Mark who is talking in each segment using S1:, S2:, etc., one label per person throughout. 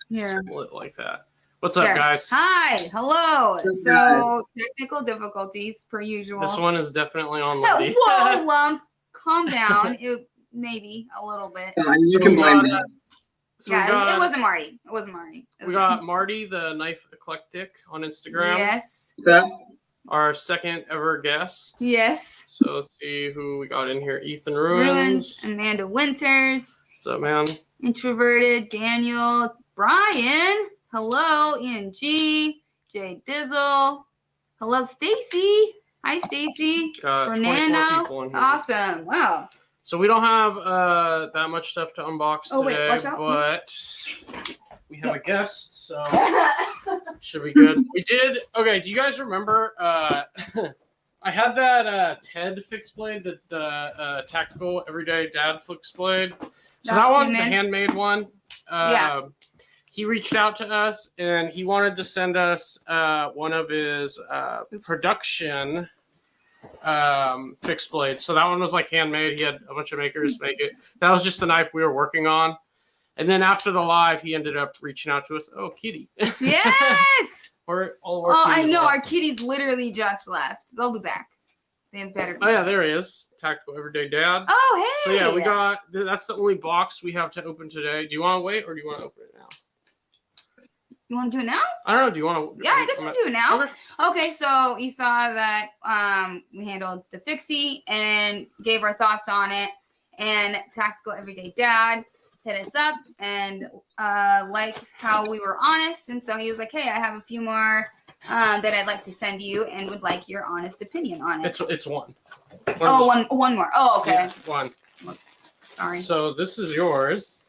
S1: Yeah.
S2: Split like that. What's up, guys?
S1: Hi. Hello. So, technical difficulties, per usual.
S2: This one is definitely on Lady.
S1: Whoa, lump. Calm down. Maybe a little bit.
S3: You can blame me.
S1: It wasn't Marty. It wasn't Marty.
S2: We got Marty, the knife Eclectic, on Instagram.
S1: Yes.
S2: Our second ever guest.
S1: Yes.
S2: So let's see who we got in here. Ethan Ruins.
S1: Amanda Winters.
S2: What's up, man?
S1: Introverted. Daniel. Brian. Hello. Ian G. Jay Dizzle. Hello, Stacy. Hi, Stacy.
S2: Fernando. People in here.
S1: Awesome. Wow.
S2: So we don't have that much stuff to unbox today,
S1: watch out.
S2: But we have a guest, so should be good. We did. Okay, do you guys remember? I had that TED fixed blade, the tactical everyday dad fixed blade. So that one, the handmade one. He reached out to us and he wanted to send us one of his production fixed blades. So that one was like handmade. He had a bunch of makers make it. That was just the knife we were working on. And then after the live, he ended up reaching out to us. Oh, kitty.
S1: Yes.
S2: I
S1: know. Our kitties literally just left. They'll be back. They have better.
S2: Oh yeah, there he is. Tactical Everyday Dad.
S1: Oh, hey.
S2: So yeah, that's the only box we have to open today. Do you want to wait or do you want to open it now?
S1: You want to do it now?
S2: I don't know. Do you want to?
S1: Yeah, I guess we do it now. Okay, so you saw that we handled the fixie and gave our thoughts on it. And Tactical Everyday Dad hit us up and liked how we were honest. And so he was like, hey, I have a few more that I'd like to send you and would like your honest opinion on it.
S2: It's one.
S1: One more. Oh, okay.
S2: Yeah, one.
S1: Sorry.
S2: So this is yours.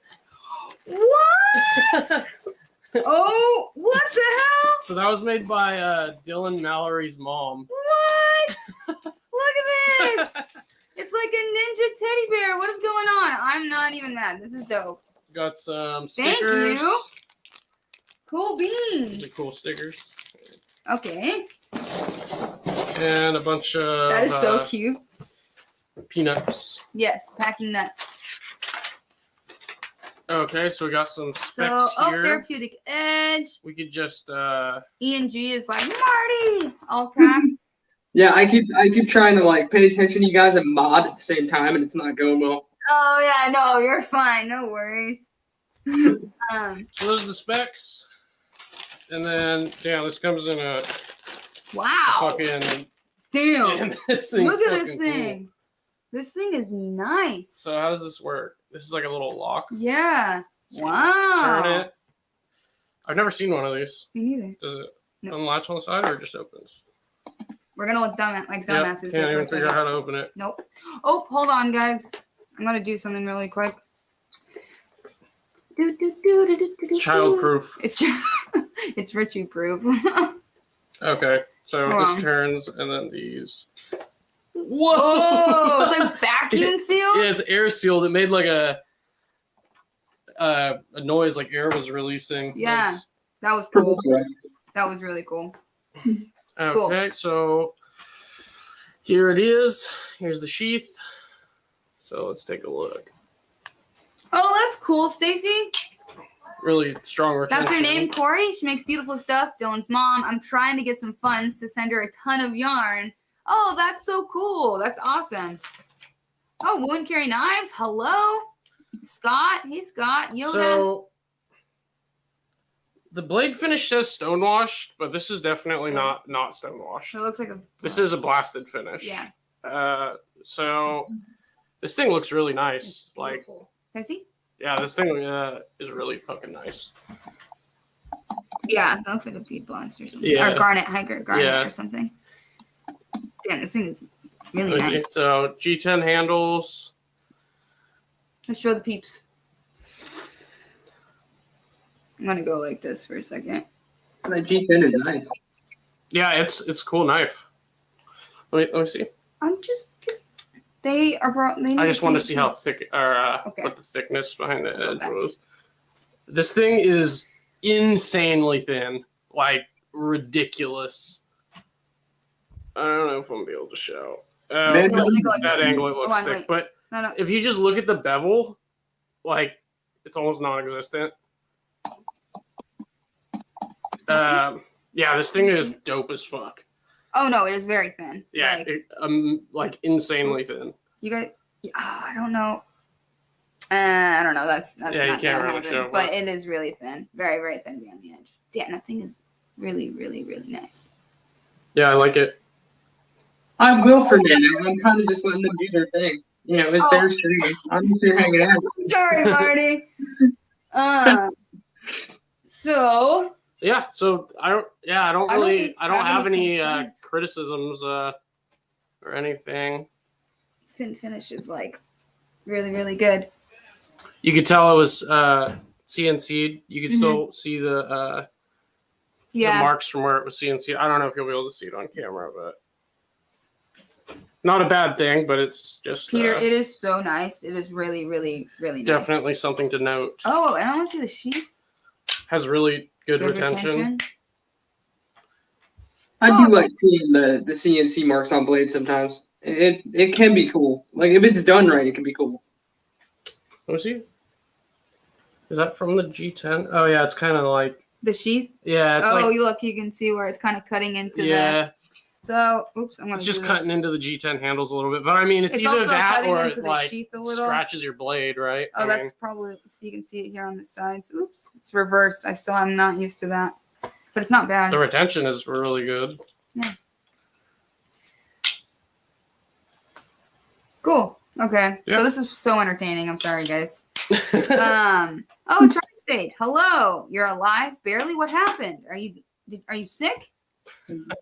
S1: What? Oh, what the hell?
S2: So that was made by Dylan Mallory's mom.
S1: What? Look at this. It's like a ninja teddy bear. What is going on? I'm not even mad. This is dope.
S2: Got some stickers.
S1: Thank you. Cool beans.
S2: These are cool stickers.
S1: Okay.
S2: And a bunch of...
S1: That is so cute.
S2: Peanuts.
S1: Yes, packing nuts.
S2: Okay, so we got some specs here.
S1: Therapeutic Edge.
S2: We could just
S1: Ian G is like, Marty! All caps.
S3: Yeah, I keep trying to like pay attention to you guys and mod at the same time, and it's not going well.
S1: Oh yeah, no, you're fine. No worries.
S2: So those are the specs. And then this comes in a fucking
S1: damn.
S2: Look
S1: at this thing. Cool. This thing is nice.
S2: So how does this work? This is like a little lock.
S1: Yeah.
S2: So wow. Turn it. I've never seen one of these.
S1: Me neither.
S2: Does it unlatch on the side or it just opens?
S1: We're gonna look dumbasses.
S2: Can't even figure out how to open it.
S1: Nope. Oh, hold on, guys. I'm gonna do something really quick.
S2: It's child-proof.
S1: It's Richie-proof.
S2: Okay, so this turns, and then these.
S1: Whoa! It's like vacuum sealed?
S2: Yeah, it's air sealed. It made like a noise, like air was releasing.
S1: Yeah, that was cool. That was really cool.
S2: Okay, so here it is. Here's the sheath. So let's take a look.
S1: Oh, that's cool, Stacy.
S2: Really strong retention.
S1: That's her name, Corey. She makes beautiful stuff. Dylan's mom. I'm trying to get some funds to send her a ton of yarn. Oh, that's so cool. That's awesome. Oh, wound carry knives. Hello, Scott. Hey, Scott. Yoda.
S2: So the blade finish says stonewashed, but this is definitely not stonewashed.
S1: It looks like
S2: this is a blasted finish.
S1: Yeah.
S2: So this thing looks really nice. Like,
S1: can I see?
S2: Yeah, this thing is really fucking nice.
S1: Yeah, that looks like a bead blast or something.
S2: Yeah.
S1: Or garnet or something. Damn, this thing is really nice.
S2: So G10 handles.
S1: Let's show the peeps. I'm gonna go like this for a second.
S3: That G10 is nice.
S2: Yeah, it's a cool knife. Let me see.
S1: I'm just. They are.
S2: I just want to see how thick or what the thickness behind the edge was. This thing is insanely thin, like ridiculous. I don't know if I'm gonna be able to show. That angle it looks thick, but if you just look at the bevel, like it's almost non-existent. Yeah, this thing is dope as fuck.
S1: Oh no, it is very thin.
S2: Yeah, like insanely thin.
S1: You guys, I don't know. I don't know. That's
S2: Yeah, you
S1: not
S2: can't
S1: gonna
S2: really
S1: happen,
S2: show,
S1: but it is really thin, very very thin behind the edge. Damn, that thing is really really really nice.
S2: Yeah, I like it.
S3: I will for now. I'm kind of just letting them do their thing. You know, it's their stream. I'm just here hanging out.
S1: Sorry, Marty. So.
S2: Yeah, so I don't have any
S1: complaints.
S2: criticisms or anything.
S1: Finish is like really really good.
S2: You could tell it was CNC'd. You could still see the marks from where it was CNC'd. I don't know if you'll be able to see it on camera, but not a bad thing. But it's just
S1: Peter, it is so nice. It is really really really nice.
S2: Definitely something to note.
S1: Oh, and I want to see the sheath.
S2: Has really good retention.
S3: I do like seeing the CNC marks on blades sometimes. It can be cool. Like if it's done right, it can be cool.
S2: Let me see. Is that from the G10? Oh yeah, it's kind of like
S1: the sheath.
S2: Yeah. It's
S1: look, you can see where it's kind of cutting into
S2: the.
S1: So, oops, I'm gonna.
S2: It's just cutting into the G10 handles a little bit, but I mean, it's either that or it like scratches your blade, right?
S1: Oh, that's probably so you can see it here on the sides. Oops, it's reversed. I still am not used to that, but it's not bad.
S2: The retention is really good.
S1: Yeah. Cool. Okay.
S2: Yeah.
S1: So this is so entertaining. I'm sorry, guys. Oh, Tri-State. Hello. You're alive? Barely. What happened? Are you sick?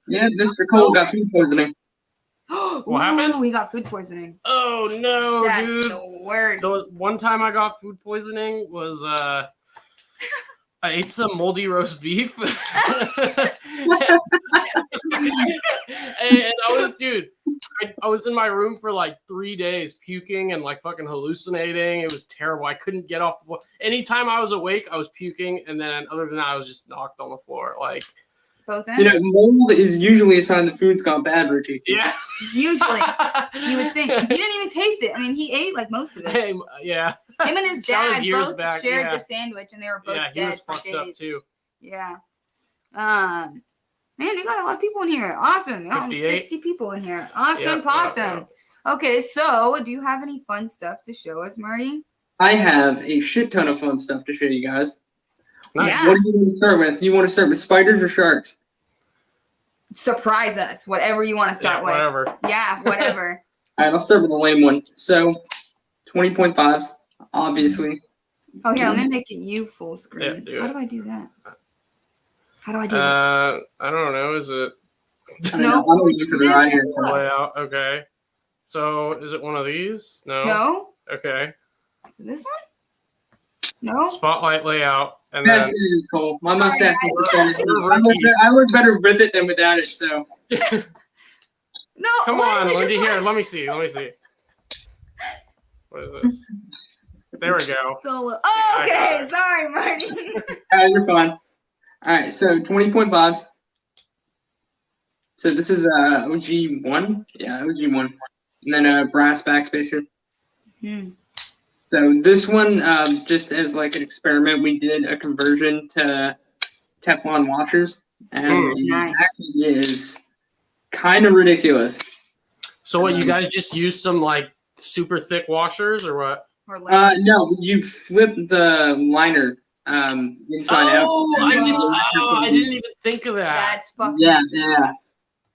S3: Yeah, Mr. Cole got food poisoning.
S2: What happened?
S1: We got food poisoning.
S2: Oh no,
S1: That's
S2: dude.
S1: the worst.
S2: The one time I got food poisoning was I ate some moldy roast beef. and I was, dude, I was in my room for like 3 days puking and like fucking hallucinating. It was terrible. I couldn't get off the floor. Anytime I was awake, I was puking, and then other than that, I was just knocked on the floor. Like
S1: both ends.
S3: You know, mold is usually a sign that food's gone bad, Richie.
S2: Yeah.
S1: Usually. You would think. He didn't even taste it. I mean, he ate like most of it.
S2: Hey, yeah.
S1: Him and his dad both
S2: back,
S1: shared the sandwich, and they were both
S2: he
S1: dead
S2: was
S1: for
S2: fucked
S1: days.
S2: up too.
S1: Yeah. Man, we got a lot of people in here. Awesome. 60 people in here. Awesome, possum. Okay, so do you have any fun stuff to show us, Marty?
S3: I have a shit ton of fun stuff to show you guys.
S2: Nice.
S1: Yeah.
S3: What do you want to start with? Do you want to start with spiders or sharks?
S1: Surprise us. Whatever you want to start with.
S2: Whatever.
S1: Yeah, whatever.
S3: All right, I'll start with the lame one. So, 20.5s, obviously.
S1: Oh, yeah, let me make it you full screen.
S2: Yeah,
S1: How do I do that? How do I do
S2: I don't know. Is it
S1: No.
S3: I'm gonna look at it right here.
S1: Plus.
S2: layout? Okay. So is it one of these? No.
S1: No?
S2: Okay.
S1: Is it this one? No?
S2: Spotlight layout, and
S3: That's
S2: then
S3: cool. My mustache
S1: guys,
S3: I look better with it than without it, so.
S1: No.
S2: come
S1: why
S2: on,
S1: is it
S2: Lindsay.
S1: just
S2: Here,
S1: like-
S2: let me see. Let me see. What is this? There we go.
S1: Solo. Oh,
S2: I got
S1: okay.
S2: it.
S1: Sorry, Marty.
S3: You're fine. All right, so 20.5s. So this is OG1. Yeah, OG1. And then a brass backspacer. So this one, just as like an experiment, we did a conversion to Teflon washers, and
S1: Nice.
S3: it actually is kind of ridiculous.
S2: So what? You guys just use some like super thick washers, or what?
S1: Or like,
S3: No, you flip the liner inside out.
S2: I didn't even think of that.
S1: that's fucking.
S3: Yeah.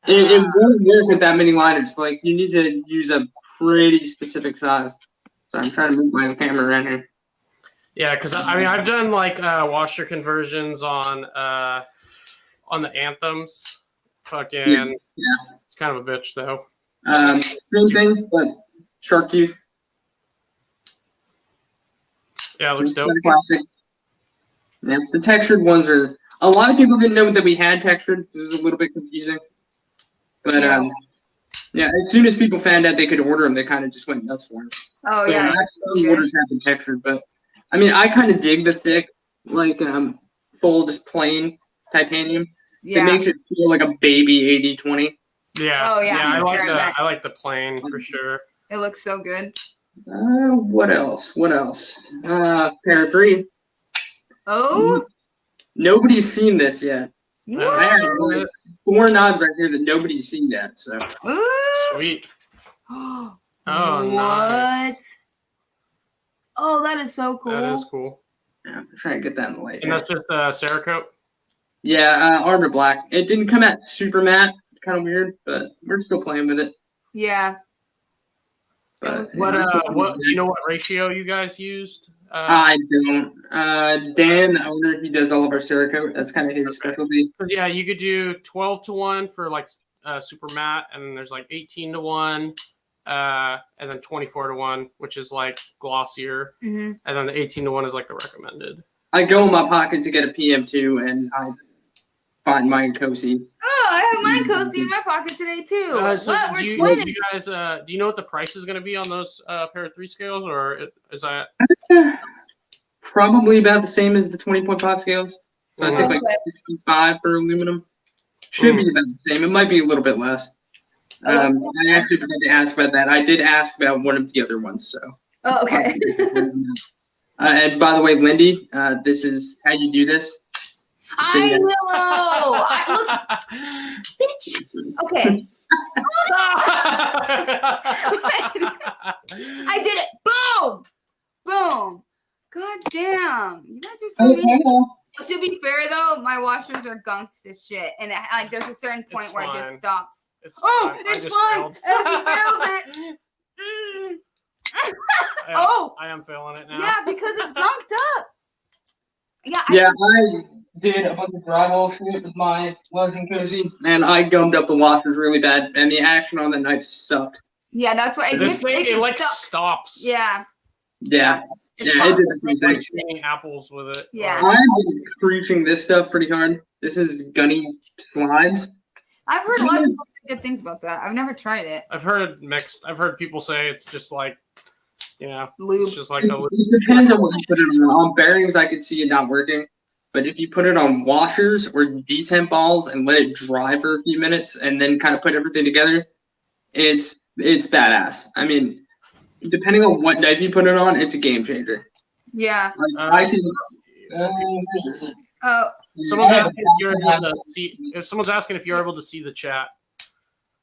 S3: It won't work with that many liners. Like you need to use a pretty specific size. So I'm trying to move my camera around here.
S2: Yeah, because I mean I've done like washer conversions on the Anthems. Fucking It's kind of a bitch though.
S3: Same thing, but shark tooth.
S2: Yeah, it looks dope.
S3: Plastic. Yeah, the textured ones are. A lot of people didn't know that we had textured. It was a little bit confusing. But yeah, as soon as people found out they could order them, they kind of just went nuts for them.
S1: Oh,
S3: So
S1: yeah.
S3: some orders have been textured, but I mean, I kind of dig the thick, like full, just plain titanium.
S1: Yeah.
S3: It makes it feel like a baby 80/20.
S2: Yeah.
S1: Oh, yeah,
S2: I
S1: for
S2: like
S1: sure,
S2: I like the plain for sure.
S1: It looks so good.
S3: What else? Pair of 3.
S1: Oh,
S3: Nobody's seen this yet. I have
S1: What?
S3: 4 knobs right here that nobody's seen yet. So
S1: Ooh.
S2: Sweet.
S1: Oh,
S2: Oh,
S1: what?
S2: nice.
S1: Oh, that is so cool.
S2: That is cool.
S3: yeah, I'm trying to get that in the light.
S2: And
S3: here.
S2: that's just Cerakote?
S3: Yeah, Armor Black. It didn't come out super matte. It's kind of weird, but we're still playing with it.
S1: Yeah.
S3: But
S2: What do you know what ratio you guys used?
S3: I don't. Dan, the owner, he does all of our Cerakote. That's kind of his specialty.
S2: Yeah, you could do 12-1 for like super matte, and then there's like 18-1, and then 24-1, which is like glossier,
S1: Mm-hmm.
S2: and then the 18-1 is like the recommended.
S3: I go in my pocket to get a PM2, and I find mine cozy.
S1: Oh, I have mine cozy in my pocket today too.
S2: So
S1: what? We're
S2: do you
S1: twinning.
S2: guys do you know what the price is going to be on those pair of 3 scales, or is that
S3: Probably about the same as the 20.5 scales. So I think like 65 for aluminum. Should be about the same. It might be a little bit less. I actually forgot to ask about that. I did ask about one of the other ones. So.
S1: Oh, okay.
S3: And by the way, Lindy, this is how you do this.
S1: I know. Bitch. Okay. I did it. Boom. Boom. God damn. You guys are so mean. To be fair though, my washers are gunked to shit, and like there's a certain point
S2: It's
S1: where it
S2: fine.
S1: just stops.
S2: It's
S1: Oh,
S2: fine. I
S1: it's
S2: just
S1: fine.
S2: failed.
S1: As he fails it.
S2: I am failing it now.
S1: Yeah, because it's gunked up. Yeah.
S3: I did a bunch of drywall shit with my Lugs and Cozy, and I gummed up the washers really bad, and the action on the knife sucked.
S1: Yeah, that's why
S2: This thing, it like
S1: stuck.
S2: stops.
S1: Yeah.
S3: Yeah.
S1: It's
S3: Yeah, it did
S1: tough.
S3: the same
S2: Like
S3: thing.
S2: eating apples with it.
S1: Yeah.
S3: I've been preaching this stuff pretty hard. This is gunny slides.
S1: I've heard a lot of people say good things about that. I've never tried it.
S2: I've heard mixed. I've heard people say it's just like,
S1: Lube.
S2: it's just like a lube.
S3: It depends on what you put it on. On bearings, I could see it not working. But if you put it on washers or detemp balls and let it dry for a few minutes and then kind of put everything together, it's badass. I mean, depending on what knife you put it on, it's a game changer.
S1: Yeah.
S3: I can.
S1: Oh.
S2: Someone's asking if you're able to see. If someone's asking if you're able to see the chat.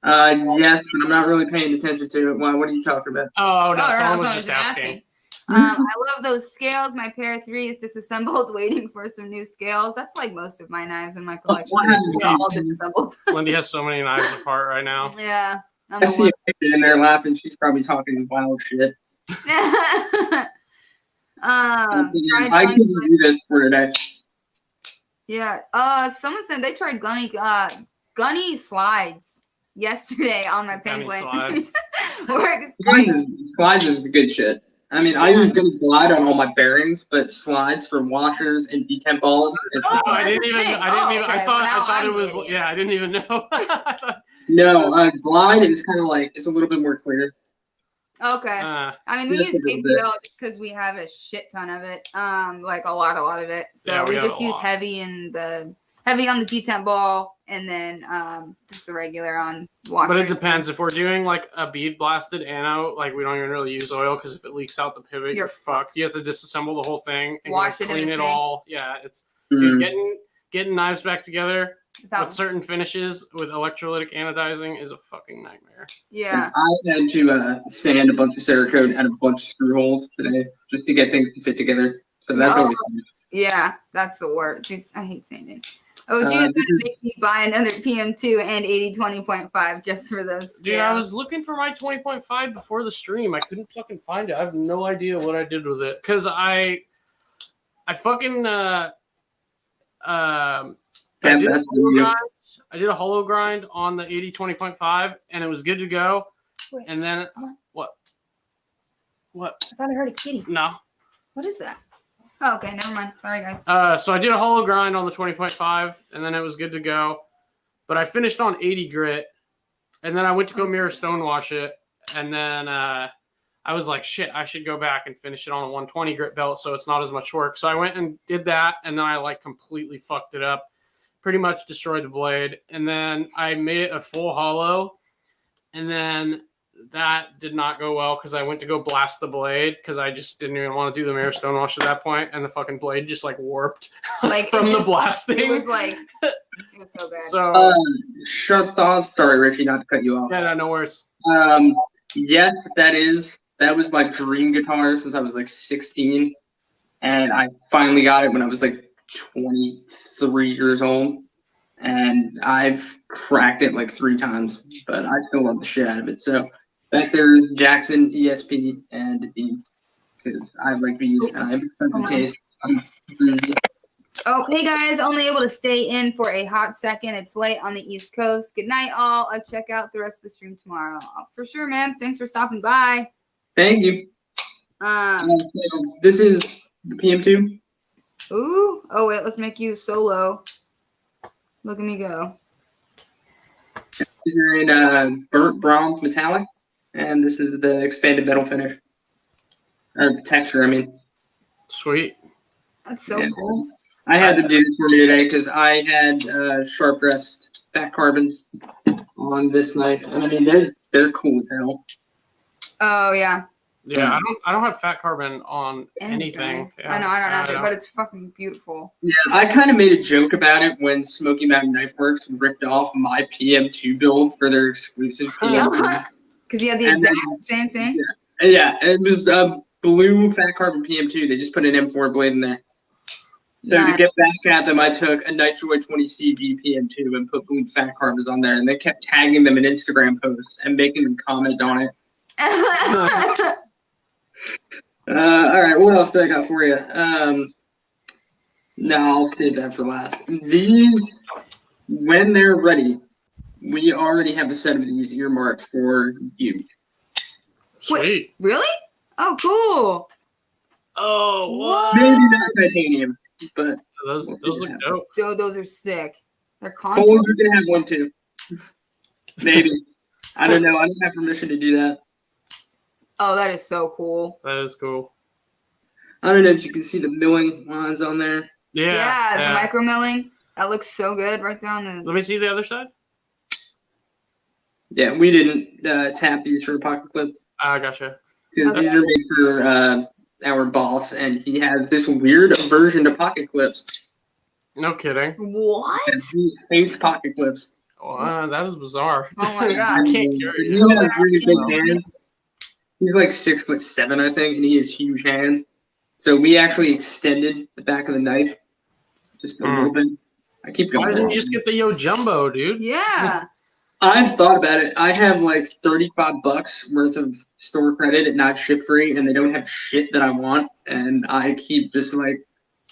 S3: Yes, but I'm not really paying attention to it. Why? What are you talking about?
S2: Oh no, someone
S1: someone
S2: was just asking.
S1: I love those scales. My pair of 3 is disassembled, waiting for some new scales. That's like most of my knives in my collection. They're all disassembled.
S2: Lindy has so many knives apart right now.
S1: Yeah.
S3: I see a picture in there laughing. She's probably talking wild shit. I can do this for today.
S1: Yeah. Someone said they tried gunny slides yesterday on my
S2: Gunny
S1: penguin.
S2: slides.
S1: Works great.
S3: Slides is the good shit. I mean, I use Gunny Glide on all my bearings, but slides for washers and detemp balls.
S1: Oh,
S2: I
S1: that's
S2: didn't
S1: the
S2: even.
S1: thing.
S2: I didn't even.
S1: Okay,
S2: I thought.
S1: well,
S2: I thought
S1: I'm
S2: it was.
S1: an idiot.
S2: Yeah, I didn't even know.
S3: No, Glide is kind of like it's a little bit more clear.
S1: Okay. I mean, we
S3: Just
S1: use
S3: a little bit.
S1: APO just because we have a shit ton of it. Like a lot of it. So
S2: Yeah, we
S1: we
S2: got
S1: just
S2: a
S1: use
S2: lot.
S1: heavy on the detemp ball, and then just the regular on water.
S2: But it depends. If we're doing like a bead blasted ano, like we don't even really use oil because if it leaks out the pivot, you're fucked. You have to disassemble the whole thing and
S1: Wash it in
S2: clean
S1: the
S2: it
S1: sink.
S2: all. Yeah, it's
S3: Mm.
S2: dude, getting knives back together
S1: Without-
S2: with certain finishes with electrolytic anodizing is a fucking nightmare.
S1: Yeah.
S3: I had to sand a bunch of Cerakote and a bunch of screw holes today just to get things to fit together. So that's
S1: Oh.
S3: always
S1: Yeah, that's the word. Dude, I hate saying it. Oh, geez,
S3: this
S1: gonna make me buy another PM2 and 80-20.5 just for those.
S2: Dude, I was looking for my 20.5 before the stream. I couldn't fucking find it. I have no idea what I did with it because I fucking I did a hollow grind on the 80-20.5 and it was good to go.
S1: Wait,
S2: And then what?
S1: I thought I heard a kitty.
S2: No.
S1: What is that? Oh, okay, never mind. Sorry, guys.
S2: So I did a hollow grind on the 20.5 and then it was good to go. But I finished on 80 grit and then I went to go mirror stonewash it. And then I was like, shit, I should go back and finish it on a 120 grit belt so it's not as much work. So I went and did that and then I like completely fucked it up. Pretty much destroyed the blade. And then I made it a full hollow. And then that did not go well because I went to go blast the blade because I just didn't even want to do the mirror stonewash at that point, and the fucking blade just like warped
S1: Like
S2: from the blasting.
S1: It was like it was so bad.
S2: So
S3: Sharp thoughts. Sorry, Richie, not to cut you off.
S2: yeah, no worries.
S3: Yes, that was my dream guitar since I was like 16, and I finally got it when I was like 23 years old, and I've cracked it like 3 times, but I still love the shit out of it. So back there, Jackson, ESP, and Dean, because I like these, and I have a taste.
S1: Oh, hey guys, only able to stay in for a hot second. It's late on the East Coast. Good night, all. I'll check out the rest of the stream tomorrow. For sure, man. Thanks for stopping by.
S3: Thank you. So this is the PM2.
S1: Ooh. Oh, wait. Let's make you solo. Look at me go.
S3: You're in burnt bronze metallic, and this is the expanded metal finish. Or texture, I mean.
S2: Sweet.
S1: That's so cool.
S3: I had to do this for me today because I had sharp dressed fat carbon on this knife, and I mean they're cool as hell.
S1: Oh yeah.
S2: Yeah, I don't have fat carbon on anything. Yeah,
S1: I don't know, but it's fucking beautiful.
S3: Yeah, I kind of made a joke about it when Smoky Mountain Knife Works ripped off my PM2 build for their exclusive PM2.
S1: Because you had the exact same thing.
S3: Yeah, it was a blue fat carbon PM2. They just put an M4 blade in there. So to get back at them, I took a Nitroid 20CV PM2 and put blue fat carbons on there, and they kept tagging them in Instagram posts and making them comment on it. All right, what else do I got for you? No, I'll save that for last. These, when they're ready, we already have a set of these earmarked for you.
S2: Sweet.
S1: Wait, really? Oh, cool.
S2: Oh, what?
S3: Maybe not titanium, but
S2: Those look dope.
S1: Dude, those are sick. They're
S3: Cold,
S1: contour.
S3: you can have one too. Maybe. I don't know. I don't have permission to do that.
S1: Oh, that is so cool.
S2: That is cool.
S3: I don't know if you can see the milling lines on there.
S2: Yeah.
S1: The micro milling. That looks so good right there on the.
S2: Let me see the other side.
S3: Yeah, we didn't tap these for a pocket clip.
S2: Ah, gotcha.
S3: Because these are made for our boss, and he has this weird aversion to pocket clips.
S2: No kidding.
S1: What?
S3: And he hates pocket clips.
S2: Oh, that is bizarre.
S1: Oh my god.
S2: I can't carry
S3: He
S2: it.
S3: has really big hands. He's like 6'7", I think, and he has huge hands. So we actually extended the back of the knife just a little bit. I keep going.
S2: Why didn't you just get the Yo Jumbo, dude?
S1: Yeah.
S3: I've thought about it. I have like $35 worth of store credit at not ship free, and they don't have shit that I want. And I keep just like,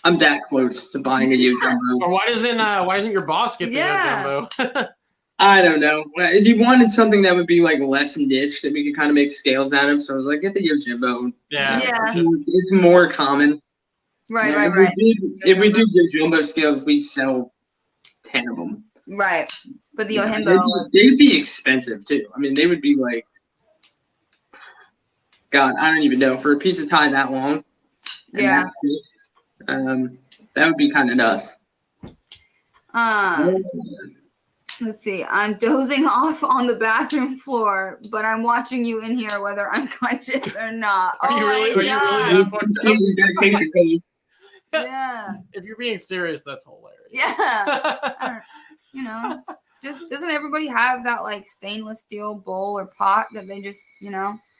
S3: I'm that close to buying a Yo Jumbo.
S2: Or why doesn't your boss get the Yo Jumbo?
S3: I don't know. If you wanted something that would be like less niche that we could kind of make scales out of, so I was like, get the Yo Jumbo.
S2: Yeah.
S3: It's more common.
S1: Right.
S3: If we do Yo Jumbo scales, we'd sell 10 of them.
S1: Right. But the Ohimbo.
S3: They'd be expensive too. I mean, they would be like, God, I don't even know. For a piece of tie that long.
S1: Yeah.
S3: That would be kind of nuts.
S1: Let's see. I'm dozing off on the bathroom floor, but I'm watching you in here whether I'm conscious or not.
S2: Are you really that fucked up?
S1: Yeah.
S2: If you're being serious, that's hilarious.
S1: Yeah. Just doesn't everybody have that like stainless steel bowl or pot that they just,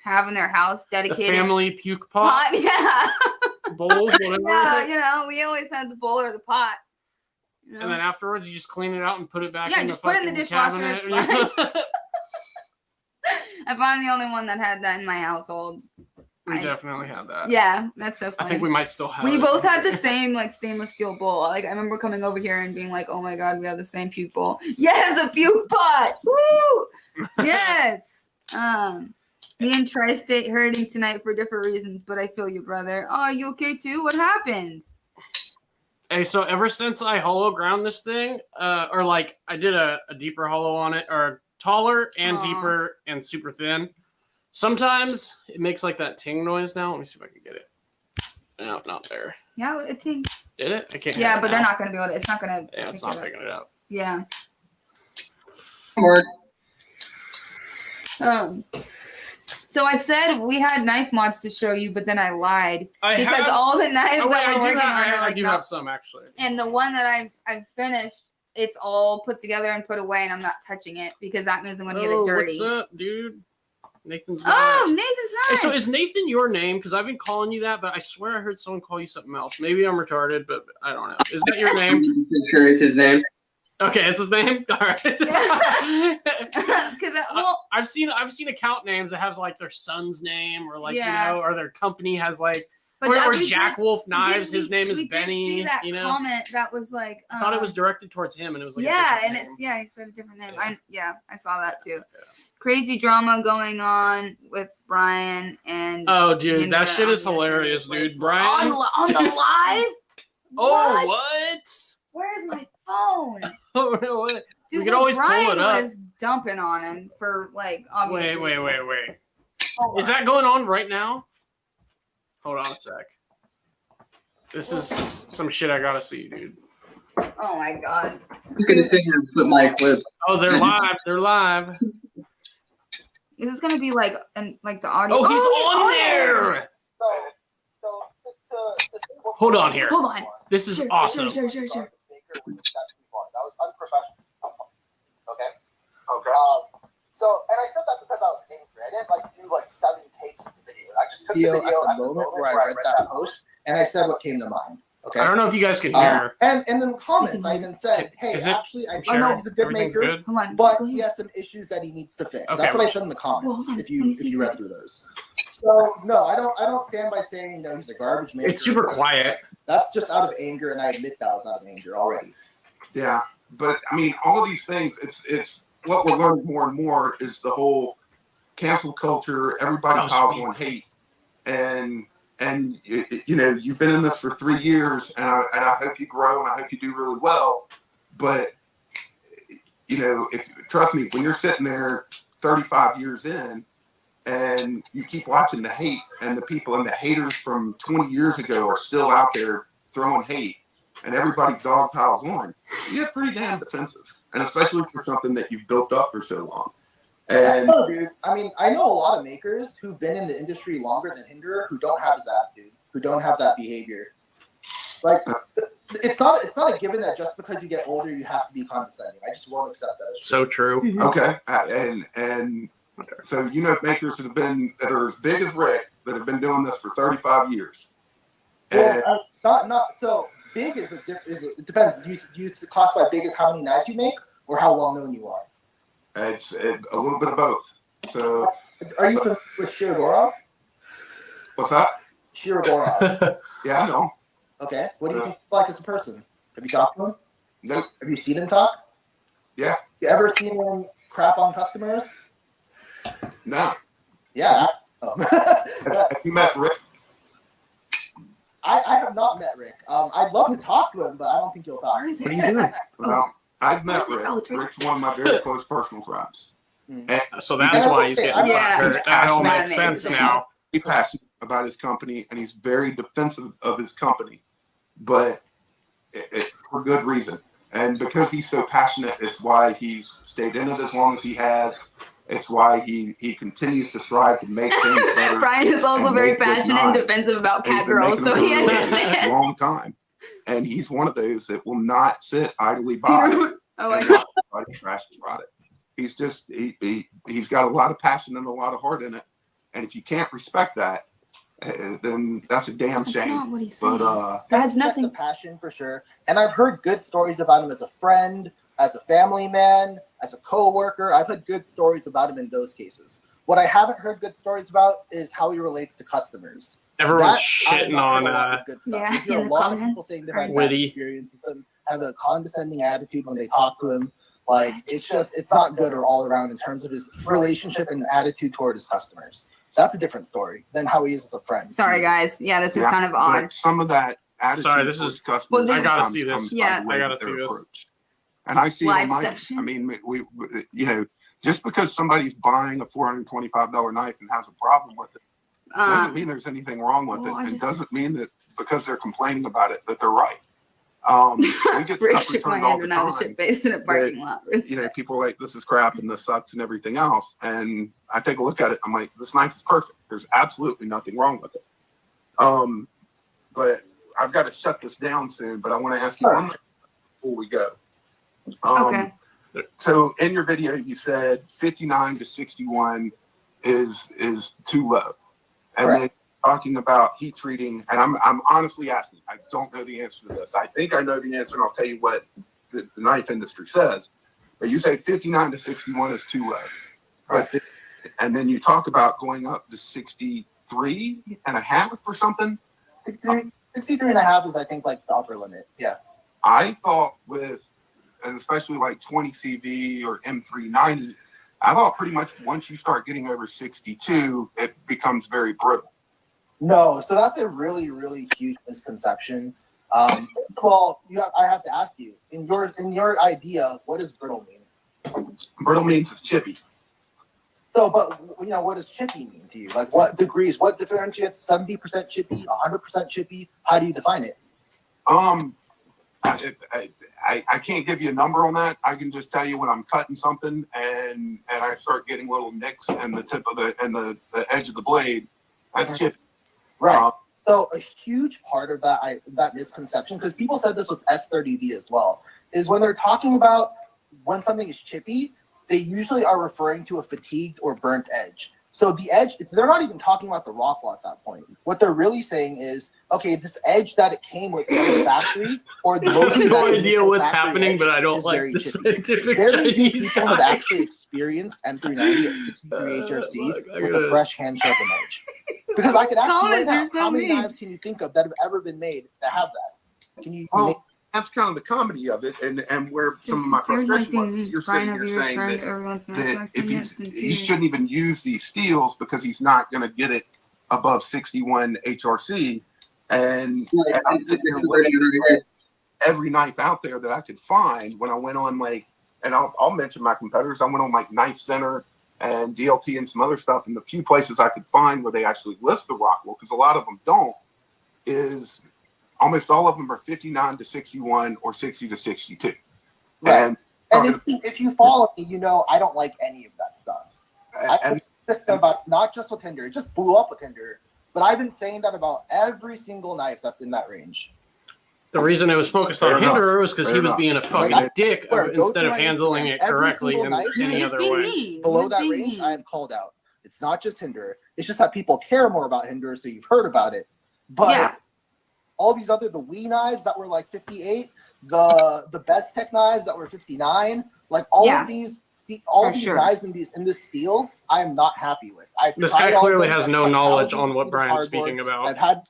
S1: have in their house
S2: The
S1: dedicated?
S2: family puke pot?
S1: Yeah.
S2: Bowls, whatever.
S1: Yeah, we always had the bowl or the pot.
S2: And then afterwards, you just clean it out and put it back in the
S1: just put it in the dishwasher.
S2: cabinet.
S1: It's fine. If I'm the only one that had that in my household.
S2: We definitely had that.
S1: Yeah, that's so funny.
S2: I think we might still have
S1: We
S2: it.
S1: both had the same like stainless steel bowl. Like I remember coming over here and being like, "Oh my god, we have the same puke bowl." Yes, a puke pot. Woo! Yes. Me and Tri-State hurting tonight for different reasons, but I feel you, brother. Oh, you okay too? What happened?
S2: Hey, so ever since I hollow ground this thing, or like I did a deeper hollow on it, or taller and deeper and super thin. Sometimes it makes like that ting noise now. Let me see if I can get it. No, not there.
S1: Yeah, it ting.
S2: Did it? I can't.
S1: Yeah, but they're not going to be able to. It's not going to.
S2: Yeah, it's not picking it up.
S1: Yeah. So I said we had knife mods to show you, but then I lied because all the knives
S2: Oh, wait,
S1: that we're working on are
S2: I
S1: like
S2: do have some actually.
S1: And the one that I've finished, it's all put together and put away, and I'm not touching it because that means I'm gonna get it dirty.
S2: What's up, dude? Nathan's
S1: Oh, Nathan's
S2: Hey,
S1: nice.
S2: so is Nathan your name? Because I've been calling you that, but I swear I heard someone call you something else. Maybe I'm retarded, but I don't know. Is that your name?
S3: I'm sure it's his name.
S2: Okay, it's his name. All right.
S1: Because
S2: I've seen account names that have like their son's name or like
S1: Yeah.
S2: you know, or their company has like
S1: but
S2: or
S1: that
S2: Jack Wolf Knives. His name is
S1: we
S2: Benny.
S1: Did see that
S2: you know,
S1: comment that was like.
S2: I thought it was directed towards him, and it was like
S1: yeah,
S2: a
S1: and
S2: name.
S1: it's he said a different name.
S2: Yeah.
S1: I saw that too.
S2: Yeah.
S1: Crazy drama going on with Brian and.
S2: Oh, dude,
S1: Hinda
S2: that shit
S1: on
S2: is
S1: the
S2: hilarious,
S1: Assembly
S2: dude.
S1: Place.
S2: Brian
S1: on the live.
S2: Oh, what?
S1: Where's my phone?
S2: Oh, what?
S1: Dude,
S2: we can always
S1: Brian
S2: pull it up.
S1: was dumping on him for like obvious
S2: Wait.
S1: reasons. Oh,
S2: Is that going on right now? Hold on a sec. This is some shit I gotta see, dude.
S1: oh my god.
S3: Look at the thing and put my clip.
S2: Oh, they're live. They're live.
S1: Is this gonna be like the audio?
S2: Oh, he's on there. Hold on here.
S1: Hold on.
S2: This is
S1: Sure.
S2: awesome.
S4: That was unprofessional. Okay. And I said that because I was angry. I didn't do 7 takes of the video. I just took the video at the moment where I read that post and I said what came to mind. Okay.
S2: I don't know if you guys can hear.
S4: And in the comments, I even said, "Hey,
S2: Is it-
S4: actually, I
S2: Sharon,
S4: know he's a good
S2: everything's
S4: maker,
S2: good?
S1: Hold on.
S4: but he has some issues that he needs to fix."
S2: Okay.
S4: That's what I said in the comments.
S1: Well, hold on.
S4: If
S1: Let me
S4: you
S1: see.
S4: read through those. So no, I don't stand by saying he's a garbage maker.
S2: It's super quiet.
S4: That's just out of anger, and I admit that was out of anger already.
S5: Yeah, but I mean, all of these things. It's what we're learning more and more is the whole cancel culture. Everybody piles on hate, and you've been in this for 3 years, and I hope you grow, and I hope you do really well. But trust me, when you're sitting there 35 years in, and you keep watching the hate, and the people and the haters from 20 years ago are still out there throwing hate, and everybody dog piles on, you get pretty damn defensive, and especially for something that you've built up for so long. And
S4: Dude, I mean, I know a lot of makers who've been in the industry longer than Hinderer who don't have that attitude, who don't have that behavior. Like, it's not a given that just because you get older you have to be condescending. I just won't accept that.
S2: So true.
S5: okay, and so makers that are as big as Rick that have been doing this for 35 years. And
S4: Well, not so big is it depends. You classify big as how many knives you make or how well known you are.
S5: it's a little bit of both. So
S4: Are you familiar with Shirogorov?
S5: what's that?
S4: Shirogorov.
S5: Yeah, I know.
S4: Okay. What do you think like as a person? Have you talked to him?
S5: Nope.
S4: Have you seen him talk?
S5: Yeah.
S4: You ever seen him crap on customers?
S5: No.
S4: Yeah.
S5: Have you met Rick?
S4: I have not met Rick. I'd love to talk to him, but I don't think he'll talk.
S1: Where is
S2: What are
S1: it?
S2: you doing?
S5: Well, I've met Rick.
S1: Oh, it's right.
S5: Rick's one of my very close personal friends.
S2: So that's why he's getting
S1: Yeah.
S2: fired. That all
S1: That
S2: makes sense
S1: makes
S2: now.
S5: He's passionate about his company, and he's very defensive of his company, but for good reason. And because he's so passionate, it's why he's stayed in it as long as he has. It's why he continues to strive to make things better.
S1: Brian is also
S5: and
S1: very
S5: make good
S1: passionate and
S5: knives.
S1: defensive about
S5: And he's
S1: cat
S5: been
S1: girls,
S5: making
S1: so
S5: them
S1: he
S5: for a
S1: understands.
S5: long time. And he's one of those that will not sit idly by.
S1: Oh my
S5: and
S1: god.
S5: watch the trash his product. He's just he's got a lot of passion and a lot of heart in it. And if you can't respect that, then that's a damn
S1: That's
S5: shame.
S1: not what he's saying.
S5: But
S1: That has
S4: I respect
S1: nothing.
S4: the passion for sure. And I've heard good stories about him as a friend, as a family man, as a co-worker. I've heard good stories about him in those cases. What I haven't heard good stories about is how he relates to customers.
S2: Everyone's
S4: I've
S2: shitting
S4: not
S2: on
S4: heard a lot of good stuff.
S1: yeah,
S4: You hear
S1: in
S4: a
S1: the
S4: lot of people
S1: comments.
S4: saying they've had bad
S2: Witty.
S4: experiences with him, have a condescending attitude when they talk to him. Like, it's not good or all around in terms of his relationship and attitude toward his customers. That's a different story than how he is as a friend.
S1: Sorry, guys. Yeah, this is
S5: yeah,
S1: kind of
S5: but
S1: odd.
S5: some of that attitude
S2: Sorry, this
S5: towards
S2: is-
S5: customers
S1: Well, this-
S2: I gotta
S5: sometimes
S2: see this.
S5: comes by
S1: Yeah.
S5: the way
S2: I gotta
S5: that they're
S2: see this.
S5: approached. And I see it
S1: Live
S5: on my
S1: section.
S5: I mean, we just because somebody's buying a $425 knife and has a problem with it doesn't mean there's anything wrong with
S1: well, I
S5: it. It
S1: just-
S5: doesn't mean that because they're complaining about it that they're right. We get
S1: Rick
S5: stuff
S1: shook my
S5: returned all
S1: hand
S5: the
S1: when I was
S5: time.
S1: shit faced in a parking lot.
S5: You know, people are like, this is crap and this sucks and everything else. And I take a look at it. I'm like, this knife is perfect. There's absolutely nothing wrong with it. But I've got to shut this down soon. But I want to ask you one thing before we go.
S1: Okay.
S5: So in your video, you said 59 to 61 is too low. And then talking about heat treating, and I'm honestly asking, I don't know the answer to this. I think I know the answer, and I'll tell you what the knife industry says. But you say 59 to 61 is too low. But and then you talk about going up to 63 and a half or something.
S4: 63 and a half is, I think, like the upper limit. Yeah.
S5: I thought and especially like 20 CV or M390, I thought pretty much once you start getting over 62, it becomes very brittle.
S4: No, so that's a really, really huge misconception. First of all, I have to ask you, in your idea, what does brittle mean?
S5: Brittle means it's chippy.
S4: So, but what does chippy mean to you? Like, what degrees? What differentiates 70% chippy, 100% chippy? How do you define it?
S5: I can't give you a number on that. I can just tell you when I'm cutting something and I start getting little nicks in the tip of the edge of the blade. That's chippy.
S4: Right. So a huge part of that misconception, because people said this with S30V as well, is when they're talking about when something is chippy, they usually are referring to a fatigued or burnt edge. So the edge, they're not even talking about the Rockwell at that point. What they're really saying is, okay, this edge that it came with from the factory, or the
S2: I have no idea what's happening, but I don't like the scientific
S4: Very few
S2: Chinese
S4: people have
S2: guy.
S4: actually experienced M390 at 63 HRC with a fresh hand sharpened edge. Because I could ask you right now, how many knives can you think of that have ever been made that have that? Can you?
S5: That's kind of the comedy of it, and where some of my frustration was is you're sitting here saying that if he shouldn't even use these steels because he's not going to get it above 61 HRC, and I'm sitting here looking at every knife out there that I could find when I went on and I'll mention my competitors. I went on Knife Center and DLT and some other stuff, and the few places I could find where they actually list the Rockwell, because a lot of them don't, is almost all of them are 59 to 61 or 60 to 62.
S4: Right. And if you follow me, I don't like any of that stuff.
S5: And
S4: just about, not just with Hinder, it just blew up with Hinder, but I've been saying that about every single knife that's in that range.
S2: The reason it was focused on Hinderer was because he was being a fucking dick instead of handling it correctly in any other way.
S4: Below that range, I have called out. It's not just Hinderer. It's just that people care more about Hinderer, so you've heard about it. But all these the Wii knives that were 58, the Best Tech knives that were 59, all of these knives in this steel, I am not happy with.
S2: This guy clearly has no knowledge on what Brian's speaking about.
S4: I've had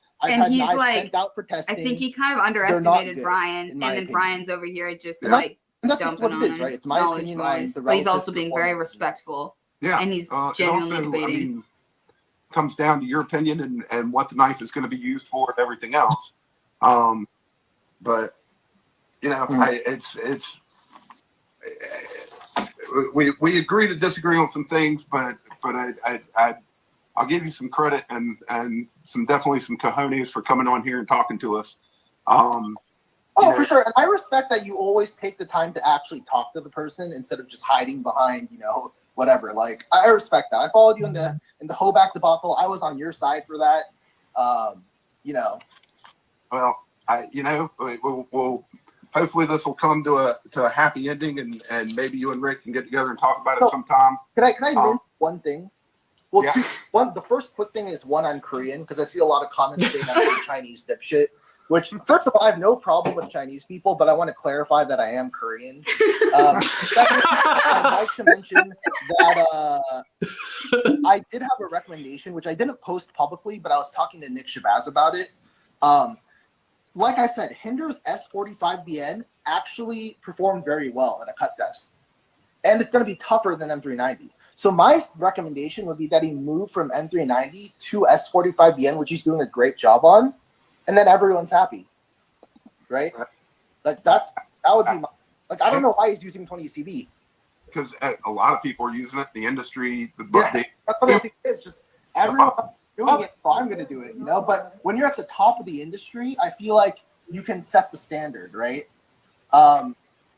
S1: he's
S4: knives sent out for testing.
S1: I think he kind of underestimated Brian, and then
S4: opinion.
S1: Brian's over here just
S4: and that's
S1: dumping
S4: what it is, right? It's my opinion on the
S1: but he's also being very respectful.
S5: Yeah,
S1: and he's genuinely
S5: also,
S1: debating.
S5: Comes down to your opinion and what the knife is going to be used for and everything else. But we agree to disagree on some things, but I'll give you some credit and definitely some cojones for coming on here and talking to us.
S4: For sure. And I respect that you always take the time to actually talk to the person instead of just hiding behind, whatever. I respect that. I followed you in the Hoback debacle. I was on your side for that.
S5: Well, we'll hopefully this will come to a happy ending, and maybe you and Rick can get together and talk about it sometime.
S4: Can I mention one thing? Well, the first quick thing is I'm Korean, because I see a lot of comments saying I'm a Chinese dipshit. Which, first of all, I have no problem with Chinese people, but I want to clarify that I am Korean. Second, I'd like to mention that I did have a recommendation, which I didn't post publicly, but I was talking to Nick Shabazz about it. Like I said, Hinder's S45BN actually performed very well in a cut test. And it's going to be tougher than M390. So my recommendation would be that he move from M390 to S45BN, which he's doing a great job on. And then everyone's happy, right? That would be I don't know why he's using 20 CV.
S5: Because a lot of people are using it. The industry,
S4: that's what I think it is. Just everyone doing it, so I'm going to do it, But when you're at the top of the industry, I feel like you can set the standard, right?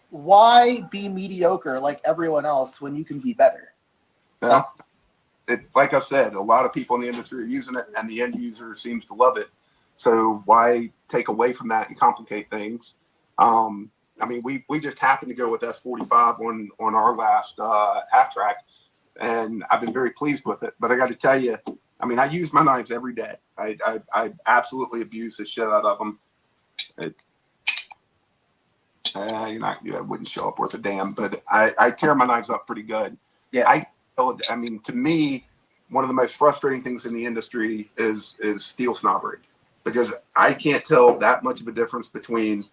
S4: Why be mediocre like everyone else when you can be better?
S5: Like I said, a lot of people in the industry are using it, and the end user seems to love it. So why take away from that and complicate things? I mean, we just happened to go with S45 on our last half track, and I've been very pleased with it. But I got to tell you, I mean, I use my knives every day. I absolutely abuse the shit out of them. It wouldn't show up worth a damn, but I tear my knives up pretty good.
S4: Yeah.
S5: I mean, to me, one of the most frustrating things in the industry is steel snobbery, because I can't tell that much of a difference between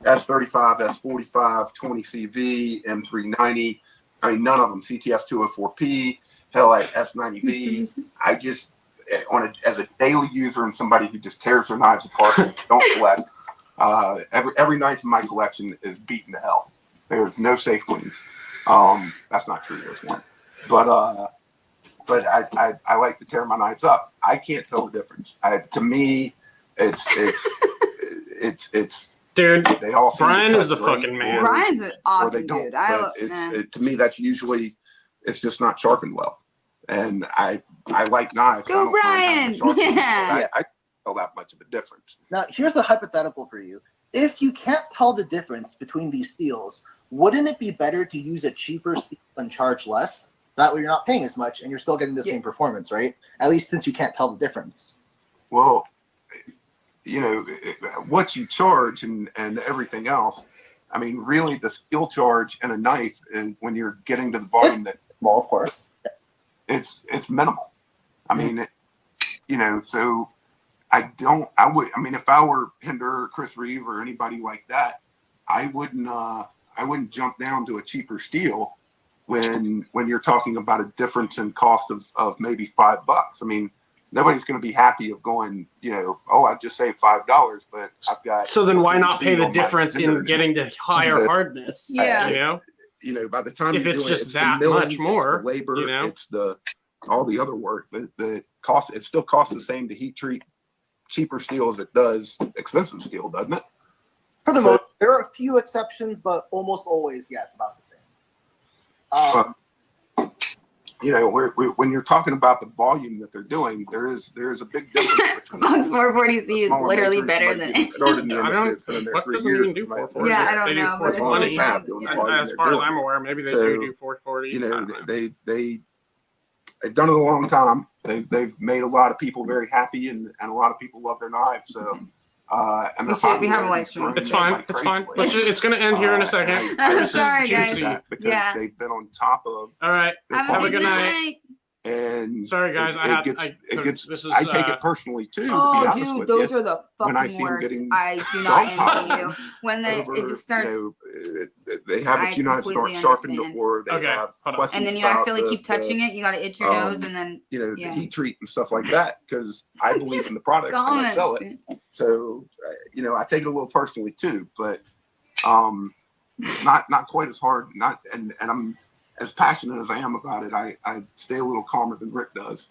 S5: S35, S45, 20CV, M390. I mean, none of them. CTS 204P, hell, like S90V. I just, as a daily user and somebody who just tears their knives apart and don't collect, every knife in my collection is beaten to hell. There's no safe cleans. That's not true. There's one. But I like to tear my knives up. I can't tell the difference. To me, it's
S2: dude.
S5: They all
S2: Brian is the fucking man.
S1: Brian's an awesome dude.
S5: To me, that's usually, it's just not sharpened well. And I like knives.
S1: Go Brian! Yeah.
S5: I tell that much of a difference.
S4: Now, here's a hypothetical for you. If you can't tell the difference between these steels, wouldn't it be better to use a cheaper steel and charge less? That way you're not paying as much and you're still getting the same performance, right? At least since you can't tell the difference.
S5: Well, you know, what you charge and everything else, I mean, really the steel charge and a knife, and when you're getting to the volume that...
S4: Well, of course.
S5: It's minimal. I mean, so I mean, if I were Hinder or Chris Reeve or anybody like that, I wouldn't jump down to a cheaper steel when you're talking about a difference in cost of maybe $5. I mean, nobody's going to be happy of going, I just saved $5, but I've got.
S2: So then why not pay the difference in getting to higher hardness?
S1: Yeah.
S5: By the time
S2: if
S5: you're
S2: it's
S5: doing
S2: just
S5: it's
S2: that
S5: milling,
S2: much more,
S5: it's the labor, it's all the other work. The cost, it still costs the same to heat treat cheaper steel as it does expensive steel, doesn't it?
S4: For the most, there are a few exceptions, but almost always, it's about the same.
S5: When you're talking about the volume that they're doing, there is a big difference between.
S1: Box 440C is literally better than it.
S5: Started in the industry, it's been in there
S2: what
S5: 3
S2: doesn't
S5: years.
S2: even do 440?
S1: Yeah, I don't
S2: they
S1: know,
S2: do
S1: but it's
S2: 420.
S1: just
S2: As far as I'm aware, maybe they do 440.
S5: They've done it a long time. They've made a lot of people very happy, and a lot of people love their knives. So. And
S1: we have a live stream.
S2: It's fine. It's fine. It's going to end here in a second. This
S1: sorry,
S2: is
S1: guys.
S2: juicy.
S5: Because they've been on top of.
S2: All right.
S1: Have a good
S2: night.
S5: And
S2: sorry, guys.
S5: I take it personally too.
S1: Oh,
S5: to be honest
S1: dude,
S5: with
S1: those
S5: you.
S1: are the
S5: When I
S1: fucking
S5: see 'em
S1: worst.
S5: getting
S1: I do not
S5: dog
S1: envy you. When it just starts.
S5: They have a few knives that aren't sharpened, or they have questions
S1: and then you
S5: about
S1: accidentally keep touching it. You got to itch your nose, and then
S5: the heat treat and stuff like that. Because I believe in the product and I sell it. So I take it a little personally too, but not quite as hard. And I'm as passionate as I am about it. I stay a little calmer than Rick does.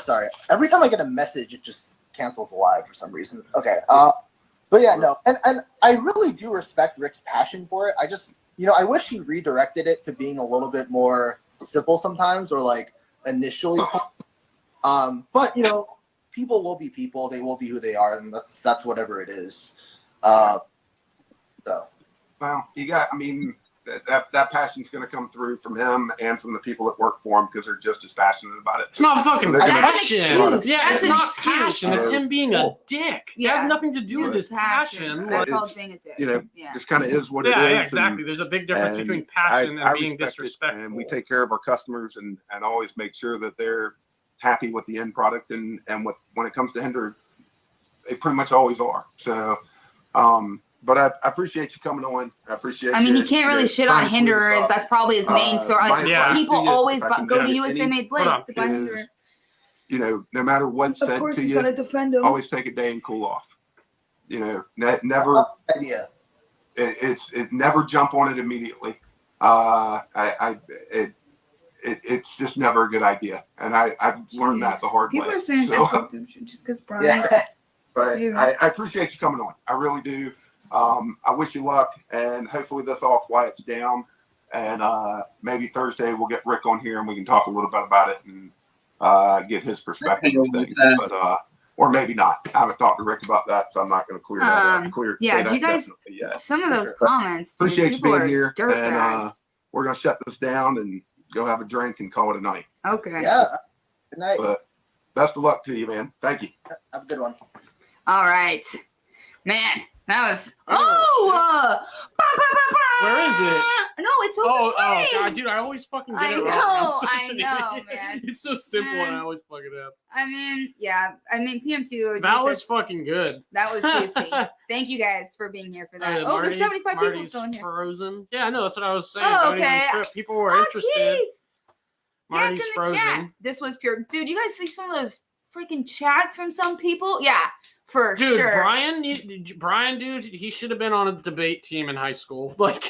S4: Sorry. Every time I get a message, it just cancels the live for some reason. Okay. But yeah, no. And I really do respect Rick's passion for it. I just, I wish he redirected it to being a little bit more simple sometimes, or like initially. But people will be people. They will be who they are, and that's whatever it is.
S5: Well, that passion's going to come through from him and from the people that work for him, because they're just as passionate about it.
S2: It's not fucking passion. Yeah, it's not passion. It's him being a dick. It has nothing to do with his passion.
S5: Just kind of is what it is.
S2: Yeah, exactly. There's a big difference between passion and being disrespectful.
S5: And we take care of our customers and always make sure that they're happy with the end product. And when it comes to Hinder, they pretty much always are. So, but I appreciate you coming on. I appreciate.
S1: He can't really shit on Hinderers. That's probably his main source. People always go to USA Made Blades to buy Hinderer.
S5: No matter what's said to you, always take a day and cool off. Never.
S4: Idea.
S5: It never jump on it immediately. it's just never a good idea. And I've learned that the hard
S1: People
S5: way.
S1: are saying
S5: So,
S1: just because Brian.
S4: Yeah.
S5: but
S1: Yeah.
S5: I appreciate you coming on. I really do. I wish you luck, and hopefully this all quiets down. And maybe Thursday we'll get Rick on here and we can talk a little bit about it and get his perspective of things. But or maybe not. I haven't talked to Rick about that, so I'm not going to clear that up.
S1: Yeah,
S5: say
S1: do
S5: that
S1: you guys?
S5: definitely yet.
S1: Some of those comments. Dude,
S5: Appreciate you
S1: people
S5: being
S1: are
S5: here,
S1: dirt
S5: and
S1: bags.
S5: we're going to shut this down and go have a drink and call it a night.
S1: Okay.
S4: Yeah. Good night.
S5: But best of luck to you, man. Thank you.
S4: Have a good one.
S1: All right, man. That was.
S2: Where is it?
S1: No, it's over
S2: Oh,
S1: twenty.
S2: God, dude, I always fucking get
S1: I
S2: it wrong.
S1: know,
S2: I'm such an
S1: I know,
S2: idiot.
S1: man.
S2: It's so simple
S1: Man.
S2: and I always fuck it up.
S1: I mean, yeah. I mean, PM2.
S2: That was fucking good.
S1: That was juicy. Thank you guys for being here for that.
S2: Oh,
S1: There's 75 people
S2: Marty's
S1: still in here.
S2: frozen. Yeah, I know. That's what I was saying.
S1: Oh,
S2: Don't even
S1: okay.
S2: trip. People were interested.
S1: Keys.
S2: Marty's
S1: Yeah, it's in the
S2: frozen.
S1: chat. This was pure. Dude, you guys see some of those freaking chats from some people? Yeah, for
S2: Dude,
S1: sure.
S2: Brian, dude, he should have been on a debate team in high school. Like,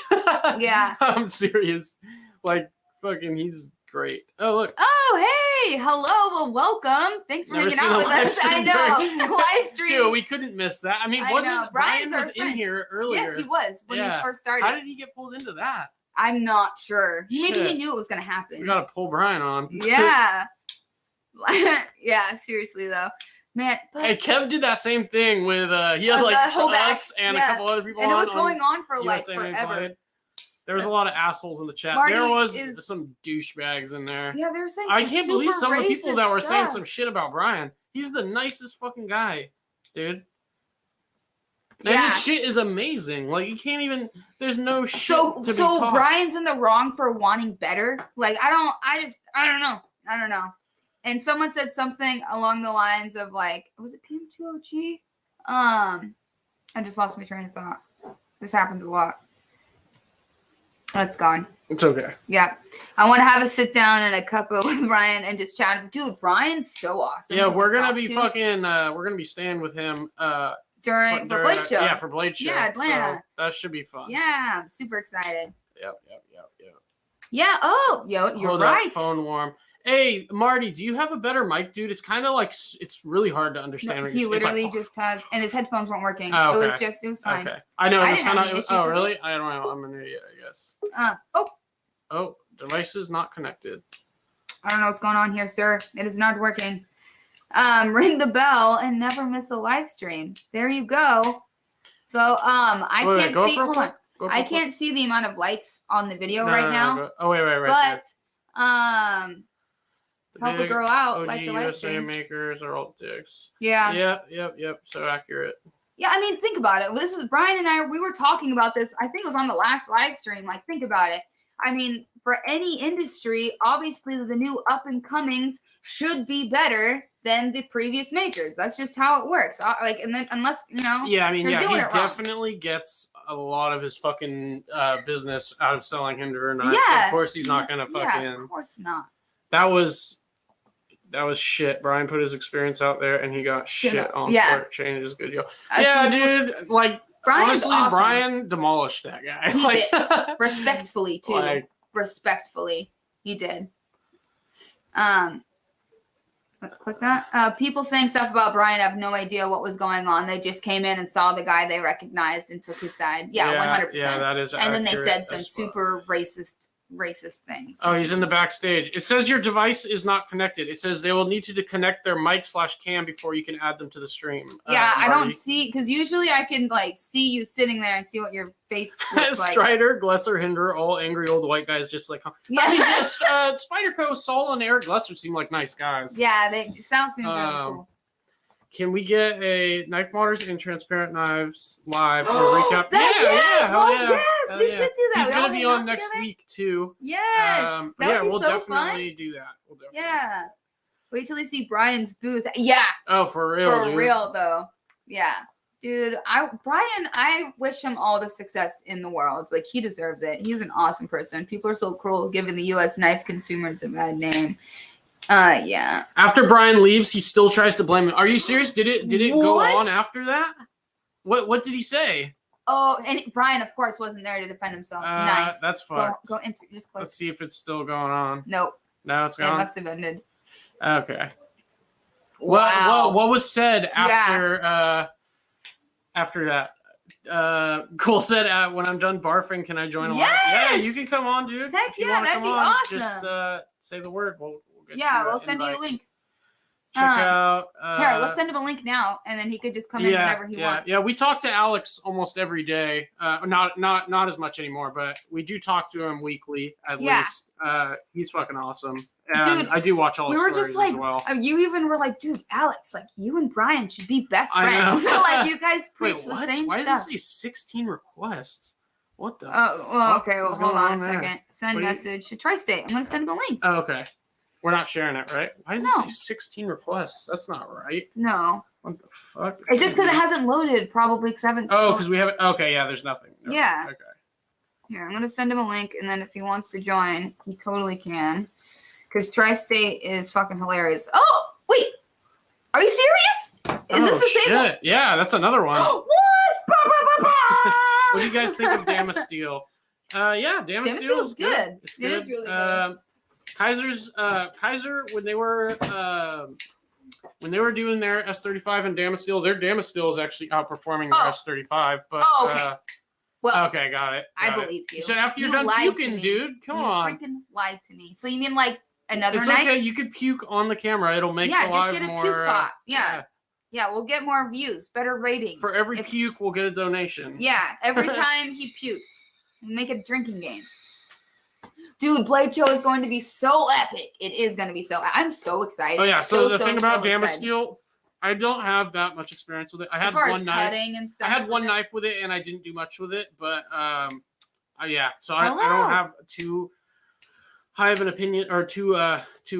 S1: Yeah.
S2: I'm serious. Like, fucking, he's great. Oh, look.
S1: Oh, hey. Hello. Well, welcome. Thanks for
S2: Never
S1: hanging
S2: seen
S1: out
S2: a
S1: with
S2: live
S1: us. I
S2: stream
S1: know. Live stream.
S2: Dude, we couldn't miss that. I mean,
S1: I know.
S2: wasn't
S1: Brian's
S2: Brian
S1: our
S2: was in
S1: friend.
S2: here earlier?
S1: Yes, he was when
S2: Yeah.
S1: we first started.
S2: How did he get pulled into that?
S1: I'm not sure. Maybe
S2: Shit.
S1: he knew it was going to
S2: We
S1: happen.
S2: gotta pull Brian on.
S1: Yeah. Yeah, seriously, though. Man. But,
S2: Hey, Kev did that same thing with he had
S1: The
S2: like
S1: whole
S2: us and
S1: yeah.
S2: a couple other people
S1: and it
S2: on.
S1: was going on for like
S2: USA Made
S1: forever.
S2: Blind. There was a lot of assholes in the chat.
S1: Marty
S2: there was
S1: is-
S2: some douchebags in there.
S1: Yeah, they were saying
S2: I
S1: some
S2: can't believe
S1: super
S2: some of the people that were
S1: racist
S2: saying
S1: stuff.
S2: some shit about Brian. He's the nicest fucking guy, dude. And
S1: Yeah.
S2: his shit is amazing. Like you can't even. There's no shit
S1: So
S2: to be taught.
S1: Brian's in the wrong for wanting better. Like I don't know. And someone said something along the lines of like, was it PM2OG? I just lost my train of thought. This happens a lot. That's gone.
S2: It's okay.
S1: Yeah. I want to have a sit down and a cuppa with Brian and just chat. Dude, Brian's so awesome.
S2: Yeah,
S1: to
S2: we're
S1: just
S2: gonna
S1: talk
S2: be
S1: to
S2: fucking. We're gonna be staying with him.
S1: for Blade Show.
S2: Yeah, for Blade Show.
S1: Yeah, Atlanta.
S2: So that should be fun.
S1: Yeah, I'm super excited.
S2: Yep.
S1: Yeah. Oh, you're
S2: Hold
S1: right.
S2: that phone warm. Hey, Marty, do you have a better mic, dude? It's kind of like it's really hard to understand.
S1: No,
S2: what
S1: he
S2: you're saying. It's
S1: literally
S2: like,
S1: just has, and his headphones weren't working.
S2: Oh,
S1: It
S2: okay.
S1: was fine.
S2: Okay, I know.
S1: I
S2: It's
S1: didn't have
S2: kind
S1: any
S2: of.
S1: issues
S2: Oh,
S1: with
S2: really? I don't know. I'm an idiot, I guess.
S1: Oh,
S2: Oh, device is not connected.
S1: I don't know what's going on here, sir. It is not working. Ring the bell and never miss a live stream. There you go. So, I
S2: Wait,
S1: can't
S2: go up
S1: see.
S2: real
S1: Hold
S2: quick.
S1: on.
S2: Go up
S1: I
S2: real quick.
S1: can't see the amount of likes on the video
S2: No,
S1: right
S2: no,
S1: now.
S2: go. Oh, wait, right
S1: But
S2: there. The
S1: help a
S2: big
S1: girl out,
S2: OG
S1: like the live
S2: USA
S1: stream.
S2: makers are all dicks.
S1: Yeah.
S2: Yep. So accurate.
S1: Yeah, I mean, think about it. This is Brian and I. We were talking about this. I think it was on the last live stream. Like, think about it. I mean, for any industry, obviously the new up and comings should be better than the previous makers. That's just how it works. Like, and then unless
S2: Yeah, I mean,
S1: They're
S2: yeah,
S1: doing
S2: he
S1: it wrong.
S2: definitely gets a lot of his fucking business out of selling Hinder knives.
S1: Yeah,
S2: Of course, he's not gonna fucking.
S1: Yeah, of course not.
S2: That was shit. Brian put his experience out there, and he got shit on
S1: Yeah.
S2: for it. Change his good deal.
S1: I
S2: Yeah,
S1: think-
S2: dude. Like,
S1: Brian's
S2: honestly,
S1: awesome.
S2: Brian demolished that guy.
S1: He
S2: like,
S1: did. Respectfully too.
S2: Like,
S1: Respectfully, he did. Click that. People saying stuff about Brian have no idea what was going on. They just came in and saw the guy they recognized and took his side. Yeah, 100%.
S2: Yeah, that is.
S1: And then they
S2: accurate
S1: said some
S2: as fuck.
S1: super racist things.
S2: Oh,
S1: which
S2: he's
S1: is-
S2: in the backstage. It says your device is not connected. It says they will need you to connect their mic/cam before you can add them to the stream.
S1: Yeah, I don't
S2: Marty.
S1: see, because usually I can like see you sitting there and see what your face looks like.
S2: Strider, Glesser, Hinder, all angry old white guys just like. I mean,
S1: Yeah,
S2: yes, Spider-Co, Saul, and Eric Glesser seem like nice guys.
S1: yeah, they sounds really cool.
S2: Can we get a Knife Modders and Transparent Knives live or recap?
S1: Yes,
S2: hell
S1: oh,
S2: yeah.
S1: yes,
S2: Hell
S1: we
S2: yeah.
S1: should do that.
S2: He's
S1: We
S2: gonna
S1: all
S2: be
S1: hang
S2: on
S1: out
S2: next
S1: together?
S2: week too.
S1: Yes, that would be
S2: we'll
S1: so fun.
S2: definitely do that. We'll definitely.
S1: Yeah. Wait till you see Brian's booth. Yeah,
S2: Oh, for real,
S1: for
S2: dude.
S1: real though. Yeah. Dude, I wish him all the success in the world. Like, he deserves it. He's an awesome person. People are so cruel giving the U.S. knife consumers a bad name. Yeah.
S2: After Brian leaves, he still tries to blame him. Are you serious? Did it go
S1: What?
S2: on after that? What did he say?
S1: Oh, and Brian, of course, wasn't there to defend himself. Nice.
S2: That's
S1: Go
S2: fucked.
S1: just click.
S2: Let's see if it's still going on.
S1: Nope.
S2: No, it's
S1: It
S2: gone.
S1: must have ended.
S2: Okay.
S1: Wow.
S2: What was said after that? Cole said, "When I'm done barfing, can I join a live?" Yeah,
S1: Yes!
S2: you can come on, dude.
S1: Heck
S2: If you
S1: yeah,
S2: wanna
S1: that'd
S2: come
S1: be
S2: on,
S1: awesome.
S2: Just say the word. We'll get
S1: Yeah,
S2: you
S1: we'll
S2: an
S1: send you a
S2: invite.
S1: link.
S2: Check out.
S1: Here, let's send him a link now, and then he could just come in whenever he wants.
S2: Yeah, we talk to Alex almost every day. Not as much anymore, but we do talk to him weekly at least. He's fucking awesome. And
S1: Dude,
S2: I do watch all his
S1: we were
S2: stories
S1: just like,
S2: as well.
S1: you even were like, dude, Alex, like you and Brian should be best
S2: I
S1: friends.
S2: know.
S1: So like you guys preach
S2: Wait,
S1: the
S2: what?
S1: same
S2: Why
S1: stuff.
S2: does it say 16 requests? What the?
S1: Oh, well,
S2: fuck
S1: okay. Well,
S2: is
S1: hold
S2: going
S1: on a
S2: on there?
S1: second. Send
S2: What do you-
S1: message to Tri-State. I'm gonna send him a link.
S2: Oh, okay. We're not sharing it, right? Why does
S1: No.
S2: it say 16 requests? That's not right.
S1: No,
S2: What the fuck?
S1: it's just because it hasn't loaded, probably because I haven't.
S2: Oh, because we haven't. Okay, yeah. There's nothing. No,
S1: Yeah.
S2: Okay.
S1: Here, I'm gonna send him a link, and then if he wants to join, he totally can. Because Tri-State is fucking hilarious. Oh, wait, are you serious? Is this the same one?
S2: Shit. Yeah, that's another one.
S1: What? Bah, bah, bah, bah!
S2: What do you guys think of Damasteel? Yeah, Damasteel's
S1: Damasteel's good.
S2: It's
S1: It
S2: good.
S1: is really good.
S2: Kaiser when they were doing their S35 and Damasteel, their Damasteel is actually outperforming their S35. But
S1: Oh, okay. Well,
S2: okay, got it.
S1: I
S2: got it.
S1: believe you.
S2: You said after you're
S1: You
S2: done
S1: lied to
S2: puking,
S1: me.
S2: dude. Come
S1: you
S2: on.
S1: freaking lied to me. So you mean like another
S2: It's
S1: night?
S2: okay. You could puke on the camera. It'll make
S1: Yeah,
S2: the live
S1: just get a
S2: more.
S1: puke pot. Yeah, we'll get more views, better ratings.
S2: For every
S1: If-
S2: puke, we'll get a donation.
S1: Yeah, every time he pukes, we'll make it a drinking game. Dude, Blade Show is going to be so epic. It is going to be so. I'm so excited.
S2: Oh yeah. So the thing about
S1: excited.
S2: Damasteel, I don't have that much experience with it. I
S1: As
S2: had
S1: far
S2: one
S1: as
S2: knife.
S1: cutting and stuff.
S2: I had one
S1: with it.
S2: knife with it, and I didn't do much with it. But yeah. So I
S1: Hello.
S2: don't have too high of an opinion or too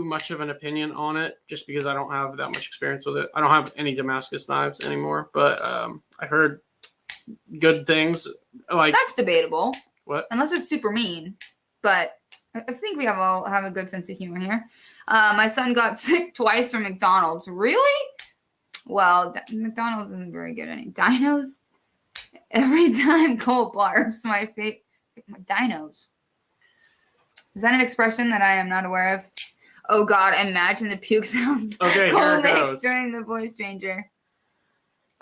S2: much of an opinion on it, just because I don't have that much experience with it. I don't have any Damascus knives anymore, but I've heard good things. Like
S1: That's debatable.
S2: What?
S1: Unless it's super mean, but I think we all have a good sense of humor here. My son got sick twice from McDonald's. Really? Well, McDonald's isn't very good at any dinos. Every time Cole barfs, my dinos. Is that an expression that I am not aware of? Oh God, imagine the puke sounds
S2: Okay,
S1: Cole
S2: here it
S1: makes
S2: goes.
S1: during the voice changer.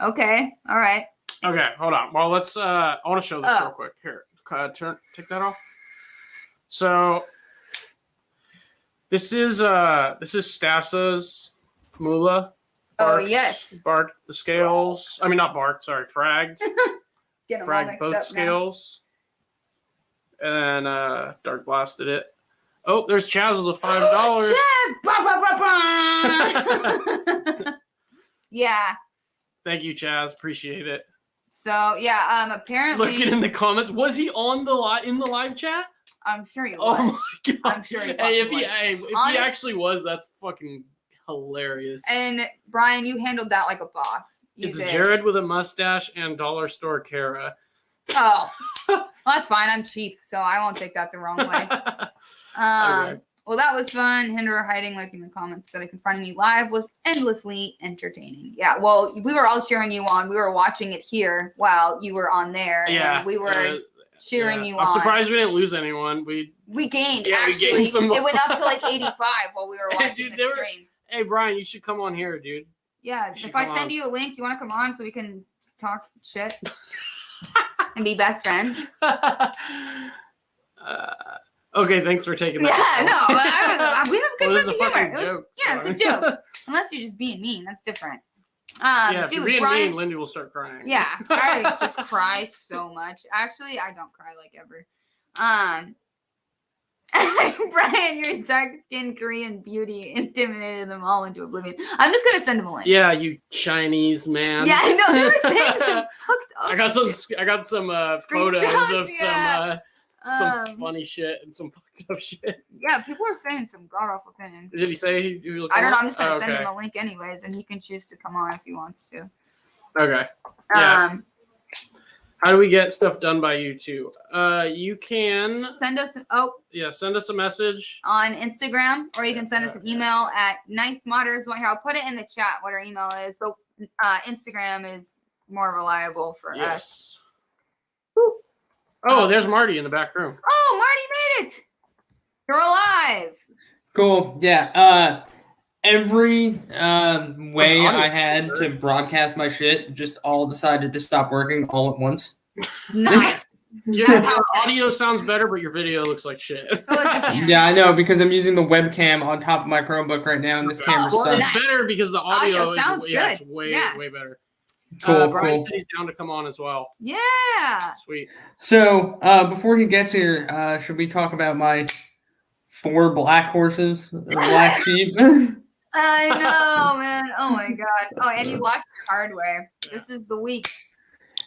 S1: Okay, all right.
S2: Okay, hold on. Well, let's. I want to show this
S1: Oh.
S2: real quick. Here, take that off. So, this is Stasa's Moolah.
S1: Oh
S2: Barked-
S1: yes.
S2: Barked the scales. I mean, not barked. Sorry, fragged.
S1: Get them all
S2: Fragged
S1: mixed
S2: both
S1: up now.
S2: scales. And then dark blasted it. Oh, there's Chaz with the $5.
S1: Chaz! Ba, ba, ba, ba. Yeah.
S2: Thank you, Chaz. Appreciate it.
S1: So yeah, apparently
S2: Looking in the comments, was he on the live chat?
S1: I'm sure he was.
S2: Oh my god!
S1: I'm sure he
S2: Hey, if
S1: fucking
S2: he
S1: was.
S2: if
S1: Honest-
S2: he actually was, that's fucking hilarious.
S1: And Brian, you handled that like a boss. You
S2: It's
S1: did.
S2: Jared with a mustache and dollar store Kara.
S1: Oh, well, that's fine. I'm cheap, so I won't take that the wrong way.
S2: Okay.
S1: Well, that was fun. Hinder hiding, like in the comments that confronted me live was endlessly entertaining. Yeah, well, we were all cheering you on. We were watching it here while you were on there.
S2: Yeah,
S1: and we were cheering
S2: yeah.
S1: you
S2: I'm
S1: on.
S2: surprised we didn't lose anyone.
S1: We gained,
S2: Yeah, we
S1: actually.
S2: gained some
S1: It went up to like 85 while we were watching
S2: Dude,
S1: the
S2: they were-
S1: stream.
S2: Hey Brian, you should come on here, dude.
S1: Yeah,
S2: You should
S1: if I
S2: come
S1: send
S2: on.
S1: you a link, do you want to come on so we can talk shit and be best friends?
S2: Okay, thanks for taking
S1: Yeah,
S2: that.
S1: no, we have a good
S2: Well, this
S1: sense
S2: is
S1: of
S2: a
S1: humor.
S2: fucking
S1: It was,
S2: joke.
S1: yeah, it's a joke. Unless you're just being mean, that's different.
S2: Yeah, if
S1: dude,
S2: you're being
S1: Brian,
S2: mean, Lindy will start crying.
S1: yeah, I just cry so much. Actually, I don't cry like ever. Brian, your dark-skinned Korean beauty intimidated them all into oblivion. I'm just gonna send him a link.
S2: Yeah, you Chinese man.
S1: Yeah, I know they were saying some fucked up.
S2: I got some.
S1: shit.
S2: I got some photos
S1: Screenshots,
S2: of
S1: yeah.
S2: some
S1: Um,
S2: funny shit and some fucked up shit.
S1: Yeah, people are saying some god awful things.
S2: Did he say he would
S1: I don't know.
S2: come
S1: I'm just gonna
S2: on?
S1: send
S2: Okay.
S1: him a link anyways, and he can choose to come on if he wants to.
S2: Okay. Yeah.
S1: Um,
S2: How do we get stuff done by you too? You can
S1: send us
S2: send us a message.
S1: on Instagram, or you can send us an email at knifemodders. Here, I'll put it in the chat what our email is, but Instagram is more reliable for us.
S2: Yes.
S1: Woo.
S2: Oh, there's Marty in the back room.
S1: Oh, Marty made it! You're alive.
S6: Cool. Yeah. Every way I had to broadcast my shit just all decided to stop working all at once.
S1: Nice.
S2: Your audio sounds better, but your video looks like shit.
S6: Yeah, I know, because I'm using the webcam on top of my Chromebook right now, and this camera
S2: Well,
S6: sucks.
S2: it's better because the audio
S1: sounds
S2: it's
S1: good.
S2: way better.
S6: Cool,
S2: Brian
S6: cool.
S2: said he's down to come on as well.
S1: Yeah.
S2: Sweet.
S6: So, before he gets here, should we talk about my 4 black horses, or black sheep?
S1: I know, man. Oh my god. Oh, and you lost your hardware. This is the week.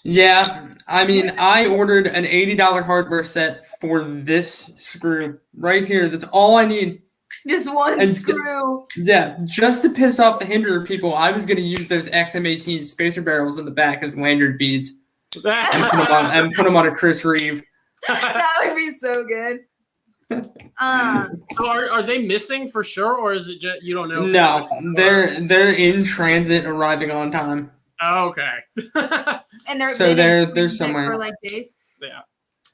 S6: Yeah, I mean, I ordered an $80 hardware set for this screw right here. That's all I need.
S1: Just one
S6: And
S1: screw.
S6: Yeah, just to piss off the Hinderer people, I was going to use those XM18 spacer barrels in the back as lanyard beads and put them on a Chris Reeve.
S1: That would be so good.
S2: So are they missing for sure, or is it just you don't know?
S6: No, they're in transit, arriving on time.
S2: Oh, okay.
S1: And they're
S6: So they're somewhere
S1: for like days.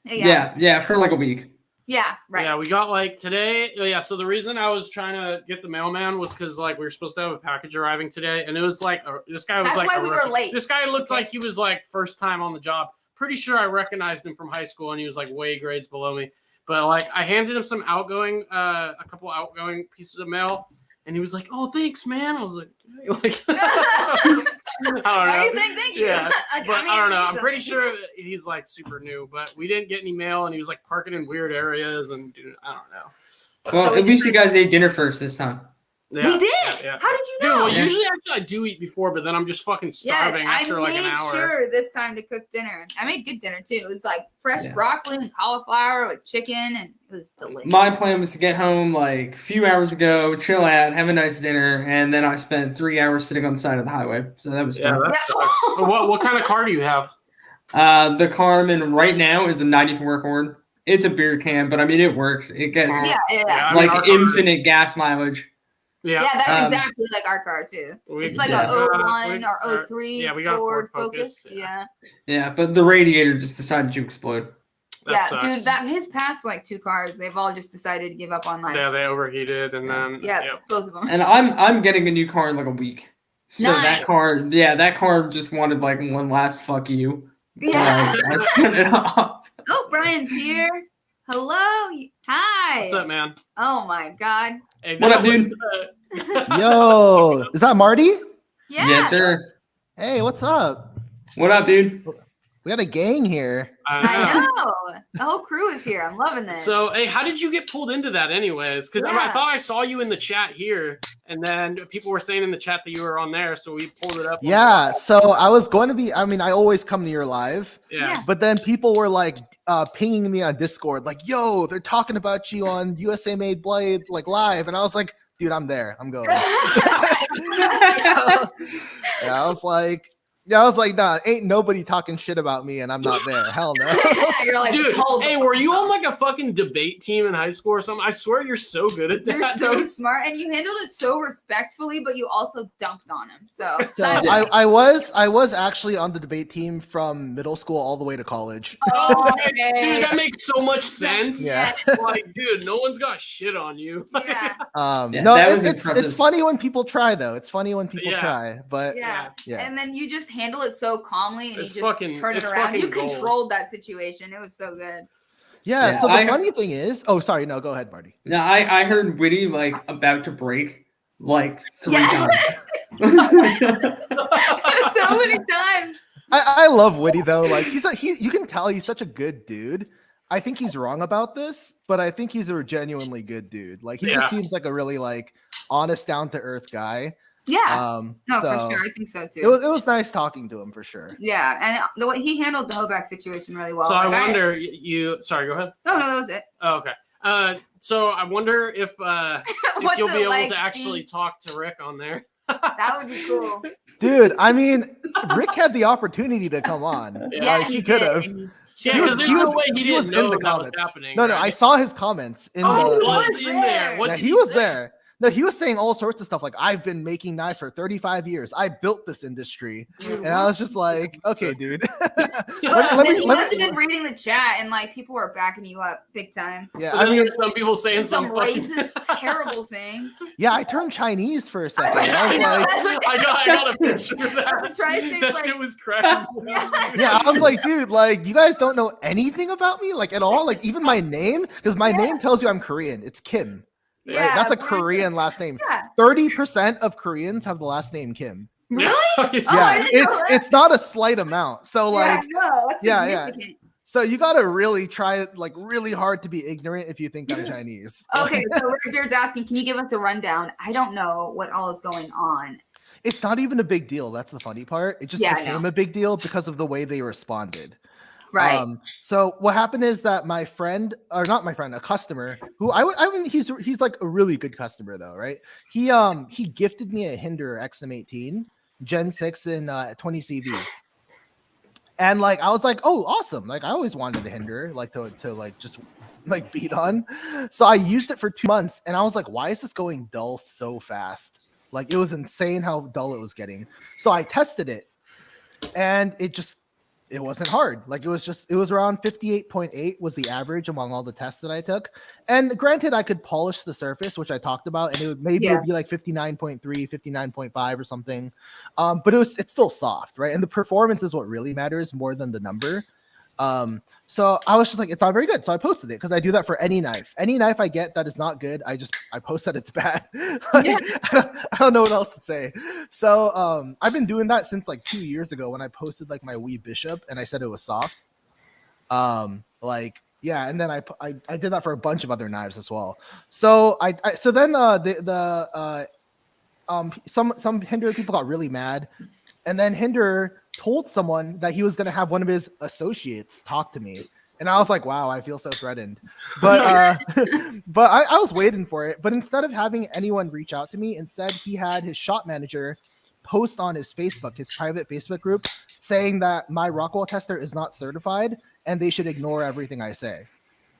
S6: Yeah, for like a week.
S1: Yeah, right.
S2: Yeah, we got like today. Yeah, so the reason I was trying to get the mailman was because like we were supposed to have a package arriving today, and it was like this guy was
S1: That's
S2: like
S1: why we were late.
S2: This guy looked like he was like first time on the job. Pretty sure I recognized him from high school, and he was like way grades below me. But like I handed him some outgoing, a couple outgoing pieces of mail, and he was like, "Oh, thanks, man." I was like I don't know.
S1: Are you saying thank you?
S2: Yeah,
S1: Like,
S2: but I don't know. I'm
S1: something.
S2: pretty sure he's like super new, but we didn't get any mail, and he was like parking in weird areas, and dude, I don't know.
S6: Well,
S1: So
S6: at least you guys ate dinner first this time.
S2: Yeah,
S1: We did.
S2: yeah.
S1: How did you
S2: Dude,
S1: know?
S2: well, usually actually I do eat before, but then I'm just fucking starving after like an hour.
S1: I made sure this time to cook dinner. I made good dinner too. It was like fresh
S6: Yeah.
S1: broccoli and cauliflower with chicken, and it was delicious.
S6: My plan was to get home like a few hours ago, chill out, have a nice dinner, and then I spent 3 hours sitting on the side of the highway. So that was
S2: Yeah,
S6: fun.
S2: that sucks. What kind of car do you have?
S6: The car I'm in right now is a 94 Accord. It's a beer can, but I mean it works. It gets
S1: Yeah.
S2: I mean, our
S6: like
S2: car-
S6: infinite gas mileage.
S1: Yeah,
S2: Yeah,
S1: that's
S6: Um,
S1: exactly like our car too. It's like
S6: yeah.
S1: a 01 or 03
S2: yeah, we got a
S1: Ford
S2: Ford
S1: Focus.
S2: Focus,
S1: Yeah.
S6: Yeah, but the radiator just decided to explode.
S1: Yeah,
S2: sucks.
S1: dude, that his past like 2 cars, they've all just decided to give up on life.
S2: Yeah, they overheated, and then
S1: Yeah, both of them.
S6: And I'm getting a new car in like a week. So
S1: Nice.
S6: that car just wanted like one last fuck you.
S1: Yeah.
S6: I sent it off.
S1: Oh, Brian's here. Hello. Hi.
S2: What's up, man?
S1: Oh my God.
S2: Hey,
S6: What up, dude?
S4: Yo, is that Marty?
S1: Yeah.
S6: Yes, sir.
S4: Hey, what's up?
S6: What up, dude?
S4: We got a gang here.
S1: I know. The whole crew is here. I'm loving this.
S2: So, hey, how did you get pulled into that, anyways? Because I
S1: Yeah.
S2: thought I saw you in the chat here, and then people were saying in the chat that you were on there, so we pulled it up.
S4: Yeah, so I was going to be, I mean, I always come to your live,
S2: Yeah.
S4: but then people were like pinging me on Discord, like, yo, they're talking about you on USA Made Blade, like live. And I was like, dude, I'm there. I'm going. I was like, nah, ain't nobody talking shit about me, and I'm not there. Hell no.
S1: You're like,
S2: Dude,
S1: hold
S2: hey,
S1: on.
S2: were you on like a fucking debate team in high school or something? I swear you're so good at that.
S1: You're so
S2: dude.
S1: smart, and you handled it so respectfully, but you also dumped on him. So,
S4: So
S1: sign
S6: Yeah.
S1: up.
S4: I was actually on the debate team from middle school all the way to college.
S1: Oh,
S2: Dude, that makes so much sense.
S4: Yeah.
S2: Like, dude, no one's got shit on you.
S1: Yeah.
S6: Yeah,
S4: No,
S6: that was
S4: it's
S6: impressive.
S4: funny when people try though. It's funny when people
S2: Yeah.
S4: try, but
S1: Yeah.
S4: yeah.
S1: And then you just handle it so calmly, and
S2: It's
S1: you just
S2: fucking-
S1: turn it
S2: it's
S1: around. You
S2: fucking gold.
S1: controlled that situation. It was so good.
S4: Yeah,
S6: Yeah,
S4: so the
S6: I-
S4: funny thing is, oh, sorry, no, go ahead, Marty.
S6: Now I heard Witty like about to break like 3
S1: Yeah.
S6: times.
S1: So many times.
S4: I love Woody though. Like you can tell he's such a good dude. I think he's wrong about this, but I think he's a genuinely good dude. Like he
S2: Yeah.
S4: just seems like a really like honest, down to earth guy.
S1: Yeah. No,
S4: So
S1: for sure. I think so too.
S4: it was nice talking to him for sure.
S1: Yeah, and the way he handled the Hoback situation really well.
S2: So I
S1: Like,
S2: wonder, you. Sorry, go ahead.
S1: No, that was it.
S2: Oh, okay. So I wonder if
S1: What's
S2: you'll
S1: it
S2: be able
S1: like
S2: to actually
S1: being-
S2: talk to Rick on there.
S1: That would be cool.
S4: Dude, I mean, Rick had the opportunity to come on.
S1: Yeah,
S4: Like,
S1: he
S4: could
S1: did,
S4: have.
S1: and he
S2: Yeah,
S1: chose
S2: because
S4: was-
S2: there's
S4: he
S2: no
S4: was-
S2: way he
S4: he was
S2: didn't
S4: in
S2: know
S4: the
S2: that was
S4: comments.
S2: happening.
S4: No,
S2: right?
S4: I saw his comments in
S2: Oh,
S4: the.
S2: he was in there. What
S4: Yeah,
S2: did
S4: he was
S2: say?
S4: there. No, he was saying all sorts of stuff like, I've been making knives for 35 years. I built this industry. And I was just like, okay, dude.
S1: Well, then he must have been reading the chat and like people were backing you up big time.
S4: Yeah,
S2: I mean, some people saying
S1: Some
S2: fucking-
S1: racist, terrible things.
S4: yeah, I turned Chinese for a second. I was
S1: know,
S4: like,
S1: that's what-
S2: I got a picture of that.
S1: Try to say
S2: That
S1: like,
S2: shit was cracking.
S4: yeah, I was like, dude, like, you guys don't know anything about me, like, at all? Like, even my name? Because my name tells you I'm Korean. It's Kim. Right?
S1: yeah,
S4: That's a
S1: we're-
S4: Korean last name.
S1: Yeah.
S4: 30% of Koreans have the last name Kim.
S1: Really?
S2: Yeah.
S1: Oh, I
S4: Yeah,
S1: didn't know that.
S4: it's not a slight amount. So, like,
S1: no, that's
S4: yeah.
S1: significant.
S4: so you gotta really try, like, really hard to be ignorant if you think I'm Chinese.
S1: Okay, so Rickard's asking, can you give us a rundown? I don't know what all is going on.
S4: It's not even a big deal. That's the funny part. It just
S1: Yeah, I
S4: became
S1: know.
S4: a big deal because of the way they responded.
S1: Right.
S4: So what happened is that my friend, or not my friend, a customer who I mean, he's like a really good customer though, right? He gifted me a Hinder XM18 Gen 6 in 20 CV. And like I was like, oh, awesome. Like I always wanted a Hinder, like to like just like beat on. So I used it for 2 months and I was like, why is this going dull so fast? Like it was insane how dull it was getting. So I tested it and it wasn't hard. Like it was around 58.8 was the average among all the tests that I took. And granted, I could polish the surface, which I talked about, and it would maybe it would be like 59.3, 59.5 or something. But it's still soft, right? And the performance is what really matters more than the number. So I was just like, it's not very good. So I posted it because I do that for any knife. Any knife I get that is not good, I post that it's bad. Like, I don't know what else to say. So I've been doing that since like 2 years ago when I posted like my Wee Bishop and I said it was soft. Yeah, and then I did that for a bunch of other knives as well. So some Hinder people got really mad, and then Hinder told someone that he was going to have one of his associates talk to me, and I was like, wow, I feel so threatened. But but I was waiting for it. But instead of having anyone reach out to me, instead he had his shop manager post on his Facebook, his private Facebook group, saying that my Rockwell tester is not certified and they should ignore everything I say.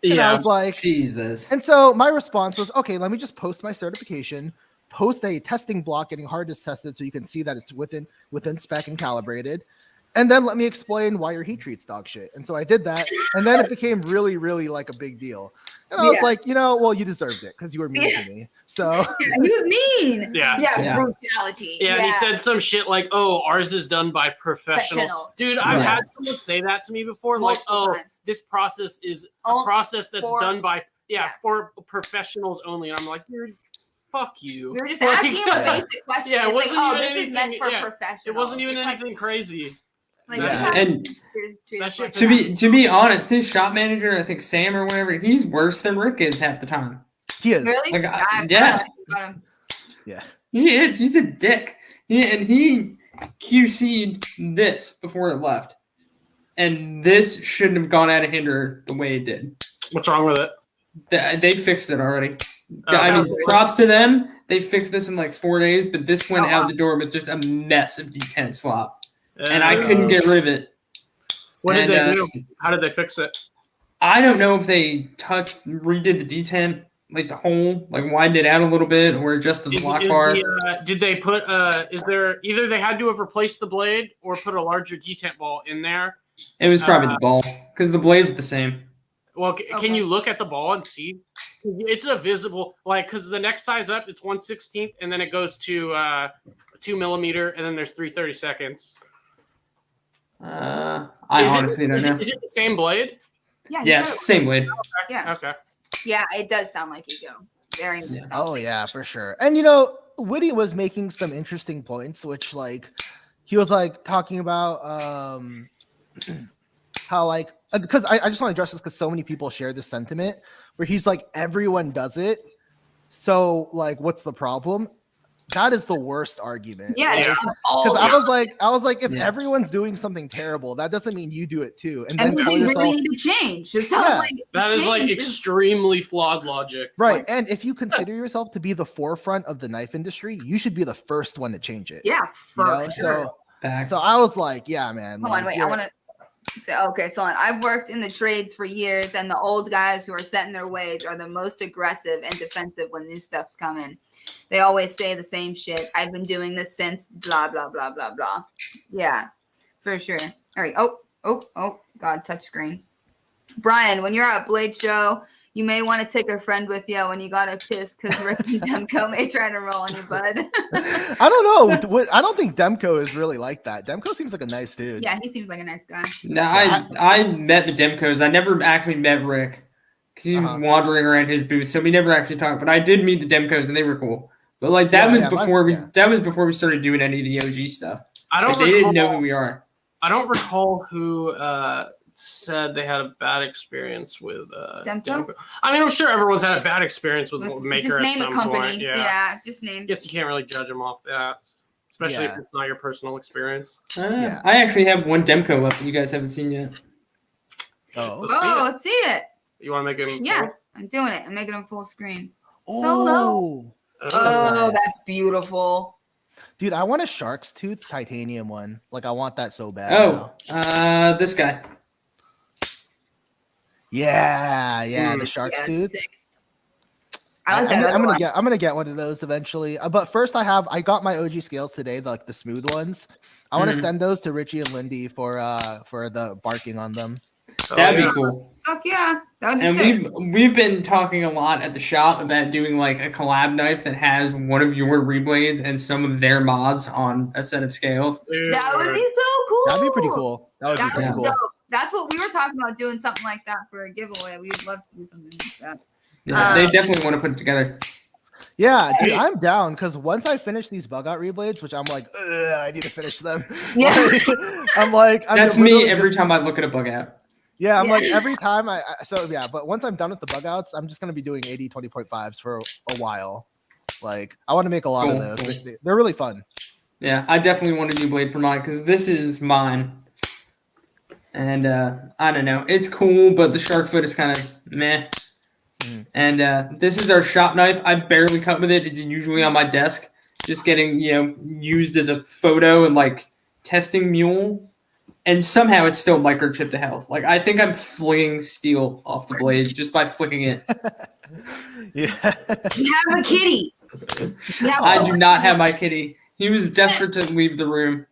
S4: And I was like,
S6: Jesus.
S4: And so my response was, okay, let me just post my certification, post a testing block getting hardness tested so you can see that it's within spec and calibrated. And then let me explain why your heat treat's dog shit. And so I did that. And then it became really, really like a big deal. And I was like, well, you deserved it because you were mean to me. So
S1: He was mean.
S2: Yeah.
S1: Brutality.
S2: Yeah, and he said some shit like, "Oh, ours is done by professionals." Dude, I've had someone say that to me before.
S1: Multiple
S2: like,
S1: times.
S2: This process is
S1: Oh,
S2: a process that's
S1: for-
S2: done by for professionals only. And I'm like, dude, fuck you.
S1: We were just
S2: Like,
S1: asking him a basic question.
S2: Yeah, it
S1: It's
S2: wasn't
S1: like,
S2: even
S1: this is meant
S2: anything-
S1: for professionals.
S2: It wasn't even
S1: It's like-
S2: anything crazy.
S1: Like,
S2: Yeah.
S6: And
S2: That shit
S6: to be honest, his shop manager, I think Sam or whatever, he's worse than Rick is half the time.
S4: he is.
S1: Really?
S6: Like,
S1: I
S6: yeah.
S1: don't know about him.
S6: He is. He's a dick. He QC'd this before it left. And this shouldn't have gone out of Hinder the way it did.
S2: What's wrong with it?
S6: They fixed it already.
S2: Oh,
S6: I mean,
S1: really?
S6: props to them. They fixed this in like 4 days, but this went
S1: Oh,
S6: out
S1: wow.
S6: the door with just a mess of D10 slop. And I couldn't get rid of it.
S2: What did
S6: And,
S2: they do? How did they fix it?
S6: I don't know if they redid the D10, like the hole, like widened it out a little bit, or adjusted the lock bar.
S2: Did they put? Is there either they had to have replaced the blade or put a larger detent ball in there?
S6: It was probably the ball because the blade's the same.
S2: Well,
S1: Okay.
S2: can you look at the ball and see? It's a visible, like, because the next size up, it's 1/16, and then it goes to 2 millimeter, and then there's 3/32.
S6: I
S2: Is it-
S6: honestly don't know.
S2: Is it the same blade?
S1: Yeah.
S6: Yeah, it's the same blade.
S1: Yeah.
S2: Okay.
S1: Yeah, it does sound like ego. Very much.
S6: Yeah.
S1: sounds
S4: Oh
S1: like
S4: yeah, for sure. And Woody was making some interesting points, which like he was like talking about how like because I just want to address this because so many people share this sentiment where he's like everyone does it, so like what's the problem? That is the worst argument.
S1: Yeah.
S2: Yeah.
S4: Because I was like, if
S6: Yeah.
S4: everyone's doing something terrible, that doesn't mean you do it too. And
S1: And
S4: then tell
S1: we
S4: yourself,
S1: really need to change. Just sounds
S4: Yeah.
S1: like
S2: That is like
S1: change is-
S2: extremely flawed logic.
S4: right.
S2: Like,
S4: And if you consider yourself to be the forefront of the knife industry, you should be the first one to change it.
S1: Yeah,
S4: You
S1: for
S4: know?
S1: sure.
S6: Back.
S4: So I was like, yeah, man.
S1: Hold on,
S4: like,
S1: wait. I want to. So I've worked in the trades for years, and the old guys who are set in their ways are the most aggressive and defensive when new stuff's coming. They always say the same shit. I've been doing this since blah blah blah blah blah. Yeah, for sure. All right. Oh, God, touch screen. Brian, when you're at a Blade show, you may want to take a friend with you when you got to piss because Rick and Demko may try to roll on you, bud.
S7: I don't know. I don't think Demko is really like that. Demko seems like a nice dude.
S1: Yeah, he seems like a nice guy.
S6: No, I met the Demkos. I never actually met Rick because he was wandering around his booth, so we never actually talked. But I did meet the Demkos, and they were cool. But like that was before we started doing any of the OG stuff. They didn't know who we are.
S2: I don't recall who said they had a bad experience with Demko. I mean, I'm sure everyone's had a bad experience with Maker
S1: just name
S2: at some
S1: the company.
S2: point.
S1: Yeah, just name.
S2: I guess you can't really judge them off that, especially if it's not your personal experience.
S6: I actually have one Demko up that you guys haven't seen yet.
S1: Let's see it.
S2: You want to make it?
S1: Yeah, I'm doing it. I'm making them full screen.
S7: Oh,
S1: that's beautiful.
S7: Dude, I want a shark's tooth titanium one. Like, I want that so bad.
S6: This guy.
S7: Yeah, the shark's tooth.
S1: Sick. I like that.
S7: I'm gonna get one of those eventually. But first, I got my OG scales today, the smooth ones. I want to send those to Richie and Lindy for the barking on them.
S6: That'd be cool.
S1: Fuck yeah, that would be sick.
S6: We've been talking a lot at the shop about doing like a collab knife that has one of your reblades and some of their mods on a set of scales.
S1: That would be so cool.
S7: That'd be pretty cool. That would be pretty cool.
S1: Dope. That's what we were talking about, doing something like that for a giveaway. We'd love to do something like that.
S6: Yeah, they definitely want to put it together.
S7: Yeah, dude, I'm down because once I finish these bug out reblades, which I'm like, I need to finish them.
S1: Yeah.
S6: That's me every time I look at a bug out.
S7: Yeah, I'm like every time but once I'm done with the bug outs, I'm just gonna be doing 80 20.5s for a while. Like, I want to make a lot of those. They're really fun.
S6: Yeah, I definitely want a new blade for mine because this is mine. And I don't know, it's cool, but the shark foot is kind of meh. And this is our shop knife. I barely cut with it. It's usually on my desk, just getting used as a photo and like testing mule. And somehow it's still microchipped to hell. Like, I think I'm flinging steel off the blade just by flicking it.
S1: You have a kitty.
S6: I do not have my kitty. He was desperate to leave the room.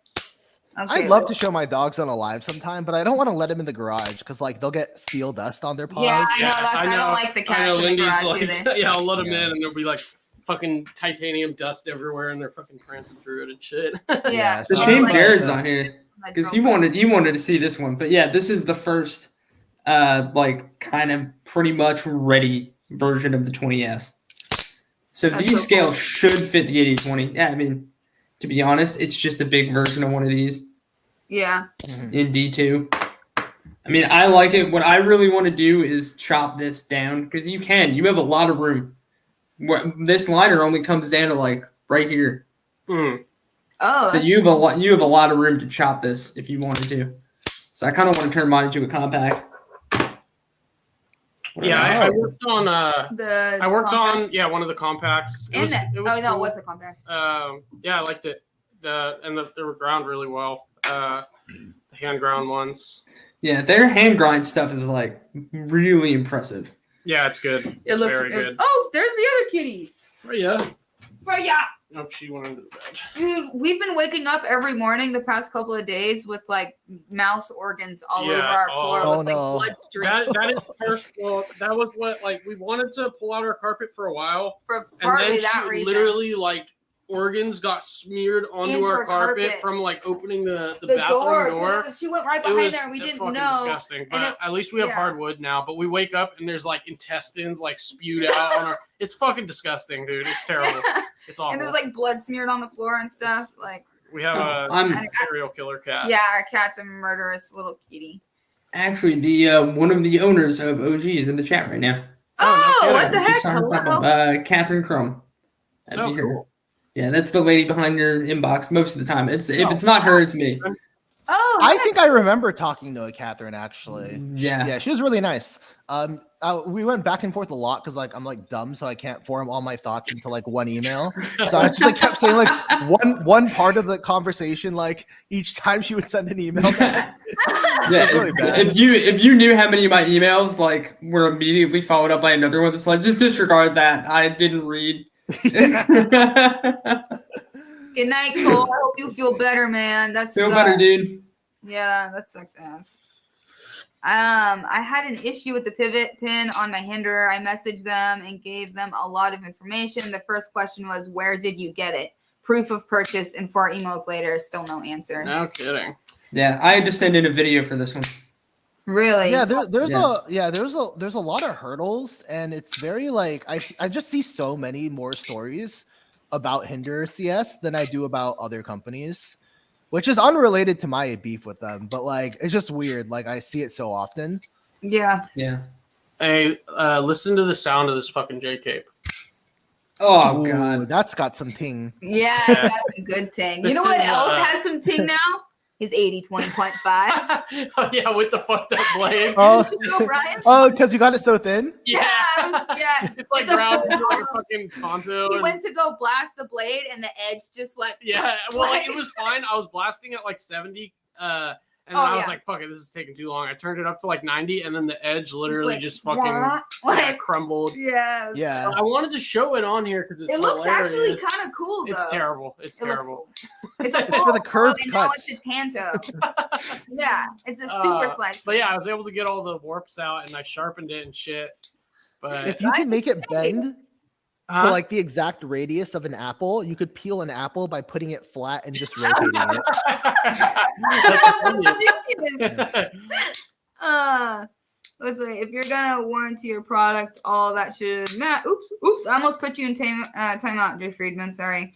S1: Okay,
S7: I'd love to show my dogs on a live sometime, but I don't want to let them in the garage because like they'll get steel dust on their paws.
S1: Yeah, I don't like the cats in the garage either.
S2: Yeah, I'll let them in and there'll be like fucking titanium dust everywhere and they're fucking prancing through it and shit.
S1: Yeah.
S6: The shame Jared's not here because he wanted to see this one. But yeah, this is the first kind of pretty much ready version of the 20S. So these scales should fit the 80-20. Yeah, I mean, to be honest, it's just a big version of one of these.
S1: Yeah.
S6: In D2. I mean, I like it. What I really want to do is chop this down because you have a lot of room. This liner only comes down to like right here.
S1: Oh.
S6: So you have a lot of room to chop this if you wanted to. So I kind of want to turn mine into a compact.
S2: Yeah, I worked on one of the compacts.
S1: It was the compact.
S2: Yeah, I liked it. They were ground really well. The hand ground ones.
S6: Yeah, their hand grind stuff is like really impressive.
S2: Yeah, it's good.
S1: It looks
S2: very good.
S1: Oh, there's the other kitty.
S2: Freya.
S1: Nope,
S2: she went into the bed.
S1: Dude, we've been waking up every morning the past couple of days with like mouse organs all over our floor with like blood streaks.
S2: That is first. Well, that was what we wanted to pull out our carpet for a while.
S1: For partly
S2: and then
S1: that reason.
S2: Literally organs got smeared onto our carpet from opening the bathroom door.
S1: She went right behind there and we didn't know.
S2: Disgusting. But at least we have hardwood now. But we wake up and there's intestines spewed out on our. It's fucking disgusting, dude. It's terrible. It's awful.
S1: And there's blood smeared on the floor and stuff.
S2: We have a serial killer cat.
S1: Yeah, our cat's a murderous little kitty.
S6: Actually, the one of the owners of OG is in the chat right now.
S1: Oh, what the heck?
S6: Catherine Crum.
S2: Oh, cool.
S6: Yeah, that's the lady behind your inbox most of the time. If it's not her, it's me.
S1: Oh,
S7: I think I remember talking to Catherine actually.
S6: Yeah.
S7: Yeah, she was really nice. We went back and forth a lot because like I'm like dumb, so I can't form all my thoughts into like one email. So I just like kept saying like one part of the conversation like each time she would send an email. Back.
S6: Yeah,
S7: It's really bad.
S6: if you knew how many of my emails like were immediately followed up by another one, it's like just disregard that. I didn't read.
S1: Good night, Cole. I hope you feel better, man. That's
S6: Feel better, dude.
S1: Yeah, that sucks ass. I had an issue with the pivot pin on my Hinderer. I messaged them and gave them a lot of information. The first question was, where did you get it? Proof of purchase, and 4 emails later, still no answer.
S2: No kidding.
S6: Yeah, I had to send in a video for this one.
S1: Really?
S7: Yeah, there's a lot of hurdles, and it's very like I just see so many more stories about Hinder CS than I do about other companies, which is unrelated to my beef with them, but like it's just weird. Like I see it so often.
S1: Yeah.
S6: Yeah.
S2: Hey, listen to the sound of this fucking J cape.
S6: Oh
S7: Ooh,
S6: god.
S7: that's got some ting.
S1: Yes, that's a good thing. You
S2: This
S1: know what
S2: is,
S1: else has some ting now? His 80-20.5.
S2: Oh yeah, with the fucked up blade.
S7: Oh,
S1: Go, Brian.
S7: oh, because you got it so thin.
S2: Yeah.
S1: Yeah.
S2: It's like
S1: It's a
S2: round
S1: full-
S2: like a fucking tonto.
S1: He
S2: and-
S1: went to go blast the blade, and the edge just like
S2: Yeah, well, like, it was fine. I was blasting at like 70, and
S1: Oh,
S2: I was
S1: yeah.
S2: like, "Fuck it, this is taking too long." I turned it up to like 90, and then the edge literally
S1: like,
S2: just fucking
S1: "What?" Like,
S2: crumbled.
S1: yeah.
S7: Yeah.
S2: I wanted to show it on here because it's
S1: It looks
S2: hilarious.
S1: actually kind of cool, though.
S2: It's terrible. It's
S1: It looks
S2: terrible.
S1: cool. It's a
S7: It's for the
S1: full
S7: curved
S1: and now
S7: cuts.
S1: it's a tanto. Yeah, it's a super slice.
S2: But yeah, I was able to get all the warps out, and I sharpened it and shit. But
S7: If you can make it bend
S2: Huh?
S7: to like the exact radius of an apple, you could peel an apple by putting it flat and just rotating it.
S1: Let's wait. If you're gonna warranty your product, all that should matter. Oops! I almost put you in timeout, Jay Friedman. Sorry.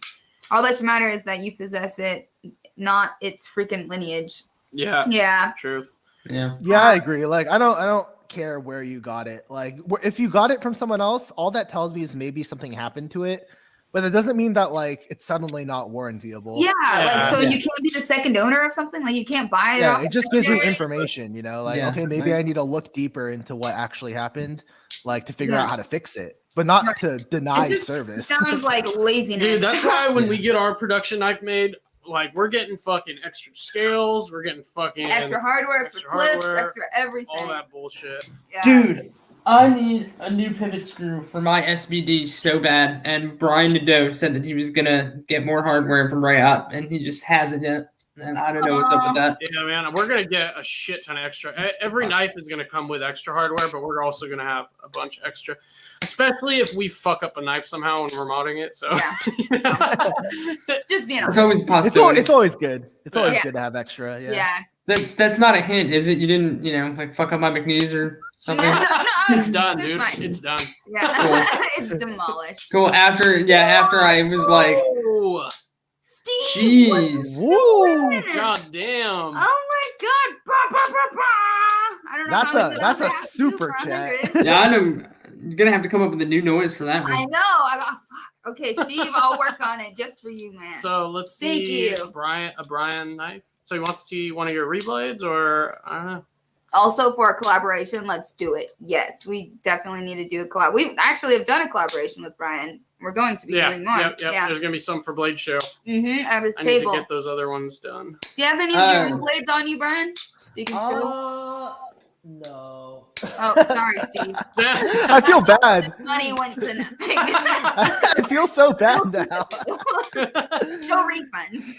S1: All that should matter is that you possess it, not its freaking lineage.
S2: Yeah.
S1: Yeah.
S2: Truth.
S6: Yeah.
S7: Yeah, I agree. Like I don't care where you got it. Like if you got it from someone else, all that tells me is maybe something happened to it, but it doesn't mean that like it's suddenly not warrantyable.
S1: Yeah, like so
S6: Yeah.
S1: you can't be the second owner of something. Like you can't buy it.
S7: Yeah,
S1: off
S7: it just gives me
S1: secondary.
S7: information, you know, like
S6: Yeah,
S7: okay, maybe
S6: right.
S7: I need to look deeper into what actually happened, like to figure
S1: Yeah.
S7: out how to fix it, but not
S1: Right.
S7: to deny
S1: It just
S7: service.
S1: sounds like laziness.
S2: Dude, that's why when
S6: Yeah.
S2: we get our production knife made, like we're getting fucking extra scales, we're getting fucking
S1: extra hardware, extra
S2: extra
S1: clips,
S2: hardware,
S1: extra everything.
S2: all that bullshit.
S1: Yeah.
S6: Dude, I need a new pivot screw for my SBD so bad. And Brian Nadeau said that he was gonna get more hardware from right up, and he just hasn't yet. And I don't know what's up with that.
S2: Yeah, man, we're gonna get a shit ton of extra. Every knife is gonna come with extra hardware, but we're also gonna have a bunch extra, especially if we fuck up a knife somehow when we're modding it. So,
S1: Just being
S6: It's
S1: honest.
S6: always a
S7: It's,
S6: possibility.
S7: it's always good. It's always
S1: Yeah.
S7: good to have extra. Yeah.
S1: Yeah.
S6: That's not a hint, is it? You didn't, like fuck up my McNeese or
S1: No,
S6: something?
S2: it's done, dude.
S1: Fine.
S2: It's done.
S1: Yeah. it's demolished.
S6: Cool. After I was like,
S2: Oh,
S1: Steve.
S6: jeez.
S7: Woo!
S2: god
S1: Oh
S2: damn.
S1: my god. Bah, bah, bah, bah. I don't know.
S7: That's
S1: how
S7: a
S1: much
S7: that's
S1: I
S7: a
S1: have to do
S7: super
S1: for
S7: chat.
S1: 100.
S6: Yeah, I know. You're gonna have to come up with a new noise for that
S1: I
S6: one.
S1: know. I got fuck. Okay, Steve, I'll work on it just for you, man.
S2: So let's
S1: Thank
S2: see
S1: you.
S2: a Brian knife. So you want to see one of your reblades, or I don't know.
S1: Also for a collaboration, let's do it. Yes, we definitely need to do a collab. We actually have done a collaboration with Brian. We're going to be
S2: Yeah,
S1: doing more.
S2: yep.
S1: Yeah.
S2: There's gonna be some for Blade Show.
S1: At his
S2: I need
S1: table.
S2: to get those other ones done.
S1: Do you have any of your blades on you, Brian? So you can show.
S4: No.
S1: Oh, sorry, Steve.
S7: I feel bad.
S1: Money went to nothing.
S7: I feel so bad now.
S1: No refunds.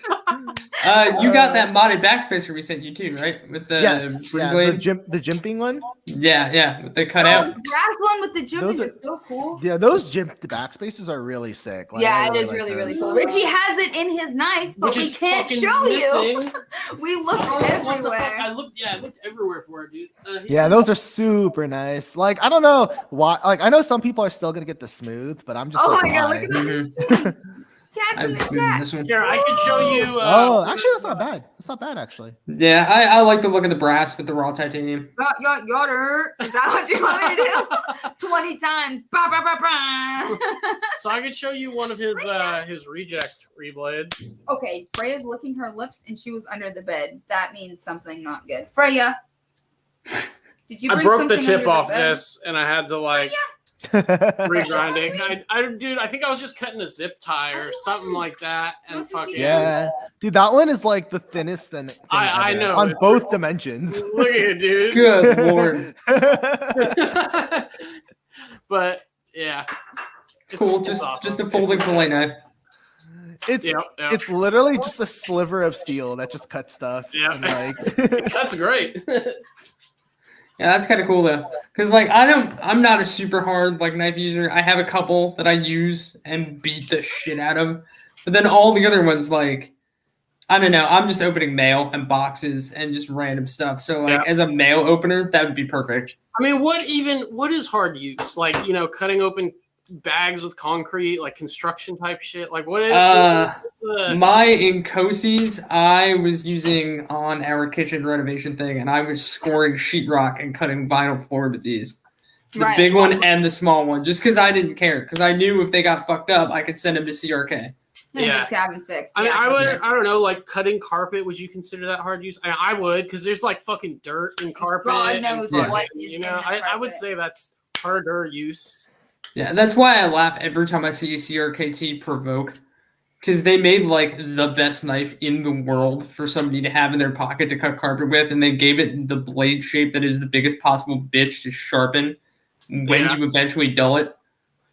S6: You got that modded backspacer we sent you too, right? With the
S7: Yes,
S6: blue
S7: yeah,
S6: blade?
S7: the jimping one.
S6: Yeah, with the
S1: Oh,
S6: cutout.
S1: the brass one with the jumping
S7: Those are-
S1: is so cool.
S7: Yeah, those backspacers are really sick. Like,
S1: Yeah,
S7: I
S1: it is
S7: like
S1: really, really
S7: those.
S1: cool. Richie has it in his knife, but
S2: Which
S1: we
S2: is
S1: can't
S2: fucking
S1: show you.
S2: missing.
S1: We looked
S2: What the fuck?
S1: everywhere.
S2: I looked everywhere for it, dude.
S7: Yeah, those are super nice. Like, I don't know why. Like, I know some people are still gonna get the smooth, but I'm just.
S1: Oh
S7: like,
S1: my god,
S7: why?
S1: look at that.
S6: Mhm.
S1: Cats in
S6: I'm
S1: the
S6: smoothing
S1: chat.
S6: this one.
S2: Here, I can show you.
S7: Oh, actually, that's not bad. That's not bad, actually.
S6: Yeah, I like the look of the brass with the raw titanium.
S1: Yoder. Is that what you want me to do? 20 times. Bah, bah, bah, bah.
S2: So I could show you one of his reject reblades.
S1: Okay, Freya's licking her lips and she was under the bed. That means something not good. Freya, did you
S2: I
S1: bring
S2: broke the
S1: something
S2: tip
S1: under
S2: off
S1: bed?
S2: this, and I had to like regrind it. Dude, I think I was just cutting a zip tie or something like that, and fucking.
S7: Yeah, dude, that one is like the thinnest thing
S2: I
S7: ever,
S2: know,
S7: on
S2: it's
S7: both dimensions.
S2: Look at it, dude.
S6: Good lord.
S2: But yeah,
S6: It's cool.
S2: It's
S6: Just
S2: awesome.
S6: just a folding fillet knife.
S7: It's
S2: Yep.
S7: it's literally just a sliver of steel that just cuts stuff.
S2: Yeah.
S7: And like,
S2: That's great.
S6: Yeah, that's kind of cool though, because like I'm not a super hard like knife user. I have a couple that I use and beat the shit out of, but then all the other ones like I don't know. I'm just opening mail and boxes and just random stuff. So like as a mail opener, that would be perfect.
S2: I mean, what is hard use? Like, cutting open bags with concrete, like construction type shit. Like what is
S6: My Incosi's I was using on our kitchen renovation thing, and I was scoring sheetrock and cutting vinyl floor with these. The big one and the small one, just because I didn't care. Because I knew if they got fucked up, I could send them to CRK.
S1: Just have them fixed.
S2: I mean, I don't know, like cutting carpet. Would you consider that hard use? I would, because there's like fucking dirt in carpet.
S1: God knows
S2: and,
S1: what is in that
S2: I would
S1: carpet.
S2: say that's harder use.
S6: Yeah, that's why I laugh every time I see a CRKT provoke. Because they made like the best knife in the world for somebody to have in their pocket to cut carpet with, and they gave it the blade shape that is the biggest possible bitch to sharpen when you eventually dull it.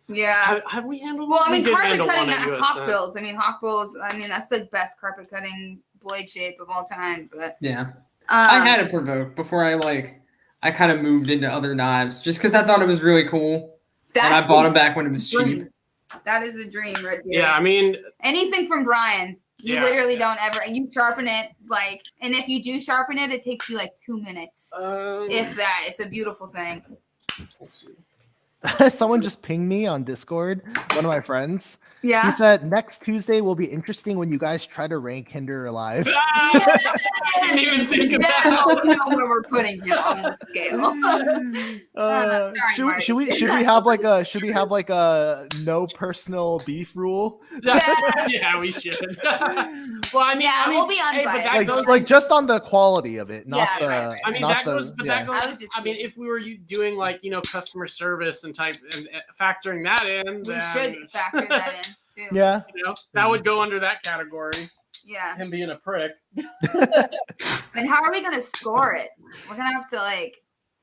S1: Yeah.
S2: Have we handled?
S1: Well, I
S2: We
S1: mean,
S2: did
S1: carpet
S2: handle
S1: cutting
S2: one
S1: at
S2: at
S1: Hawk
S2: USN.
S1: Bills. I mean, Hawk Bills. I mean, that's the best carpet cutting blade shape of all time. But
S6: Yeah, I had a provoke before I kind of moved into other knives just because I thought it was really cool, and I bought them back when it was cheap.
S1: That is a dream right here.
S2: Yeah, I mean,
S1: anything from Brian. You
S2: Yeah.
S1: literally don't ever. You sharpen it like, and if you do sharpen it, it takes you like 2 minutes. If that, it's a beautiful thing.
S7: someone just pinged me on Discord, one of my friends.
S1: Yeah.
S7: He said next Tuesday will be interesting when you guys try to rank Hinder alive.
S2: I didn't even think of that.
S1: Oh, we know where we're putting him on the scale. Sorry,
S7: should we have like a no personal beef rule?
S2: Yeah, we should. Well, I mean,
S1: we'll be
S2: hey, but that
S1: unbiased.
S2: goes,
S7: Like just on the quality of it, not the.
S1: right.
S2: I mean,
S7: not
S2: that
S7: the,
S2: goes, but
S7: yeah.
S2: that goes.
S1: I was just
S2: I mean, if we were doing like customer service and factoring that in,
S1: We
S2: then,
S1: should factor that in too.
S7: Yeah.
S2: that would go under that category.
S1: Yeah.
S2: Him being a prick.
S1: And how are we gonna score it? We're gonna have to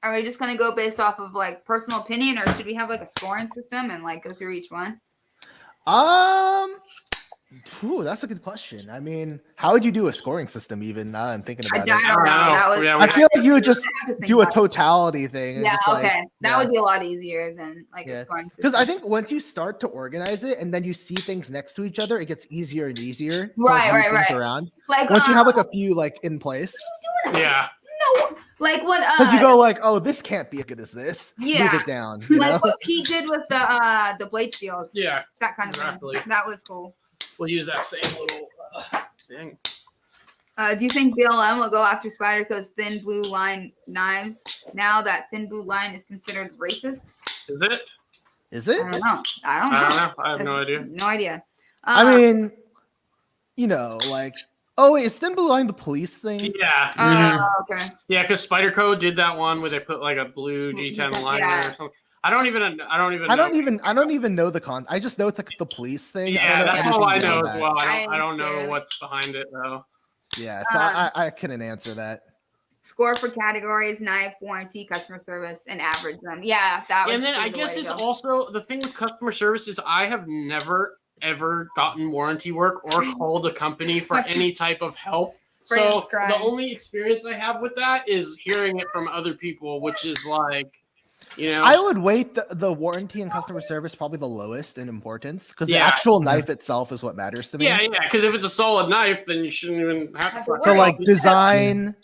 S1: are we just gonna go based off of like personal opinion, or should we have like a scoring system and like go through each one?
S7: That's a good question. I mean, how would you do a scoring system? Even now I'm thinking
S1: I
S7: about
S1: don't
S7: it.
S1: know. That was,
S2: Yeah,
S7: I feel like you would just
S1: I have to think
S7: do a
S1: about it.
S7: totality thing. And
S1: Yeah.
S7: just, like,
S1: Okay. That
S7: yeah.
S1: would be a lot easier than like a scoring system.
S7: Because I think once you start to organize it and then you see things next to each other, it gets easier and easier. to,
S1: Right,
S7: move
S1: right,
S7: things
S1: right.
S7: Around.
S1: like
S7: Once you have like a few like in place,
S2: Yeah.
S1: no, like what
S7: because you go like, oh, this can't be as good as this.
S1: Yeah.
S7: Move it down. You know?
S1: like what Pete did with the blade steels.
S2: Yeah.
S1: That kind of
S2: Exactly.
S1: thing. That was cool.
S2: We'll use that same little thing.
S1: Do you think BLM will go after Spyderco's thin blue line knives now that thin blue line is considered racist?
S2: Is it?
S7: Is it?
S1: I don't know.
S2: I don't know. I have no idea.
S1: No idea.
S7: I mean, like, oh wait, is Thin Blue Line the police thing?
S2: Yeah.
S1: Okay.
S2: Yeah, because Spyderco did that one where they put like a blue G10 line
S1: Yeah.
S2: or something. I don't even know.
S7: I don't even know the con. I just know it's like the police thing.
S2: Yeah, that's all I know as well. I
S1: I
S2: don't know
S1: barely-
S2: what's behind it though.
S7: Yeah, so I couldn't answer that.
S1: Score for categories: knife, warranty, customer service, and average them. Yeah, that.
S2: And
S1: would
S2: then
S1: be
S2: I
S1: the
S2: guess
S1: way to
S2: it's
S1: go.
S2: also the thing with customer service is I have never ever gotten warranty work or called a company for any type of help.
S1: Praise
S2: So
S1: crying.
S2: the only experience I have with that is hearing it from other people, which is like,
S7: I would weight the warranty and customer service probably the lowest in importance because the
S2: Yeah.
S7: actual knife itself is what matters to me.
S2: yeah, because if it's a solid knife, then you shouldn't even have to.
S1: So,
S7: So like
S1: Right.
S7: design,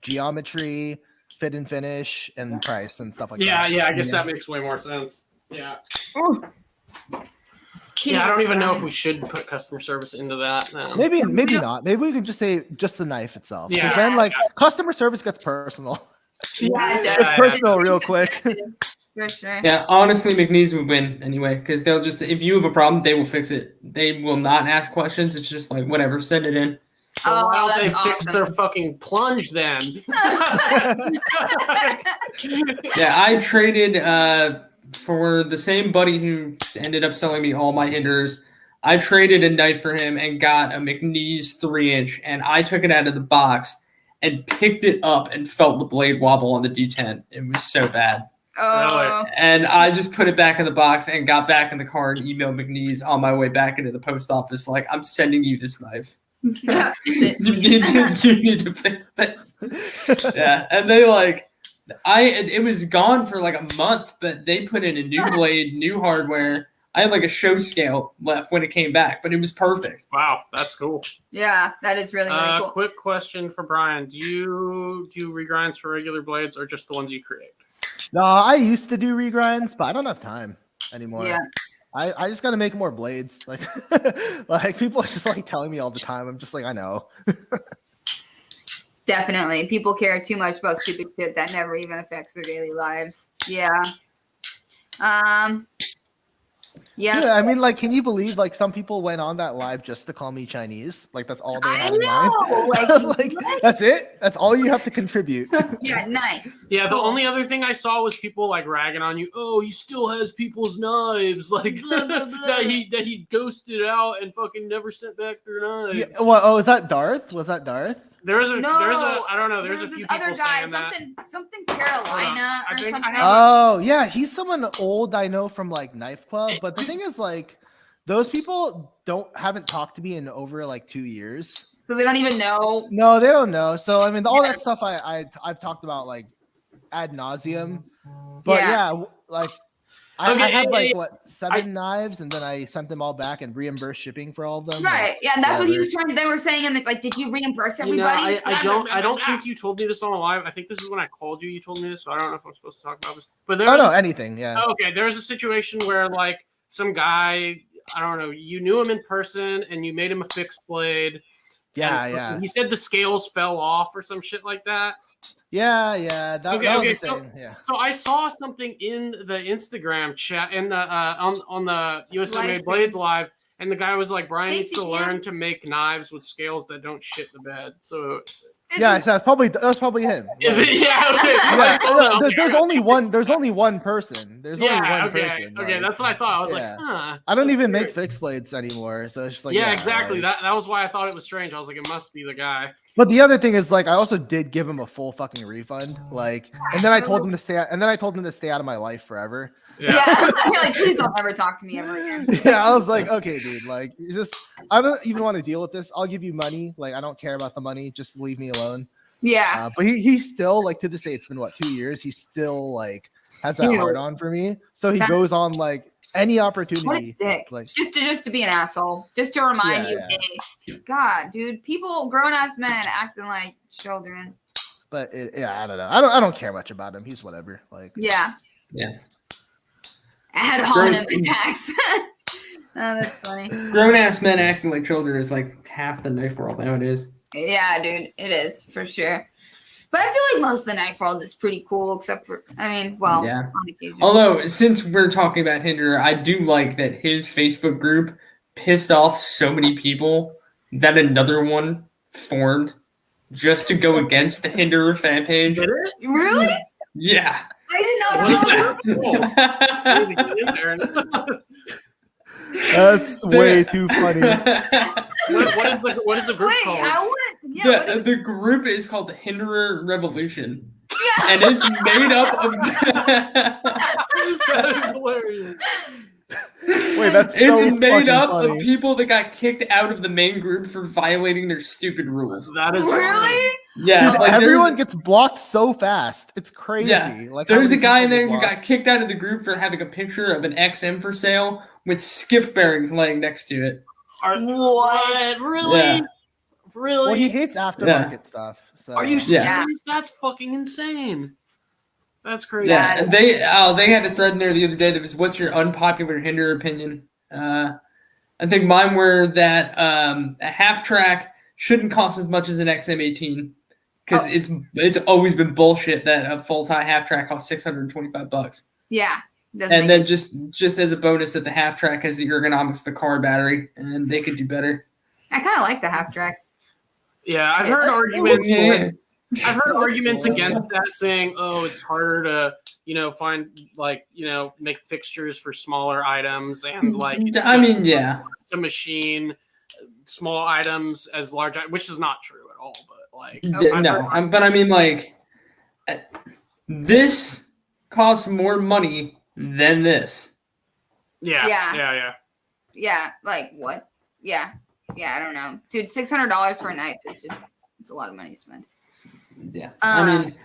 S7: geometry, fit and finish, and price and stuff like that.
S2: Yeah, I guess that makes way more sense. Yeah.
S1: Kitty
S2: Yeah, I don't
S1: was
S2: even know if
S1: crying.
S2: we should put customer service into that. No.
S7: Maybe not. Maybe we can just say just the knife itself. 'Cause
S2: Yeah.
S7: then like customer service gets personal.
S1: Yeah, it
S2: Yeah.
S1: does.
S7: It's personal real quick.
S1: For sure.
S6: Yeah, honestly, McNeese would win anyway because they'll just if you have a problem, they will fix it. They will not ask questions. It's just like whatever, send it in.
S2: So why
S1: Oh,
S2: don't they
S1: that's
S2: fix
S1: awesome.
S2: their fucking plunge then?
S6: Yeah, I traded for the same buddy who ended up selling me all my hinders. I traded a knife for him and got a McNeese 3-inch, and I took it out of the box and picked it up and felt the blade wobble on the D10. It was so bad.
S1: Oh.
S6: And I just put it back in the box and got back in the car and emailed McNeese on my way back into the post office like, I'm sending you this knife.
S1: Yeah,
S6: you need to fix this. Yeah, and they it was gone for like a month, but they put in a new blade, new hardware. I had like a show scale left when it came back, but it was perfect.
S2: Wow, that's cool.
S1: Yeah, that is really, really cool.
S2: Quick question for Brian: Do you do regrinds for regular blades or just the ones you create?
S7: No, I used to do regrinds, but I don't have time anymore.
S1: Yeah.
S7: I just got to make more blades. Like, like people are just like telling me all the time. I'm just like, I know.
S1: Definitely. People care too much about stupid shit that never even affects their daily lives. Yeah. Yeah.
S7: I mean, like, can you believe like some people went on that live just to call me Chinese? Like that's all they
S1: I
S7: had in mind.
S1: know. Like,
S7: I was like, that's it? That's all you have to contribute.
S1: yeah, nice.
S2: Yeah, the
S1: Cool.
S2: only other thing I saw was people like ragging on you. Oh, he still has people's knives, like
S1: Blah, blah, blah.
S2: that he ghosted out and fucking never sent back their knives.
S7: Yeah, well, oh, is that Darth? Was that Darth?
S2: There's a
S1: No,
S2: I don't know. There's a
S1: this
S2: few
S1: other
S2: people
S1: guy,
S2: saying that.
S1: something Carolina
S2: I
S1: or
S2: think I
S1: something.
S2: have
S7: Oh, yeah, he's someone old I know from like Knife Club. But the thing is, like, those people haven't talked to me in over like 2 years.
S1: So they don't even know.
S7: No, they don't know. So I mean, all
S1: Yeah.
S7: that stuff I've talked about like ad nauseum. But yeah, like I
S2: Okay,
S7: had like
S2: yeah,
S7: what 7 knives, and then I sent them all back and reimbursed shipping for all of them.
S1: Right. Yeah, and that's what he was
S7: whatever.
S1: trying to. They were saying, and like, did you reimburse
S2: You know,
S1: everybody?
S2: I don't think you told me this on a live. I think this is when I called you. You told me this, so I don't know if I'm supposed to talk about this. But there
S7: Oh
S2: was
S7: no, anything. Yeah.
S2: okay, there was a situation where like some guy, I don't know, you knew him in person and you made him a fixed blade.
S7: Yeah,
S2: and
S7: yeah.
S2: He said the scales fell off or some shit like that.
S7: Yeah, yeah. That was the thing. Yeah.
S2: So I saw something in the Instagram chat in the on the USA
S1: Live
S2: Made
S1: stream.
S2: Blades live, and the guy was like, Brian
S1: Hey,
S2: needs to
S1: CPM.
S2: learn to make knives with scales that don't shit the bed. So
S7: Yeah, so that's probably him.
S2: is
S7: Like,
S2: it? Yeah. Okay.
S7: Yeah,
S2: So, okay,
S7: there's only one. There's only one person. There's only
S2: yeah.
S7: one
S2: Okay.
S7: person.
S2: Okay.
S7: like-
S2: That's what I thought. I was
S7: yeah.
S2: like, huh.
S7: I don't even
S2: Weird.
S7: make fixed blades anymore, so it's just like
S2: yeah, exactly.
S7: like-
S2: That was why I thought it was strange. I was like, it must be the guy.
S7: But the other thing is, like, I also did give him a full fucking refund, like, and then I told him to stay. And then I told him to stay out of my life forever.
S1: Yeah. You're like, please don't ever talk to me ever again.
S7: Yeah, I was like, okay, dude, like, you just, I don't even want to deal with this. I'll give you money. Like, I don't care about the money. Just leave me alone.
S1: Yeah.
S7: But he's still like to this day. It's been what 2 years. He still like has that
S1: Ew.
S7: hard on for me. So he
S1: That's-
S7: goes on like any
S1: What a
S7: opportunity.
S1: dick.
S7: Like,
S1: Just to be an asshole. Just to remind
S7: Yeah,
S1: you,
S7: yeah.
S1: hey, God, dude, people, grown ass men acting like children.
S7: but yeah, I don't know. I don't care much about him. He's whatever. Like,
S1: Yeah.
S6: Yeah.
S1: Ad hominem attacks. Oh, that's funny.
S6: Grown ass men acting like children is like half the knife world nowadays.
S1: Yeah, dude, it is for sure. But I feel like most of the knife world is pretty cool, except for, I mean, well,
S6: Yeah.
S1: on occasion.
S6: Although, since we're talking about Hinder, I do like that his Facebook group pissed off so many people that another one formed just to go against the Hinder fan page.
S2: Did it?
S1: Really?
S6: Yeah.
S1: I did not
S2: What is
S1: know.
S2: that? Cool. Need to get in there and-
S7: that's way too funny.
S2: what is the group
S1: Wait,
S2: called?
S1: I want. Yeah. What is it?
S6: The group is called the Hinderer Revolution.
S1: Yeah.
S6: And it's made up of
S2: That is hilarious.
S7: Wait, that's
S6: it's
S7: so
S6: made
S7: fucking
S6: up
S7: funny.
S6: of people that got kicked out of the main group for violating their stupid rules.
S2: That is funny.
S1: Really?
S6: Yeah,
S7: Dude,
S6: like
S7: everyone gets blocked so fast. It's crazy.
S6: Yeah,
S7: Like how
S6: there's a
S7: many
S6: guy in
S7: people
S6: there
S7: get
S6: who
S7: blocked.
S6: got kicked out of the group for having a picture of an XM for sale with skiff bearings laying next to it.
S2: What? Really?
S6: Yeah.
S2: Really?
S7: Well, he hates aftermarket stuff. So
S2: Are you
S6: Yeah.
S2: serious? That's fucking insane. That's crazy.
S6: Yeah, and they had a thread in there the other day that was, "What's your unpopular Hinder opinion?" I think mine were that a half track shouldn't cost as much as an XM18 because it's always been bullshit that a full tie half track costs $625.
S1: Yeah.
S6: And then just as a bonus that the half track has the ergonomics of a car battery, and they could do better.
S1: I kind of like the half track.
S2: Yeah, I've heard arguments.
S6: Yeah.
S2: I've heard arguments
S4: cool.
S2: against that, saying, "Oh, it's harder to, find make fixtures for smaller items, and it's a machine small items as large, which is not true at all." But
S6: but I mean, this costs more money than this.
S2: Yeah.
S1: Like what? Yeah. I don't know, dude. $600 for a knife is it's a lot of money to spend.
S6: Yeah, I mean,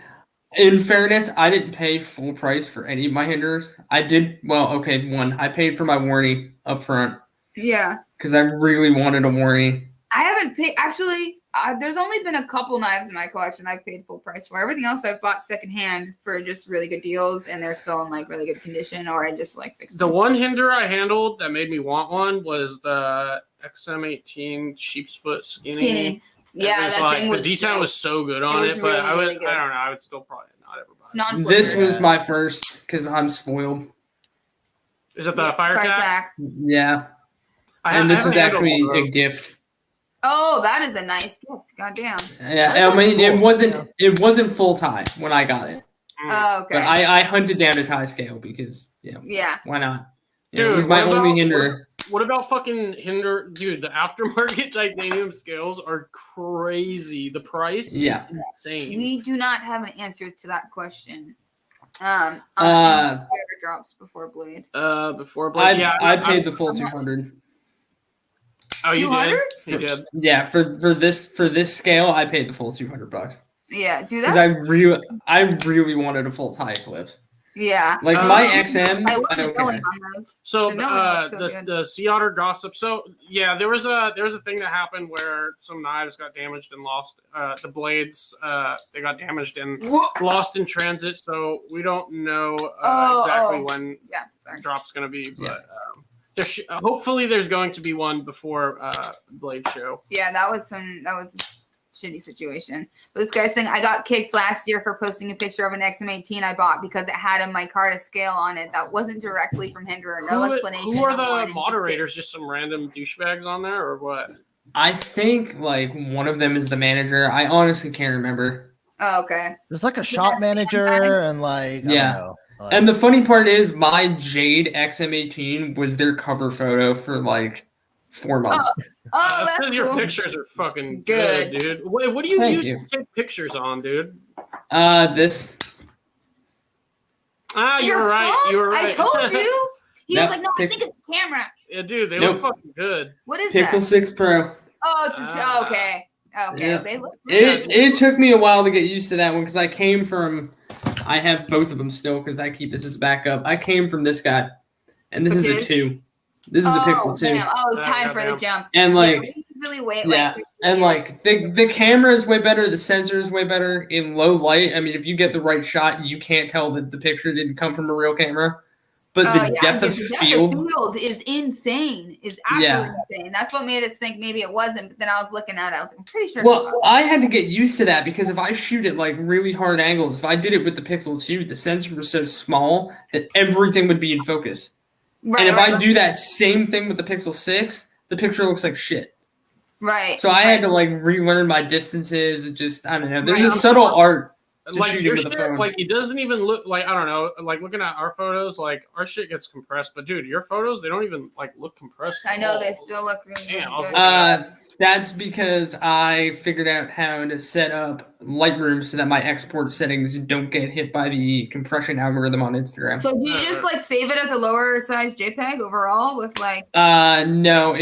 S6: in fairness, I didn't pay full price for any of my hinders. I did one. I paid for my warranty up front.
S1: Yeah,
S6: because I really wanted a warranty.
S1: I haven't paid actually. There's only been a couple knives in my collection I've paid full price for. Everything else I've bought secondhand for just really good deals, and they're still in really good condition, or I just fixed them.
S2: The one hinder I handled that made me want one was the XM18 sheep's foot skinny.
S1: Yeah, that thing was.
S2: The detail was so good on it, but I don't know. I would still probably not ever buy it.
S6: This was my first because I'm spoiled.
S2: Is it the fire tack?
S6: Yeah. And this was actually a gift.
S1: Oh, that is a nice gift. Goddamn.
S6: Yeah, I mean, it wasn't full tie when I got it.
S1: Oh, okay.
S6: But I hunted down a tie scale because why not?
S2: Dude,
S6: it was my only hinder.
S2: What about fucking hinder, dude? The aftermarket titanium scales are crazy. The price is insane.
S1: We do not have an answer to that question. Drops before blade.
S6: I paid the full 200.
S2: Oh, you did? You did.
S6: Yeah, for this scale, I paid the full $200.
S1: Yeah, dude.
S6: Because I really wanted a full tie Eclipse.
S1: Yeah.
S6: My XMs.
S1: I don't care.
S2: So the Sea Otter gossip. So yeah, there was a thing that happened where some knives got damaged and lost. The blades they got damaged and lost in transit. So we don't know exactly when drop's gonna be, but. Hopefully, there's going to be one before Blade Show.
S1: Yeah, that was a shitty situation. But this guy's saying I got kicked last year for posting a picture of an XM18 I bought because it had a micarta scale on it that wasn't directly from Hinderer. No explanation.
S2: Who are the moderators? Just some random douchebags on there, or what?
S6: I think one of them is the manager. I honestly can't remember.
S1: Oh, okay.
S7: There's a shop manager and I don't know.
S6: And the funny part is, my Jade XM18 was their cover photo for 4 months.
S2: That says your pictures are fucking good, dude. What do you use to take pictures on, dude?
S6: This.
S2: You're right. You were right.
S1: I told you. He was like, no, I think it's the camera.
S2: Yeah, dude, they look fucking good.
S1: What is
S6: Pixel
S1: that?
S6: 6 Pro.
S1: Oh, it's okay. Okay,
S6: yeah.
S1: They look good.
S6: It took me a while to get used to that one because I came from. I have both of them still because I keep this as backup. I came from this guy, and this is a 2. This is a Pixel 2.
S1: Damn. Oh, it's time for the jump.
S6: And
S1: really wait.
S6: And the camera is way better. The sensor is way better in low light. I mean, if you get the right shot, you can't tell that the picture didn't come from a real camera. But the depth of field
S1: is insane. Is absolutely insane. That's what made us think maybe it wasn't. But then I was looking at it. I was I'm pretty sure.
S6: Well, I had to get used to that because if I shoot at really hard angles, if I did it with the Pixel 2, the sensor was so small that everything would be in focus. Right, and if I do that same thing with the Pixel 6, the picture looks like shit.
S1: Right.
S6: So I had to relearn my distances. I don't know. There's a subtle art.
S2: Your shit, it doesn't even look I don't know, looking at our photos, our shit gets compressed, but dude, your photos, they don't even look compressed.
S1: I know they still look really good.
S6: That's because I figured out how to set up Lightroom so that my export settings don't get hit by the compression algorithm on Instagram.
S1: So do you just save it as a lower size JPEG overall with
S6: no,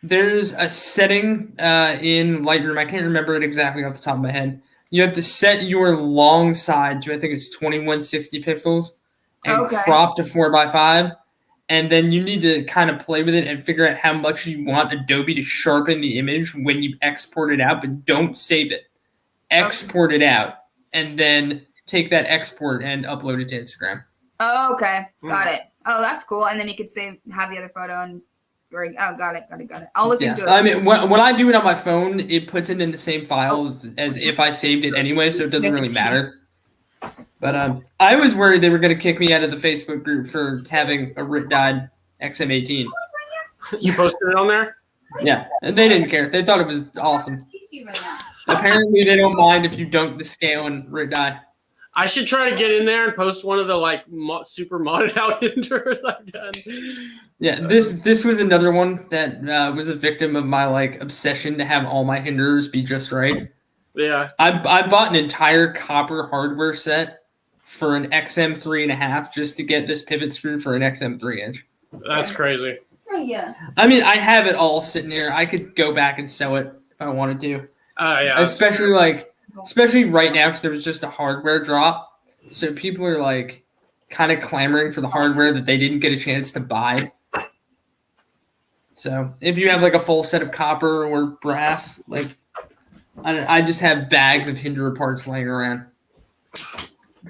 S6: there's a setting in Lightroom, I can't remember it exactly off the top of my head. You have to set your long side to, I think it's 2160 pixels and crop to 4:5. And then you need to kind of play with it and figure out how much you want Adobe to sharpen the image when you export it out, but don't save it. Export it out and then take that export and upload it to Instagram.
S1: Oh, okay. Got it. Oh, that's cool. And then you could have the other photo and got it. I'll look into it.
S6: I mean, when I do it on my phone, it puts it in the same files as if I saved it anyway, so it doesn't really matter. But I was worried they were going to kick me out of the Facebook group for having a Rit Died XM18.
S2: You posted it on there?
S6: Yeah, and they didn't care. They thought it was awesome. Apparently, they don't mind if you dunk the scale and Rit Die.
S2: I should try to get in there and post one of the like super modded out hinders I've done.
S6: Yeah, this was another one that was a victim of my like obsession to have all my hinders be just right.
S2: Yeah,
S6: I bought an entire copper hardware set for an XM 3.5 just to get this pivot screw for an XM 3-inch.
S2: that's crazy.
S1: Yeah.
S6: I mean, I have it all sitting here. I could go back and sell it if I wanted to.
S2: Yeah.
S6: Especially right now because there was just a hardware drop, so people are like kind of clamoring for the hardware that they didn't get a chance to buy. So if you have like a full set of copper or brass, like I just have bags of hinder parts laying around.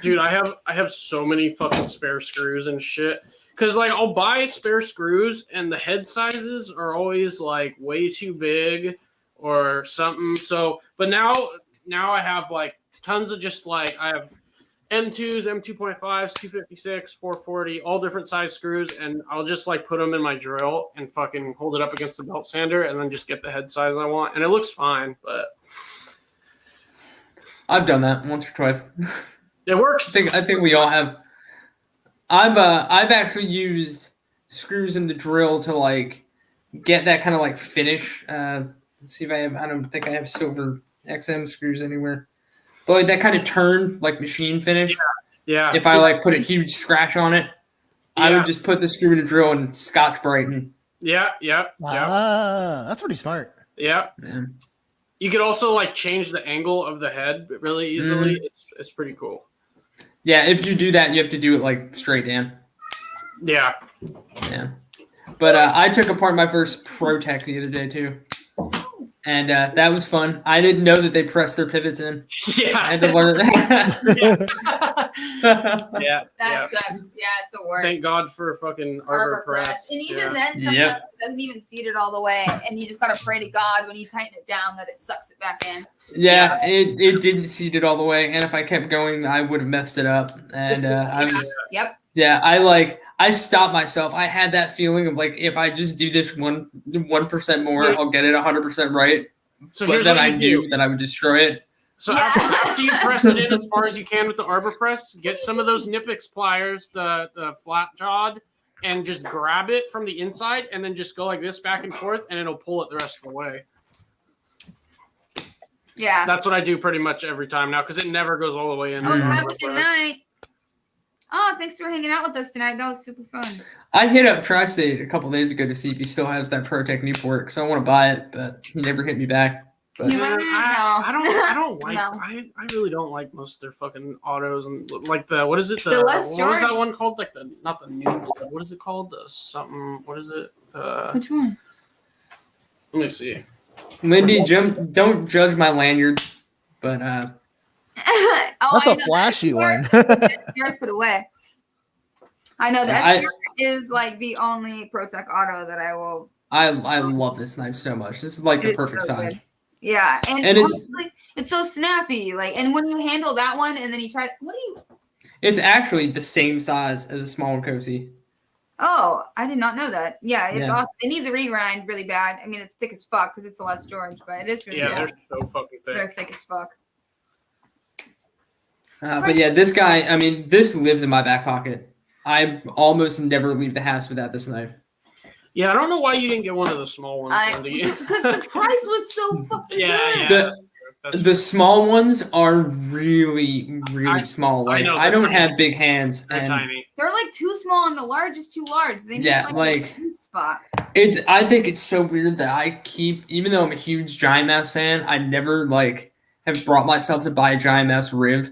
S2: Dude, I have so many fucking spare screws and shit. Cause like I'll buy spare screws and the head sizes are always like way too big or something. So, but now I have like tons of just like I have M2s, M2.5s, 256, 440, all different size screws, and I'll just like put them in my drill and fucking hold it up against the belt sander and then just get the head size I want, and it looks fine. But
S6: I've done that once or twice.
S2: it works.
S6: I think we all have. I've actually used screws in the drill to like get that kind of like finish. Let's see if I have. I don't think I have silver XM screws anywhere. But like that kind of turn, like machine finish.
S2: Yeah.
S6: If I like put a huge scratch on it, I
S2: Yeah.
S6: would just put the screw in the drill and Scotch Brighten.
S2: Yeah.
S7: That's pretty smart.
S2: Yeah.
S6: Man.
S2: You could also like change the angle of the head really easily. It's pretty cool.
S6: Yeah, if you do that, you have to do it like straight down.
S2: Yeah.
S6: Yeah. But I took apart my first ProTech the other day too. And that was fun. I didn't know that they pressed their pivots in.
S2: Yeah.
S6: I had to learn that.
S2: Yeah.
S1: That sucks. Yeah, it's the worst.
S2: Thank God for fucking Arbor Press.
S1: And even
S2: Yeah.
S1: then, sometimes
S6: Yep.
S1: it doesn't even seat it all the way, and you just gotta pray to God when you tighten it down that it sucks it back in.
S6: Yeah, it didn't seat it all the way, and if I kept going, I would have messed it up. And I was,
S1: Yep.
S6: yeah, I stopped myself. I had that feeling of like, if I just do this 1% more, I'll get it 100% right.
S2: So
S6: But
S2: here's
S6: then
S2: what
S6: I
S2: you
S6: knew
S2: do.
S6: that I would destroy it.
S2: So
S1: Yeah.
S2: after you press it in as far as you can with the Arbor Press, get some of those Nipix pliers, the flat jawed, and just grab it from the inside, and then just go like this back and forth, and it'll pull it the rest of the way.
S1: Yeah.
S2: That's what I do pretty much every time now because it never goes all the way in.
S1: Oh,
S2: the
S1: have
S2: Arbor
S1: a good
S2: Press.
S1: night. Oh, thanks for hanging out with us tonight. That was super fun.
S6: I hit up Tri-State a couple days ago to see if he still has that ProTech Newport because I want to buy it, but he never hit me back. But
S1: You
S2: Man,
S1: went-
S2: I don't like.
S1: No.
S2: I really don't like most of their fucking autos and like the what is it?
S1: The Les
S2: what was that
S1: George?
S2: one called? Like the not the new blood. What is it called? The something. What is it?
S1: Which one?
S2: Let me see.
S6: Lindy, don't judge my lanyard, but
S1: Oh,
S7: That's
S1: I
S7: a
S1: know.
S7: flashy one.
S1: SPR's put away. I know that
S6: I-
S1: SPR is like the only ProTech auto that I will.
S6: I love this knife so much. This is like the
S1: It's
S6: perfect
S1: so
S6: size.
S1: good. Yeah, and
S6: it's-
S1: honestly, it's so snappy. Like, and when you handle that one, and then you try, what do you?
S6: It's actually the same size as a small Cosi.
S1: Oh, I did not know that. Yeah, it's
S6: Yeah.
S1: awesome. It needs a regrind really bad. I mean, it's thick as fuck because it's a Les George, but it is really
S2: Yeah,
S1: good.
S2: they're so fucking thick.
S1: They're thick as fuck.
S6: But yeah, this guy, I mean, this lives in my back pocket. I almost never leave the house without this knife.
S2: Yeah, I don't know why you didn't get one of the small ones. Andy.
S1: Because the price was so fucking
S2: Yeah,
S1: good.
S2: yeah. That's-
S6: The small ones are really, really small.
S2: I
S6: Like
S2: know,
S6: I don't
S2: they're
S6: have big hands,
S2: They're
S6: and
S2: tiny.
S1: They're like too small, and the large is too large. They need
S6: Yeah,
S1: like
S6: like-
S1: a sweet spot.
S6: it's. I think it's so weird that I keep, even though I'm a huge Giant Mouse fan, I never like have brought myself to buy a Giant Mouse Riv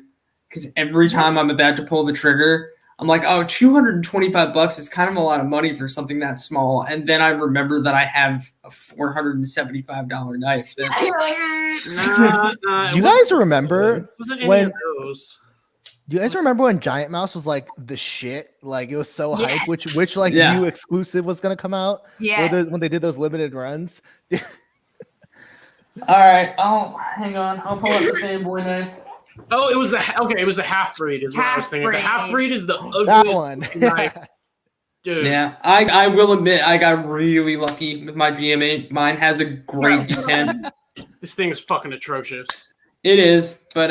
S6: because every time I'm about to pull the trigger, I'm like, oh, $225 is kind of a lot of money for something that small. And then I remember that I have a $475 knife. That's,
S1: You're like,
S2: Nah,
S7: Do you guys remember?
S2: It wasn't any
S7: when-
S2: of those.
S7: Do you guys remember when Giant Mouse was like the shit? Like it was so
S1: Yes.
S7: hype. Which like
S6: Yeah.
S7: new exclusive was gonna come out?
S1: yes.
S7: When they did those limited runs.
S6: all right. Oh, hang on. I'll pull up the fanboy knife.
S2: Oh, it was the half breed is what I was thinking. The half breed is the
S7: That
S2: ugliest
S7: one.
S2: knife, dude.
S6: Yeah, I will admit I got really lucky with my GM8. Mine has a great D10.
S2: This thing is fucking atrocious.
S6: It is, but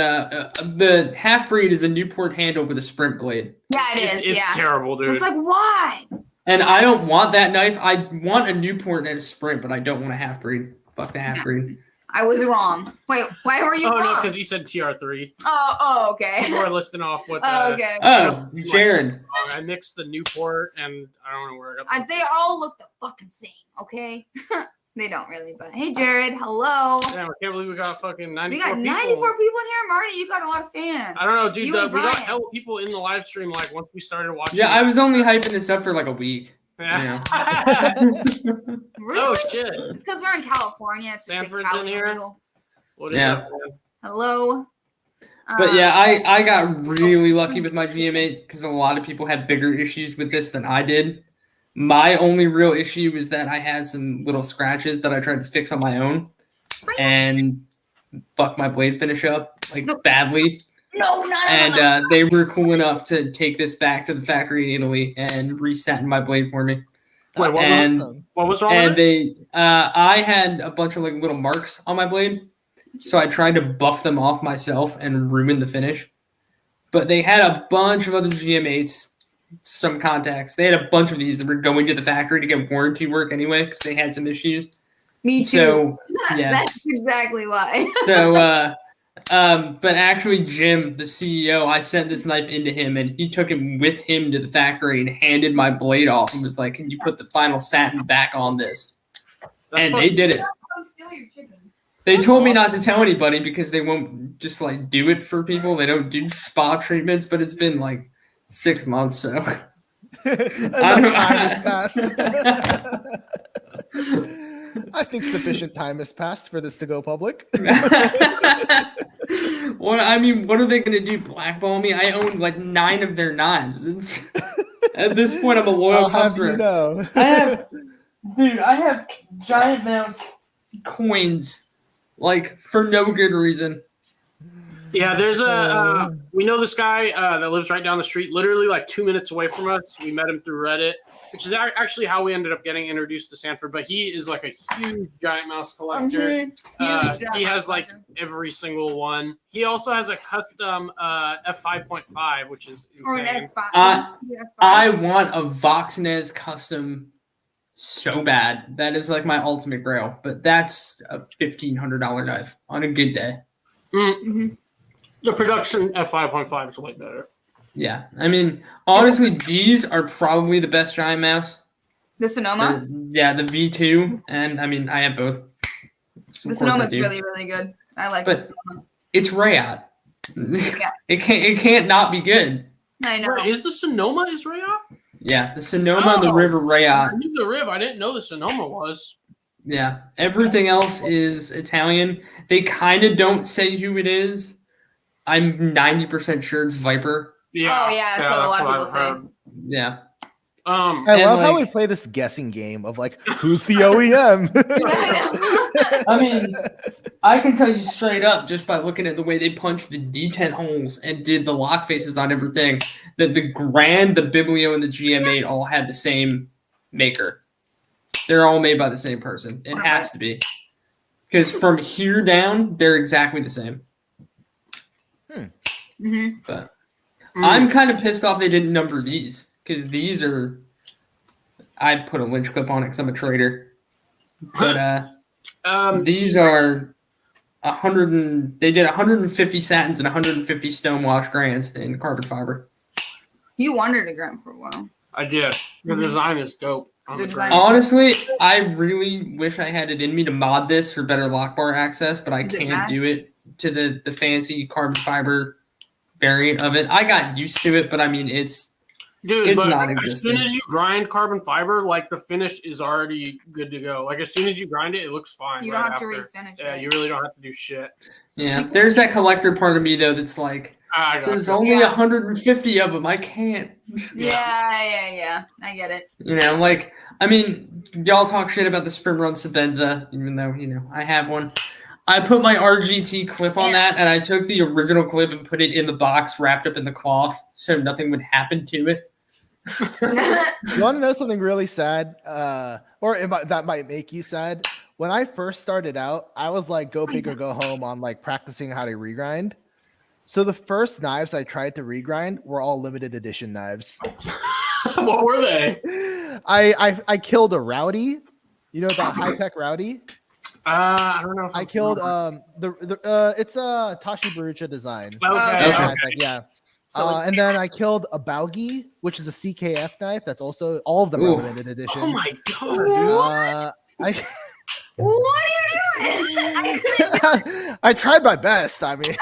S6: the half breed is a Newport handle with a sprint blade.
S1: Yeah, it is.
S2: It's terrible, dude.
S1: It's like, why?
S6: And I don't want that knife. I want a Newport and a sprint, but I don't want a half breed. Fuck the half breed.
S1: I was wrong. Wait, why were you
S2: Oh
S1: wrong?
S2: no, because you said TR3.
S1: Oh, okay.
S2: You were listing off what.
S1: Okay.
S6: Oh, Jared.
S2: I mixed the Newport and I don't know where I got.
S1: They all look the fucking same, okay? They don't really, but hey, Jared, hello.
S2: Damn, I can't believe we got fucking 94
S1: We got 94 people in here, Marty. You got a lot of fans.
S2: I don't know, dude.
S1: You and
S2: We got
S1: Brian.
S2: hella people in the live stream like once we started watching.
S6: Yeah, I was only hyping this up for like a week.
S2: Yeah.
S1: Really?
S2: Oh shit.
S1: It's because we're in California. It's
S2: Sanford's in here?
S1: illegal.
S2: What is
S6: Yeah.
S2: that, man?
S1: Hello.
S6: But yeah, I got really lucky with my GM8 because a lot of people had bigger issues with this than I did. My only real issue was that I had some little scratches that I tried to fix on my own and fuck my blade finish up like badly.
S1: No.
S6: And they were cool enough to take this back to the factory in Italy and resatin my blade for me.
S2: Wait, what
S6: And-
S2: was what was wrong
S6: And
S2: with it?
S6: I had a bunch of like little marks on my blade, so I tried to buff them off myself and ruin the finish. But they had a bunch of other GM8s, some contacts. They had a bunch of these that were going to the factory to get warranty work anyway because they had some issues.
S1: Me too.
S6: So yeah.
S1: That's exactly why.
S6: So but actually Jim, the CEO, I sent this knife into him and he took it with him to the factory and handed my blade off and was like, "Can you put the final satin back on this?"
S2: That's
S6: And
S2: fun.
S6: they did it.
S1: Come steal your chicken.
S6: They told me not to tell anybody because they won't just like do it for people. They don't do spa treatments, but it's been like 6 months, so
S7: Enough time has passed. I think sufficient time has passed for this to go public.
S6: What I mean, what are they gonna do? Blackball me? I own like 9 of their knives. It's, at this point, I'm a loyal
S7: I'll have
S6: customer.
S7: you know.
S6: I have giant mouse coins, like for no good reason.
S2: Yeah, there's we know this guy that lives right down the street, literally like 2 minutes away from us. We met him through Reddit, which is actually how we ended up getting introduced to Sanford. But he is like a huge giant mouse collector. He has like every single one. He also has a custom f5.5, which is
S1: Or an
S2: insane.
S1: F5.
S6: I want a Voxnez custom so bad. That is like my ultimate grail. But that's a $1,500 knife on a good day.
S1: Mm-hmm.
S2: The production f5.5 is way better.
S6: Yeah, I mean, honestly, these are probably the best giant mouse.
S1: The Sonoma?
S6: The V2, and I mean, I have both. So
S1: The
S6: of course I
S1: Sonoma's
S6: do.
S1: really, really good. I like
S6: But-
S1: the Sonoma.
S6: It's Rayot. It can't not be good.
S1: I know.
S2: Wait, is the Sonoma is Rayot?
S6: Yeah, the Sonoma and the
S2: Oh.
S6: River
S2: I
S6: Rayot.
S2: knew the Riv. I didn't know the Sonoma was.
S6: Yeah, everything else is Italian. They kind of don't say who it is. I'm 90% sure it's Viper.
S2: Yeah.
S1: Oh, yeah, that's what a lot of
S2: what
S1: people
S2: I've
S1: say.
S2: heard.
S6: Yeah.
S2: Um,
S7: I
S6: And,
S7: love how
S6: like-
S7: we play this guessing game of like, who's the OEM?
S6: I mean, I can tell you straight up just by looking at the way they punched the D10 holes and did the lock faces on everything that the Grand, the Biblio, and the GM8 all had the same maker. They're all made by the same person. It has to be. Because from here down, they're exactly the same.
S1: hmm
S6: But I'm kind of pissed off they didn't number these. Because these are... I put a lynch clip on it because I'm a trader. But these are 100 and they did 150 satins and 150 stonewash grands in carbon fiber.
S1: You wanted a gram for a while.
S2: I did. The design is dope. On
S1: The
S2: the
S1: design-
S2: train.
S6: Honestly, I really wish I had it in me to mod this for better lock bar access, but I
S1: Is it
S6: can't
S1: matte?
S6: do it to the fancy carbon fiber variant of it. I got used to it, but I mean it's
S2: Dude, but
S6: not
S2: as
S6: existing.
S2: soon as you grind carbon fiber, like the finish is already good to go. Like as soon as you grind it, it looks fine.
S1: You
S2: right
S1: don't have to
S2: after.
S1: refinish
S2: Yeah,
S1: it.
S2: you really don't have to do shit.
S6: yeah. There's that collector part of me though that's like,
S2: I got
S6: there's
S2: you.
S6: only
S1: Yeah.
S6: 150 of them. I can't.
S1: Yeah. I get it.
S6: You know, like, I mean, y'all talk shit about the sprint run Sabenza, even though, you know, I have one. I put my RGT clip on
S1: Yeah.
S6: that, and I took the original clip and put it in the box wrapped up in the cloth so nothing would happen to it.
S7: You want to know something really sad? That might make you sad. When I first started out, I was like, go big or go home on like practicing how to regrind. So the first knives I tried to regrind were all limited edition knives.
S2: What were they?
S7: I killed a Rowdy. You know that high-tech Rowdy?
S2: I don't know. If
S7: I
S2: I'm
S7: killed
S2: familiar.
S7: it's a Tashi Barucha design.
S2: Okay.
S6: Okay.
S7: Yeah.
S1: So
S7: And then I killed a Baugi, which is a CKF knife. That's also all of them are
S6: Ooh.
S7: limited edition.
S2: Oh my god, dude.
S1: what are you doing?
S7: I tried my best. I mean,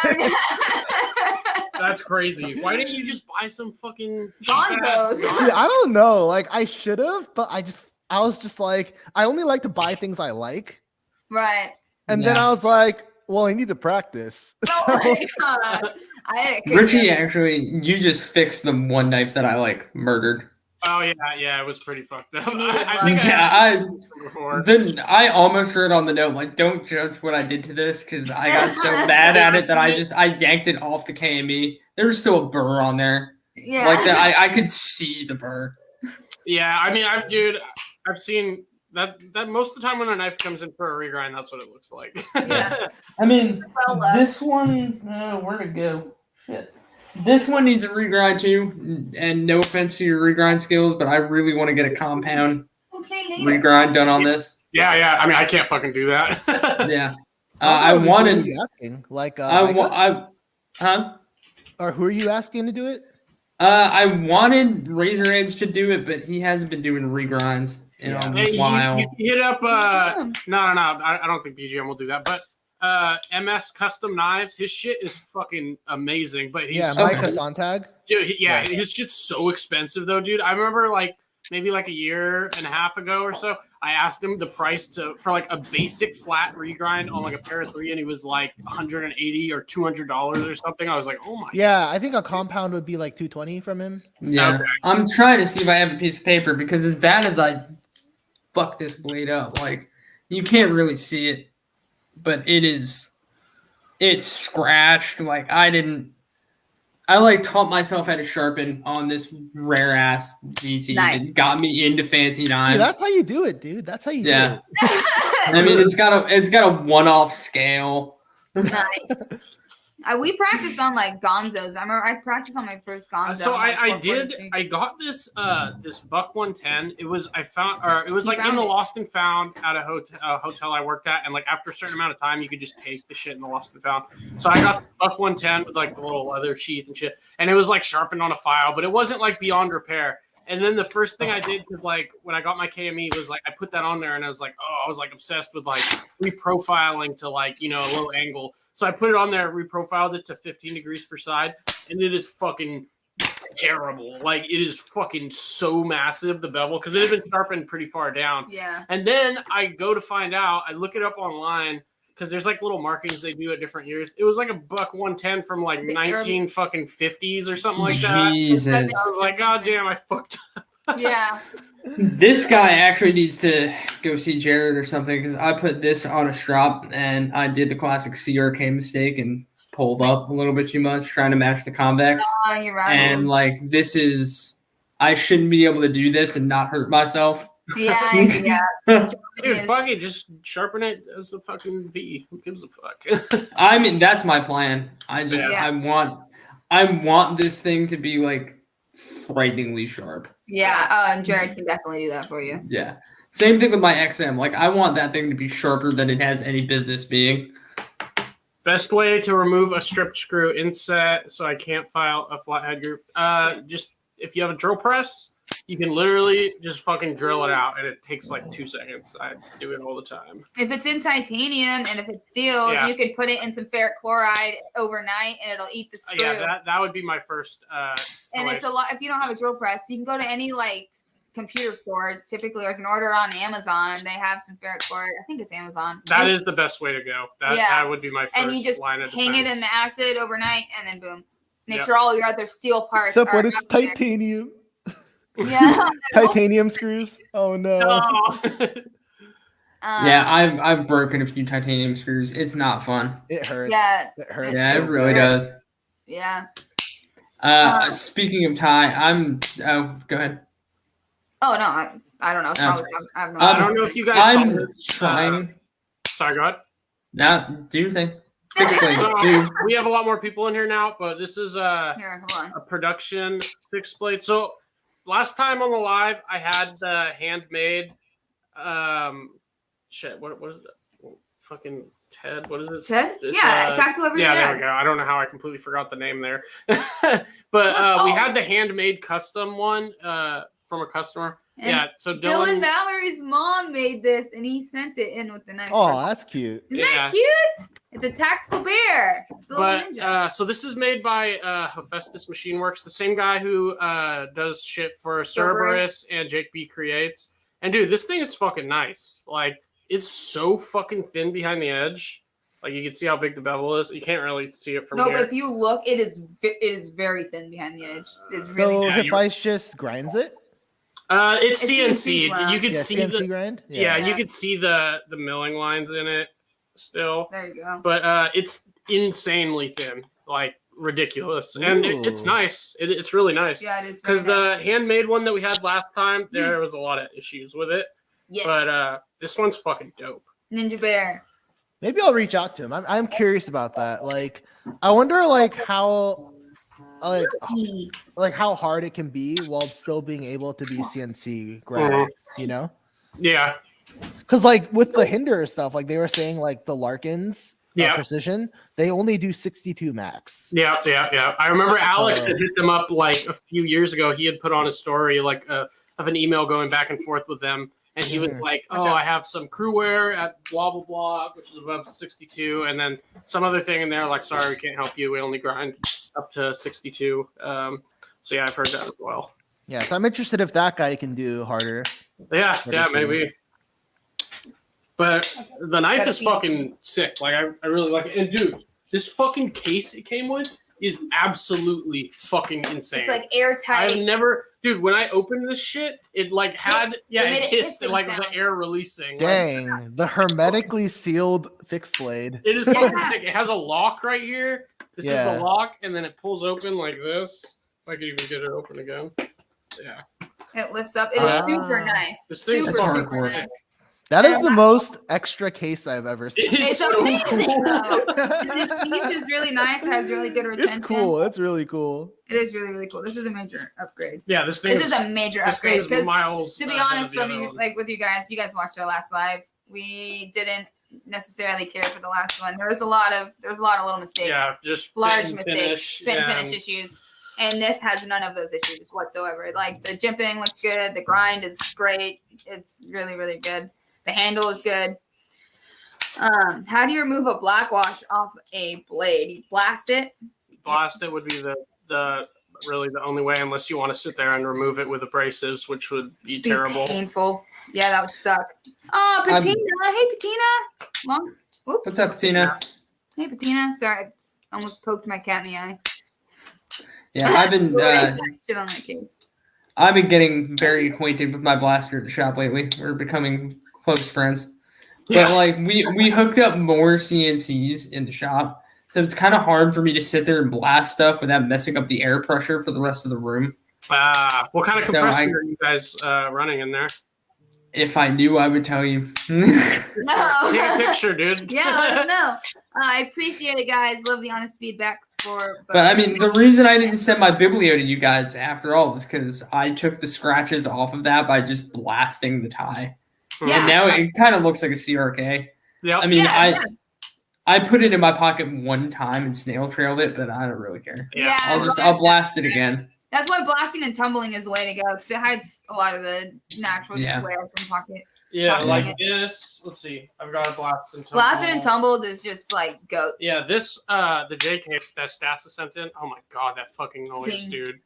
S2: That's crazy. Why didn't you just buy some fucking
S1: Gonzos.
S2: cheap-ass
S7: dude, I don't know. Like I should have, but I was just like, I only like to buy things I like.
S1: Right.
S7: And then
S6: Yeah.
S7: I was like, well, I need to practice.
S1: Oh
S7: So-
S1: my god. I had a
S6: Richie, actually, you just fixed the one knife that I like murdered.
S2: Oh yeah, it was pretty fucked up.
S1: I needed
S2: I
S1: one.
S2: think I
S6: Yeah,
S2: asked you before.
S6: Then I almost wrote on the note like, "Don't judge what I did to this," because I got so bad at it that I yanked it off the KME. There was still a burr on there,
S1: Yeah.
S6: like that. I could see the burr.
S2: Yeah, I mean, I've seen that most of the time when a knife comes in for a regrind, that's what it looks like.
S1: Yeah.
S6: I mean,
S1: Well left.
S6: this one, where'd it go? Shit. This one needs a regrind too, and no offense to your regrind skills, but I really want to get a compound regrind done on this.
S2: Yeah. I mean, I can't fucking do that.
S6: Yeah,
S7: I
S6: I
S7: don't know, who are
S6: wanted.
S7: you asking? Like,
S6: Huh?
S7: or who are you asking to do it?
S6: I wanted Razor Edge to do it, but he hasn't been doing regrinds in
S7: Yeah.
S6: a
S2: Hey,
S6: while.
S2: you hit up. No. I don't think BGM will do that. But MS Custom Knives, his shit is fucking amazing. But he's
S7: Yeah,
S2: so,
S7: Micah Sontag.
S2: dude,
S7: Yeah.
S2: his shit's so expensive though, dude. I remember like maybe like a year and a half ago or so, I asked him the price for like a basic flat regrind on like a pair of 3, and he was like $180 or $200 or something. I was like, oh my.
S7: Yeah, I think a compound would be like 220 from him.
S6: Yeah,
S2: Okay.
S6: I'm trying to see if I have a piece of paper because as bad as I fuck this blade up, like you can't really see it, but it's scratched. Like I like taught myself how to sharpen on this rare ass GT
S1: Nice.
S6: that got me into fancy knives.
S7: Dude, that's how you do it, dude. That's how you
S6: Yeah.
S7: do it.
S6: I mean, it's got a one-off scale.
S1: Nice. We practiced on like Gonzos. I remember I practiced on my first Gonzo.
S2: So
S1: like,
S2: I
S1: 446.
S2: I got this this Buck 110. It was it was
S1: You
S2: like in
S1: found
S2: the
S1: it?
S2: Lost and Found at a hotel I worked at, and like after a certain amount of time you could just take the shit in the Lost and Found. So I got the Buck 110 with like the little leather sheath and shit, and it was like sharpened on a file, but it wasn't like beyond repair. And then the first thing I did, because like when I got my KME, was like I put that on there, and I was like obsessed with like reprofiling to like a low angle. So I put it on there, reprofiled it to 15 degrees per side, and it is fucking terrible. Like it is fucking so massive, the bevel, because it had been sharpened pretty far down.
S1: Yeah.
S2: And then I go to find out, I look it up online because there's like little markings they do at different years. It was like a Buck 110 from like
S1: The
S2: 19 fucking 50s or something like that.
S6: Jesus.
S2: I was like, God damn, I fucked up.
S1: Yeah.
S6: This guy actually needs to go see Jared or something because I put this on a strop and I did the classic CRK mistake and pulled up a little bit too much trying to match the convex.
S1: Oh, you're right.
S6: And like I shouldn't be able to do this and not hurt myself.
S1: Yeah.
S2: Dude, fuck it, just sharpen it as a fucking V. Who gives a fuck?
S6: I mean, that's my plan.
S1: Yeah.
S6: I want this thing to be like frighteningly sharp.
S1: Yeah. And Jared can definitely do that for you.
S6: Yeah. Same thing with my XM. Like I want that thing to be sharper than it has any business being.
S2: Best way to remove a stripped screw inset so I can't file a flathead group. Just if you have a drill press, you can literally just fucking drill it out, and it takes like 2 seconds. I do it all the time.
S1: If it's in titanium and if it's sealed,
S2: Yeah.
S1: you could put it in some ferric chloride overnight and it'll eat the screw.
S2: Yeah, that would be my first.
S1: And it's a
S2: choice.
S1: lot. If you don't have a drill press, you can go to any like computer store. Typically, or you can order it on Amazon. They have some ferric chloride. I think it's Amazon.
S2: That
S1: and,
S2: is the best way to go. That
S1: Yeah.
S2: would be my first
S1: and you just
S2: line of
S1: hang it in
S2: defense.
S1: the acid overnight, and then boom. Make
S2: Yep.
S1: sure all your other steel parts.
S7: Except
S1: are
S7: when it's
S1: up there.
S7: titanium.
S1: Yeah.
S7: Titanium screws. Oh no.
S2: No.
S6: Yeah, I've broken a few titanium screws. It's not fun.
S7: It hurts.
S1: Yeah,
S7: It hurts.
S6: Yeah, it
S7: so
S6: really
S7: bad.
S6: does.
S1: Yeah.
S6: Speaking of Ty, oh, go ahead.
S1: Oh no, I don't know. It's probably, I have no
S2: I
S1: idea.
S2: don't know if you guys saw
S6: I'm
S2: this.
S6: trying.
S2: Sorry, go ahead.
S6: Now, do your thing.
S2: Okay,
S6: Explain.
S2: so
S6: Do.
S2: we have a lot more people in here now, but this is
S1: Here, hold on.
S2: a production fixed blade. So last time on the live, I had the handmade. Shit. What is it? Fucking Ted. What is it?
S1: Ted?
S2: It's,
S1: Yeah, tactical everyday.
S2: Yeah, there we go. I don't know how I completely forgot the name there, but we had the handmade custom one from a customer.
S1: And
S2: yeah. So
S1: Dylan Valerie's mom made this, and he sent it in with the knife.
S7: Oh, that's cute.
S1: Isn't that cute? It's a tactical bear. It's a little ninja.
S2: So this is made by Hephaestus Machine Works, the same guy who does shit for Cerberus and Jake B Creates. And dude, this thing is fucking nice. Like, it's so fucking thin behind the edge. Like, you can see how big the bevel is. You can't really see it from here.
S1: No, but if you look, it is very thin behind the edge. It's really.
S7: So
S1: thin.
S7: Hephaestus grinds it.
S2: It's
S1: It's
S2: CNC.
S1: CNC
S2: You could see
S7: CNC
S2: the
S7: grind.
S2: yeah,
S1: Yeah.
S2: you could see the milling lines in it still.
S1: There you go.
S2: But it's insanely thin, like ridiculous, and it's
S7: Ooh.
S2: nice. It's really nice.
S1: Yeah, it is. Very
S2: Because the
S1: nice.
S2: handmade one that we had last time, there was a lot of issues with it.
S1: Yes.
S2: But this one's fucking dope.
S1: Ninja Bear.
S7: Maybe I'll reach out to him. I'm curious about that. Like, I wonder like how how hard it can be while still being able to be CNC ground. You know,
S2: Yeah.
S7: because like with the Hinder stuff, like they were saying, like the Larkins,
S2: Yeah.
S7: precision, they only do 62 max.
S2: Yeah. I remember Alex
S7: Oh.
S2: had hit them up like a few years ago. He had put on a story like of an email going back and forth with them. And he was like, "Oh, I have some crew wear at blah blah blah, which is above 62, and then some other thing in there like, sorry, we can't help you. We only grind up to 62." So yeah, I've heard that as well.
S7: Yeah, so I'm interested if that guy can do harder.
S2: Yeah,
S7: What is
S2: maybe. But the knife is fucking sick. Like I really like it. And dude, this fucking case it came with is absolutely fucking insane.
S1: It's like airtight.
S2: I've never, dude. When I opened this shit, it like had
S1: They made
S2: it
S1: a
S2: hissed
S1: hissing
S2: like
S1: sound.
S2: the air releasing. Like,
S7: Dang, the hermetically sealed fixed blade.
S2: it is fucking sick. It has a lock right here. This
S7: Yeah.
S2: is the lock, and then it pulls open like this. If I could even get it open again. Yeah.
S1: It lifts up. It is super nice.
S2: This thing's
S1: Super,
S2: fucking
S1: super
S2: sick.
S1: nice.
S7: That is the most extra case I've ever seen.
S2: It is
S1: It's
S2: so
S1: amazing,
S2: cool.
S1: though. The sheath is really nice. Has really good retention.
S7: It's cool. It's really cool.
S1: It is really, really cool. This is a major upgrade.
S2: Yeah, this thing
S1: This is a major
S2: this
S1: upgrade.
S2: thing's
S1: Because
S2: miles.
S1: to be
S2: ahead of
S1: honest,
S2: the
S1: from
S2: other
S1: you,
S2: one.
S1: like with you guys watched our last live. We didn't necessarily care for the last one. There was a lot of little mistakes.
S2: Yeah, just
S1: Large
S2: fit and
S1: mistakes, fit and
S2: and-
S1: finish issues. And this has none of those issues whatsoever. Like the jimping looks good, the grind is great. It's really, really good. The handle is good. How do you remove a black wash off a blade? You blast it.
S2: Blast it would be the really the only way, unless you want to sit there and remove it with abrasives, which would be
S1: Be
S2: terrible.
S1: painful. Yeah, that would suck. Oh, Patina. Hey, Patina. Long. Oops.
S6: What's up, Tina?
S1: Hey, Patina. Sorry, I just almost poked my cat in the eye.
S6: Yeah, I've been
S1: Shit on that case.
S6: I've been getting very acquainted with my blaster at the shop lately. We're becoming close friends.
S2: Yeah.
S6: But like we hooked up more CNCs in the shop, so it's kind of hard for me to sit there and blast stuff without messing up the air pressure for the rest of the room.
S2: What kind of
S6: So
S2: compressor
S6: I-
S2: are you guys running in there?
S6: If I knew, I would tell you.
S1: No.
S2: Take a picture, dude.
S1: Yeah, let us know. I appreciate it, guys. Love the honest feedback.
S6: But I mean, the reason I didn't send my biblio to you guys after all was because I took the scratches off of that by just blasting the tie.
S1: Yeah.
S6: And now it kind of looks like a CRK.
S2: Yep.
S6: I mean,
S1: Yeah,
S6: I put it in my pocket one time and snail trailed it, but I don't really care.
S1: yeah.
S6: I'll blast it again.
S1: That's why blasting and tumbling is the way to go because it hides a lot of the natural
S6: Yeah.
S1: wear from pocket.
S2: Yeah,
S1: Yeah.
S2: like this. Let's see. I've got a blast and tumble.
S1: Blasted and tumbled is just like goat.
S2: Yeah, this the J case that Stassa sent in. Oh my god, that fucking noise,
S1: Ding.
S2: dude.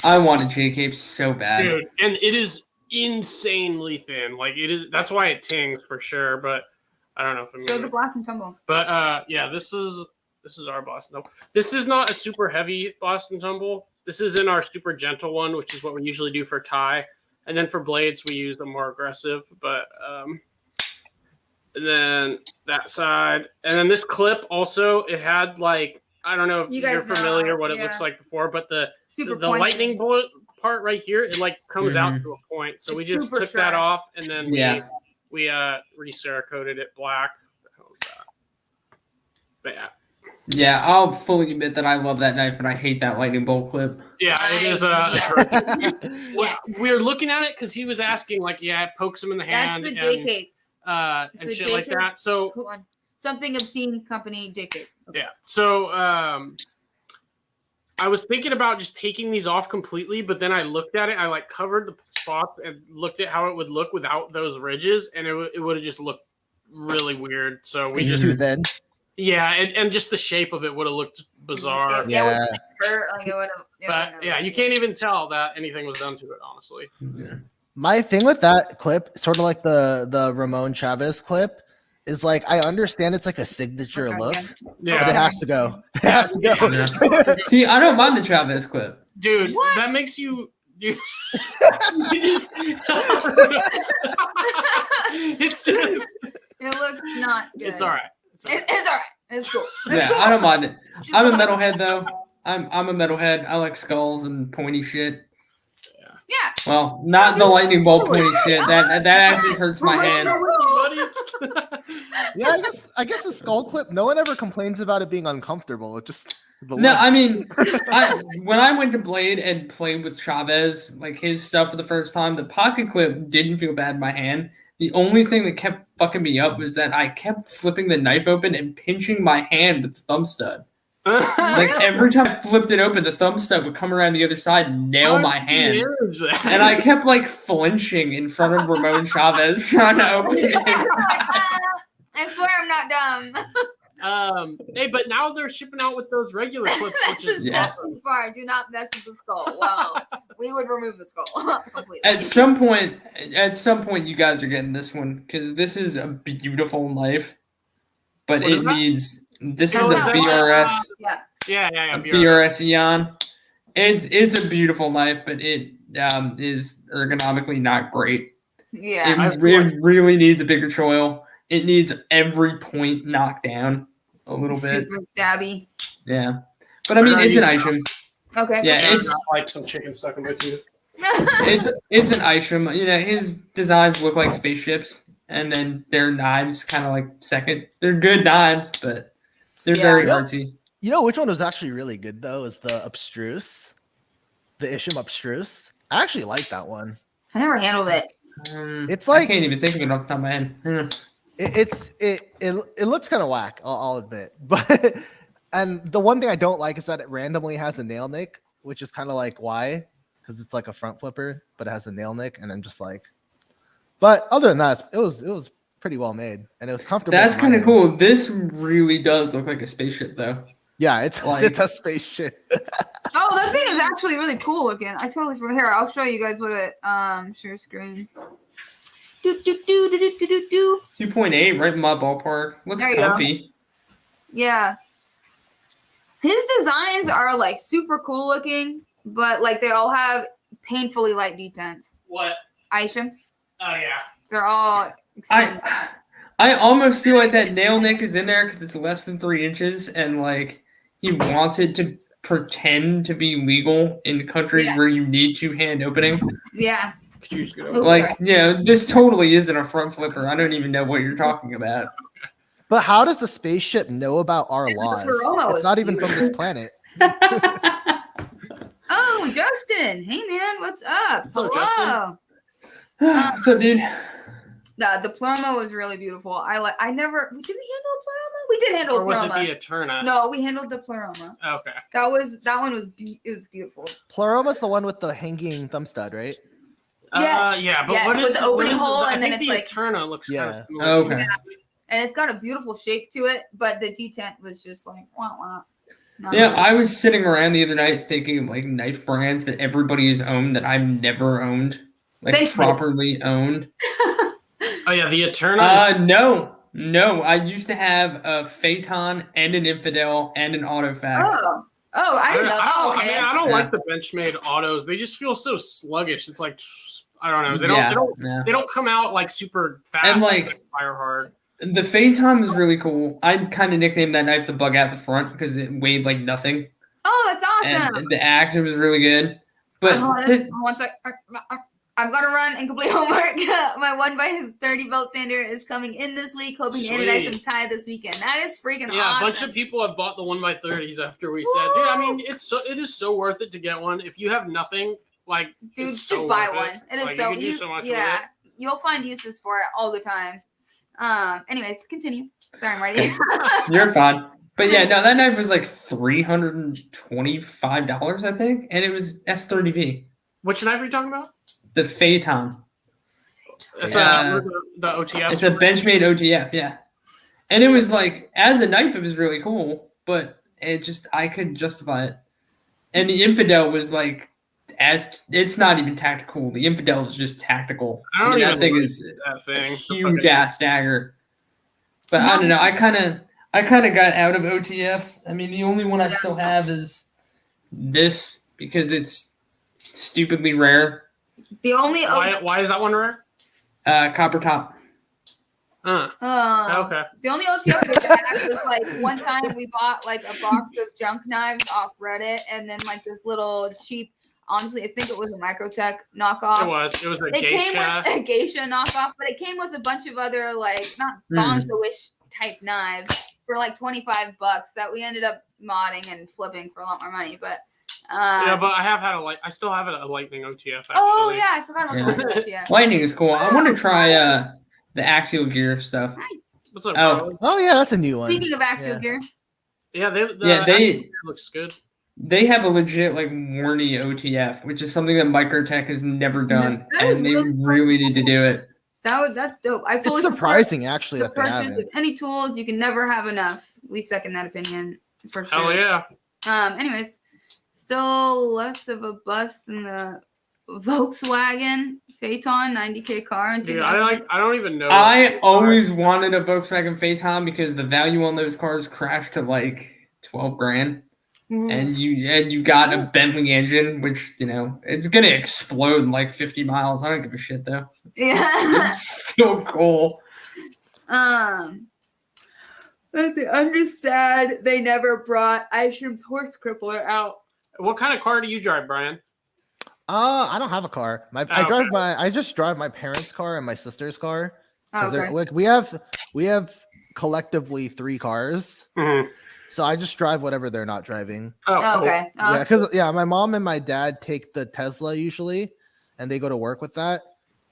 S6: I want a J-cape so bad.
S2: Dude, and it is insanely thin. Like it is. That's why it tings for sure. But I don't know if it
S1: Show
S2: means.
S1: the blast and tumble.
S2: But yeah, this is our Boston Tumble. This is not a super heavy Boston Tumble. This is in our super gentle one, which is what we usually do for tie. And then for blades, we use the more aggressive. But and then that side, and then this clip also. It had like I don't know if
S1: You
S2: you're
S1: guys know,
S2: familiar what it
S1: yeah.
S2: looks like before, but the
S1: Super
S2: the
S1: pointy.
S2: lightning bolt part right here, it like comes out
S6: Mhm.
S2: to a point. So we
S1: It's
S2: just
S1: super
S2: took that
S1: sharp.
S2: off, and then
S6: Yeah.
S2: we re-cerakoted it black. What the hell was that? But yeah.
S6: Yeah, I'll fully admit that I love that knife, but I hate that lightning bolt clip.
S2: Yeah, it is
S1: Yes.
S2: we were looking at it because he was asking, like, yeah, it pokes him in the
S1: That's
S2: hand
S1: the JK.
S2: and
S1: the
S2: shit like
S1: JK.
S2: that. So
S1: Hold on. Something obscene company JK. Okay.
S2: yeah, so I was thinking about just taking these off completely, but then I looked at it. I like covered the spots and looked at how it would look without those ridges, and it would have just looked really weird. So we
S7: It's
S2: just
S7: too thin.
S2: yeah, and just the shape of it would have looked bizarre.
S1: It
S7: Yeah.
S1: would hurt. Like it would have.
S2: But yeah, you can't even tell that anything was done to it, honestly.
S7: My thing with that clip, sort of like the Ramon Chavez clip, is like I understand it's like a signature
S1: Okay,
S7: look,
S1: yeah.
S7: but it
S2: Yeah,
S7: has to go. It has to go.
S6: See, I don't mind the Chavez clip.
S2: dude,
S1: What?
S2: that makes you. You just, it's just.
S1: It looks not good.
S2: It's all right. It's all right.
S1: It's all right. It's cool. It's
S6: Yeah,
S1: cool.
S6: I don't mind it. I'm a
S1: Just-
S6: metalhead though. I'm a metalhead. I like skulls and pointy shit.
S1: Yeah.
S6: Well, not the lightning bolt pointy shit. That actually hurts my hand.
S7: Yeah, I guess the skull clip. No one ever complains about it being uncomfortable. It just the
S6: No, I
S7: looks.
S6: mean, when I went to Blade and played with Chavez, like his stuff for the first time, the pocket clip didn't feel bad in my hand. The only thing that kept fucking me up was that I kept flipping the knife open and pinching my hand with the thumb stud. Like every time I flipped it open, the thumb stud would come around the other side and nail my hand. And I kept like flinching in front of Ramon Chavez trying to open it.
S1: I swear I'm not dumb.
S2: Hey, but now they're shipping out with those regular clips,
S1: That's
S2: which
S1: a
S2: is
S6: Yeah.
S1: step too far. Do not mess with the skull. Well, we would remove the skull completely.
S6: At some point, you guys are getting this one because this is a beautiful knife, but
S2: What is
S6: it
S2: that?
S6: needs. This
S2: Oh,
S6: is a
S2: that-
S6: BRS,
S1: Yeah.
S2: yeah.
S6: BRS Eon. It's a beautiful knife, but it is ergonomically not great.
S1: Yeah.
S6: It really needs a bigger choil. It needs every point knocked down a little bit.
S1: Super stabby.
S6: Yeah, but I mean, it's an Isham.
S1: Okay.
S6: Yeah,
S2: Yeah,
S6: it's
S2: not like some chicken stuck in my tooth.
S6: it's an Isham. You know, his designs look like spaceships, and then their knives kind of like second. They're good knives, but they're
S1: Yeah.
S6: very
S7: Yeah.
S6: artsy.
S7: You know which one was actually really good though? Is the abstruse, the Isham abstruse. I actually like that one.
S1: I never handled it.
S7: It's
S6: I
S7: like
S6: can't even think of it off the top of my head.
S7: it looks kind of whack. I'll admit, but and the one thing I don't like is that it randomly has a nail nick, which is kind of like why, because it's like a front flipper, but it has a nail nick, and I'm just like. But other than that, it was pretty well made, and it was comfortable.
S6: That's
S7: in my
S6: kind of
S7: hand.
S6: cool. This really does look like a spaceship, though.
S7: Yeah, it's
S6: Like-
S7: it's a spaceship.
S1: Oh, that thing is actually really cool looking. I totally forgot. Here, I'll show you guys what it share screen. Do do do do do do do.
S6: 2.8, right in my ballpark. Looks
S1: There you go.
S6: comfy.
S1: Yeah. His designs are like super cool looking, but like they all have painfully light detents.
S2: What?
S1: Isham,
S2: Oh yeah.
S1: they're all. extremely-
S6: I almost feel like that nail nick is in there because it's less than 3 inches, and like he wants it to pretend to be legal in countries
S1: Yeah.
S6: where you need two-hand opening.
S1: Yeah.
S2: Could you just get
S1: Oops,
S2: over?
S6: Like, you know, this totally isn't a front flipper. I don't even know what you're talking about.
S7: But how does the spaceship know about our
S1: It's
S7: laws?
S1: Corona
S7: It's
S1: was
S7: not even from
S1: beautiful.
S7: this planet.
S1: Oh, Justin. Hey man, what's up?
S2: What's up,
S1: Hello.
S6: So, dude,
S1: The Plomo was really beautiful. I never did we handle a Plomo? We did handle
S2: Or
S1: a
S2: was it
S1: Plomo.
S2: the Eterna?
S1: No, we handled the Pleroma.
S2: Okay.
S1: That one was it was beautiful.
S7: Pleroma's the one with the hanging thumb stud, right?
S1: Yes.
S2: Yeah, but
S1: Yes,
S2: what
S1: with
S2: is
S1: the
S2: what
S1: opening
S2: is
S1: hole,
S2: I
S1: and then
S2: think
S1: it's
S2: the
S1: like-
S2: Eterna looks kind
S7: Yeah.
S2: of similar.
S6: Okay.
S1: And it's got a beautiful shape to it, but the detent was just like wah wah. Not
S6: yeah,
S1: really.
S6: I was sitting around the other night thinking of like knife brands that everybody has owned that I've never owned, like
S1: Benchmade.
S6: properly owned.
S2: Oh yeah, the Eterna. Is,
S6: No. I used to have a Phaeton and an Infidel and an Autofac.
S1: I didn't know. Oh,
S2: I
S1: okay.
S2: mean, I don't
S6: Yeah.
S2: like the Benchmade autos. They just feel so sluggish. It's like I don't know. They don't.
S6: Yeah.
S2: They don't come out like super fast
S6: And, like-
S2: fire hard.
S6: The Phaeton was really cool. I kind of nicknamed that knife the bug out the front because it weighed like nothing.
S1: Oh, that's awesome.
S6: And the action was really good. But
S1: One sec. I'm gonna run and complete homework. My 1x30 belt sander is coming in this week, hoping to anodize some tie this weekend. That is freaking awesome.
S2: Yeah, a bunch of people have bought the 1x30s after we said, dude. I mean, it is so worth it to get one. If you have nothing, like,
S1: dude,
S2: it's
S1: just
S2: so
S1: buy
S2: worth
S1: one.
S2: It
S1: It is so
S2: you can do so much with
S1: yeah.
S2: it.
S1: You'll find uses for it all the time. Anyways, continue. Sorry, Marty.
S6: You're fine. But yeah, no, that knife was like $325, I think, and it was S30V.
S2: Which knife are you talking about?
S6: The Phaeton.
S2: It's the OTF.
S6: It's a Benchmade OTF, yeah. And it was like, as a knife, it was really cool, but I couldn't justify it. And the Infidel was like, it's not even tactical. The Infidel is just tactical. That thing is a huge ass dagger. But I don't know. I kind of got out of OTFs. I mean, the only one I still have is this because it's stupidly rare.
S1: The only
S2: why is that one rare?
S6: Copper top.
S2: Okay.
S1: The only OTF we had was like one time we bought like a box of junk knives off Reddit, and then like this little cheap. Honestly, I think it was a Microtech knockoff.
S2: It was a
S1: geisha.
S2: Geisha.
S1: Came with a geisha knockoff, but it came with a bunch of other like not Bonzo-ish type knives for like $25 that we ended up modding and flipping for a lot more money. But
S2: yeah, but I still have a Lightning OTF. Actually.
S1: Oh yeah, I forgot about the OTF.
S6: Lightning is cool. I want to try the axial gear stuff.
S2: What's up, bro?
S7: Oh yeah, that's a new one.
S1: Speaking of axial gear.
S2: Yeah,
S6: they
S2: looks good.
S6: They have a legit like Warney OTF, which is something that Microtech has never done, and they really need to do it.
S1: That's dope.
S7: It's surprising actually that they haven't.
S1: With any tools, you can never have enough. We second that opinion for sure.
S2: Hell yeah.
S1: Anyways, still less of a bust than the Volkswagen Phaeton 90K car.
S2: Dude, I don't even know.
S6: I always wanted a Volkswagen Phaeton because the value on those cars crashed to like $12,000. And you got a Bentley engine, which it's gonna explode in like 50 miles. I don't give a shit though.
S1: Yeah,
S6: it's still cool.
S1: Let's see. I'm just sad they never brought Ishram's horse crippler out.
S2: What kind of car do you drive, Brian?
S7: I don't have a car. I just drive my parents' car and my sister's car.
S1: Okay.
S7: Like we have collectively 3 cars.
S2: Mm-hmm.
S7: So I just drive whatever they're not driving.
S2: Oh,
S1: okay.
S7: Yeah, because my mom and my dad take the Tesla usually, and they go to work with that.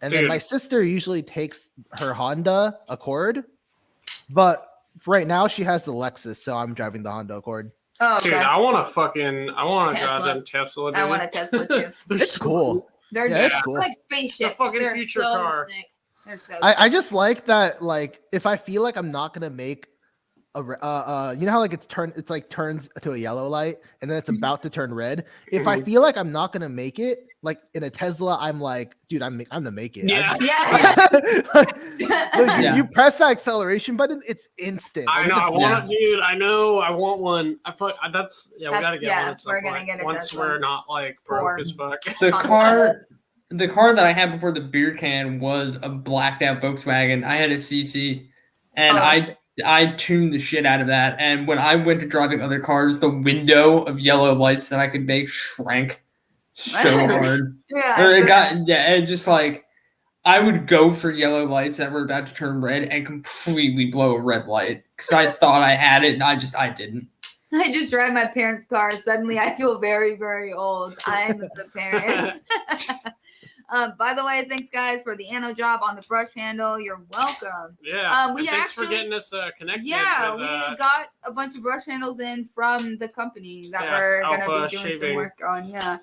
S7: And then my sister usually takes her Honda Accord, but right now she has the Lexus, so I'm driving the Honda Accord.
S1: Oh, okay.
S2: Dude, I want to drive them Tesla. Dude.
S1: I want a Tesla too.
S7: It's cool.
S1: They're
S7: cool.
S1: like spaceships.
S2: The fucking
S1: They're
S2: future
S1: so
S2: car.
S1: sick. They're so
S7: I just like that. Like, if I feel like I'm not gonna make a you know how like it's like turns to a yellow light and then it's about to turn red. If I feel like I'm not gonna make it, like in a Tesla, I'm like, dude, I'm gonna make it.
S2: Yeah.
S7: You press that acceleration button, it's instant.
S2: I know. I want one. We gotta get one.
S1: We're gonna get it
S2: once we're not like broke as fuck.
S6: The car that I had before the beer can was a blacked out Volkswagen. I had a CC, and I tuned the shit out of that. And when I went to driving other cars, the window of yellow lights that I could make shrank so hard. It just like I would go for yellow lights that were about to turn red and completely blow a red light because I thought I had it and I didn't.
S1: I just drive my parents' car. Suddenly, I feel very, very old. I'm the parents. By the way, thanks guys for the anno job on the brush handle. You're welcome.
S2: Yeah. Thanks for getting us connected.
S1: Yeah, we got a bunch of brush handles in from the company that we're gonna be doing some work on. Yeah.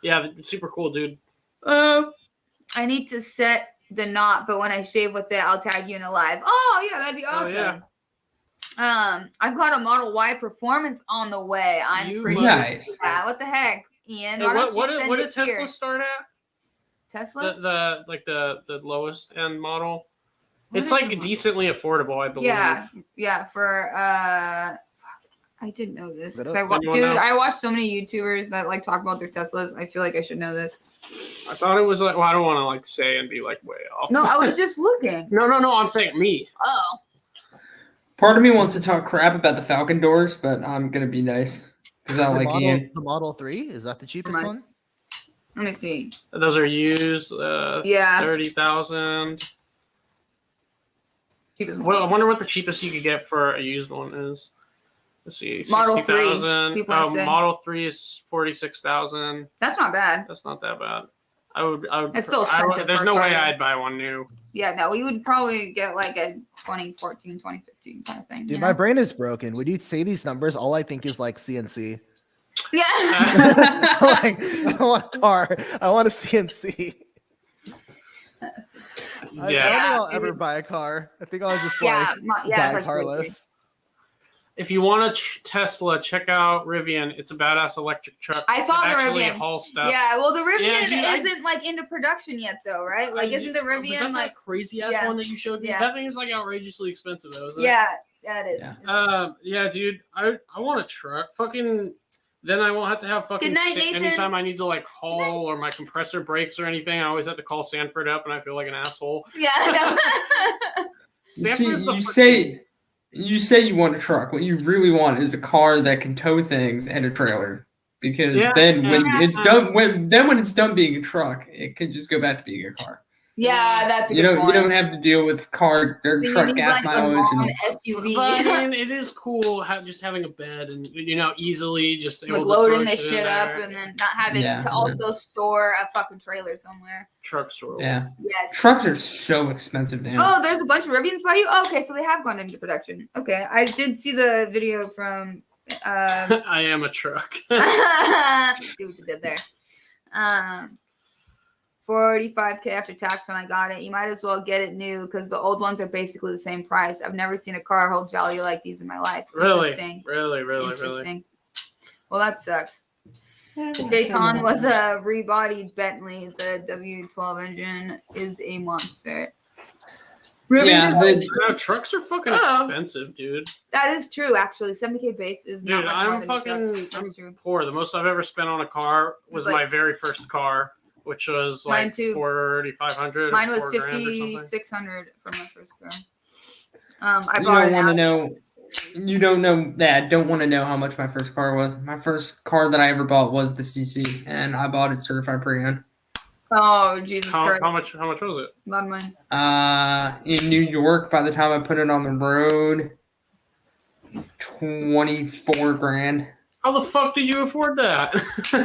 S2: Yeah, super cool, dude.
S1: I need to set the knot, but when I shave with it, I'll tag you in a live. Oh yeah, that'd be awesome. I've got a Model Y Performance on the way. I'm pretty
S6: nice.
S1: Yeah, what the heck, Ian?
S2: Hey, what did Tesla start at?
S1: Tesla?
S2: The lowest end model. It's like decently affordable, I believe.
S1: Yeah. For I didn't know this. I watch so many YouTubers that like talk about their Teslas. I feel like I should know this.
S2: I thought it was like, well, I don't want to like say and be like way off.
S1: No, I was just looking.
S2: No. I'm saying me.
S1: Oh.
S6: Part of me wants to talk crap about the Falcon doors, but I'm gonna be nice because I like Ian.
S7: The Model 3 is that the cheapest one?
S1: Let me see.
S2: Those are used.
S1: Yeah.
S2: 30,000.
S1: Cheapest one.
S2: Well, I wonder what the cheapest you could get for a used one is. Let's see.
S1: Model 3,
S2: 60,000.
S1: people are saying.
S2: Model 3 is 46,000.
S1: That's not bad.
S2: That's not that bad. I would.
S1: It's still expensive
S2: There's
S1: for a
S2: no
S1: car,
S2: way
S1: though.
S2: I'd buy one new.
S1: Yeah, no, we would probably get like a 2014, 2015 kind of thing.
S7: Dude,
S1: you
S7: my
S1: know?
S7: brain is broken. When you say these numbers, all I think is like CNC.
S1: Yeah.
S7: Like, I don't want a car. I want a CNC. I don't think I'll ever
S1: dude.
S7: buy a car. I think I'll just
S1: Yeah,
S7: like
S1: it's
S7: buy
S1: like
S7: carless.
S2: If you want a Tesla, check out Rivian. It's a badass electric truck.
S1: I saw
S2: It
S1: the
S2: actually
S1: Rivian.
S2: hauls stuff.
S1: Yeah, well, the Rivian
S2: Yeah, dude,
S1: isn't like into production yet, though, right? Like, isn't the
S2: Was
S1: Rivian
S2: that
S1: like?
S2: that crazy ass
S1: yeah.
S2: one that you showed me?
S1: Yeah.
S2: That thing is like outrageously expensive, though, isn't it?
S1: Yeah, it is.
S7: Yeah.
S2: Yeah, dude. I want a truck. Fucking. Then I won't have to have fucking.
S1: Good night, Nathan.
S2: Anytime I need to like haul or my compressor breaks or anything, I always have to call Sanford up, and I feel like an asshole.
S1: Yeah, I know.
S6: You say you want a truck. What you really want is a car that can tow things and a trailer. Because then when it's done being a truck, it can just go back to being a car.
S1: Yeah, that's a
S6: You
S1: good
S6: don't
S1: point.
S6: you don't have to deal with car or
S1: You
S6: truck
S1: need,
S6: gas
S1: like, a
S6: mileage
S1: long
S6: and
S1: SUV.
S2: But I mean, it is cool just having a bed and easily just able
S1: Like
S2: to
S1: loading
S2: throw
S1: the
S2: shit in
S1: shit up
S2: there.
S1: and then not having
S6: Yeah.
S1: to also store a fucking trailer somewhere.
S2: Truck store.
S6: yeah.
S1: Yes.
S6: Trucks are so expensive now.
S1: Oh, there's a bunch of Rivians by you? Oh, okay, so they have gone into production. Okay, I did see the video from.
S2: I am a truck.
S1: See what you did there. 45K after tax when I got it. You might as well get it new because the old ones are basically the same price. I've never seen a car hold value like these in my life.
S2: Really?
S1: Interesting.
S2: Really.
S1: Interesting. Well, that sucks. The Dayton was a rebodied Bentley. The W12 engine is a monster.
S6: Yeah,
S2: No, trucks are fucking
S1: Oh.
S2: expensive, dude.
S1: That is true, actually. 70K base is not
S2: Dude,
S1: much more
S2: I'm
S1: than
S2: fucking
S1: trucks. That's
S2: I'm
S1: true.
S2: poor. The most I've ever spent on a car was
S1: Like-
S2: my very first car, which was
S1: Mine
S2: like
S1: too.
S2: 4,500.
S1: Mine was
S2: $4,000 or something.
S1: 5,600 for my first car. I
S6: you
S1: bought
S6: don't
S1: it
S6: want to
S1: out.
S6: know. You don't know that. Don't want to know how much my first car was. My first car that I ever bought was the CC, and I bought it certified pre-owned.
S1: Oh, Jesus Christ.
S2: How much was it?
S1: A lot of money.
S6: In New York, by the time I put it on the road, 24 grand.
S2: How the fuck did you afford that?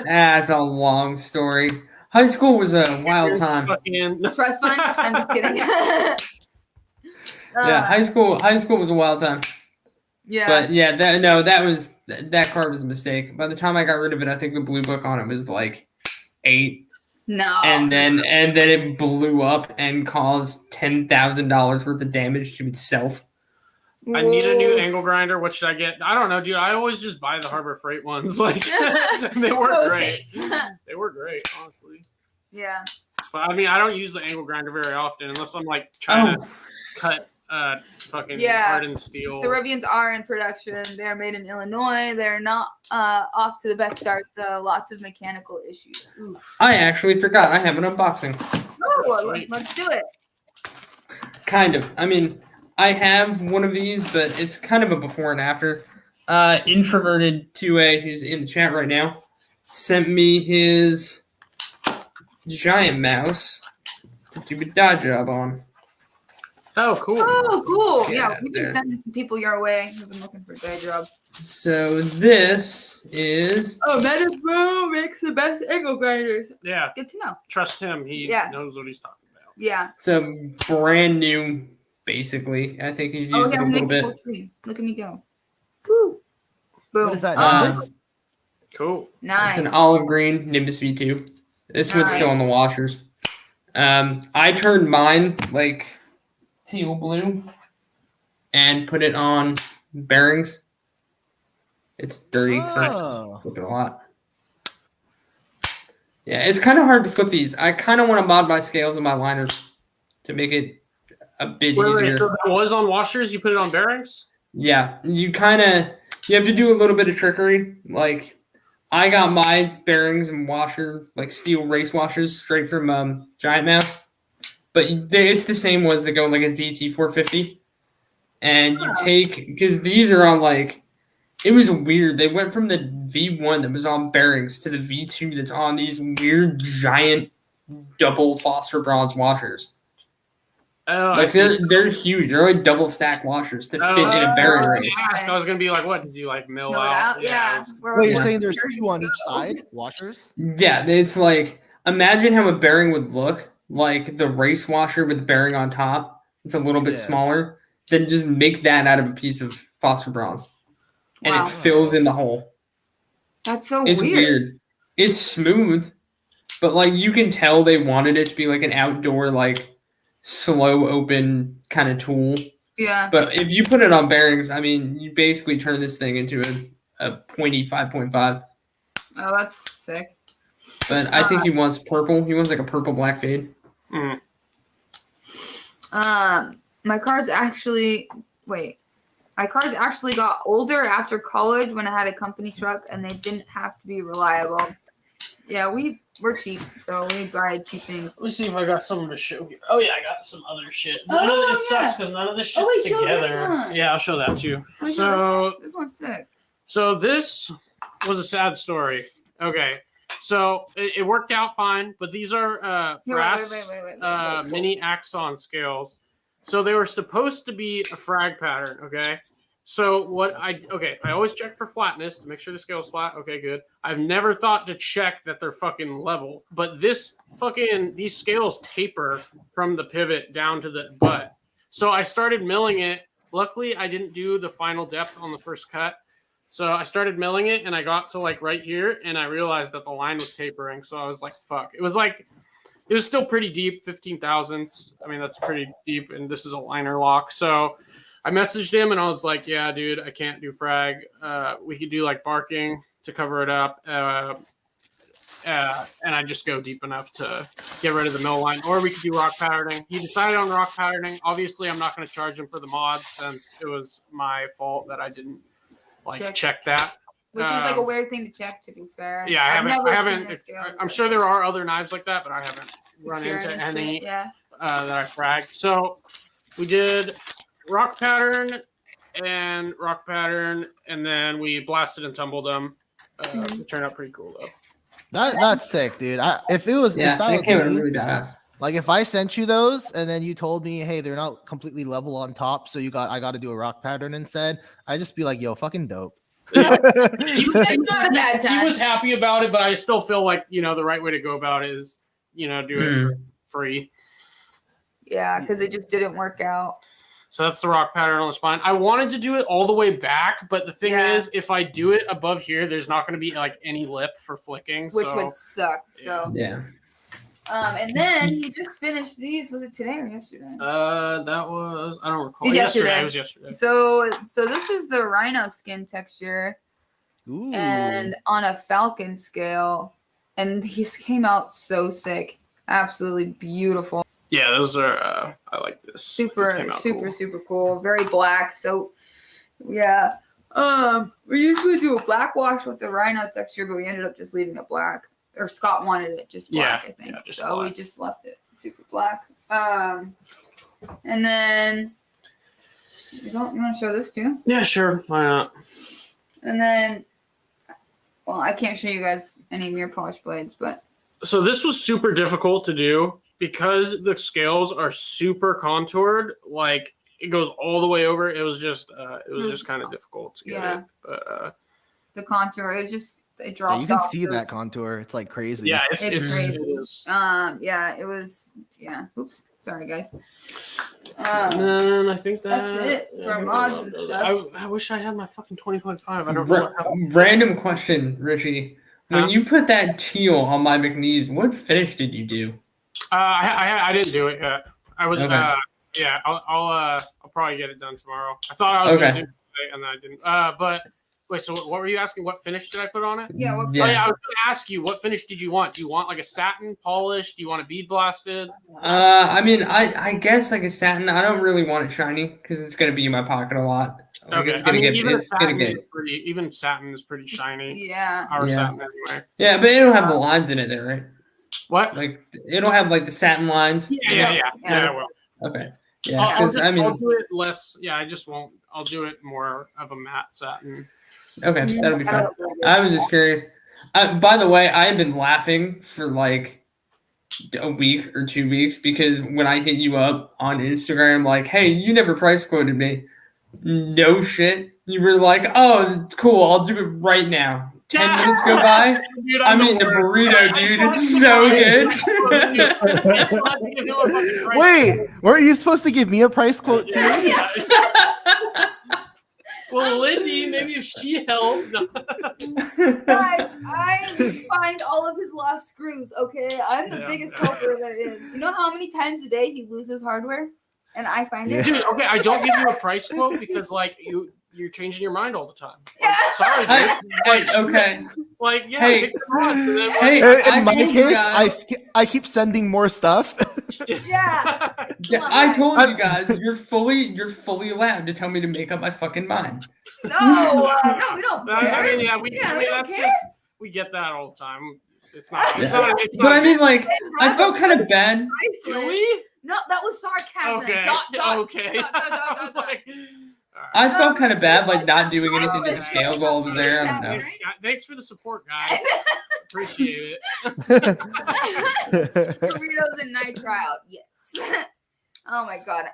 S6: That's a long story. High school was a wild time.
S2: Fucking-
S1: Trust fund? I'm just kidding.
S6: Yeah, high school was a wild time.
S1: Yeah.
S6: But yeah, that car was a mistake. By the time I got rid of it, I think the blue book on it was like 8,
S1: no.
S6: and then it blew up and caused $10,000 worth of damage to itself.
S2: I need a new
S1: Whoa.
S2: angle grinder. What should I get? I don't know, dude. I always just buy the Harbor Freight ones. Like they work
S1: So
S2: great.
S1: safe.
S2: They work great, honestly.
S1: Yeah.
S2: But I mean, I don't use the angle grinder very often unless I'm like trying to cut fucking
S1: Yeah.
S2: hardened steel.
S1: The Rivians are in production. They're made in Illinois. They're not off to the best start, though. Lots of mechanical issues. Oof.
S6: I actually forgot I have an unboxing.
S1: Oh,
S2: Sweet.
S1: let's do it.
S6: Kind of. I mean, I have one of these, but it's kind of a before and after. Introverted 2A, who's in the chat right now, sent me his giant mouse to do a dodge job on.
S2: Oh, cool.
S1: Oh, cool.
S6: Yeah,
S1: Yeah, we
S6: there.
S1: can send some people your way who've been looking for day jobs.
S6: So this is
S1: Oh, Menace Bro makes the best angle grinders.
S2: Yeah,
S1: Good to know.
S2: trust him. He
S1: Yeah.
S2: knows what he's talking about.
S1: Yeah.
S6: some brand new, basically. I think he's
S1: Oh,
S6: used
S1: yeah,
S6: it a
S1: I'm
S6: little
S1: making
S6: bit.
S1: full screen. Look at me go. Woo. Boom.
S7: What is that?
S6: Uh,
S7: Nimbus?
S2: Cool.
S1: Nice.
S6: It's an olive green Nimbus V2. This one's still
S1: Nice.
S6: on the washers. I turned mine like teal blue and put it on bearings. It's dirty because I
S7: Oh.
S6: flip it a lot. Yeah, it's kind of hard to flip these. I kind of want to mod my scales and my liners to make it a bit
S2: Wait,
S6: easier.
S2: so that was on washers. You put it on bearings.
S6: Yeah, you have to do a little bit of trickery. Like, I got my bearings and washer, like steel race washers, straight from Giant Mouse. But it's the same ones that go in like a ZT450. and you take because these are on like it was weird. They went from the V1 that was on bearings to the V2 that's on these weird giant double phosphor bronze washers.
S2: Oh,
S6: Like they're huge. They're like double stack washers to fit in a bearing ring.
S2: I was gonna be like, what did you like mill
S1: Mill it
S2: out?
S1: out? Yeah.
S7: Wait, you're
S6: Yeah.
S7: saying there's 2 on each side washers?
S6: Yeah, it's like imagine how a bearing would look like the race washer with the bearing on top. It's a little bit
S7: Yeah.
S6: smaller. Then just make that out of a piece of phosphor bronze, and
S1: Wow.
S6: it fills in the hole.
S1: That's so
S6: It's
S1: weird.
S6: weird. It's smooth, but like you can tell they wanted it to be like an outdoor, like slow open kind of tool.
S1: Yeah.
S6: But if you put it on bearings, I mean, you basically turn this thing into a pointy 5.5.
S1: Oh, that's sick.
S6: But I think he wants purple. He wants like a purple black fade.
S2: Mm.
S1: My cars actually got older after college when I had a company truck, and they didn't have to be reliable. Yeah, we're cheap, so we buy cheap things.
S2: Let me see if I got something to show you. Oh yeah, I got some other shit.
S1: Oh,
S2: It sucks because none of this shit's
S1: wait, show this
S2: together.
S1: one.
S2: Yeah, I'll show that too.
S1: Let me show
S2: So
S1: this one's sick.
S2: So this was a sad story. Okay, so it worked out fine, but these are
S1: Here,
S2: brass
S1: wait.
S2: mini axon scales. So they were supposed to be a frag pattern. Okay, so I always check for flatness to make sure the scale's flat. Okay, good. I've never thought to check that they're fucking level, but these scales taper from the pivot down to the butt. So I started milling it. Luckily, I didn't do the final depth on the first cut. So I started milling it, and I got to like right here, and I realized that the line was tapering. So I was like, "Fuck!" It was still pretty deep, 15 thousandths. I mean, that's pretty deep, and this is a liner lock. So I messaged him, and I was like, "Yeah, dude, I can't do frag. We could do like barking to cover it up, and I just go deep enough to get rid of the mill line, or we could do rock patterning." He decided on rock patterning. Obviously, I'm not going to charge him for the mod since it was my fault that I didn't check that.
S1: Which is like a weird thing to check, to be fair.
S2: Yeah, I haven't.
S1: Seen a scale,
S2: I'm sure there are other knives like that, but I haven't run into
S1: experienced
S2: any
S1: it, yeah.
S2: that I fragged. So we did rock pattern, and then we blasted and tumbled them. It turned out pretty cool though.
S7: That's sick, dude. If that was
S6: came out
S7: me,
S6: really badass.
S7: like if I sent you those and then you told me, hey, they're not completely level on top, so I got to do a rock pattern instead, I'd just be like, yo, fucking dope.
S2: He
S1: Not a bad time.
S2: was happy about it, but I still feel like the right way to go about it is do it for free.
S1: Yeah, because it just didn't work out.
S2: So that's the rock pattern on the spine. I wanted to do it all the way back, but the thing is, if I do it above here, there's not going to be like any lip for flicking,
S1: which would suck. So
S6: yeah.
S1: And then he just finished these. Was it today or yesterday?
S2: That was, I don't recall.
S1: Yesterday.
S2: It was yesterday.
S1: So this is the rhino skin texture,
S7: Ooh.
S1: and on a falcon scale, and these came out so sick, absolutely beautiful.
S2: Yeah, those are. I like this.
S1: Super cool. Very black. So yeah. We usually do a black wash with the rhino texture, but we ended up just leaving it black. Or Scott wanted it just black, I think.
S2: Yeah, just
S1: so
S2: black.
S1: we just left it super black. And then you want to show this too?
S2: Yeah, sure. Why not?
S1: And then, well, I can't show you guys any mirror polish blades, but
S2: So this was super difficult to do because the scales are super contoured. Like it goes all the way over. It was just kind of difficult to get it. But
S1: the contour it drops
S7: Yeah, you can
S1: off
S7: see
S1: the-
S7: that contour. It's like crazy.
S2: yeah,
S1: It's
S2: it
S1: crazy.
S2: is.
S1: it was. Oops, sorry guys.
S2: And then I think
S1: That's it for mods and stuff.
S2: I wish I had my fucking 20.5. I don't know.
S6: Random question, Richie. When you put that teal on my McNeese, what finish did you do?
S2: I didn't do it yet. I was
S6: Okay.
S2: yeah. I'll probably get it done tomorrow. I thought I was gonna do it today, and then I didn't. But wait. So what were you asking? What finish did I put on it?
S1: Yeah. What,
S2: Oh yeah, I was gonna ask you what finish did you want? Do you want like a satin polish? Do you want a bead blasted?
S6: I mean, I guess like a satin. I don't really want it shiny because it's gonna be in my pocket a lot. Like,
S2: Okay.
S6: it's gonna get.
S2: Even
S6: It's gonna get.
S2: even satin is pretty shiny.
S1: yeah.
S2: Our
S6: Yeah.
S2: satin anyway.
S6: Yeah, but it'll have the lines in it there, right?
S2: What?
S6: Like it'll have like the satin lines.
S2: Yeah. Well.
S6: Okay. Yeah,
S2: I'll
S6: because I mean,
S2: I'll do it less. Yeah, I just won't. I'll do it more of a matte satin.
S6: okay, that'll be fine. I was just curious. By the way, I have been laughing for like a week or 2 weeks because when I hit you up on Instagram, like, hey, you never price quoted me. No shit. You were like, oh, cool. I'll do it right now. 10 minutes go by.
S2: Dude,
S6: I'm eating a burrito, dude. It's so good.
S7: Wait, weren't you supposed to give me a price quote too?
S2: Well, Lindy, maybe if she helped.
S1: I find all of his lost screws, okay? I'm the
S2: Yeah.
S1: biggest helper that is. You know how many times a day he loses hardware? And I find it?
S2: Dude, okay, I don't give you a price quote because like you're changing your mind all the time.
S1: Yeah.
S2: Sorry, dude.
S6: Okay.
S2: Like, yeah,
S6: Hey.
S2: pick the odds, and then,
S6: Hey,
S7: In
S6: I
S7: my
S6: told you
S7: case,
S6: guys-
S7: I keep sending more stuff.
S1: Yeah.
S6: Yeah, I told you guys you're fully allowed to tell me to make up my fucking mind.
S1: No, we don't.
S2: I mean, yeah, we
S1: don't
S2: that's
S1: care.
S2: just we get that all the time. It's not. It's
S6: Yeah.
S2: not. It's
S6: But
S2: not
S6: I mean, like, I felt kind of bad.
S2: do we?
S1: No, that was sarcasm.
S2: Okay.
S1: Dot,
S2: Okay.
S1: dot, dot, dot,
S2: I was
S1: dot.
S2: like,
S6: I felt kind of bad, like, not doing anything to the scales while I was there. I don't know.
S2: Thanks for the support, guys. Appreciate it.
S1: Burritos and nitrile. Yes. Oh my god.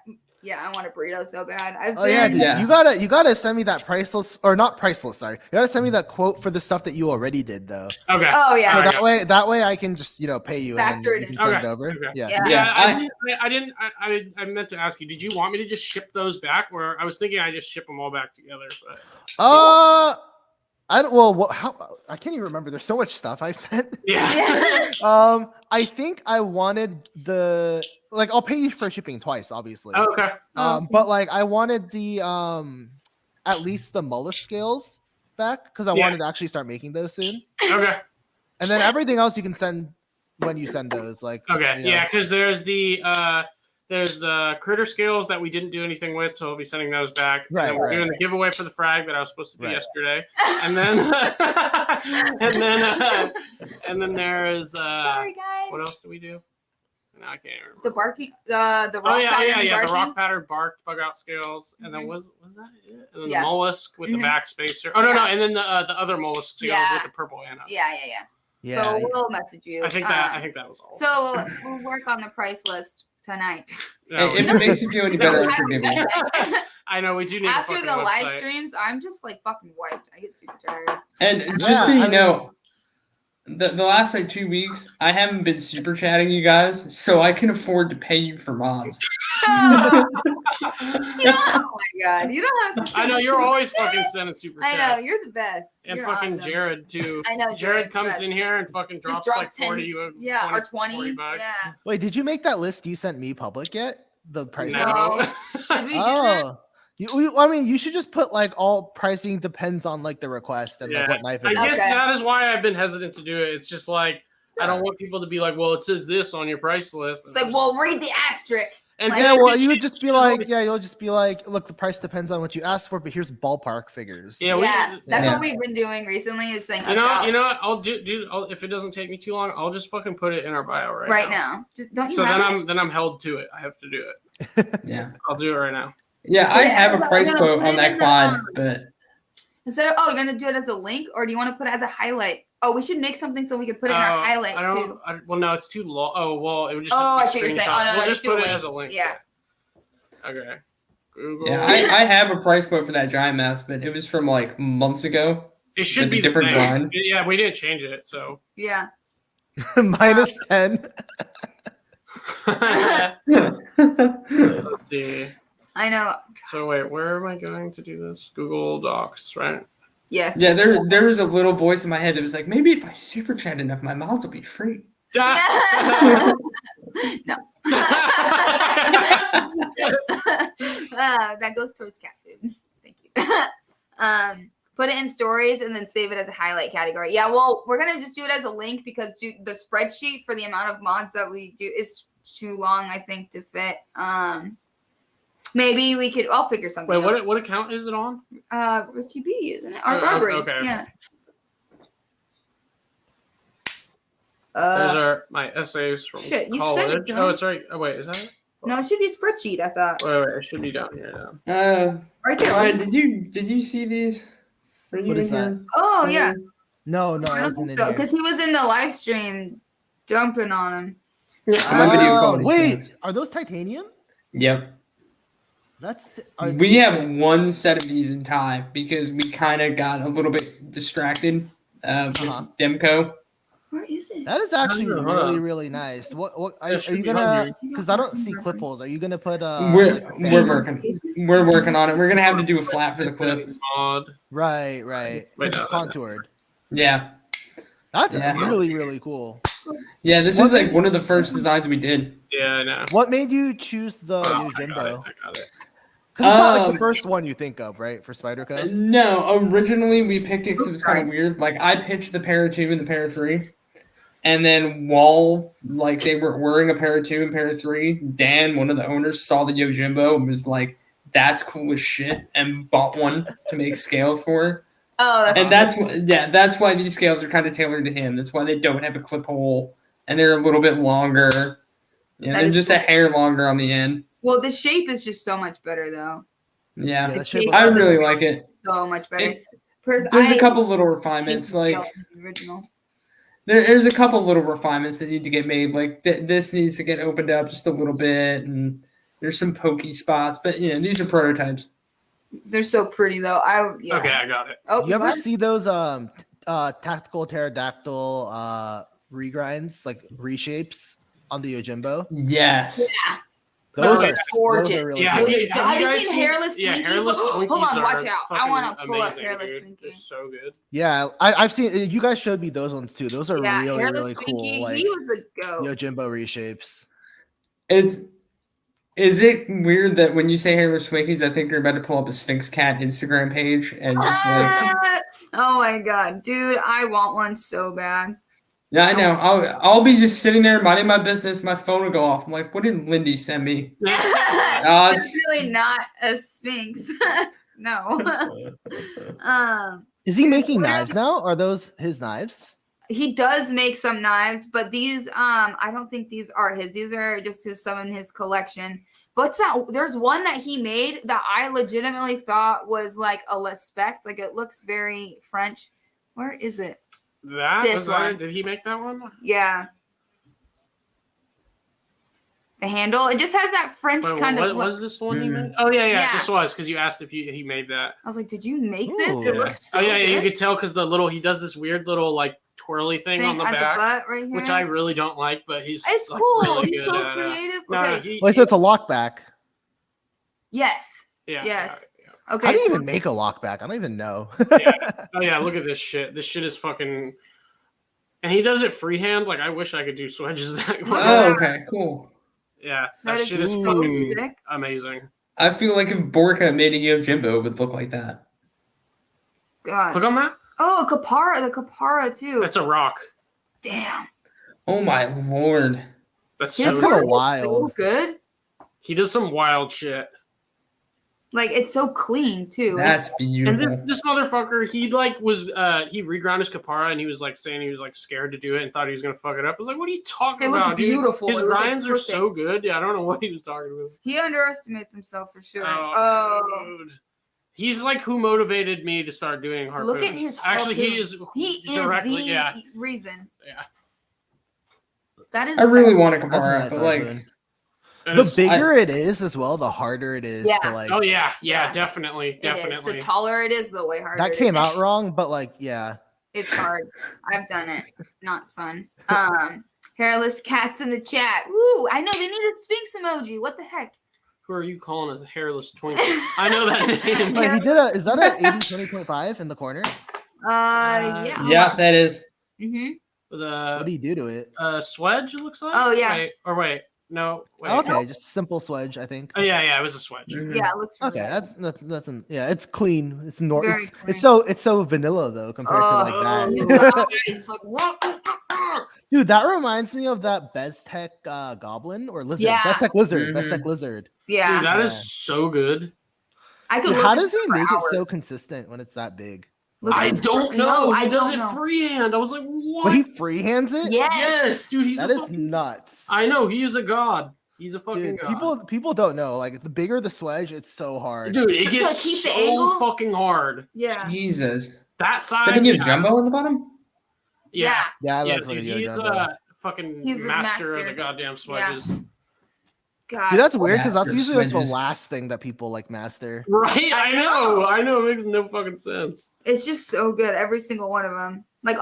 S1: Yeah, I want a burrito so bad.
S7: Oh yeah, dude,
S6: Yeah.
S7: you gotta send me that priceless or not priceless. Sorry, you gotta send me that quote for the stuff that you already did though.
S2: Okay.
S1: Oh yeah.
S7: So
S2: Alright.
S7: that way I can just pay you
S1: Factor
S7: and
S1: it
S7: you
S1: in.
S7: can send
S2: Okay,
S7: it over.
S2: okay.
S7: Yeah.
S1: Yeah.
S2: Yeah, I didn't. I meant to ask you. Did you want me to just ship those back, or I was thinking I just ship them all back together? But
S7: I don't. Well, how I can't even remember. There's so much stuff I sent.
S2: yeah.
S7: I think I wanted I'll pay you for shipping twice, obviously.
S2: Okay.
S7: But like I wanted the at least the mollusk scales back because I
S2: Yeah.
S7: wanted to actually start making those soon.
S2: Okay.
S7: And then everything else you can send when you send those. Like
S2: Okay.
S7: you know.
S2: Yeah, because there's the critter scales that we didn't do anything with, so I'll be sending those back. And
S7: Right,
S2: then we're
S7: right,
S2: doing
S7: right.
S2: the giveaway for the frag that I was supposed to do
S7: Right.
S2: yesterday, and then and then there is
S1: Sorry guys.
S2: what else do we do? No, I can't remember.
S1: The barking the rock
S2: Oh yeah,
S1: pattern
S2: the
S1: barking?
S2: rock pattern barked bug out scales, and then
S1: Mhm.
S2: was that it? And then
S1: Yeah.
S2: the mollusk with
S1: Mhm.
S2: the back spacer. Oh no,
S1: Yeah.
S2: and then the other mollusk scales
S1: Yeah.
S2: with the purple anna.
S1: Yeah.
S7: Yeah.
S1: So we'll message you.
S2: I think that was all.
S1: So we'll work on the price list tonight.
S2: No,
S6: Hey, if it makes you feel any better, I forgive you.
S2: I know we do need a
S1: After
S2: fucking
S1: the live
S2: website.
S1: streams, I'm just like fucking wiped. I get super tired.
S6: And
S7: Yeah,
S6: just so you
S7: I mean-
S6: know, the last like 2 weeks, I haven't been super chatting you guys, so I can afford to pay you for mods.
S1: Oh my god, you don't have to.
S2: I know you're always fucking sending super chats.
S1: I know you're the best.
S2: And
S1: You're
S2: fucking
S1: awesome.
S2: Jared too.
S1: I know
S2: Jared comes
S1: best.
S2: in here and fucking drops
S1: drops
S2: like 40
S1: 10 yeah, or 20.
S2: bucks.
S1: Yeah.
S7: Wait, did you make that list you sent me public yet? The price list?
S2: No.
S1: Should we do that?
S7: Oh. I mean, you should just put like all pricing depends on like the request and like
S2: Yeah.
S7: what knife
S2: I
S7: it is.
S2: guess
S1: Okay.
S2: that is why I've been hesitant to do it. It's just like I don't want people to be like, well, it says this on your price list.
S1: It's like, well, read the asterisk.
S2: and
S1: like-
S7: Yeah,
S2: then
S7: well,
S2: we
S7: you would
S2: change-
S7: just be
S2: change all
S7: like,
S2: these-
S7: you'll just be like, look, the price depends on what you asked for, but here's ballpark figures.
S2: Yeah,
S1: That's
S6: Yeah.
S1: what we've been doing recently. Is saying
S2: You know, what? I'll do. If it doesn't take me too long, I'll just fucking put it in our bio right
S1: now. Just don't you
S2: So
S1: have
S2: then I'm held to it. I have to do it.
S6: Yeah.
S2: I'll do it right now.
S6: Yeah, I
S1: Yeah,
S6: have a
S1: but
S6: price
S1: we're gonna
S6: quote
S1: put
S6: on
S1: it
S6: that
S1: in the,
S6: quad, but
S1: instead of you're gonna do it as a link, or do you want to put it as a highlight? Oh, we should make something so we could put it in our highlight
S2: I
S1: too.
S2: don't. Well, no, it's too long. Oh, well, it would just.
S1: Oh,
S2: have
S1: I
S2: to
S1: see
S2: be
S1: what you're saying.
S2: screenshots.
S1: Oh, no,
S2: We'll
S1: no,
S2: just
S1: just do
S2: put
S1: a
S2: it
S1: link.
S2: as a link.
S1: Yeah.
S2: Okay. Google.
S6: yeah, I have a price quote for that giant mess, but it was from like months ago.
S2: It should
S6: with
S2: be
S6: a
S2: the
S6: different
S2: thing.
S6: brand.
S2: Yeah, we didn't change it, so.
S1: Yeah.
S7: Minus 10.
S2: Let's see.
S1: I know.
S2: So wait, where am I going to do this? Google Docs, right?
S1: Yes.
S6: Yeah, there was a little voice in my head that was like, maybe if I super chat enough, my mods will be free.
S1: No. That goes towards cat food. Thank you. Put it in stories and then save it as a highlight category. Yeah, well, we're gonna just do it as a link because the spreadsheet for the amount of mods that we do is too long, I think, to fit. Maybe we could. I'll figure something.
S2: Wait,
S1: out.
S2: what account is it on?
S1: Richie B, isn't it? Or
S2: Oh,
S1: Barbary.
S2: okay.
S1: Yeah.
S2: Those are my essays from
S1: Shit, you said it,
S2: college.
S1: John.
S2: Oh, it's right. Oh, wait, is that it?
S1: No, it should be a spreadsheet. I thought.
S2: Wait, it should be down here now.
S1: Right there.
S6: Ryan, did you see these? Were you
S7: What is
S6: in
S7: that?
S6: here?
S1: Oh yeah.
S7: No, I
S1: I don't
S7: wasn't
S1: think
S7: in
S1: so
S7: here.
S1: because he was in the live stream dumping on him.
S6: My video quality
S7: Wait,
S6: sucks.
S7: are those titanium?
S6: Yep.
S7: We
S6: have one set of these in time because we kind of got a little bit distracted with Demco.
S1: Where is it?
S7: That is actually
S2: Hold on.
S7: really, really nice. What are
S2: should
S7: you
S2: be
S7: gonna? Because I don't see clip holes. Are you gonna put?
S6: We're
S7: fan-
S6: working on it. We're gonna have to do a flat for the clip.
S2: Mod.
S7: Right.
S2: Wait,
S7: It's
S2: no,
S7: contoured.
S6: Yeah.
S7: That's
S6: Yeah.
S7: really, really cool.
S6: Yeah, this is like one of the first designs we did.
S2: Yeah, I know.
S7: What made you choose the
S2: Oh, I got
S7: Yojimbo?
S2: it. I got it.
S7: Because it's not like the first one you think of, right? For Spyderco.
S6: No, originally we picked it because it was kind of weird. Like I pitched the Para 2 and the Para 3. And then while like they were wearing a Para 2 and Para 3, Dan, one of the owners, saw the Yojimbo and was like, that's cool as shit, and bought one to make scales for.
S1: Oh,
S6: That's why these scales are kind of tailored to him. That's why they don't have a clip hole and they're a little bit longer. Yeah, they're just a hair longer on the end.
S1: Well, the shape is just so much better though.
S6: Yeah,
S7: Yeah,
S1: The
S7: the shape
S1: shape
S6: I
S1: of the-
S6: really like it.
S1: So much better.
S6: It- There's a couple little refinements, like
S1: the original.
S6: there's a couple little refinements that need to get made. Like this needs to get opened up just a little bit, and there's some pokey spots. But these are prototypes.
S1: They're so pretty though. Yeah.
S2: Okay, I got it.
S1: Oh,
S7: You ever
S1: what?
S7: see those tactical pterodactyl regrinds, like reshapes on the Yojimbo?
S6: Yes.
S7: Those
S2: Oh,
S7: are
S2: yeah.
S1: Gorgeous.
S7: Those are really
S2: Yeah,
S7: cool.
S1: Those are-
S2: have
S1: have
S2: you
S1: you
S2: guys
S1: seen
S2: seen-
S1: hairless
S2: yeah,
S1: Twinkies?
S2: hairless
S1: Hold
S2: Twinkies
S1: on,
S2: are
S1: watch out. I
S2: fucking
S1: want to pull up
S2: amazing,
S1: hairless
S2: dude.
S1: Twinkie.
S2: They're so good.
S7: Yeah, I've seen you guys showed me those ones too. Those are
S1: Yeah,
S7: really,
S1: hairless
S7: really
S1: Twinkie.
S7: cool. Like
S1: He was a goat.
S7: Yojimbo reshapes.
S6: Is it weird that when you say hairless Twinkies, I think you're about to pull up a Sphinx Cat Instagram page and just like,
S1: Oh my god, dude, I want one so bad.
S6: yeah, I know. I'll be just sitting there minding my business. My phone will go off. I'm like, what did Lindy send me?
S1: It's really not a sphinx. No.
S7: Is he making knives now? Are those his knives?
S1: He does make some knives, but these I don't think these are his. These are just some in his collection. What's that? There's one that he made that I legitimately thought was like a Lespect. Like it looks very French. Where is it? This one.
S2: Did he make that one?
S1: Yeah. The handle. It just has that French
S2: Wait,
S1: kind
S2: what
S1: of look.
S2: was this one he
S6: Mhm.
S2: made? Oh yeah,
S1: Yeah.
S2: this was because you asked if he made that.
S1: I was like, did you make this?
S7: Ooh.
S1: It looks so
S2: Oh yeah, you
S1: good.
S2: could tell because he does this weird little like twirly thing on the
S1: at
S2: back,
S1: the butt right here.
S2: which I really don't like, but he's
S1: It's
S2: like,
S1: cool.
S2: really
S1: He's
S2: good
S1: so
S2: at it.
S1: creative.
S2: No,
S1: Okay.
S7: Wait, so it's a lockback.
S1: Yes.
S2: yeah,
S1: Yes.
S2: yeah.
S1: Okay.
S7: How do you
S1: so-
S7: even make a lockback? I don't even know.
S2: Oh yeah, look at this shit. This shit is fucking. And he does it freehand. Like I wish I could do swedges that way.
S6: Oh, okay, cool.
S2: Yeah,
S1: that is
S2: shit is
S1: so
S2: fucking
S1: sick.
S2: amazing.
S6: I feel like if Borka made a Yojimbo, it would look like that.
S1: God.
S2: Click on that.
S1: Oh, Kapara, the Kapara too.
S2: That's a rock.
S1: Damn.
S6: Oh my lord.
S2: That's
S1: His
S7: That's
S2: so
S7: kinda
S1: work
S2: good.
S1: is
S7: wild.
S1: So good.
S2: He does some wild shit.
S1: Like it's so clean too.
S6: That's
S2: And
S6: beautiful.
S2: this motherfucker, he like was he reground his Kapara and he was like saying he was like scared to do it and thought he was gonna fuck it up. I was like, what are you talking
S1: It was
S2: about, dude?
S1: beautiful.
S2: His
S1: It was, like,
S2: grinds are so
S1: perfect.
S2: good. Yeah, I don't know what he was talking about.
S1: He underestimates himself for sure.
S2: Dude. He's like who motivated me to start doing harpoons.
S1: Look at his
S2: Actually, he
S1: harpoon.
S2: is
S1: He
S2: directly
S1: is the
S2: yeah.
S1: reason.
S2: Yeah.
S1: That is.
S6: I really want a
S7: That's a
S6: Kapara,
S7: nice
S6: but like,
S7: harpoon.
S2: And
S7: The
S2: it's-
S7: bigger it is as well, the harder it is
S1: Yeah.
S7: to like.
S2: Oh yeah,
S1: Yeah.
S2: definitely,
S1: It is.
S2: definitely.
S1: The taller it is, the way harder.
S7: That
S1: it
S7: came
S1: is.
S7: out wrong, but like, yeah.
S1: It's hard. I've done it. Not fun. Hairless cats in the chat. Woo! I know they need a Sphinx emoji. What the heck?
S2: Who are you calling a hairless twink? I know that name.
S7: Wait, he did a. Is that a 80-20.5 in the corner?
S1: Yeah.
S6: yeah, that is.
S1: Mm-hmm.
S7: What
S2: The
S7: do you do to it?
S2: swedge, it looks like.
S1: Oh, yeah.
S2: Wait, no. Wait.
S7: Okay, just simple swedge, I think.
S2: Oh yeah, it was a swedge.
S6: Mhm.
S1: Yeah, it looks really
S7: Okay,
S1: good.
S7: that's yeah, it's clean. It's normal.
S1: Very
S7: It's,
S1: clean.
S7: it's so vanilla though compared to
S1: Oh,
S7: like
S1: you
S7: that.
S1: guys, like, what?
S7: Dude, that reminds me of that Beztech goblin or lizard.
S1: Yeah.
S7: Beztech lizard.
S6: Mhm.
S7: Beztech lizard.
S1: Yeah.
S2: Dude, that
S7: Yeah.
S2: is so good.
S1: I could
S7: Dude,
S1: look
S7: how
S1: at
S7: does he
S1: for
S7: make it so
S1: hours.
S7: consistent when it's that big?
S1: Look
S2: I
S1: at it.
S2: don't know.
S1: No,
S2: He
S1: I
S2: does
S1: don't
S2: it
S1: know.
S2: freehand. I was like, what?
S7: But he freehands it?
S1: Yes.
S2: Yes, dude, he's
S7: That
S2: a
S7: is
S2: fucking-
S7: nuts.
S2: I know he is a god. He's a fucking
S7: Dude,
S2: god.
S7: people don't know. Like the bigger the sledge, it's so hard.
S2: Dude, it
S1: To
S2: gets
S1: keep the
S2: so
S1: angle?
S2: fucking hard.
S1: Yeah.
S6: Jesus.
S2: That
S6: Does
S2: side.
S6: that give jumbo on the bottom?
S2: Yeah.
S7: Yeah,
S2: Yeah,
S7: that's
S2: dude,
S7: what
S2: he's
S7: a
S2: fucking
S1: He's a
S2: master of
S1: master.
S2: the goddamn swedges.
S1: God.
S7: Dude, that's weird because that's
S6: Master
S7: usually like the
S6: swedges.
S7: last thing that people like master.
S2: Right?
S1: I
S2: I know. It makes no fucking sense.
S1: It's just so good. Every single one of them. Like,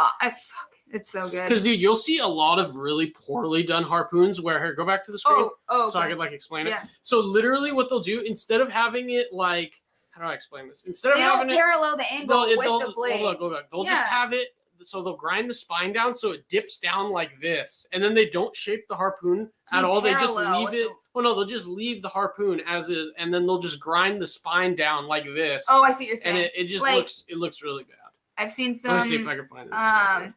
S1: it's so good.
S2: Because, dude, you'll see a lot of really poorly done harpoons where, here, go back to the screen
S1: Oh,
S2: so I
S1: okay.
S2: could, like, explain it.
S1: Yeah.
S2: So, literally, what they'll do, instead of having it, like, how do I explain this? Instead
S1: They
S2: of
S1: don't
S2: having it,
S1: parallel the angle with the blade.
S2: They'll just have it, so they'll grind the spine down so it dips down like this. And then they don't shape the harpoon at all. They just
S1: parallel
S2: leave
S1: with
S2: it. Well, no, they'll just leave the harpoon as is, and then they'll just grind the spine down like this.
S1: Oh, I see what you're saying.
S2: And it just
S1: Like,
S2: looks really bad.
S1: I've seen
S2: Let me see
S1: some.
S2: if I can find it.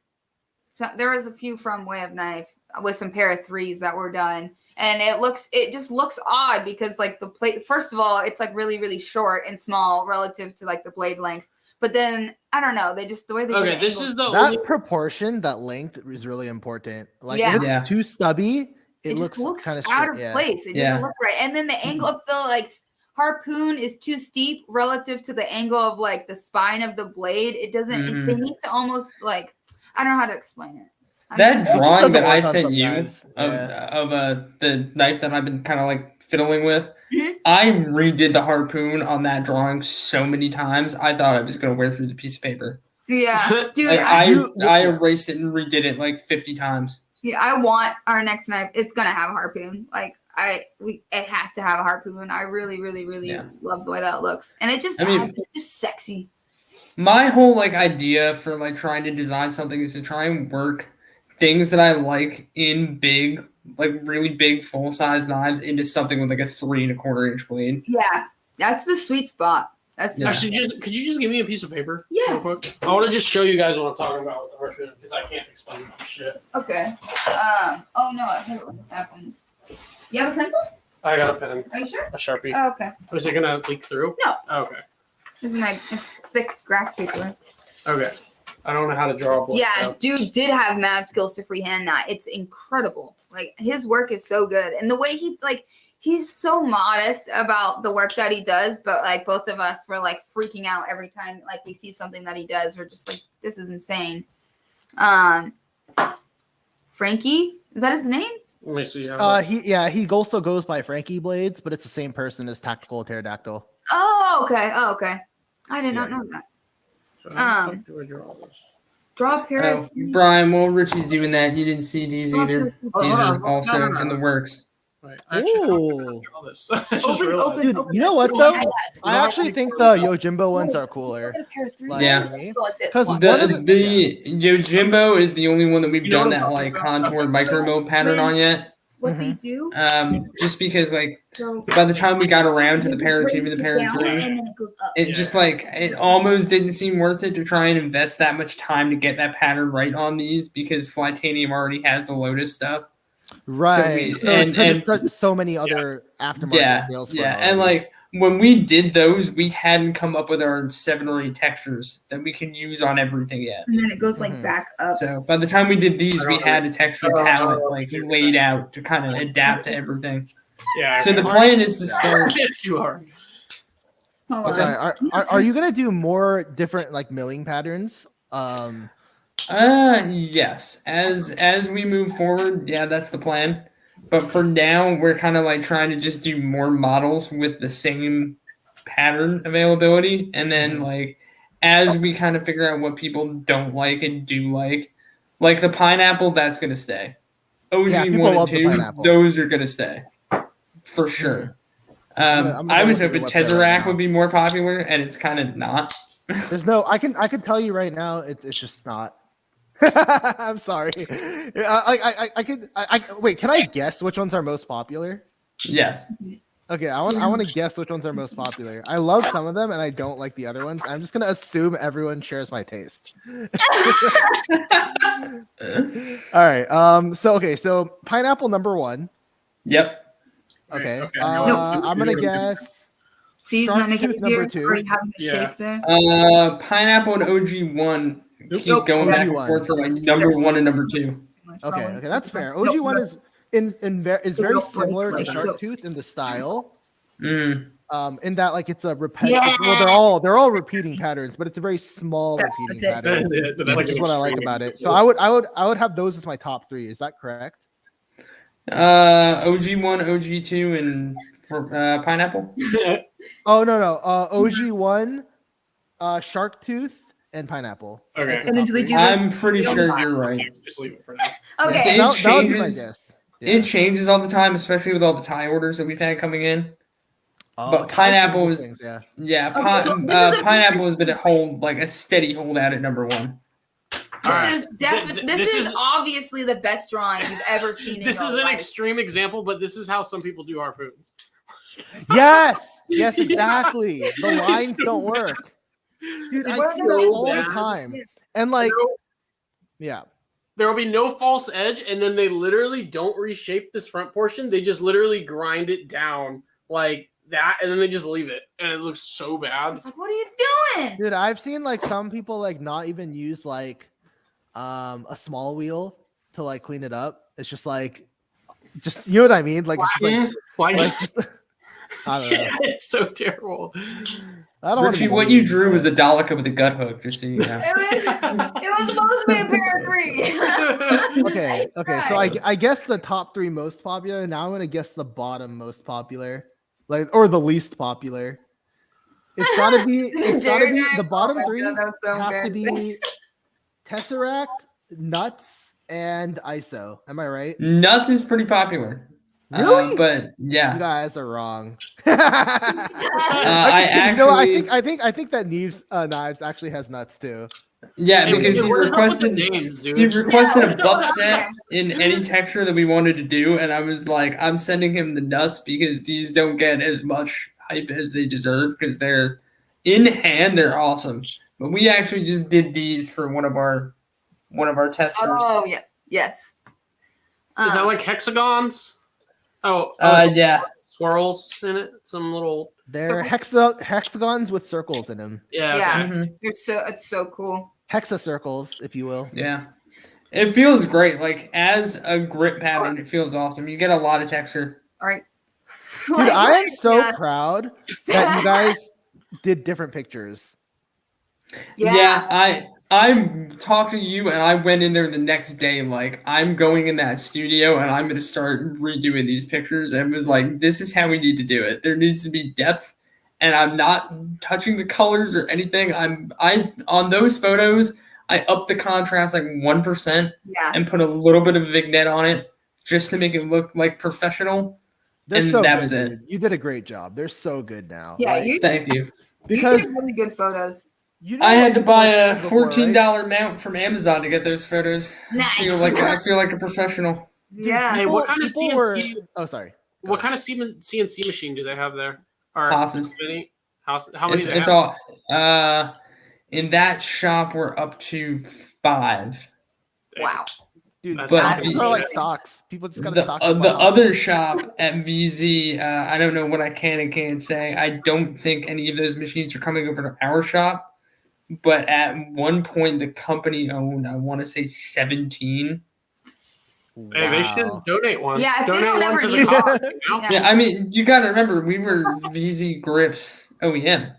S1: So there was a few from Way of Knife with some pair of threes that were done, and it just looks odd because like the plate. First of all, it's like really really short and small relative to like the blade length. But then I don't know. They just the way they.
S2: Okay, this is the
S7: That
S2: only.
S7: proportion, that length is really important. Like
S1: Yeah.
S7: if it's
S6: Yeah.
S7: too stubby,
S1: It just looks
S7: kind of
S1: out of place. It doesn't look right. And then the angle of the like harpoon is too steep relative to the angle of like the spine of the blade. It doesn't. They need to almost like I don't know how to explain it.
S6: That
S7: just
S6: drawing
S7: doesn't
S6: that I
S7: work on
S6: sent
S7: some
S6: you
S7: knives.
S6: of the knife that I've been kind of like fiddling with,
S1: Mhm.
S6: I redid the harpoon on that drawing so many times. I thought I was gonna wear through the piece of paper.
S1: Yeah, dude.
S6: Like
S1: I
S6: I erased it and redid it like 50 times.
S1: want our next knife. It's gonna have a harpoon. Like it has to have a harpoon. I really, really, really
S6: Yeah.
S1: love the way that looks, and it's just sexy.
S6: My whole like idea for like trying to design something is to try and work things that I like in big, like really big full size knives into something with like a 3 1/4 inch blade.
S1: Yeah, that's the sweet spot. That's
S6: Yeah.
S2: Actually, could you just give me a piece of paper?
S1: Yeah.
S2: Real quick? I want to just show you guys what I'm talking about with the harpoon because I can't explain shit.
S1: Okay. Oh no, I hate it when this happens. You have a pencil?
S2: I got a pen,
S1: Are you sure?
S2: a Sharpie.
S1: Oh, okay.
S2: Was it gonna leak through?
S1: No.
S2: Okay.
S1: This is my thick graph paper.
S2: Okay. I don't know how to draw a block.
S1: Yeah, dude did have mad skills to freehand knot. It's incredible. Like his work is so good, and the way he's so modest about the work that he does. But like both of us were like freaking out every time like we see something that he does. We're just like, this is insane. Frankie, is that his name?
S2: Let me see. How
S7: He also goes by Frankie Blades, but it's the same person as Tactical Pterodactyl.
S1: Oh, okay. I did not know that.
S2: how the fuck do I draw this?
S1: Draw a pair
S6: Oh,
S1: of
S6: Brian, while Richie's doing that, you didn't see these either.
S2: Oh,
S6: These
S2: hold
S6: are
S2: on.
S6: also
S2: No, no, no.
S6: in the works.
S2: Right. Actually, I don't know how to
S7: Ooh.
S2: draw this. I just
S1: Open,
S2: realized.
S1: open,
S7: Dude,
S1: open.
S7: you know
S1: this.
S7: what
S1: Oh,
S7: though?
S1: my God.
S7: I actually think the Yojimbo ones are cooler.
S1: Look at a pair of threes.
S7: Like,
S6: Yeah.
S1: Go like this.
S7: 'Cause
S1: One.
S6: The Yojimbo is the only one that we've
S2: You know
S6: done
S2: what
S6: that
S2: I'm
S6: like
S2: talking about?
S6: contoured micro mill pattern on yet.
S1: What they do?
S6: Just because like
S1: So
S6: by the time we got around to the pair of two
S1: break
S6: and the
S1: it
S6: pair of
S1: down,
S6: three,
S1: and then it goes up.
S6: it just like it almost didn't seem worth it to try and invest that much time to get that pattern right on these because Flytanium already has the Lotus stuff.
S7: Right.
S6: So we-
S7: It's so many other aftermarket
S6: Yeah,
S7: scales for
S6: yeah,
S7: it
S6: and
S7: already.
S6: like when we did those, we hadn't come up with our 7 or 8 textures that we can use on everything yet.
S1: And then it goes like
S7: Mhm.
S1: back up.
S6: So by the time we did these,
S2: I
S6: we
S2: don't
S6: had a texture
S2: know.
S6: palette like laid out to kind of adapt to everything.
S2: Yeah.
S6: So the plan is to start.
S2: It's too hard.
S1: Hold
S6: What's
S1: on.
S7: Sorry, are you gonna do more different like milling patterns?
S6: Yes. As we move forward, yeah, that's the plan. But for now, we're kind of like trying to just do more models with the same pattern availability, and then like as we kind of figure out what people don't like and do like the pineapple, that's gonna stay. OG
S7: Yeah, people
S6: 1 and
S7: love the
S6: 2,
S7: pineapple.
S6: those are gonna stay for sure.
S7: I'm gonna
S6: I was
S7: look at
S6: hoping
S7: your website right
S6: Tesseract
S7: now.
S6: would be more popular, and it's kind of not.
S7: There's no. I could tell you right now. It's just not. I'm sorry. I could. Wait. Can I guess which ones are most popular?
S6: Yeah.
S7: Okay, I want to guess which ones are most popular. I love some of them and I don't like the other ones. I'm just gonna assume everyone shares my taste. All right. So pineapple number 1.
S6: Yep.
S7: Okay.
S2: Okay.
S7: I'm gonna guess.
S1: See, he's not making it
S7: Sharpshooter number
S1: easier.
S7: 2.
S1: Already having the
S2: Yeah.
S1: shape there.
S6: Pineapple and OG1 keep
S2: Nope.
S6: going back and
S7: OG1.
S6: forth for like number 1 and number 2.
S7: Okay, that's fair. OG1 is is very similar to Shark Tooth in the style.
S6: Mm.
S7: In that like it's a repetitive. Well, they're all repeating patterns, but it's a very small repeating
S1: That's
S7: pattern,
S2: That's
S7: which is what I like
S2: extreme
S7: about it. So
S2: example.
S7: I would have those as my top 3. Is that correct?
S6: OG1, OG2, and pineapple.
S7: Oh no. OG1, Shark Tooth, and pineapple.
S2: Okay.
S7: That's the
S1: And then
S7: top
S1: do they
S7: 3.
S1: do
S6: I'm pretty sure you're right.
S2: Just leave it for now.
S1: Okay.
S6: It
S7: That would be my
S6: changes.
S7: guess.
S6: It changes all the time, especially with all the tie orders that we've had coming in. But
S7: Kai
S6: pineapple
S7: changes
S6: is
S7: things, yeah.
S6: yeah.
S1: Okay, so this is a-
S6: Pineapple has been a steady holdout at number 1.
S1: This is definitely. This is obviously the best drawing you've ever seen in
S2: This
S1: your
S2: is an
S1: life.
S2: extreme example, but this is how some people do harpoons.
S7: Yes, exactly. The lines don't work, dude. I
S1: It's
S7: see that
S2: so
S7: all
S2: bad.
S7: the time, and like, yeah.
S2: There will be no false edge, and then they literally don't reshape this front portion. They just literally grind it down like that, and then they just leave it, and it looks so bad.
S1: It's like, what are you doing?
S7: Dude, I've seen like some people like not even use like a small wheel to like clean it up. It's just like you know what I mean? Like it's just
S2: Like,
S7: like just I don't know.
S2: it's so terrible.
S7: I don't
S6: Richie,
S7: wanna
S6: what
S7: be
S6: you
S7: mean,
S6: drew
S7: but-
S6: was a Daleka with a gut hook, just so you know.
S1: It was supposed to be a pair of 3.
S7: Okay. So I guess the top 3 most popular. Now I'm gonna guess the bottom most popular, like or the least popular. It's gotta be the bottom
S1: Oh my
S7: 3
S1: God, that was so
S7: have to
S1: embarrassing.
S7: be Tesseract, Nuts, and ISO. Am I right?
S6: Nuts is pretty popular.
S7: Really?
S6: But
S7: You
S6: yeah.
S7: guys are wrong.
S6: I
S7: I'm just kidding. No,
S6: actually-
S7: I think that Knives actually has Nuts too.
S6: Yeah,
S2: Hey,
S6: because he
S2: what is up with the
S6: requested
S2: names, dude?
S6: he requested
S1: Yeah,
S6: a buff
S1: what's
S6: set
S1: up?
S6: in any texture that we wanted to do, and I was like, I'm sending him the nuts because these don't get as much hype as they deserve because they're in hand, they're awesome. But we actually just did these for one of our testers.
S1: Oh yeah, yes.
S2: Is that like hexagons? Oh,
S6: Yeah.
S2: swirls in it. Some little.
S7: They're hexagons with circles in them.
S2: Yeah.
S1: Yeah.
S2: okay.
S6: Mhm.
S1: it's so cool.
S7: Hexa circles, if you will.
S6: Yeah. It feels great. Like as a grip pattern, it feels awesome. You get a lot of texture.
S1: All right.
S7: Dude, I am so proud that you guys did different pictures.
S6: Yeah, I talked to you and I went in there the next day like I'm going in that studio and I'm going to start redoing these pictures and was like this is how we need to do it. There needs to be depth and I'm not touching the colors or anything. I on those photos I upped the contrast like 1%
S1: Yeah.
S6: and put a little bit of vignette on it just to make it look like professional.
S7: They're
S6: And
S7: so
S6: that
S7: good,
S6: was it.
S7: dude. You did a great job. They're so good now.
S1: Yeah,
S7: Like,
S1: you
S6: Thank you.
S7: because
S1: take really good photos.
S7: you know
S6: I
S7: what
S6: had to
S7: people
S6: buy
S7: have
S6: a
S7: said before,
S6: $14 mount from Amazon to get those photos.
S1: Nice.
S6: I feel like a professional.
S1: Yeah.
S2: Hey, what kind of
S7: people were-
S2: CNC?
S7: Oh, sorry.
S2: What kind of CNC machine do they have there? Or
S6: Houses.
S2: How many?
S6: It's all in that shop we're up to 5.
S1: Wow.
S7: Dude,
S2: That's
S6: But
S7: boxes are like
S1: amazing.
S7: stocks. People just gotta
S6: The,
S7: stock
S6: the
S7: boxes.
S6: other shop at VZ, I don't know what I can and can't say. I don't think any of those machines are coming over to our shop. But at one point, the company owned, I want to say 17.
S2: Hey, they should
S7: Wow.
S2: donate one.
S1: Yeah, if they
S2: donate
S1: don't
S2: one
S1: ever
S2: to the
S1: use-
S2: cause, you know?
S1: Yeah.
S6: Yeah, I mean, you got to remember, we were VZ Grips OEM.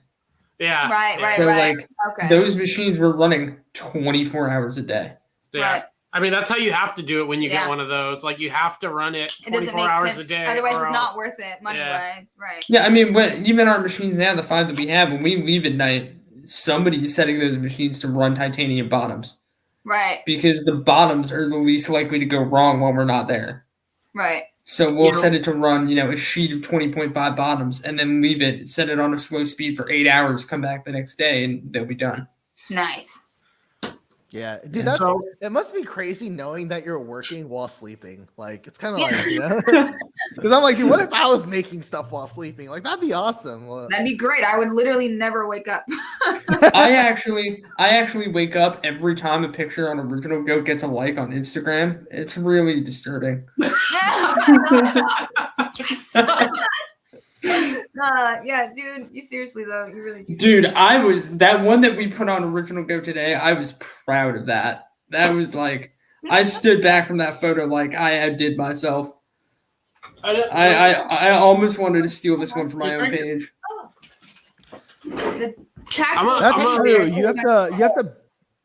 S2: Yeah.
S1: Right.
S6: So, like,
S1: Okay.
S6: those machines were running 24 hours a day.
S2: Yeah.
S1: Right.
S2: I mean, that's how you have to do it when you
S1: Yeah.
S2: get one of those. Like, you have to run it
S1: It doesn't
S2: 24
S1: make
S2: hours
S1: sense.
S2: a day.
S1: Otherwise,
S2: or
S1: it's not
S2: else-
S1: worth it money wise. Right.
S6: Yeah, I mean, even our machines now, the 5 that we have, when we leave at night, somebody is setting those machines to run titanium bottoms
S1: Right.
S6: because the bottoms are the least likely to go wrong while we're not there.
S1: Right.
S6: So we'll
S2: You know-
S6: set it to run, a sheet of 20.5 bottoms and then leave it, set it on a slow speed for 8 hours, come back the next day, and they'll be done.
S1: Nice.
S7: Yeah, dude,
S6: Yeah.
S7: that's
S2: So-
S7: it. Must be crazy knowing that you're working while sleeping. Like it's kind of
S1: Yeah.
S7: like because I'm like, dude, what if I was making stuff while sleeping? Like that'd be awesome. Well,
S1: That'd be great. I would literally never wake up.
S6: I actually wake up every time a picture on Original Goat gets a like on Instagram. It's really disturbing.
S1: Yes. Yeah, dude. You seriously though, you really do.
S6: Dude, that one that we put on Original Go today, I was proud of that. That was like, I stood back from that photo like I outdid myself. I almost wanted to steal this one for my own page.
S1: The
S2: I'm
S1: tactical.
S2: a-
S7: That's
S2: I'm a-
S7: true.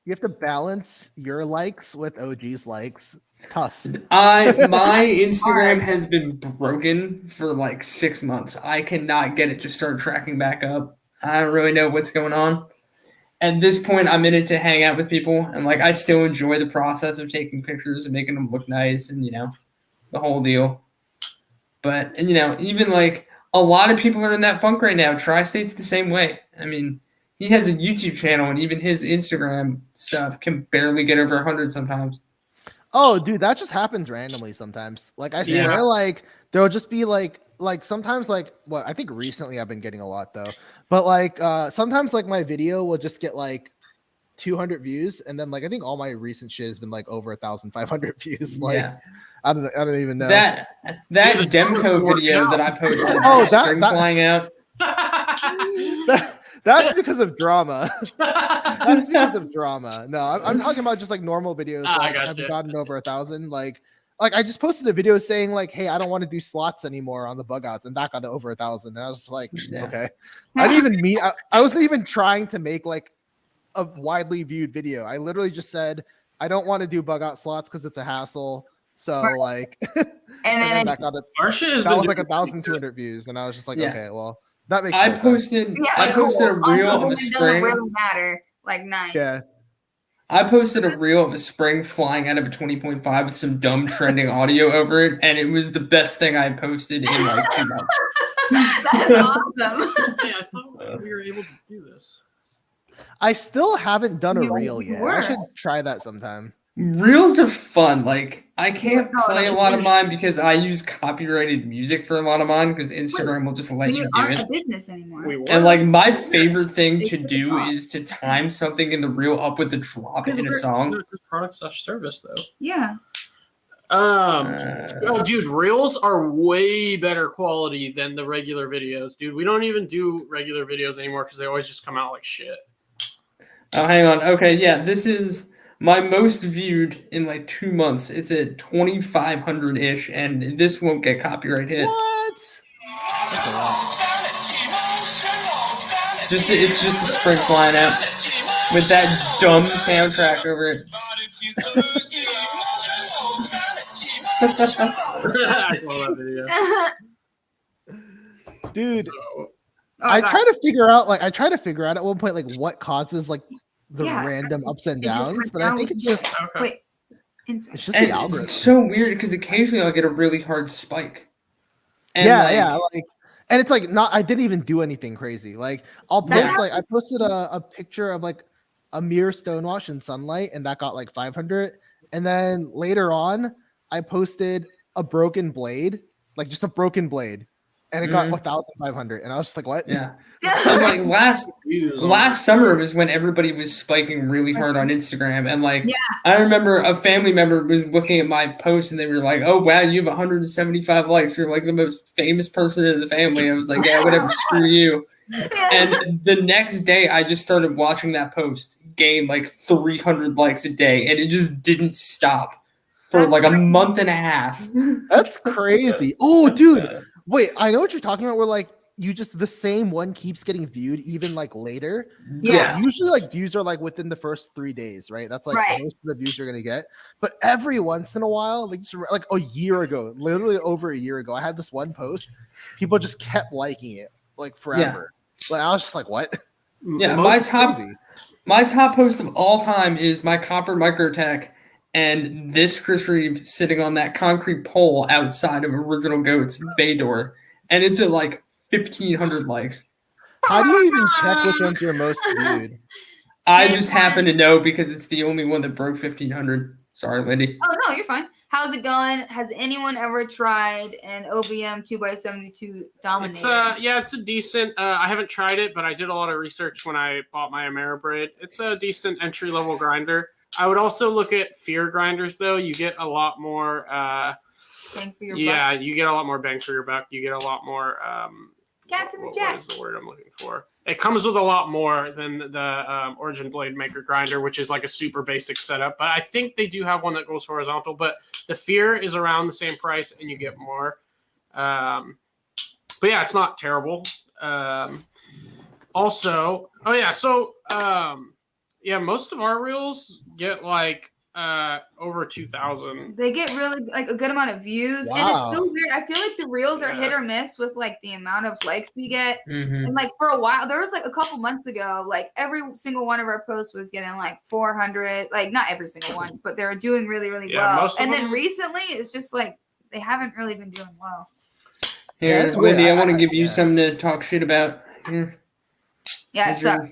S7: You have to balance your likes with OG's likes. Tough.
S6: My Instagram has been broken for like 6 months. I cannot get it to start tracking back up. I don't really know what's going on. At this point, I'm in it to hang out with people, and like I still enjoy the process of taking pictures and making them look nice, and the whole deal. But even like a lot of people are in that funk right now. Tri-State's the same way. I mean, he has a YouTube channel, and even his Instagram stuff can barely get over 100 sometimes.
S7: Oh, dude, that just happens randomly sometimes. Like I swear,
S2: Yeah.
S7: like there'll just be like sometimes like what I think recently I've been getting a lot though. But like sometimes like my video will just get like 200 views, and then like I think all my recent shit has been like over 1,500 views. Like
S6: Yeah.
S7: I don't even know.
S6: That
S2: Dude, the
S6: Demco
S2: worked
S6: video
S2: out.
S6: that I posted,
S7: Oh,
S6: with
S7: that-
S6: spring
S7: that-
S6: flying out.
S7: That's because of drama. That's because of drama. No, I'm talking about just like normal videos.
S2: Ah, I
S7: Like
S2: gotcha.
S7: I've gotten over 1,000. Like I just posted a video saying like, "Hey, I don't want to do slots anymore on the bug outs," and that got to over 1,000. And I was just like,
S6: Yeah.
S7: okay. I didn't even mean. I wasn't even trying to make like a widely viewed video. I literally just said I don't want to do bug out slots because it's a hassle. So
S1: Right.
S7: like,
S1: And
S7: and then
S1: then
S7: that got
S2: Our shit has
S7: that
S2: been
S7: was like
S2: doing
S7: 1,200 views, and I was just like,
S6: Yeah.
S7: okay, well, that makes
S6: I
S7: no sense.
S6: posted a reel of a
S1: it doesn't
S6: spring.
S1: really matter. Like nice.
S7: Yeah.
S6: I posted a reel of a spring flying out of a 20.5 with some dumb trending audio over it, and it was the best thing I posted in like 2 months.
S1: That's awesome.
S2: Hey, I thought we were able to do this.
S7: I still haven't done a
S1: You
S7: reel yet.
S1: were.
S7: I should try that sometime.
S6: Reels are fun. Like I can't
S1: No,
S6: play a
S1: no,
S6: lot of mine because I use copyrighted music for a lot of mine because Instagram will just let
S1: You
S6: you do
S1: aren't
S6: it.
S1: a business anymore.
S2: We were.
S6: And like my favorite thing
S1: They
S6: to
S1: took it
S6: do
S1: off.
S6: is to time something in the reel up with the drop
S2: Because
S6: in a
S2: we're-
S6: song.
S2: No, it's just product/service though.
S1: Yeah.
S2: Oh, dude, reels are way better quality than the regular videos, dude. We don't even do regular videos anymore because they always just come out like shit.
S6: Oh, hang on. Okay, yeah, this is my most viewed in like 2 months. It's at 2,500 ish, and this won't get copyright hit.
S7: What? That's a lot.
S6: It's just a spring flying out with that dumb soundtrack over it.
S2: I saw that video.
S7: Dude,
S1: Oh,
S7: I
S1: God.
S7: try to figure out at one point like what causes like the
S1: Yeah.
S7: random ups and
S1: It just
S7: downs,
S1: went
S7: but I
S1: down
S7: think
S1: with
S7: it's
S1: you.
S7: just
S2: Okay.
S1: Wait. Insane.
S7: it's just
S6: And
S7: the algorithm.
S6: it's so weird because occasionally I'll get a really hard spike. And
S7: Yeah, like and it's like not I didn't even do anything crazy. Like I'll
S1: That
S7: post like I posted a picture of like a mere stonewash in sunlight, and that got like 500. And then later on, I posted a broken blade, like just a broken blade, and it got
S6: Mhm.
S7: 1,500. And I was just like, what?
S6: Yeah. And like last
S2: Views on
S6: last summer was when everybody was spiking really hard on Instagram, and like
S1: Yeah.
S6: I remember a family member was looking at my post and they were like, "Oh wow, you have 175 likes. You're like the most famous person in the family." I was like, "Yeah, whatever, screw you." And the next day, I just started watching that post gain like 300 likes a day, and it just didn't stop for
S1: That's
S6: like a
S1: crazy.
S6: month and a half.
S7: That's crazy. Oh, dude. Wait, I know what you're talking about. Where like you just the same one keeps getting viewed even like later.
S1: Yeah.
S7: Usually like views are like within the first 3 days, right? That's like
S1: Right.
S7: most of the views you're gonna get. But every once in a while, like just like a year ago, literally over a year ago, I had this one post. People just kept liking it like forever. Like I was just like, what?
S6: Yeah,
S2: Mo-
S6: my top post of all time is my copper microtech and this Chris Reeve sitting on that concrete pole outside of Original Goat's bay door, and it's at like 1,500 likes.
S7: How do you even check which one's your most viewed?
S6: I just happen to know because it's the only one that broke 1,500. Sorry, Lindy.
S1: Oh no, you're fine. How's it going? Has anyone ever tried an OBM 2x72 dominator?
S2: It's a decent. I haven't tried it, but I did a lot of research when I bought my Ameribraid. It's a decent entry level grinder. I would also look at fear grinders though. You get a lot more.
S1: Bang for your
S2: Yeah,
S1: buck.
S2: you get a lot more bang for your buck. You get a lot more.
S1: Cats in the
S2: What
S1: jack.
S2: is the word I'm looking for? It comes with a lot more than the Origin Blade Maker grinder, which is like a super basic setup. But I think they do have one that goes horizontal. But the Fear is around the same price, and you get more. But yeah, it's not terrible. Also, oh yeah, so yeah, most of our reels get like over 2,000.
S1: They get really like a good amount of views, and it's so weird. I feel like the reels are hit or miss with like the amount of likes we get. And like for a while, there was like a couple months ago, like every single one of our posts was getting like 400. Like not every single one, but they were doing really, really well. And then recently, it's just like they haven't really been doing well.
S6: Here,
S7: it's
S6: Wendy,
S7: weird.
S6: I want to give you something to talk shit about. Here.
S1: Yeah, it sucks.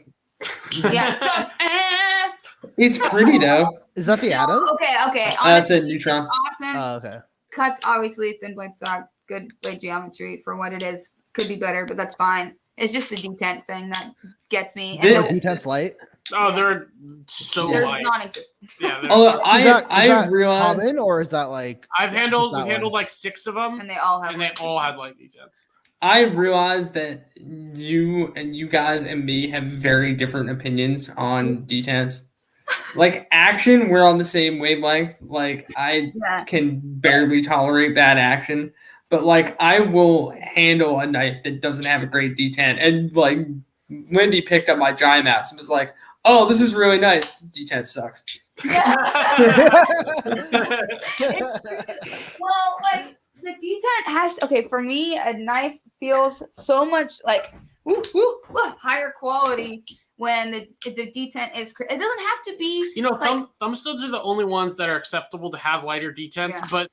S1: Yeah, it sucks ass.
S6: It's pretty though.
S7: Is that the Atom?
S1: Okay.
S6: That's a Neutron.
S1: Awesome.
S7: Oh, okay.
S1: Cuts obviously thin blade stock, good blade geometry for what it is. Could be better, but that's fine. It's just the detent thing that gets me. And
S7: Detent's light.
S2: Oh, they're so
S1: There's
S2: light.
S1: non-existent.
S2: Yeah,
S6: Although
S7: Is that
S6: I realized
S7: common, or is that like
S2: we've handled
S7: one?
S2: like 6 of them,
S1: And they all have.
S2: and they all had light detents.
S6: I realized that you guys and me have very different opinions on detents. Like action, we're on the same wavelength. Like I can barely tolerate bad action, but like I will handle a knife that doesn't have a great detent. And like Wendy picked up my giant ass and was like, "Oh, this is really nice. Detent sucks."
S1: Well, like the detent has for me, a knife feels so much like higher quality when the detent is. It doesn't have to be.
S2: You know, thumb studs are the only ones that are acceptable to have lighter detents. But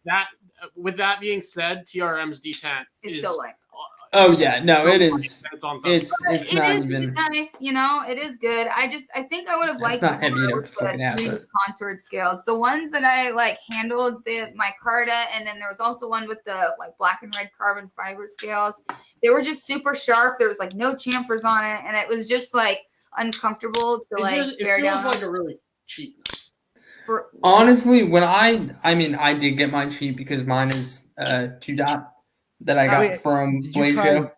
S2: with that being said, TRM's detent is
S1: still light.
S6: Oh yeah, no, it is. It's not even.
S1: Knife, you know, it is good. I think I would have liked.
S6: It's not heavy enough to fucking have it.
S1: Contoured scales. The ones that I like handled my Carta, and then there was also one with the like black and red carbon fiber scales. They were just super sharp. There was like no chamfers on it, and it was just like uncomfortable to
S2: it feels like a really cheap.
S6: Honestly, when I did get mine cheap because mine is 2-dot. That I got from Blade Show.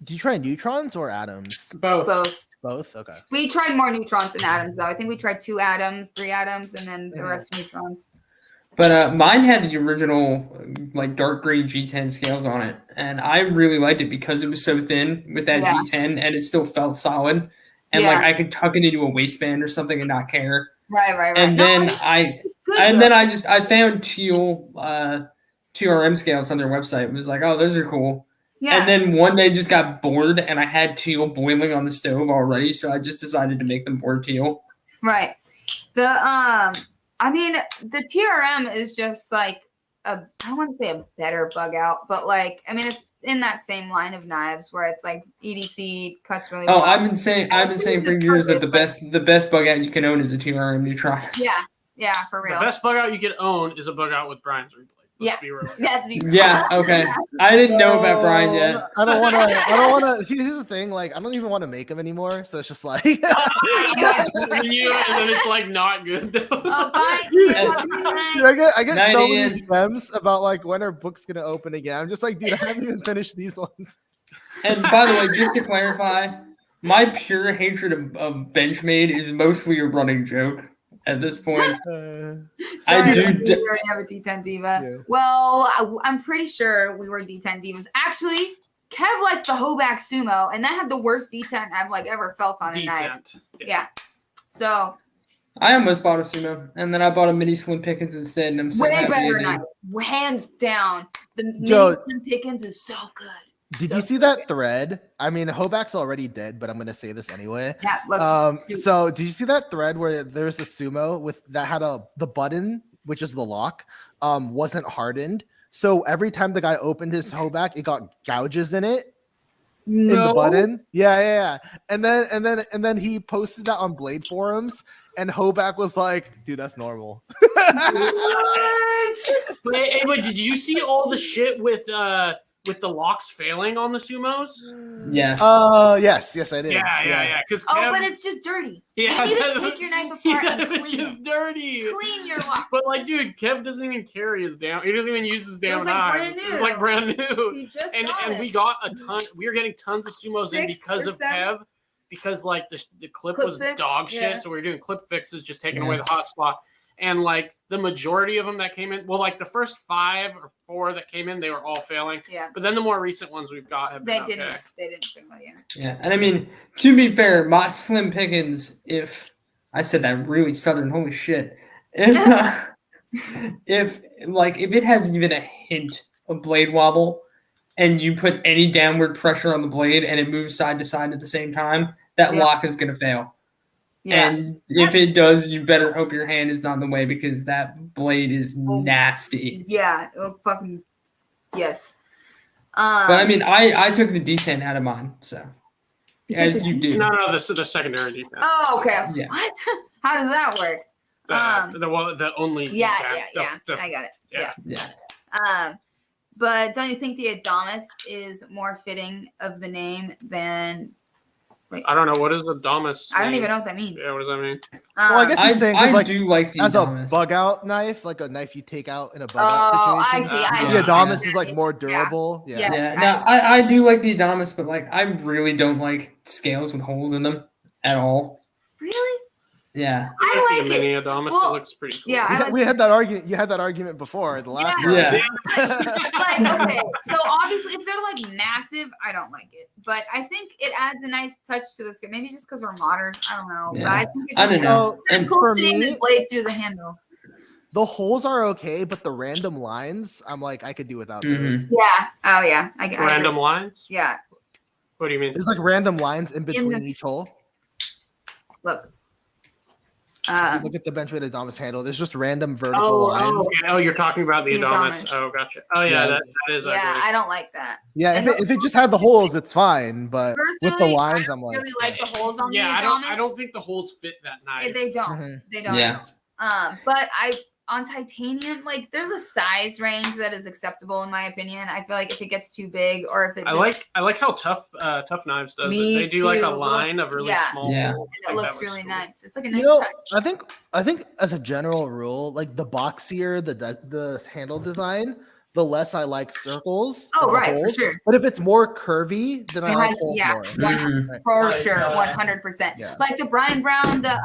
S7: Did you try neutrons or atoms?
S1: Both.
S7: Okay.
S1: We tried more neutrons than atoms, though. I think we tried 2 atoms, 3 atoms, and then the rest neutrons.
S6: But mine had the original like dark green G10 scales on it, and I really liked it because it was so thin with that G10, and it still felt solid, and like I could tuck it into a waistband or something and not care.
S1: Right.
S6: And then I found teal. TRM scales on their website. It was like, oh, those are cool. Yeah. And then one day just got bored, and I had teal boiling on the stove already, so I just decided to make them board teal.
S1: Right. The TRM is just like I don't want to say a better bug out, but like it's in that same line of knives where it's like EDC cuts really well.
S6: I've been saying for years that the best bug out you can own is a TRM neutron.
S1: Yeah, for real.
S2: The best bug out you can own is a bug out with Brian's replay.
S6: Yeah, okay. I didn't know about Brian yet.
S7: I don't want to. Here's the thing. Like, I don't even want to make him anymore. So it's just like.
S2: And then it's like not good though.
S7: I get so many DMs about like when our book's gonna open again. I'm just like, dude, I haven't even finished these ones.
S6: And by the way, just to clarify, my pure hatred of Benchmade is mostly a running joke. At this point,
S1: sorry, we already have a D10 diva. Yeah. Well, I'm pretty sure we were D10 divas. Actually, Kev liked the Hoback Sumo, and that had the worst D10 I've like ever felt on a knife. Yeah. So.
S6: I almost bought a Sumo, and then I bought a Mini Slim Pickens instead, and I'm so happy.
S1: Way better knife, hands down. The Mini Slim Pickens is so good.
S7: Did you see that thread? I mean, Hoback's already dead, but I'm gonna say this anyway.
S1: Yeah.
S7: So did you see that thread where there's a Sumo that had the button, which is the lock, wasn't hardened. So every time the guy opened his Hoback, it got gouges in it. In the button. Yeah. And then he posted that on Blade forums, and Hoback was like, "Dude, that's normal."
S2: Wait, did you see all the shit with the locks failing on the Sumos?
S6: Yes.
S7: Yes, I did.
S2: Yeah.
S1: But it's just dirty.
S2: Yeah,
S1: you need to take your knife apart and
S2: it's just dirty.
S1: Clean your lock.
S2: But like, dude, Kev doesn't even carry his down. He doesn't even use his down
S1: knives.
S2: It's like brand new.
S1: He just
S2: and we got a ton. We were getting tons of Sumos in because of Kev. Because like the clip was dog shit, so we were doing clip fixes, just taking away the hot spot. and like the majority of them that came in, well, like the first 5 or 4 that came in, they were all failing.
S1: Yeah.
S2: But then the more recent ones we've got have been
S1: They didn't.
S2: okay.
S1: They didn't fail. Yeah.
S6: Yeah, and I mean, to be fair, my Slim Pickens, if I said that really southern, holy shit, if it has even a hint of blade wobble, and you put any downward pressure on the blade and it moves side to side at the same time, that lock is gonna fail.
S1: Yeah.
S6: And if it does, you better hope your hand is not in the way because that blade is nasty.
S1: Yeah. Oh, fucking yes.
S6: But I mean, I took the D10 out of mine, so as you do.
S2: No, the secondary defense.
S1: Oh, okay. I was
S6: Yeah.
S1: like, what? How does that work?
S2: The only
S1: Yeah,
S2: defense.
S1: I got it.
S6: Yeah.
S1: But don't you think the Adamas is more fitting of the name than?
S2: I don't know, what is the Adamas?
S1: I don't even know what that means.
S2: Yeah, what does that mean?
S7: Well, I guess he's saying 'cause,
S6: I
S7: like,
S6: do like the
S7: as
S6: Adamas.
S7: a bug out knife, like a knife you take out in a bug out
S1: I
S7: situation.
S1: see. I
S7: The
S1: see.
S7: Adamas is like more durable. Yeah.
S1: Yeah.
S6: Yeah, no, I do like the Adamas, but like I really don't like scales with holes in them at all.
S1: Really?
S6: Yeah.
S1: I like
S2: the mini
S1: it.
S2: Adamas,
S1: Well,
S2: it looks pretty cool.
S1: yeah, I like
S7: We had that argument. You had that argument before the last time.
S6: Yeah.
S1: Like, okay, so obviously if they're like massive, I don't like it. But I think it adds a nice touch to the skin. Maybe just because we're modern. I don't know.
S6: Yeah.
S1: But I think it's
S6: I
S1: just
S6: don't know.
S1: kind
S6: And
S1: of cool
S7: for
S1: seeing
S7: me-
S1: the blade through the handle.
S7: The holes are okay, but the random lines, I'm like, I could do without
S6: Mhm.
S7: those.
S1: Yeah. Oh yeah. I
S2: Random lines?
S1: Yeah.
S2: What do you mean?
S7: There's like random lines in between
S1: this-
S7: each hole.
S1: Look.
S7: Look at the benchmade Adamas handle. There's just random vertical lines.
S2: Okay. Oh, you're talking about the
S1: The
S2: Adamas.
S1: Adamas.
S2: Oh, gotcha. Oh, yeah,
S7: Yeah.
S2: that is
S1: Yeah,
S2: ugly.
S1: I don't like that.
S7: Yeah,
S1: And
S7: if it just had the holes, it's fine. But with the
S1: Personally,
S7: lines,
S1: I
S7: I'm
S1: don't
S7: like,
S1: really like the holes on
S2: Yeah,
S1: the Adamas.
S2: I don't think the holes fit that knife.
S1: They don't.
S7: Mhm.
S1: They don't.
S6: Yeah.
S1: But on titanium, like there's a size range that is acceptable in my opinion. I feel like if it gets too big or if it just,
S2: I like how Tough Knives does
S1: Me
S2: it. They do like
S1: too.
S2: a line of really
S1: Yeah.
S2: small
S6: Yeah.
S2: holes.
S1: and it
S2: Like,
S1: looks
S2: that was
S1: really
S2: cool.
S1: nice. It's like a nice
S7: you know,
S1: touch.
S7: I think as a general rule, like the boxier the handle design, the less I like circles.
S1: Oh,
S7: and the
S1: right, for
S7: holes.
S1: sure.
S7: But if it's more curvy, then I
S1: It
S7: like
S1: has-
S7: holes
S1: yeah.
S7: more.
S6: Mhm.
S1: For
S2: Like,
S1: sure, 100%.
S7: Yeah.
S1: Like the Brian Brown, the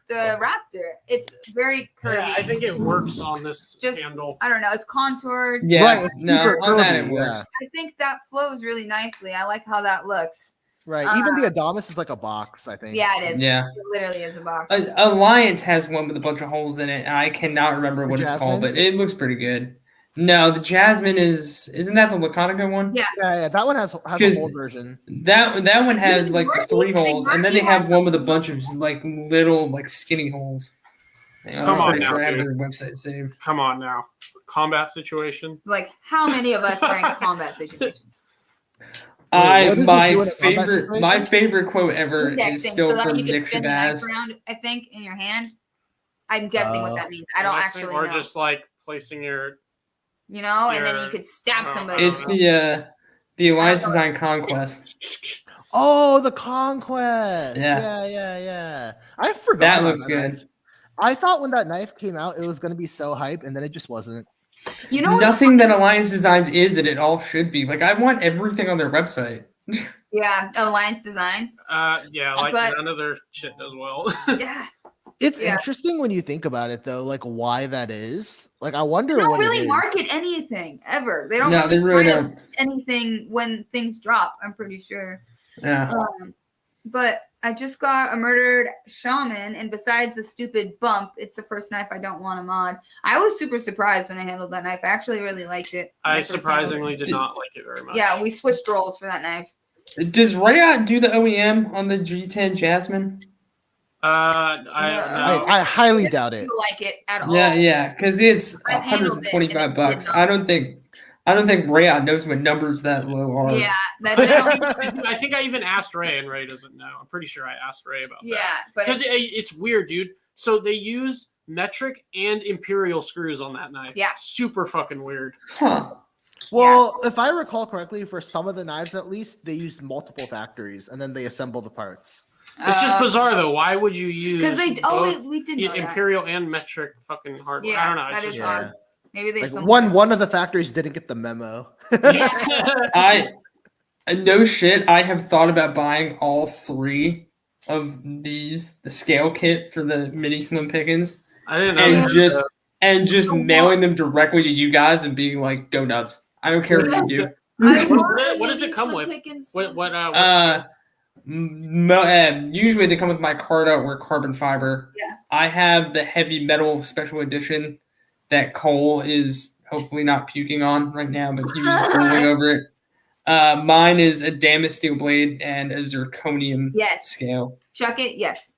S1: Raptor. It's very curvy.
S2: Yeah, I think it works on this
S1: Just-
S2: handle.
S1: I don't know. It's contoured.
S6: Yeah.
S7: Right, it's
S6: No,
S7: super
S6: on that
S7: curvy,
S6: it works.
S7: yeah.
S1: I think that flows really nicely. I like how that looks.
S7: Right. Even the Adamas is like a box, I think.
S1: Yeah, it is.
S6: Yeah.
S1: It literally is a box.
S6: Alliance has one with a bunch of holes in it, and I cannot remember what it's called,
S7: Jasmine?
S6: but it looks pretty good. No, the Jasmine isn't that the Laconica one?
S1: Yeah.
S7: Yeah, that one has a
S6: 'Cause-
S7: whole version.
S6: That one has
S1: Dude,
S6: like
S1: Murphy-
S6: 3 holes, and then they
S1: Murphy
S6: have one with a bunch of like little like skinny holes. I'm
S2: Come on
S6: pretty
S2: now,
S6: sure I have
S2: dude.
S6: their website saved.
S2: Come on now. Combat situation.
S1: Like, how many of us are in combat situations?
S7: what does it
S6: My
S7: do in a combat
S6: favorite
S7: situation?
S6: quote ever is
S1: Indexing,
S6: still
S1: so that
S6: from
S1: you can
S6: Nick
S1: spin the knife
S6: Shabazz.
S1: around, I think, in your hand. I'm guessing what that means. I don't
S2: Relaxing,
S1: actually
S2: or
S1: know.
S2: just like placing your.
S1: You know, and then you
S2: your-
S1: could stab
S2: oh,
S1: somebody.
S6: It's the Alliance Design Conquest.
S7: Oh, the Conquest.
S6: Yeah.
S7: Yeah. I forgot.
S6: That
S7: about
S6: looks
S7: knife.
S6: good.
S7: I thought when that knife came out, it was going to be so hype, and then it just wasn't.
S1: You know, what's
S6: Nothing that
S1: funny?
S6: Alliance Designs is, and it all should be. Like I want everything on their website.
S1: Yeah, Alliance Design.
S2: Yeah, like
S1: But-
S2: none of their shit does well.
S1: Yeah,
S7: It's
S1: Yeah.
S7: interesting when you think about it, though, like why that is. Like, I wonder
S1: they don't
S7: what
S1: really
S7: it is.
S1: market anything ever. They don't
S6: No, they really
S1: market
S6: don't.
S1: anything when things drop. I'm pretty sure.
S6: Yeah.
S1: But I just got a murdered shaman, and besides the stupid bump, it's the first knife I don't want to mod. I was super surprised when I handled that knife. I actually really liked it. when
S2: I
S1: first handled
S2: surprisingly
S1: it.
S2: did not like it very much.
S1: Yeah, we switched roles for that knife.
S6: Does Rayot do the OEM on the G10 Jasmine?
S2: I don't know.
S7: I highly doubt it.
S1: I don't like it at all.
S6: Yeah, because it's
S1: I've handled it, and it
S6: $125.
S1: did
S6: I don't think Rayot knows what numbers that low are.
S1: Yeah, that generally,
S2: I think I even asked Ray, and Ray doesn't know. I'm pretty sure I asked Ray about that.
S1: yeah, but
S2: Because
S1: it's,
S2: it's weird, dude. So they use metric and imperial screws on that knife.
S1: Yeah.
S2: Super fucking weird.
S6: Huh.
S7: Well, if I recall correctly, for some of the knives at least, they used multiple factories and then they assemble the parts.
S2: It's just bizarre though. Why would you use
S1: because they. Oh,
S2: both
S1: we didn't know that.
S2: imperial and metric fucking hardware?
S1: Yeah,
S2: I don't know.
S1: that
S2: It's
S1: is
S2: just
S1: odd. Maybe they
S7: Like
S1: assembled
S7: one of the factories didn't get the memo.
S1: Yeah.
S6: I no shit. I have thought about buying all 3 of these, the scale kit for the mini Slim Pickens,
S2: I didn't know.
S6: and
S2: that.
S6: just mailing them directly to you guys and being like, go nuts. I don't care what you do.
S2: What does it come with? What
S6: Usually they come with micarta or carbon fiber.
S1: Yeah.
S6: I have the heavy metal special edition that Cole is hopefully not puking on right now, but he was drooling over it. Mine is a Damas steel blade and a zirconium scale.
S1: Chuck it. Yes.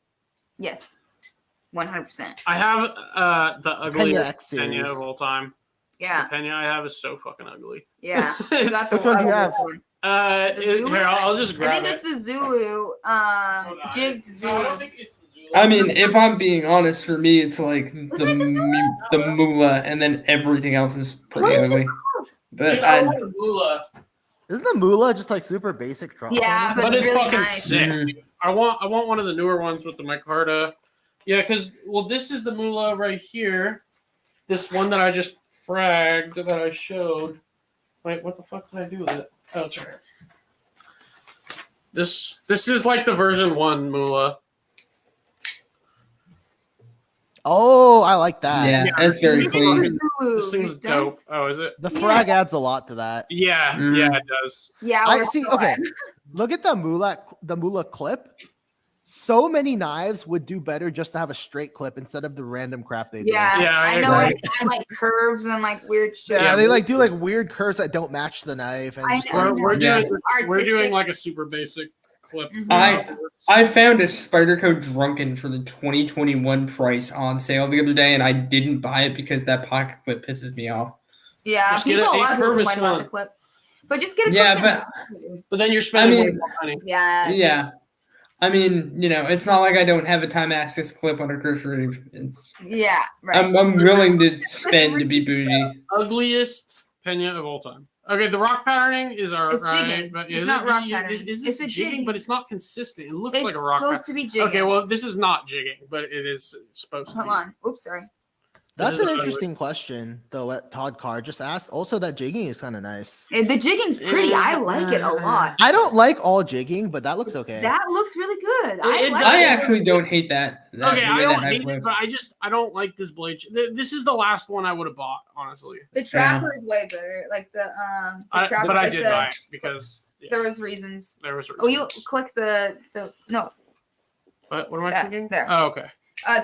S1: 100%.
S2: I have the ugliest
S7: Pena
S2: Pena of all time.
S1: Yeah.
S2: The Pena I have is so fucking ugly.
S1: Yeah. You got the
S7: Which one do you have?
S1: one.
S2: Here, I'll just
S1: I
S2: grab
S1: think
S2: it.
S1: it's the Zulu, jigged
S2: No, I don't
S1: Zulu.
S2: think it's the Zulu.
S6: I mean, if I'm being honest, for me, it's like
S1: It's like the
S6: the moolah, and then everything else is pretty
S1: What is it
S6: ugly.
S1: called?
S6: But
S2: Dude,
S6: I,
S2: I want a Moolah,
S7: Isn't the Moolah just like super basic drum?
S1: Yeah,
S2: but it's
S1: really
S2: fucking
S1: nice.
S2: sick.
S6: Mhm.
S2: Dude. I want one of the newer ones with the micarta. Yeah, because this is the Moolah right here. This one that I just fragged that I showed. Wait, what the fuck did I do with it? Oh, it's right here. This is like the version 1 Moolah.
S7: Oh, I like that.
S6: yeah, that's very clean.
S1: Zulu,
S2: This thing's
S1: you
S2: dope.
S1: dunce.
S2: Oh, is it?
S7: The frag adds a lot to that.
S2: Yeah,
S6: Mm.
S2: yeah, it does.
S1: Yeah,
S7: I
S1: we're
S7: see.
S1: still
S7: Okay,
S1: at-
S7: look at the Moolah clip. So many knives would do better just to have a straight clip instead of the random crap they do.
S1: Yeah,
S2: Yeah, I
S1: I know.
S2: agree.
S1: It has like curves and like weird shit.
S7: Yeah, they like do like weird curves that don't match the knife. And
S1: I
S7: just,
S1: know.
S7: like,
S2: We're
S6: Yeah.
S2: doing
S1: Artistic.
S2: like a super basic clip.
S1: Mhm.
S6: I found a Spyderco Drunken for the 2021 price on sale the other day, and I didn't buy it because that pocket clip pisses me off.
S1: Yeah,
S2: Just get
S1: people
S2: a
S1: a lot of people
S2: curve is
S1: complain about
S2: fun.
S1: the clip, but just get a
S6: Yeah,
S1: clip.
S2: But then you're spending
S6: I
S2: way
S6: mean-
S2: more money.
S1: Yeah,
S6: Yeah. I mean, it's not like I don't have a time access clip on a cursory. It's
S1: yeah, right.
S6: I'm willing to spend to be bougie.
S2: Ugliest Pena of all time. Okay, the rock patterning is our
S1: It's
S2: right.
S1: jigging.
S2: But
S1: It's
S2: is
S1: not
S2: it,
S1: rock
S2: is
S1: patterning.
S2: this
S1: It's a
S2: jigging?
S1: jigging.
S2: But it's not consistent. It looks
S1: It's
S2: like a rock
S1: supposed to be jigging.
S2: Okay, well, this is not jigging, but it is supposed to
S1: Hold
S2: be.
S1: on. Oops, sorry.
S7: That's
S2: This
S7: an
S2: is ugly.
S7: interesting question, though. What Todd Carr just asked. Also, that jigging is kind of nice.
S1: The jigging's pretty. I like it a lot.
S7: I don't like all jigging, but that looks okay.
S1: That looks really good.
S2: It
S1: like
S6: I
S1: it.
S6: actually don't hate that.
S2: Okay,
S6: the
S2: I
S6: way
S2: don't
S6: that knife
S2: hate it,
S6: looks.
S2: but I don't like this blade. This is the last one I would have bought, honestly.
S1: The trapper is way better. Like the trapper.
S2: But I
S1: like
S2: did
S1: the,
S2: buy it because
S1: There was reasons.
S2: there was. A
S1: Oh, you
S2: reason.
S1: click the no.
S2: What am I
S1: That,
S2: clicking?
S1: there.
S2: Oh, okay.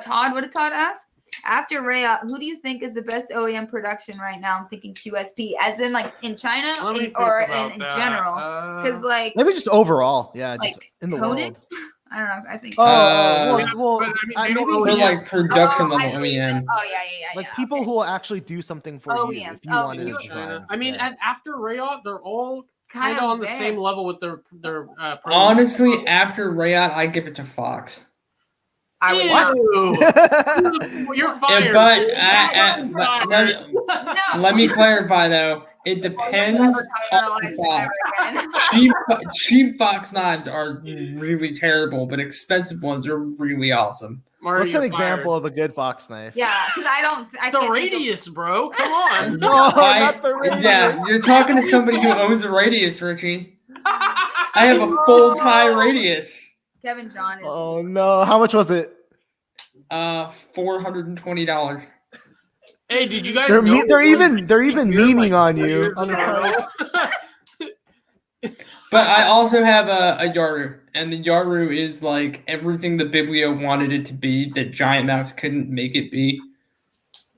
S1: Todd, what did Todd ask? After Rayot, who do you think is the best OEM production right now? I'm thinking QSP, as in like in China
S2: Let me think
S1: or
S2: about
S1: in
S2: that.
S1: general. Because like
S7: Maybe just overall, yeah,
S1: Like,
S7: just in the
S1: Koenig?
S7: world.
S1: I don't know. I think.
S7: Oh,
S2: Yeah,
S7: well,
S2: but I mean,
S7: I
S2: they don't
S7: maybe-
S2: know
S6: For
S2: yet.
S6: like production
S1: I
S6: level
S1: see what you said.
S6: OEM.
S1: Oh yeah.
S7: like
S1: yeah,
S7: people
S1: okay.
S7: who will actually do something for you
S1: OEMs.
S7: if you
S1: Oh,
S7: wanted to
S1: you-
S7: design.
S2: I mean,
S7: Yeah.
S2: after Rayot, they're all
S1: Kind
S2: kind of
S1: of
S2: on the
S1: there.
S2: same level with their pro-
S6: Honestly, after Rayot, I give it to Fox.
S1: I would not.
S2: Ew. You're fired.
S6: But
S2: dude.
S6: let me clarify though. It depends
S1: Never come
S6: on
S1: in
S6: the
S1: our lives
S6: Fox.
S1: ever again.
S6: Cheap Fox knives are really terrible, but expensive ones are really awesome.
S2: Marty,
S7: What's an
S2: you're
S7: example
S2: fired.
S7: of a good fox knife?
S1: Yeah, because I
S2: The
S1: can't think of-
S2: radius, bro. Come on.
S7: No,
S6: I-
S7: not the radius.
S6: Yeah, you're talking to somebody who owns a Radius, Richie. I have a full tie Radius.
S1: Kevin John is.
S7: Oh no, how much was it?
S6: $420.
S2: Hey, did you guys
S7: They're
S2: know?
S7: they're even
S2: You're
S7: meaning
S2: like
S7: on
S2: 4
S7: you
S2: years
S7: on the
S2: in a row.
S7: price.
S6: But I also have a Yaru, and the Yaru is like everything the Biblio wanted it to be that Giant Mouse couldn't make it be.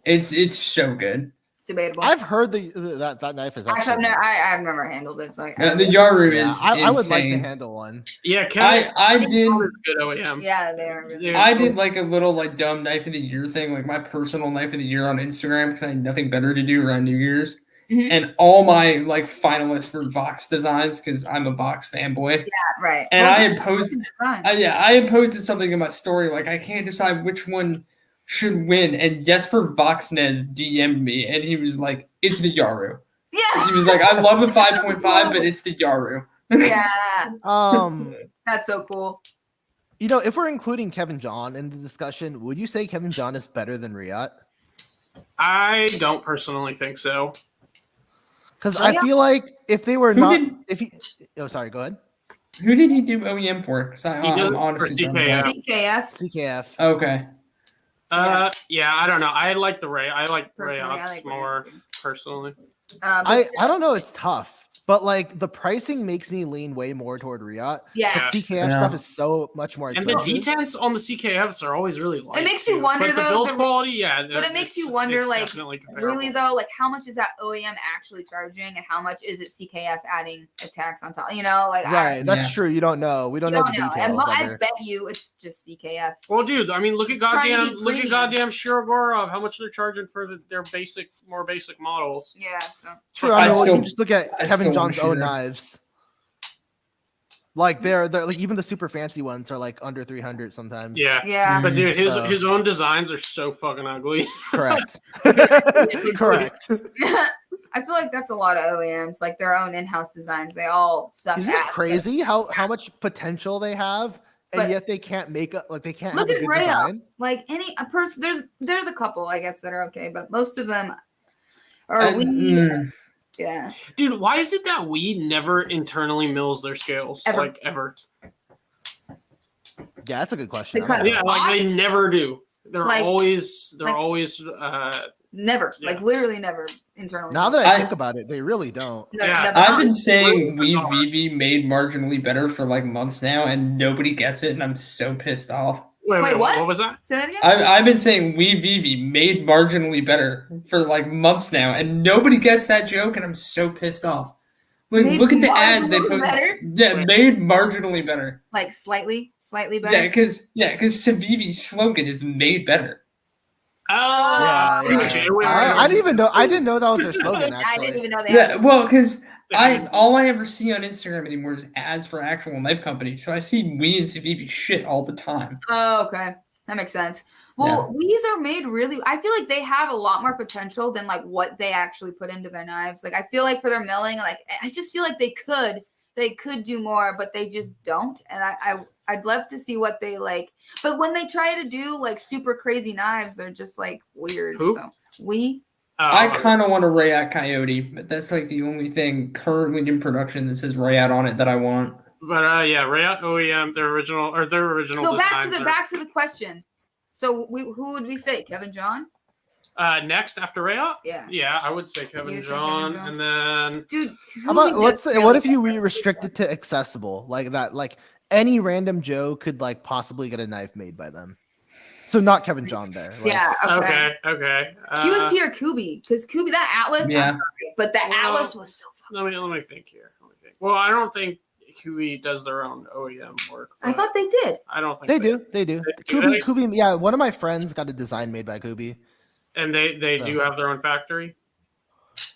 S6: It's so good.
S1: Debatable.
S7: I've heard that knife is
S1: Actually,
S7: actually.
S1: I've never handled it. So
S6: The Yaru
S7: Yeah,
S6: is
S7: I would like to
S6: insane.
S7: handle one.
S2: Yeah, Kevin.
S6: I
S2: Kevin
S6: did
S2: Connor's good OEM.
S1: yeah, they are really.
S2: Yeah.
S6: I did like a little like dumb knife of the year thing, like my personal knife of the year on Instagram because I had nothing better to do around New Year's.
S1: Mhm.
S6: And all my like finalists were Vox designs because I'm a Vox fanboy.
S1: Yeah, right.
S6: And
S1: Well,
S6: I had posted
S1: design.
S6: I had posted something in my story like I can't decide which one should win. And Jesper Voxnez DM'd me and he was like, "It's the Yaru."
S1: Yeah.
S6: He was like, "I love the 5.5, but it's the Yaru."
S1: Yeah, that's so cool.
S7: If we're including Kevin John in the discussion, would you say Kevin John is better than Riyadh?
S2: I don't personally think so.
S7: Because
S1: Oh,
S7: I
S1: yeah.
S7: feel like if they were
S6: Who
S7: not,
S6: did-
S7: if he, oh sorry, go ahead.
S6: Who did he do OEM for? Because
S2: He does
S6: I'm
S2: it
S6: honestly
S2: for
S6: don't know.
S2: DKF.
S1: CKF.
S7: CKF.
S6: Okay.
S2: Yeah, I don't know. I like the Ray. I like
S1: Personally, I
S2: Rayouts
S1: like
S2: more
S1: Rayouts too.
S2: personally.
S1: But
S7: I don't know. It's tough, but like the pricing makes me lean way more toward Riot.
S1: yeah,
S7: The CKF
S6: Yeah.
S7: stuff is so much more
S2: And the
S7: expensive.
S2: detents on the CKFs are always really light.
S1: makes you
S2: too.
S1: wonder,
S2: but the
S1: though,
S2: build
S1: the-
S2: quality, yeah.
S1: but it makes you wonder, like, really though, like how much is that OEM actually charging, and how much is it CKF adding a tax on top? You know, like
S7: Right, that's
S6: Yeah.
S7: true. You don't know. We don't
S1: you
S7: know
S1: don't
S7: the
S1: know. And
S7: details.
S1: I
S7: ever.
S1: bet you it's just CKF.
S2: Well, dude, I mean, look at
S1: Trying to
S2: goddamn,
S1: be premium.
S2: Shirogorov. How much they're charging for their more basic models.
S1: Yeah. So
S7: True. I
S6: I
S7: mean, well, you
S6: still-
S7: can just look at
S6: I
S7: Kevin
S6: still
S7: John's
S6: wish you
S7: own
S6: there.
S7: knives. Like they're like even the super fancy ones are like under 300 sometimes.
S2: Yeah.
S1: yeah.
S2: But dude,
S7: So-
S2: his own designs are so fucking ugly.
S7: Correct. Correct.
S1: I feel like that's a lot of OEMs, like their own in-house designs. They all suck.
S7: Isn't it
S1: ass, but-
S7: crazy how much potential they have, and
S1: But-
S7: yet they can't make a like they can't
S1: Look
S7: have a
S1: at
S7: good
S1: Rayo.
S7: design.
S1: Like a person, there's a couple I guess that are okay, but most of them are
S6: And,
S1: yeah.
S2: Dude, why is it that we never internally mills their scales?
S1: Ever.
S2: Like ever.
S7: Yeah, that's a good question.
S1: Because-
S2: Yeah, like they
S1: Cost?
S2: never do. They're
S1: Like-
S2: always
S1: like- Never,
S2: Yeah.
S1: like literally never internally.
S7: Now that I
S6: I-
S7: think about it, they really don't.
S1: No,
S2: Yeah.
S1: never.
S6: I've been saying we VV made marginally better for like months now, and nobody gets it, and I'm so pissed off.
S2: Wait,
S1: what?
S2: what was that?
S1: Say that again.
S6: I've been saying we VV made marginally better for like months now, and nobody gets that joke, and I'm so pissed off. Like,
S1: Made
S6: look at the ads they
S1: marginally
S6: post.
S1: better?
S6: Yeah, made marginally better.
S1: Like slightly better.
S6: Yeah, because Civivi's slogan is made better.
S2: Oh,
S7: Yeah,
S2: yeah.
S7: I didn't even know. I didn't know that was their slogan.
S1: I
S7: Actually,
S1: didn't even know they
S6: Yeah,
S1: had.
S6: well, because all I ever see on Instagram anymore is ads for actual knife companies. So I see we and Civivi shit all the time.
S1: Oh, okay. That makes sense. Well, these are made really. I feel like they have a lot more potential than like what they actually put into their knives. Like I feel like for their milling, like I just feel like they could do more, but they just don't. And I'd love to see what they like. But when they try to do like super crazy knives, they're just like weird.
S2: Who?
S1: So we.
S6: I kind of want a Rayat Coyote, but that's like the only thing currently in production that says Rayat on it that I want.
S2: But yeah, Rayot OEM, their original
S1: So back
S2: designs
S1: to the question. So who would we say? Kevin John?
S2: next after Rayot.
S1: Yeah.
S2: Yeah, I would say
S1: You
S2: Kevin
S1: would say
S2: John,
S1: Kevin
S2: and then
S1: Dude,
S7: how about let's say, what if you restrict it to accessible like that? Like any random Joe could like possibly get a knife made by them. So not Kevin John there. Like,
S1: Yeah. Okay.
S2: okay.
S1: QSP or Kubi? Because Kubi, that Atlas,
S6: Yeah.
S1: I'm sorry, but the
S2: Well,
S1: Atlas was so fucking.
S2: let me think here. Well, I don't think QE does their own OEM work.
S1: I
S2: but
S1: thought they did.
S2: I don't think
S7: They do.
S2: Do they?
S7: Kubi, yeah. One of my friends got a design made by Kubi.
S2: And they do have their own factory.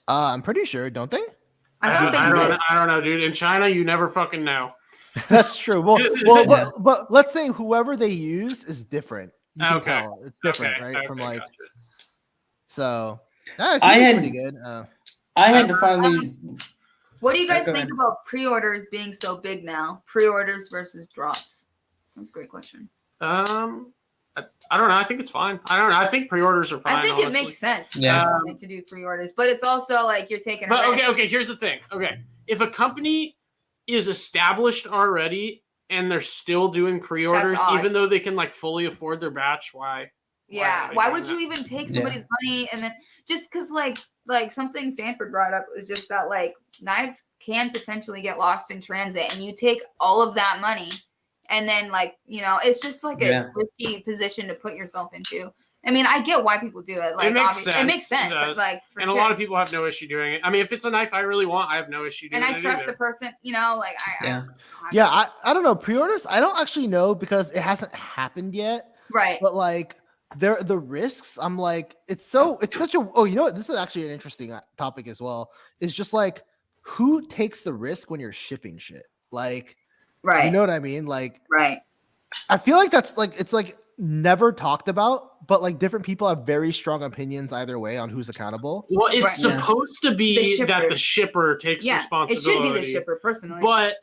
S7: I'm pretty sure, don't they?
S1: I thought they did.
S2: I don't know, dude. In China, you never fucking know.
S7: That's true. But let's say whoever they use is different. You can
S2: Okay.
S7: tell it's different,
S2: Okay,
S7: right? From
S2: okay,
S7: like
S2: gotcha.
S7: so.
S6: I
S7: I
S6: had-
S7: pretty good.
S6: I had to finally.
S1: What do you guys
S6: Go
S1: think
S6: ahead.
S1: about pre-orders being so big now? Pre-orders versus drops. That's a great question.
S2: I don't know. I think it's fine. I don't know. I think pre-orders are fine.
S1: I think
S2: honestly.
S1: it makes sense.
S6: Yeah.
S1: To do pre-orders, but it's also like you're taking.
S2: But
S1: a risk.
S2: okay. Here's the thing. Okay, if a company is established already and they're still doing pre-orders,
S1: That's odd.
S2: even though they can like fully afford their batch, why?
S1: Yeah.
S2: are they
S1: Why
S2: doing
S1: would you
S2: that?
S1: even take
S6: Yeah.
S1: somebody's money and then just because like something Stanford brought up was just that like knives can potentially get lost in transit and you take all of that money and then like it's just like a
S6: Yeah.
S1: risky position to put yourself into. I mean, I get why people do it. Like
S2: makes sense.
S1: it makes
S2: It
S1: sense.
S2: does.
S1: Like for
S2: And
S1: sure.
S2: a lot of people have no issue doing it. I mean, if it's a knife I really want, I have no issue doing
S1: and
S2: it.
S1: I trust
S2: either.
S1: the person, like
S6: Yeah.
S7: Yeah, I don't know pre-orders. I don't actually know because it hasn't happened yet.
S1: right.
S7: But like the risks, I'm like it's such a you know what? This is actually an interesting topic as well. It's just like who takes the risk when you're shipping shit? Like
S1: Right.
S7: you know what I mean? Like
S1: right.
S7: I feel like that's like it's like never talked about, but like different people have very strong opinions either way on who's accountable.
S2: Well, it's
S1: Right.
S6: Yeah.
S2: supposed to
S1: The
S2: be
S1: shipper.
S2: that the shipper takes
S1: Yeah. It
S2: responsibility.
S1: should be the shipper personally.
S2: But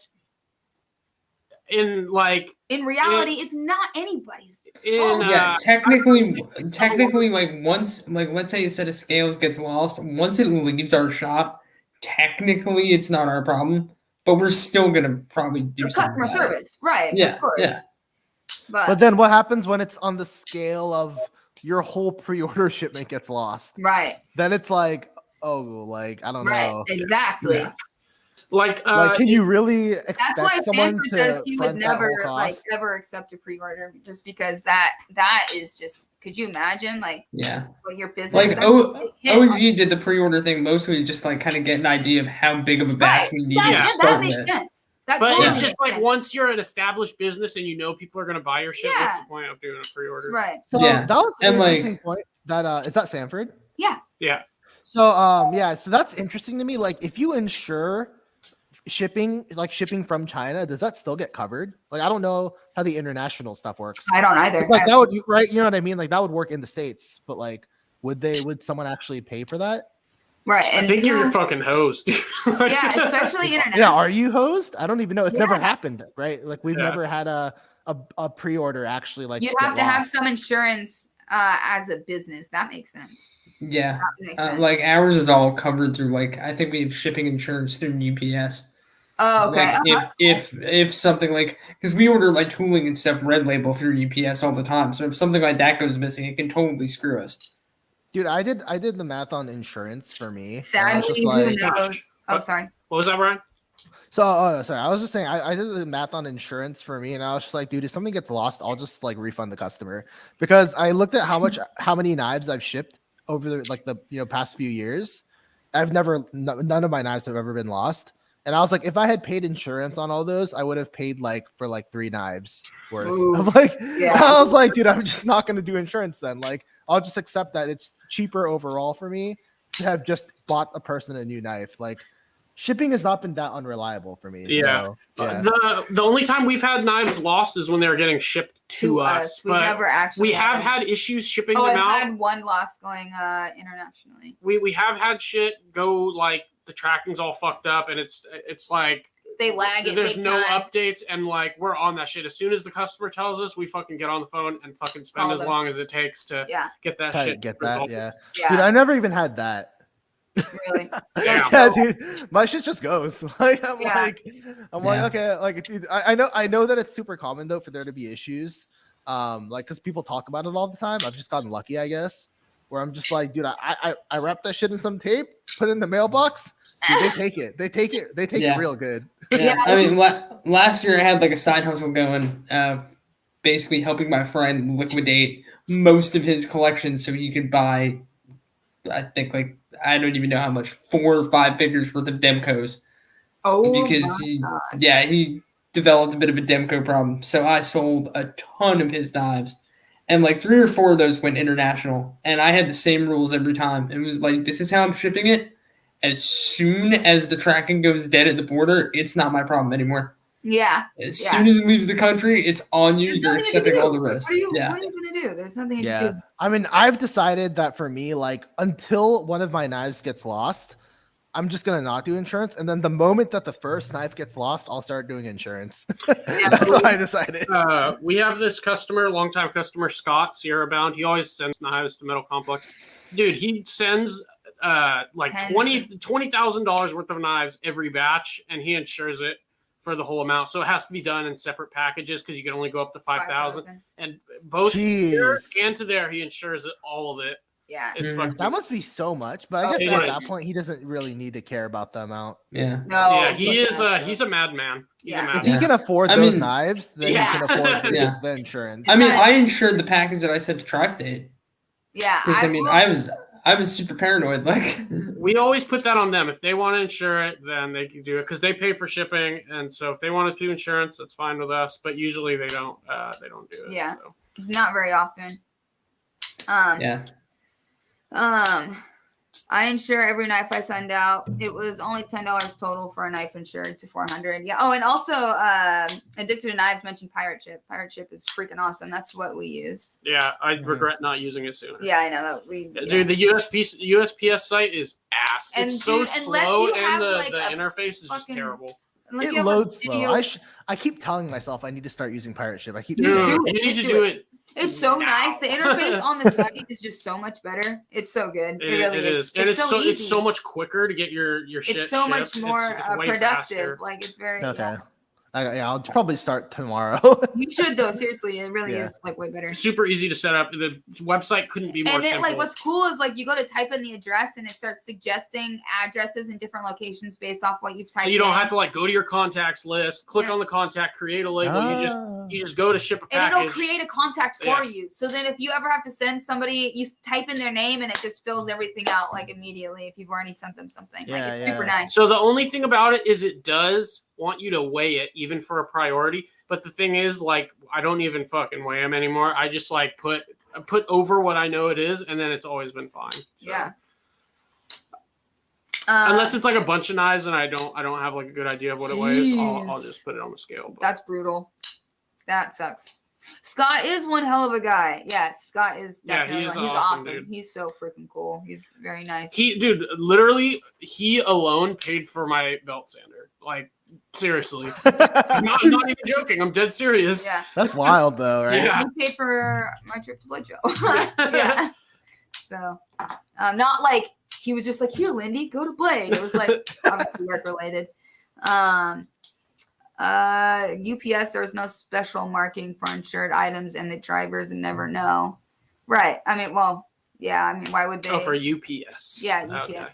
S2: in like
S1: in reality, it's not anybody's
S2: in
S1: fault.
S6: Yeah, technically, like once, like let's say a set of scales gets lost, once it leaves our shop, technically it's not our problem, but we're still gonna probably do something
S1: customer
S6: about it.
S1: service, right?
S6: Yeah,
S1: Of course.
S6: yeah.
S7: But then what happens when it's on the scale of your whole pre-order shipment gets lost.
S1: Right.
S7: Then it's like, oh, like I don't
S1: Right.
S7: know.
S1: Exactly.
S2: Yeah. Like,
S7: Can you really
S1: That's
S7: expect
S1: why
S7: someone
S1: Sanford
S7: to
S1: says he would
S7: front that whole
S1: never like
S7: cost?
S1: ever accept a pre-order just because that is just. Could you imagine like
S6: Yeah.
S1: what your business?
S6: Like
S1: that's a big hit.
S6: OG did the pre-order thing mostly just like kind of get an idea of how big of a batch
S1: Right.
S6: we needed
S1: That,
S6: to
S2: Yeah.
S1: that
S6: start
S1: makes
S6: with.
S1: sense. That
S2: but
S1: totally
S2: it's just
S1: makes
S2: like
S1: sense.
S2: once you're an established business and you know people are gonna buy your shit, what's
S1: Yeah.
S2: the point of doing a pre-order?
S1: Right.
S7: So
S6: Yeah.
S7: that was an
S6: And, like-
S7: interesting point. That is that Sanford?
S1: Yeah.
S2: Yeah.
S7: So so that's interesting to me. Like if you insure shipping from China, does that still get covered? Like I don't know how the international stuff works.
S1: I don't either.
S7: It's like that would right, you know what I mean? Like that would work in the States, but like would someone actually pay for that?
S1: Right.
S2: I
S1: And
S2: think you're
S1: who-
S2: fucking hosed.
S1: yeah, especially international.
S7: Yeah, are you host? I don't even know. It's never
S1: Yeah.
S7: happened, right? Like we've
S2: Yeah.
S7: never had a pre-order actually like
S1: You'd
S7: get
S1: have to have
S7: lost.
S1: some insurance as a business. That makes sense.
S6: Yeah.
S1: That makes sense.
S6: Like ours is all covered through like I think we have shipping insurance through UPS.
S1: oh, okay.
S6: Like if something like because we order like tooling and stuff red label through UPS all the time, so if something like that goes missing, it can totally screw us.
S7: Dude, I did the math on insurance for me. and I was
S1: Sadly,
S7: just
S1: who
S7: like,
S1: knows? Oh, sorry.
S2: What was that, Brian?
S7: so sorry. I was just saying I did the math on insurance for me, and I was just like, dude, if something gets lost, I'll just like refund the customer because I looked at how many knives I've shipped over the past few years. None of my knives have ever been lost. And I was like, if I had paid insurance on all those, I would have paid like for like 3 knives worth.
S1: Ooh,
S7: I'm like,
S1: yeah.
S7: I was like, dude, I'm just not going to do insurance then. Like, I'll just accept that it's cheaper overall for me to have just bought a person a new knife. Like, shipping has not been that unreliable for me.
S2: Yeah.
S7: So, yeah.
S2: The only time we've had knives lost is when they were getting shipped to us.
S1: We
S2: But
S1: never actually.
S2: we have had issues shipping
S1: Oh,
S2: them
S1: I've
S2: out.
S1: had one loss going internationally.
S2: We have had shit go like the tracking's all fucked up and it's like
S1: They lag it.
S2: there's
S1: big
S2: no
S1: time.
S2: updates and like we're on that shit. As soon as the customer tells us, we fucking get on the phone and fucking spend
S1: Call
S2: as
S1: them.
S2: long as it takes to
S1: Yeah.
S2: get that
S7: Try to
S2: shit.
S7: get that.
S2: resolved.
S7: Yeah.
S1: Yeah.
S7: Dude, I never even had that.
S1: Really.
S2: Yeah.
S7: Yeah, dude, my shit just goes. Like I'm
S1: Yeah.
S7: like,
S6: Yeah.
S7: okay, like dude, I know that it's super common though for there to be issues, like because people talk about it all the time. I've just gotten lucky, I guess, where I'm just like, dude, I wrap that shit in some tape, put it in the mailbox. Dude, they take it. They take it
S6: Yeah.
S7: real good.
S6: Yeah, I mean, last year I had like a side hustle going, basically helping my friend liquidate most of his collection so he could buy, I think like I don't even know how much, 4 or 5 figures worth of Demcos
S1: Oh,
S6: because he developed a bit of a Demco problem. So I sold a ton of his knives, and like 3 or 4 of those went international, and I had the same rules every time. It was like, this is how I'm shipping it. As soon as the tracking goes dead at the border, it's not my problem anymore.
S1: yeah.
S6: As
S1: Yeah.
S6: soon as it leaves the country, it's on you.
S1: There's
S6: You're
S1: nothing you can
S6: accepting
S1: do.
S6: all the risks.
S1: What are you
S6: Yeah.
S1: gonna do? There's nothing you can
S7: Yeah,
S1: do.
S7: I mean, I've decided that for me, like until one of my knives gets lost, I'm just gonna not do insurance, and then the moment that the first knife gets lost, I'll start doing insurance. That's what I decided.
S2: We have this customer, longtime customer, Scott Sierra Bound. He always sends knives to Metal Complex. Dude, he sends like
S1: Tens.
S2: $20,000 worth of knives every batch, and he insures it for the whole amount. So it has to be done in separate packages because you can only go up to 5,000. And both here
S7: Jeez.
S2: and to there, he insures it, all of it.
S1: Yeah.
S2: It's
S6: Mhm.
S2: fucking
S7: That must be so much, but I
S1: Oh,
S7: guess
S2: it
S7: at
S2: is.
S7: that point he doesn't really need to care about the amount.
S6: Yeah.
S1: No.
S2: yeah. He
S1: look
S2: is.
S1: at that.
S2: He's a madman. He's
S1: Yeah.
S2: a
S7: If
S2: madman.
S7: he can afford
S6: I
S7: those
S6: mean-
S7: knives, then
S2: Yeah.
S7: he can afford the,
S6: Yeah.
S7: the insurance.
S6: I mean,
S1: not-
S6: I insured the package that I sent to Tri-State
S1: Yeah.
S6: because I was super paranoid. Like,
S2: We always put that on them. If they want to insure it, then they can do it because they pay for shipping. And so if they want to do insurance, that's fine with us. But usually they don't. They don't do it.
S1: Yeah.
S2: So.
S1: Not very often.
S6: yeah,
S1: I insure every knife I send out. It was only $10 total for a knife insured to 400. Yeah. Oh, and also, Addicted to Knives mentioned Pirate Ship. Pirate Ship is freaking awesome. That's what we use.
S2: Yeah, I regret not using it sooner.
S1: Yeah, I know.
S2: Dude, the USPS site is ass.
S1: And
S2: it's so
S1: dude, unless
S2: slow,
S1: you
S2: and
S1: have,
S2: the
S1: like, a
S2: interface is just
S1: fucking-
S2: terrible.
S1: Unless you
S7: It
S1: have a
S7: loads
S1: video-
S7: slow. I keep telling myself I need to start using Pirate Ship. I keep
S1: You
S2: Dude,
S1: do
S2: you
S1: it.
S2: need
S1: Just
S2: to
S1: do
S2: do
S1: it.
S2: it.
S1: It's so
S2: now.
S1: nice. The interface on the site is just so much better. It's so good. It really
S2: It
S1: is.
S2: is, and it's so
S1: easy.
S2: it's so much quicker to get your shit.
S1: It's so much
S2: shipped.
S1: more
S2: It's way
S1: productive.
S2: faster.
S1: Like it's very.
S7: Okay.
S1: Yeah.
S7: I'll probably start tomorrow.
S1: You should though. Seriously, it really
S7: Yeah.
S1: is like way better.
S2: Super easy to set up. The website couldn't be more
S1: And then,
S2: simple.
S1: like, what's cool is like you go to type in the address and it starts suggesting addresses in different locations based off what you've typed.
S2: So you don't
S1: in.
S2: have to like go to your contacts list, click on the contact, create a label. You just go to ship a
S1: And
S2: package.
S1: it'll create a contact for
S2: Yeah.
S1: you. So then if you ever have to send somebody, you type in their name and it just fills everything out like immediately if you've already sent them something.
S7: Yeah,
S1: like it's super nice.
S2: So the only thing about it is it does want you to weigh it even for a priority. But the thing is, like, I don't even fucking weigh them anymore. I just like put over what I know it is, and then it's always been fine. So.
S1: Yeah.
S2: Unless it's like a bunch of knives and I don't have like a good idea of what it weighs, I'll
S1: Jeez.
S2: just put it on the scale. But.
S1: That's brutal. That sucks. Scott is one hell of a guy. Yeah, Scott is definitely.
S2: he is
S1: he's
S2: awesome,
S1: awesome.
S2: dude.
S1: He's so freaking cool. He's very nice.
S2: Dude, literally, he alone paid for my belt sander. Like, seriously. I'm not even joking. I'm dead serious.
S1: Yeah.
S7: That's wild, though, right?
S2: Yeah.
S1: He paid for my trip to Blade Show. Yeah. So, not like he was just like, here, Lindy, go to Blade. It was like obviously work related. UPS, there was no special marking for insured items, and the drivers never know. Right. I mean, well, yeah. I mean, why would they?
S2: Oh, for UPS.
S1: Yeah, UPS.
S2: Okay.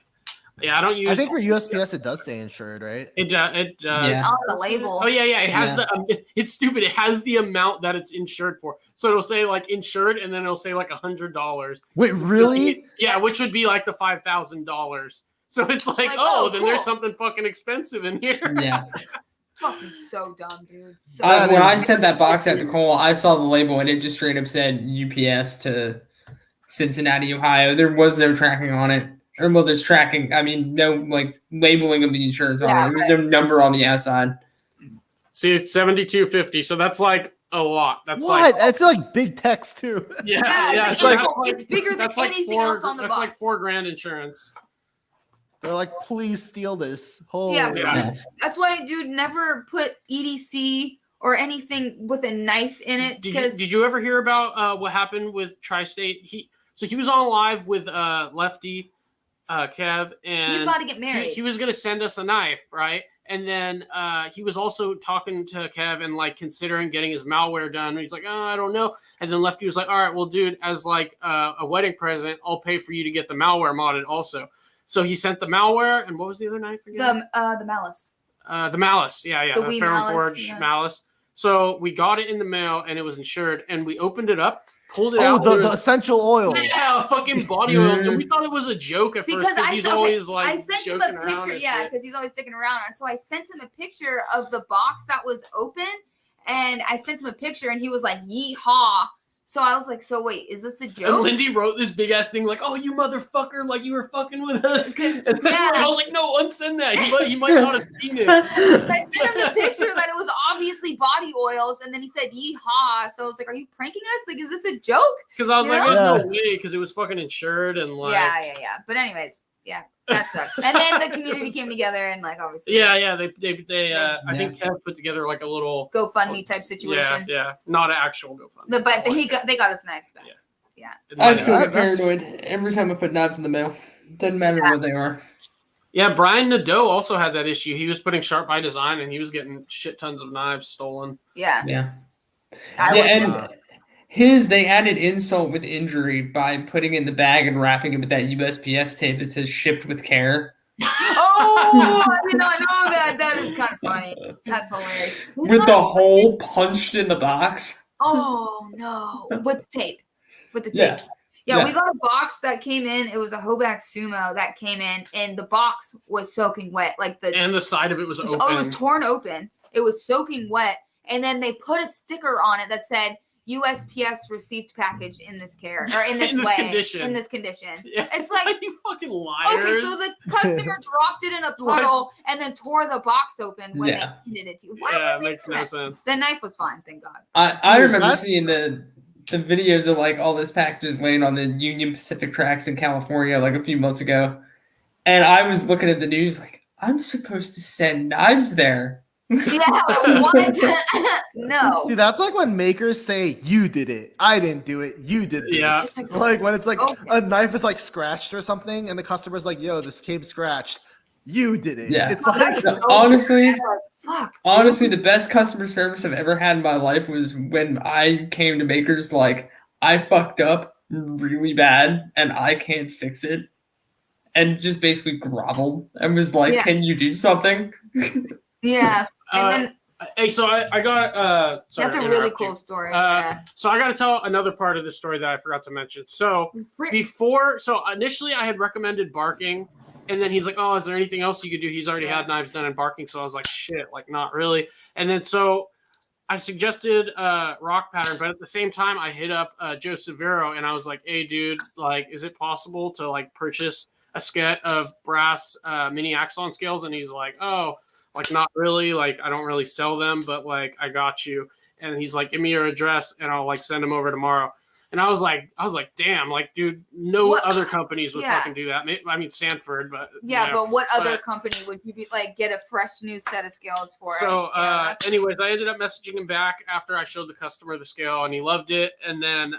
S2: Yeah, I don't use.
S7: I think for USPS it does say insured, right?
S2: It does.
S6: Yeah.
S1: It's on the label.
S2: Oh yeah. It has
S6: Yeah.
S2: it's stupid. It has the amount that it's insured for. So it'll say like insured, and then it'll say like $100.
S7: Wait, really?
S2: Yeah, which would be like the $5,000. So it's like,
S1: oh,
S2: then there's
S1: cool.
S2: something fucking expensive in here.
S6: Yeah.
S1: Fucking so dumb, dude. So
S7: That
S6: When I
S7: is-
S6: sent that box out to Cole, I saw the label and it just straight up said UPS to Cincinnati, Ohio. There was no tracking on it. Or, well, there's tracking. I mean, no like labeling of the insurance on it. There was no number on the outside.
S2: See, it's $72.50. So that's like a lot. That's
S7: What?
S2: like
S7: That's like big text too.
S2: yeah.
S1: it's,
S2: So
S1: like,
S2: that's
S1: it's bigger than
S2: that's like
S1: anything else on the
S2: that's
S1: box.
S2: like $4,000 insurance.
S7: They're like, please steal this. Holy
S1: Yeah,
S2: Yeah.
S1: That's why, dude, never put EDC or anything with a knife in it.
S2: Did you ever hear about what happened with Tri-State? He was on live with Lefty, Kev, and
S1: he's about to get married.
S2: he was gonna send us a knife, right? And then he was also talking to Kev and like considering getting his malware done. And he's like, oh, I don't know. And then Lefty was like, all right, well, dude, as like a wedding present, I'll pay for you to get the malware modded also. So he sent the malware, and what was the other knife again?
S1: The malice.
S2: The malice, yeah,
S1: The
S2: the
S1: Wii
S2: Fair and
S1: malice,
S2: Forge
S1: yeah.
S2: malice. So we got it in the mail, and it was insured, and we opened it up, pulled it
S7: Oh,
S2: out.
S7: the
S2: there was-
S7: essential oils.
S2: yeah, fucking body oils, and we thought it was a joke at
S1: Because
S2: first because he's always like
S1: I sent him
S2: joking
S1: a
S2: around
S1: picture,
S2: and
S1: yeah,
S2: shit.
S1: because he's always sticking around. So I sent him a picture of the box that was open, and I sent him a picture, and he was like, "Yeehaw!" So I was like, "So wait, is this a
S2: And
S1: joke?"
S2: Lindy wrote this big ass thing like, "Oh, you motherfucker! Like you were fucking with us." And then
S1: Yeah.
S2: I was like, "No, unsend that. He might not have seen it."
S1: I sent him the picture that it was obviously body oils, and then he said "Yeehaw!" So I was like, "Are you pranking us? Like, is this a joke?"
S2: Because I was like,
S1: Yeah.
S2: "There's
S7: Yeah.
S2: no way," because it was fucking insured and like.
S1: Yeah. But anyways, yeah, that sucked. And then the community came together and like obviously,
S2: Yeah. They I think Kev put together like a little.
S1: GoFundMe type situation.
S2: Yeah. Not an actual GoFundMe.
S1: But they got us knives back.
S2: Yeah.
S6: I still
S7: that-
S6: get paranoid every time I put knives in the mail. Doesn't matter what they are.
S2: Yeah, Brian Nadeau also had that issue. He was putting Sharp by Design, and he was getting shit tons of knives stolen.
S1: Yeah.
S6: Yeah.
S1: I
S6: Yeah,
S1: would-
S6: and they added insult with injury by putting it in the bag and wrapping it with that USPS tape that says shipped with care.
S1: Oh, I did not know that. That is kind of funny. That's hilarious.
S6: With the hole punched in the box.
S1: Oh no, with tape. With the tape.
S6: Yeah.
S1: Yeah,
S6: Yeah.
S1: we got a box that came in. It was a Hoback Sumo that came in, and the box was soaking wet. Like the
S2: And the side of it was open.
S1: oh, it was torn open. It was soaking wet, and then they put a sticker on it that said USPS received package in this care or in this
S2: In this
S1: way
S2: condition.
S1: in this condition.
S2: Yeah,
S1: It's like
S2: you fucking liars.
S1: okay, so the customer dropped it in a puddle and then tore the box open when
S6: Yeah.
S1: they handed it to you. Why
S2: yeah, it
S1: would they
S2: makes
S1: do
S2: no
S1: that?
S2: sense.
S1: The knife was fine, thank God.
S6: I
S7: Dude,
S6: remember
S7: that's-
S6: seeing the videos of like all those packages laying on the Union Pacific tracks in California like a few months ago. And I was looking at the news like, I'm supposed to send knives there.
S1: Yeah, what? No.
S7: Dude, that's like when makers say, you did it. I didn't do it. You did this.
S2: Yeah.
S7: Like when it's like
S1: Okay.
S7: a knife is like scratched or something and the customer's like, yo, this came scratched. You did it.
S6: Yeah.
S7: It's like,
S6: Honestly,
S1: fuck.
S6: Honestly, the best customer service I've ever had in my life was when I came to Makers. Like, I fucked up really bad, and I can't fix it, and just basically groveled and was like,
S1: Yeah.
S6: "Can you do something?"
S1: Yeah. And then
S2: Hey, so I got sorry
S1: that's
S2: to
S1: a really
S2: interrupt you.
S1: cool story. Yeah.
S2: So I got to tell another part of the story that I forgot to mention. So initially I had recommended barking, and then he's like, "Oh, is there anything else you could do?" He's already had knives done in barking, so I was like, "Shit, like not really." And then so I suggested rock pattern, but at the same time I hit up Joe Severo, and I was like, "Hey, dude, like, is it possible to like purchase a set of brass mini axon scales?" And he's like, "Oh, like not really, like I don't really sell them, but like I got you." And he's like, "Give me your address and I'll like send them over tomorrow." And I was like, damn, like, dude, no other companies would fucking do that. I mean, Sanford, but
S1: but what other company would you be like get a fresh new set of scales for?
S2: So, anyways, I ended up messaging him back after I showed the customer the scale, and he loved it. And then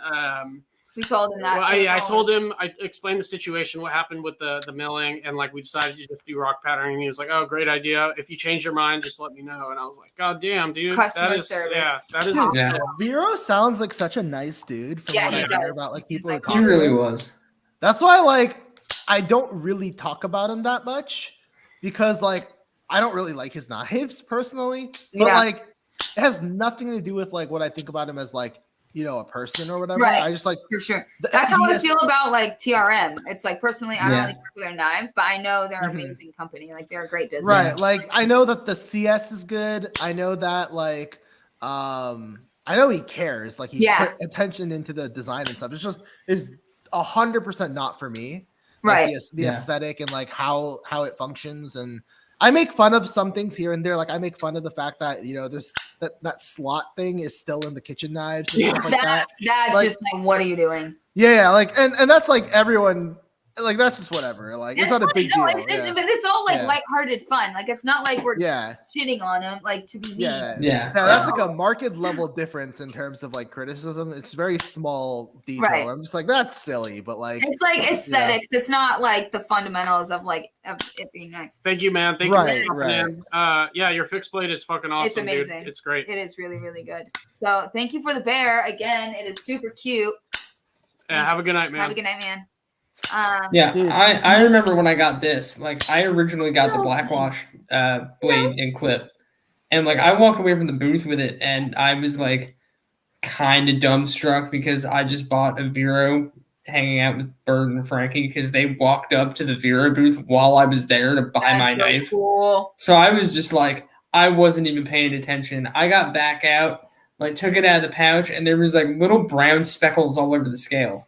S1: we told him that.
S2: Well, I told him, I explained the situation, what happened with the milling, and like we decided to just do rock patterning. And he was like, "Oh, great idea. If you change your mind, just let me know." And I was like, "God damn, dude,
S1: Customer
S2: that is
S1: service.
S2: yeah, that is
S6: Yeah.
S7: Vero sounds like such a nice dude from what I hear about like people.
S1: Like,
S7: that
S6: He
S7: talk
S6: really
S7: to him.
S6: was.
S7: That's why like I don't really talk about him that much because like I don't really like his knives personally. But like it has nothing to do with like what I think about him as like, you know, a person or whatever.
S1: Right.
S7: I just like
S1: For sure. That's how I feel about like TRM. It's like personally, I don't really care for their knives, but I know they're an amazing company. Like they're a great business.
S7: Right. Like I know that the CS is good. I know that like I know he cares. Like he put attention into the design and stuff. It's just is 100% not for me.
S1: Right.
S7: Like, the aesthetic and like how it functions. And I make fun of some things here and there. Like I make fun of the fact that, you know, there's that slot thing is still in the kitchen knives and stuff like that.
S1: That's
S7: like,
S1: just like, what are you doing?
S7: Yeah, like and that's like everyone, like that's just whatever. Like it's not a big deal.
S1: But it's all like lighthearted fun. Like it's not like we're shitting on him like to be mean.
S7: Yeah, that's like a market level difference in terms of like criticism. It's very small detail.
S1: Right.
S7: I'm just like that's silly, but like
S1: it's like aesthetics. It's not like the fundamentals of like of it being nice.
S2: Thank you, man. Thank you for coming in. Yeah, your fixed blade is fucking awesome.
S1: It's amazing.
S2: Dude. It's great.
S1: It is really, really good. So thank you for the bear again. It is super cute.
S2: Yeah, have a good night, man.
S1: Have a good night, man.
S6: I remember when I got this. Like I originally got the Blackwash blade and clip, and like I walked away from the booth with it, and I was like kind of dumbstruck because I just bought a Vero hanging out with Bird and Frankie because they walked up to the Vero booth while I was there to buy my knife.
S1: Cool.
S6: So I was just like, I wasn't even paying attention. I got back out, like took it out of the pouch, and there was like little brown speckles all over the scale.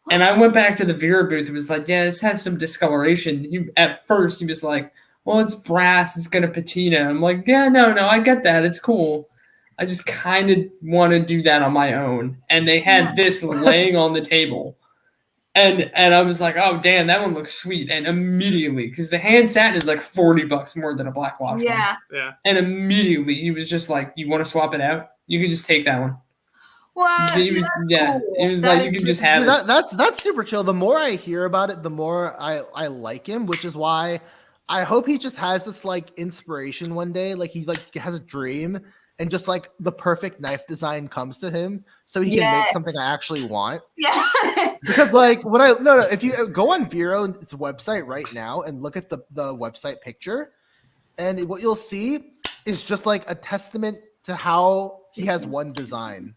S6: And I went back to the Vero booth and was like, yeah, this has some discoloration. At first, he was like, well, it's brass. It's going to patina. I'm like, yeah, no, I get that. It's cool. I just kind of want to do that on my own. And they had this laying on the table. And I was like, oh, damn, that one looks sweet. And immediately, because the hand satin is like $40 more than a Blackwash one.
S2: Yeah.
S6: And immediately, he was just like, you want to swap it out? You can just take that one.
S1: Well,
S6: It was like you can just have it.
S7: That's super chill. The more I hear about it, the more I like him, which is why I hope he just has this like inspiration one day. Like he like has a dream and just like the perfect knife design comes to him so he can make something I actually want.
S1: Yeah.
S7: Because like if you go on Vero's website right now and look at the website picture, and what you'll see is just like a testament to how he has one design.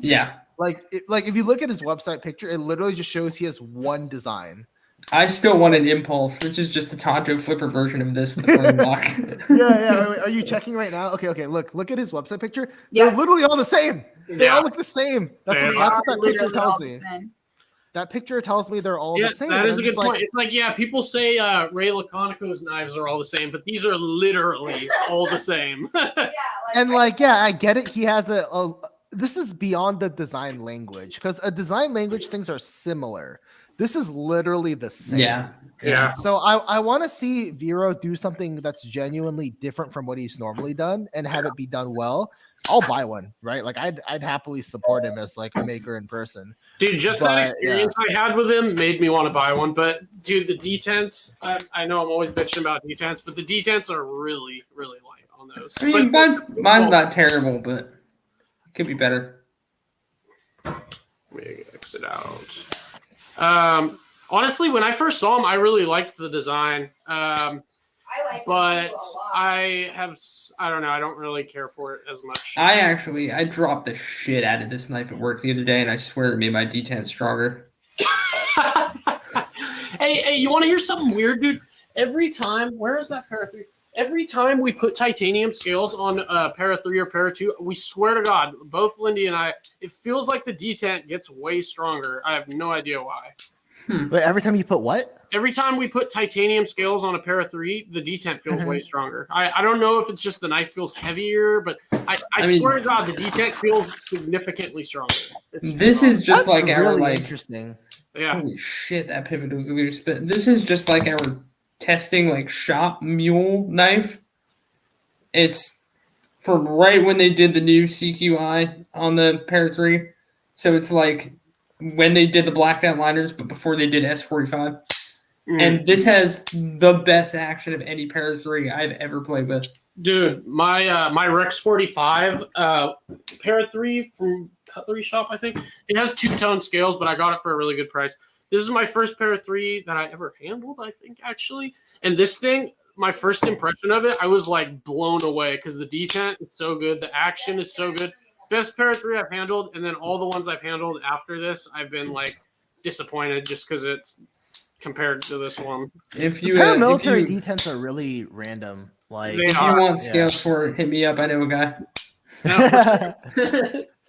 S6: Yeah.
S7: Like if you look at his website picture, it literally just shows he has one design.
S6: I still want an Impulse, which is just a Tonto flipper version of this with the flame block.
S7: Yeah. Are you checking right now? Okay. Look at his website picture. They're literally all the same. They all look the same. That's what that picture tells me. That picture tells me they're all the same.
S2: That is a good point. It's like, people say Ray Laconico's knives are all the same, but these are literally all the same.
S7: I get it. He has this is beyond the design language because a design language things are similar. This is literally the same.
S6: Yeah.
S2: Yeah.
S7: So I want to see Vero do something that's genuinely different from what he's normally done and have it be done well. I'll buy one, right? Like I'd happily support him as like a maker in person.
S2: Dude, just that experience I had with him made me want to buy one. But dude, the detents, I know I'm always bitching about detents, but the detents are really, really light on those.
S6: I mean, mine's not terrible, but it could be better.
S2: Let me exit out. Honestly, when I first saw him, I really liked the design.
S1: I like
S2: But
S1: it too a lot.
S2: I don't know. I don't really care for it as much.
S6: I dropped the shit out of this knife at work the other day, and I swear it made my detent stronger.
S2: Hey, you want to hear something weird, dude? Every time, where is that pair of 3? Every time we put titanium scales on a pair of 3 or pair of 2, we swear to God, both Lindy and I, it feels like the detent gets way stronger. I have no idea why.
S7: But every time you put what?
S2: Every time we put titanium scales on a pair of 3, the detent feels way stronger. I don't know if it's just the knife feels heavier, but I mean, swear to God, the detent feels significantly stronger.
S6: This is just
S7: That's
S6: like
S7: really
S6: our like.
S7: interesting.
S2: Yeah.
S6: Holy shit, that pivot was loose. But this is just like our testing like shop mule knife. It's from right when they did the new CQI on the pair 3. So it's like when they did the blacked out liners, but before they did S45. And this has the best action of any pair 3 I've ever played with.
S2: Dude, my Rex 45 pair 3 from Cutlery Shop, I think. It has 2-tone scales, but I got it for a really good price. This is my first pair 3 that I ever handled, I think, actually. And this thing, my first impression of it, I was like blown away because the detent is so good. The action is so good. Best pair 3 I've handled. And then all the ones I've handled after this, I've been like disappointed just because it's compared to this one.
S6: If you
S7: Paramilitary detents are really random. Like
S2: They
S6: if you
S2: are.
S6: want scales for it, hit me up. I know a guy.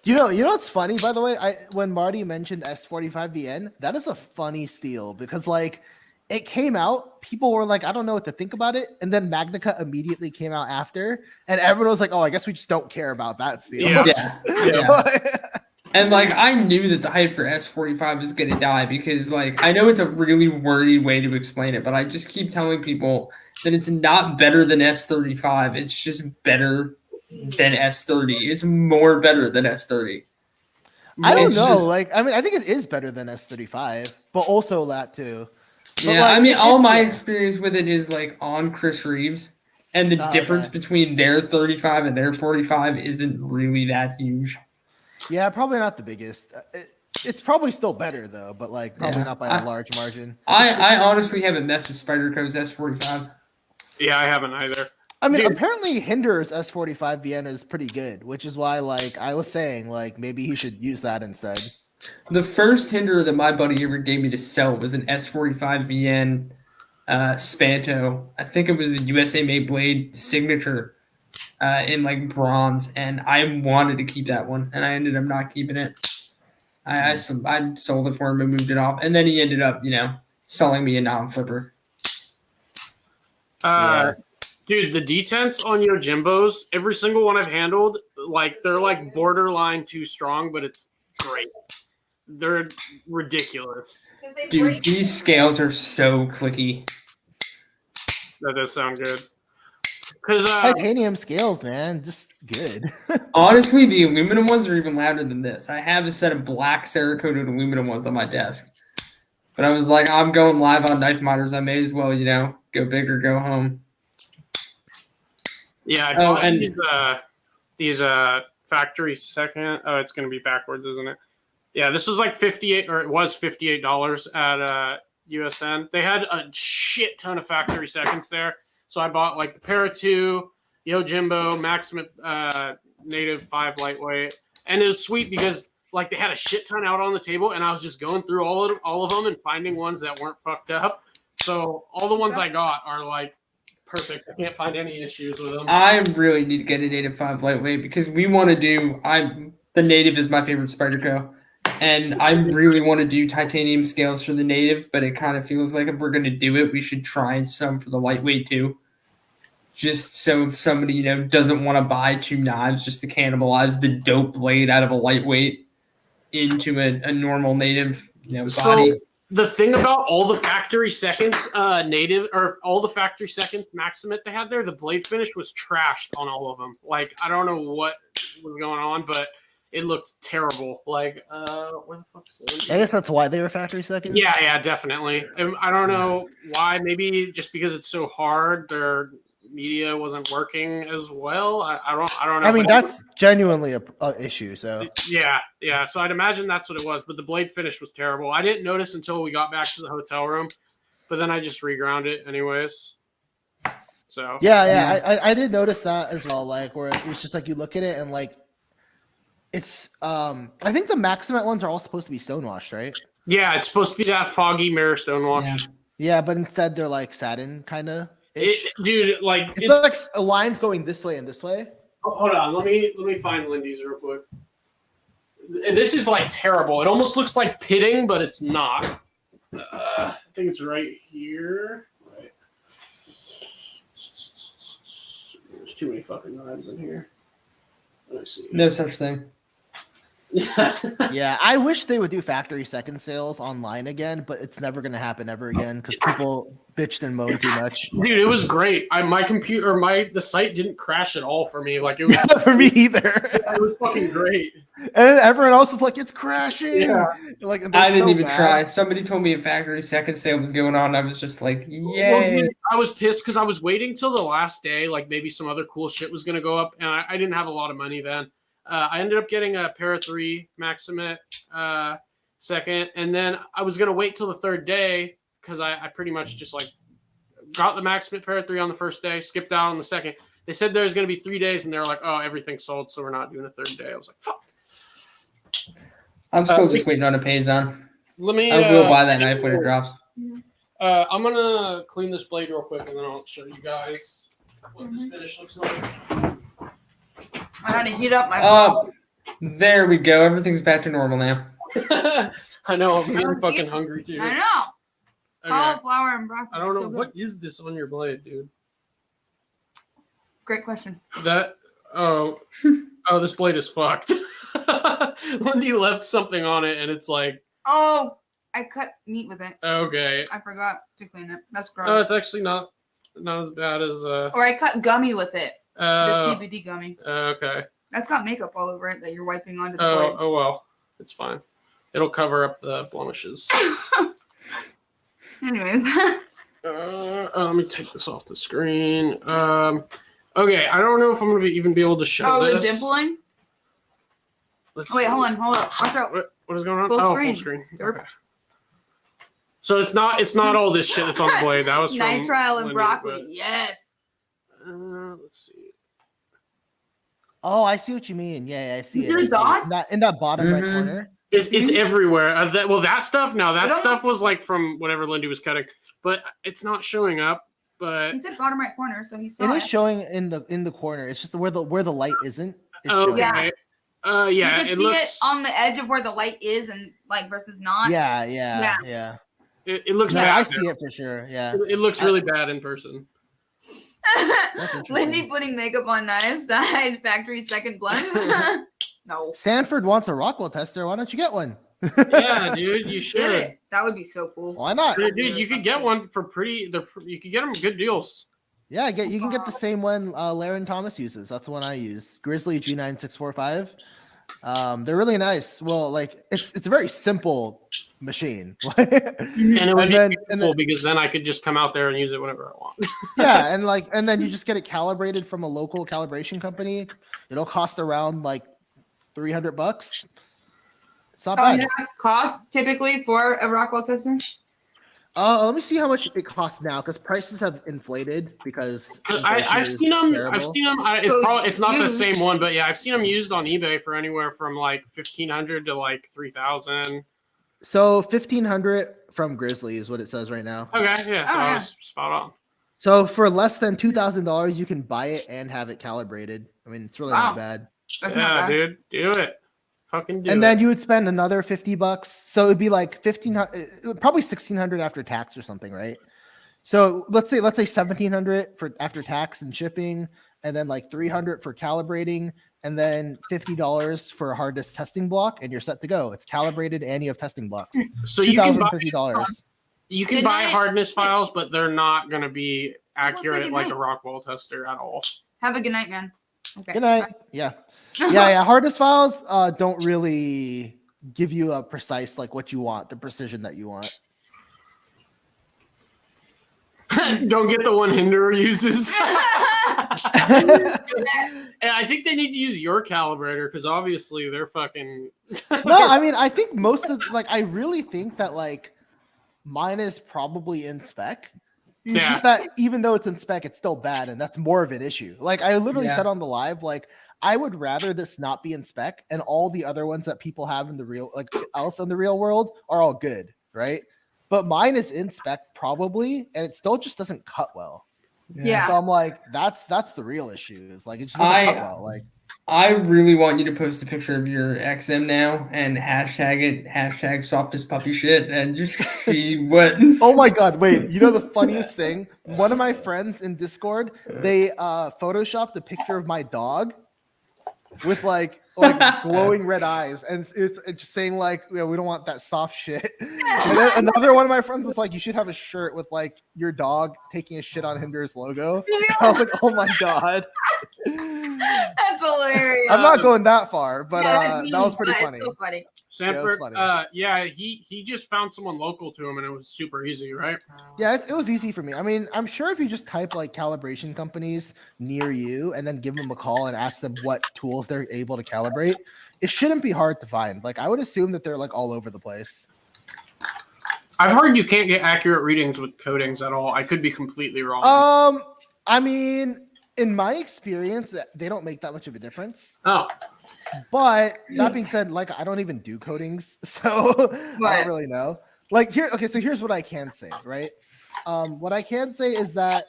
S7: You know what's funny, by the way? When Marty mentioned S45VN, that is a funny steal because like it came out, people were like, I don't know what to think about it, and then Magnica immediately came out after, and everyone was like, oh, I guess we just don't care about that steal.
S6: Yeah. And like I knew that the hype for S45 is gonna die because like I know it's a really wordy way to explain it, but I just keep telling people that it's not better than S35. It's just better than S30. It's more better than S30.
S7: I don't
S6: It's
S7: know.
S6: just-
S7: Like, I mean, I think it is better than S35, but also that too. But
S6: Yeah,
S7: like,
S6: I mean, all my
S7: yeah.
S6: experience with it is like on Chris Reeves, and the
S7: Oh,
S6: difference
S7: okay.
S6: between their 35 and their 45 isn't really that huge.
S7: Yeah, probably not the biggest. It's probably still better though, but like probably
S6: Yeah.
S7: not by a large margin.
S6: I honestly haven't messed with Spyderco's S45.
S2: Yeah, I haven't either.
S7: I mean,
S2: Dude.
S7: apparently Hinder's S45 Vienna is pretty good, which is why like I was saying like maybe he should use that instead.
S6: The first Hinder that my buddy ever gave me to sell was an S45 VN Spanto. I think it was the USA Made Blade signature in like bronze, and I wanted to keep that one, and I ended up not keeping it. I sold it for him and moved it off, and then he ended up, selling me a non-flipper.
S2: Dude, the detents on your Jimbos, every single one I've handled, like they're like borderline too strong, but it's great. They're ridiculous.
S6: Dude, these scales are so clicky.
S2: That does sound good. Because
S7: Titanium scales, man, just good.
S6: Honestly, the aluminum ones are even louder than this. I have a set of black Cerakoted aluminum ones on my desk. But I was like, I'm going live on Knife Miners. I may as well, go big or go home.
S2: yeah, I
S6: Oh,
S2: bought
S6: and-
S2: these factory second. Oh, it's gonna be backwards, isn't it? Yeah, this was like $58 at USN. They had a shit ton of factory seconds there. So I bought like the Para 2, Yojimbo, Maximum Native 5 lightweight. And it was sweet because like they had a shit ton out on the table and I was just going through all of them and finding ones that weren't fucked up. So all the ones I got are like perfect. I can't find any issues with them.
S6: I really need to get a Native 5 lightweight because we want to do the Native is my favorite Spyderco. And I really want to do titanium scales for the Native, but it kind of feels like if we're going to do it, we should try some for the lightweight too. Just so if somebody, doesn't want to buy 2 knives just to cannibalize the dope blade out of a lightweight into a normal Native, body.
S2: the thing about all the factory seconds native or all the factory second Maximate they had there, the blade finish was trashed on all of them. Like I don't know what was going on, but it looked terrible. Like where the fuck is it?
S7: I guess that's why they were factory seconds.
S2: Yeah, definitely. I don't know why. Maybe just because it's so hard, their media wasn't working as well. I don't know.
S7: I mean, that's genuinely a issue. So
S2: yeah. So I'd imagine that's what it was. But the blade finish was terrible. I didn't notice until we got back to the hotel room, but then I just reground it anyways. So
S7: I did notice that as well. Like where it's just like you look at it and like it's I think the Maximate ones are all supposed to be stonewashed, right?
S2: Yeah, it's supposed to be that foggy mirror stonewash.
S7: Yeah, but instead they're like satin kind of.
S2: Dude, like
S7: it's like a line's going this way and this way.
S2: Oh, hold on, let me find Lindy's real quick. This is like terrible. It almost looks like pitting, but it's not. I think it's right here. Right. There's too many fucking knives in here. Let me see.
S6: No such thing.
S7: Yeah, I wish they would do factory second sales online again, but it's never going to happen ever again because people bitched and moaned too much.
S2: Dude, it was great. The site didn't crash at all for me. Like it was
S7: Not for me either.
S2: It was fucking great.
S7: And everyone else was like, "It's crashing."
S2: Yeah.
S7: Like
S6: I didn't even try. Somebody told me a factory second sale was going on. I was just like, "Yay!"
S2: Well, I was pissed because I was waiting till the last day, like maybe some other cool shit was gonna go up, and I didn't have a lot of money then. I ended up getting a pair of 3 Maximate second, and then I was gonna wait till the third day because I pretty much just like got the Maximate pair of 3 on the first day, skipped out on the second. They said there's gonna be 3 days, and they're like, "Oh, everything's sold, so we're not doing a third day." I was like, "Fuck."
S6: I'm still just waiting on a Payzon.
S2: Let me.
S6: I will buy that knife when it drops.
S2: I'm gonna clean this blade real quick, and then I'll show you guys what this finish looks like.
S1: I had to heat up my.
S6: There we go. Everything's back to normal now.
S2: I know. I'm getting fucking hungry too.
S1: I know.
S2: Okay.
S1: Cauliflower and broccoli.
S2: I don't know
S1: so
S2: what is this on your blade, dude.
S1: Great question.
S2: This blade is fucked. Lindy left something on it, and it's like.
S1: Oh, I cut meat with it.
S2: Okay.
S1: I forgot to clean it. That's gross.
S2: Oh, it's actually not as bad as.
S1: Or I cut gummy with it. The CBD gummy.
S2: Okay.
S1: That's got makeup all over it that you're wiping onto the blade.
S2: Oh well, it's fine. It'll cover up the blemishes.
S1: Anyways.
S2: Let me take this off the screen. Okay, I don't know if I'm gonna even be able to show
S1: the
S2: this.
S1: dimpling? Wait, hold on. Watch out.
S2: What is going on?
S1: Full
S2: Full screen. Okay. So it's not all this shit that's on the blade. That was from
S1: nitrile and
S2: Lindy,
S1: broccoli.
S2: but,
S1: Yes.
S2: let's see.
S7: Oh, I see what you mean. Yeah, I see
S1: You see
S7: it.
S1: the dots?
S7: In that bottom right corner.
S2: It's everywhere. That stuff. Now that stuff was like from whatever Lindy was cutting, but it's not showing up. But
S1: He said bottom right corner, so he saw
S7: It
S1: it.
S7: is showing in the corner. It's just where the light isn't. It's
S2: okay.
S7: showing.
S1: Yeah.
S2: Yeah.
S1: You can
S2: It
S1: see
S2: looks.
S1: it on the edge of where the light is and like versus not.
S7: Yeah.
S2: It looks
S7: No,
S2: bad.
S7: I see it for sure. Yeah.
S2: It looks really bad in person.
S7: That's interesting.
S1: Lindy putting makeup on knives side factory second blend. No.
S7: Sanford wants a Rockwell tester. Why don't you get one?
S2: Yeah, dude, you
S1: Get
S2: should.
S1: it. That would be so cool.
S7: Why not?
S2: Dude, you could get one for pretty. You could get them good deals.
S7: Yeah, you can get the same one Laren Thomas uses. That's the one I use. Grizzly G9645. They're really nice. Well, like it's a very simple machine.
S2: And it would
S7: And
S2: be
S7: then-
S2: cool because then I could just come out there and use it whenever I want.
S7: Yeah, and then you just get it calibrated from a local calibration company. It'll cost around like $300. It's not bad.
S1: Cost typically for a Rockwell tester?
S7: Let me see how much it costs now because prices have inflated because
S2: I've seen them.
S7: terrible.
S2: It's not the
S1: Used.
S2: same one, but yeah, I've seen them used on eBay for anywhere from like 1,500 to like 3,000.
S7: So 1,500 from Grizzly is what it says right now.
S2: Okay, yeah, so I was spot on.
S7: So for less than $2,000, you can buy it and have it calibrated. I mean, it's really
S1: Wow.
S7: not bad.
S1: That's not
S2: Yeah,
S1: bad.
S2: dude, do it. Fucking do it.
S7: And then you would spend another $50. So it'd be like 1,500, probably 1,600 after tax or something, right? So let's say 1,700 for after tax and shipping, and then like 300 for calibrating, and then $50 for a hard disk testing block, and you're set to go. It's calibrated, and you have testing blocks.
S2: So you can buy,
S7: $2,050.
S2: you can
S1: Good
S2: buy
S1: night.
S2: hardness files, but they're not going to be
S1: say
S2: accurate
S1: good
S2: like a
S1: night.
S2: Rockwell tester at all.
S1: Have a good night, man. Okay.
S7: Good night. Yeah. Yeah. Hard disk files don't really give you a precise like what you want, the precision that you want.
S2: Don't get the one Hinderer uses. And I think they need to use your calibrator because obviously they're fucking.
S7: No, I mean, I think most of like I really think that like mine is probably in spec. It's
S2: Yeah.
S7: just that even though it's in spec, it's still bad, and that's more of an issue. Like I literally
S6: Yeah.
S7: said on the live, like I would rather this not be in spec, and all the other ones that people have in the real, like else in the real world, are all good, right? But mine is in spec probably, and it still just doesn't cut well.
S1: Yeah.
S7: So I'm like, that's the real issue. Is like it just doesn't cut well. Like
S6: I really want you to post a picture of your XM now and hashtag it, hashtag softest puppy shit, and just see what.
S7: oh my god, wait, you know the funniest thing? One of my friends in Discord, they photoshopped a picture of my dog with like glowing red eyes, and it's just saying like, yeah, we don't want that soft shit. And then another one of my friends was like, you should have a shirt with like your dog taking a shit on Hinder's logo. I was like, oh my god.
S1: That's hilarious.
S7: I'm not going that far, but
S1: Yeah,
S7: that
S1: me,
S7: was pretty
S1: but
S7: funny.
S1: It's so funny.
S2: Sanford,
S7: funny.
S2: he just found someone local to him and it was super easy, right?
S7: Yeah, it was easy for me. I mean, I'm sure if you just type like calibration companies near you and then give them a call and ask them what tools they're able to calibrate, it shouldn't be hard to find. Like I would assume that they're like all over the place.
S2: I've heard you can't get accurate readings with coatings at all. I could be completely wrong.
S7: I mean, in my experience, they don't make that much of a difference.
S2: Oh,
S7: But that being said, like I don't even do coatings, so I
S1: Right.
S7: don't really know. Like here, okay, so here's what I can say, right? What I can say is that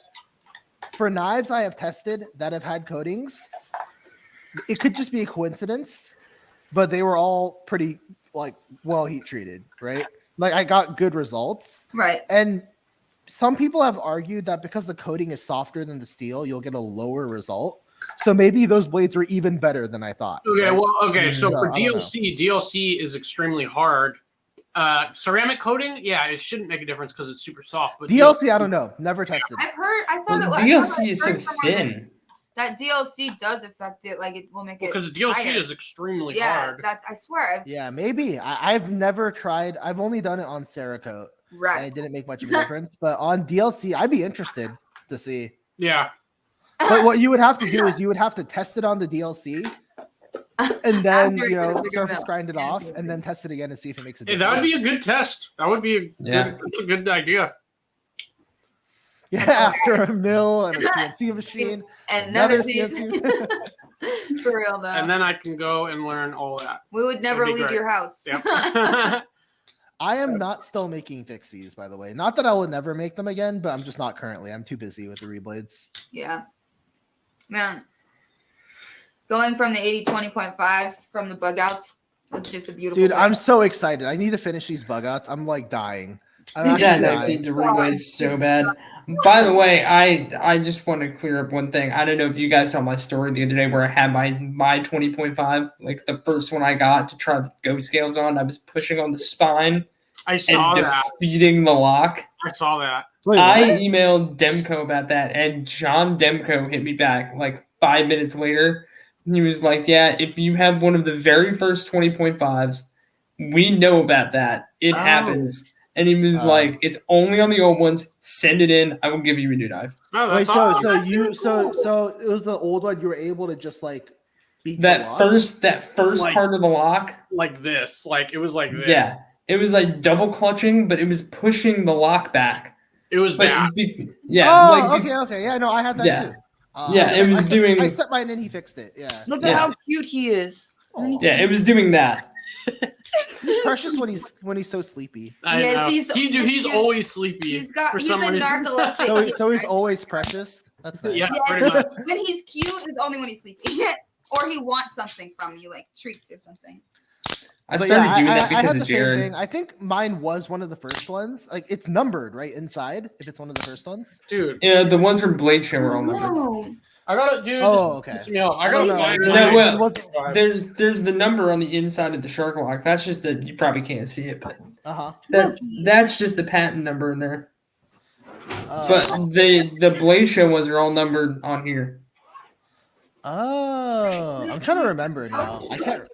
S7: for knives I have tested that have had coatings, it could just be a coincidence, but they were all pretty like well heat treated, right? Like I got good results.
S1: Right.
S7: And some people have argued that because the coating is softer than the steel, you'll get a lower result. So maybe those blades were even better than I thought.
S2: okay.
S7: right?
S2: Well, okay. So
S7: So,
S2: for
S7: I don't know.
S2: DLC is extremely hard. Ceramic coating, yeah, it shouldn't make a difference because it's super soft. But
S7: DLC, I don't know. Never tested.
S1: I've heard. I thought
S6: Well,
S1: it.
S6: DLC is so
S1: heard someone
S6: thin.
S1: That DLC does affect it. Like it will make it.
S2: because DLC
S1: higher.
S2: is extremely
S1: Yeah,
S2: hard.
S1: that's. I swear.
S7: Yeah, maybe. I've never tried. I've only done it on Cerakote, and
S1: Right.
S7: it didn't make much of a difference. But on DLC, I'd be interested to see.
S2: Yeah.
S7: But what you would have to do is you would have to test it on the DLC, and then
S1: After
S7: you
S1: it gets
S7: know
S1: bigger
S7: surface
S1: enough.
S7: grind it
S1: Yeah,
S7: off,
S1: see,
S7: and then test it again and see if it makes a
S2: Yeah,
S7: difference.
S2: that would be a good test. That would be that's a good idea.
S7: Yeah, after a mill and a CNC machine,
S1: And never
S7: another
S1: see.
S7: CNC.
S1: For real though.
S2: And then I can go and learn all that.
S1: we would never
S2: That'd be
S1: leave
S2: great.
S1: your house.
S2: Yep.
S7: I am not still making fixies, by the way. Not that I will never make them again, but I'm just not currently. I'm too busy with the reblades.
S1: Yeah. Man. Going from the 80-20.5s from the bug outs was just a beautiful
S7: Dude,
S1: thing.
S7: I'm so excited. I need to finish these bug outs. I'm like dying. I'm
S1: Yeah,
S7: actually
S6: Yeah, no,
S7: dying.
S6: these are reblades so bad. By the way, I just want to clear up one thing. I don't know if you guys saw my story the other day where I had my 20.5, like the first one I got to try the go scales on. I was pushing on the spine
S2: I saw
S6: and
S2: that.
S6: defeating the lock.
S2: I saw that.
S7: Wait,
S6: I
S7: what?
S6: emailed Demko about that, and John Demko hit me back like 5 minutes later. He was like, "Yeah, if you have one of the very first 20.5s, we know about that. It
S2: Oh.
S6: happens." And he was like, "It's only on the old ones. Send it in. I will give you a new knife."
S2: No,
S7: Wait,
S2: that's
S7: so
S2: awesome.
S7: so you so it was the old one. You were able to just like beat the
S6: That
S7: lock?
S6: first
S2: Like-
S6: part of the lock,
S2: like this. Like it was like this.
S6: yeah, it was like double clutching, but it was pushing the lock back.
S2: It was
S6: But
S2: bad.
S6: yeah,
S7: Oh,
S6: like
S7: okay. Yeah, no, I had that
S6: Yeah.
S7: too.
S6: Yeah,
S7: I
S6: it was
S7: I
S6: doing-
S7: I set mine and he fixed it. Yeah.
S1: Look
S6: Yeah.
S1: at how cute he is.
S7: Aw.
S6: yeah, it was doing that.
S7: He's precious when he's so sleepy.
S2: I
S1: Yes,
S2: know. He's
S1: he's-
S2: always sleepy
S1: He's got.
S2: for
S1: He's
S2: some
S1: a
S2: reason.
S1: narcoleptic.
S7: So he's always precious. That's nice.
S2: Yeah,
S1: Yes.
S2: pretty much.
S1: When he's cute is only when he's sleepy, or he wants something from you, like treats or something.
S6: I
S7: But
S6: started
S7: yeah,
S6: doing that
S7: I
S6: because
S7: had
S6: of
S7: the same
S6: Jared.
S7: thing. I think mine was one of the first ones. Like it's numbered right inside if it's one of the first ones.
S2: Dude.
S6: Yeah, the ones from Blade Show were all numbered.
S1: No.
S2: I got it, dude.
S7: Oh,
S2: this
S7: okay.
S2: pisses me off. I
S7: don't
S2: got
S7: know.
S2: find
S6: No,
S2: it.
S6: well, there's the number on the inside of the shark lock. That's just that you probably can't see it, but that's just the patent number in there. But the Blaze Show ones are all numbered on here.
S7: Oh, I'm trying to remember now. I can't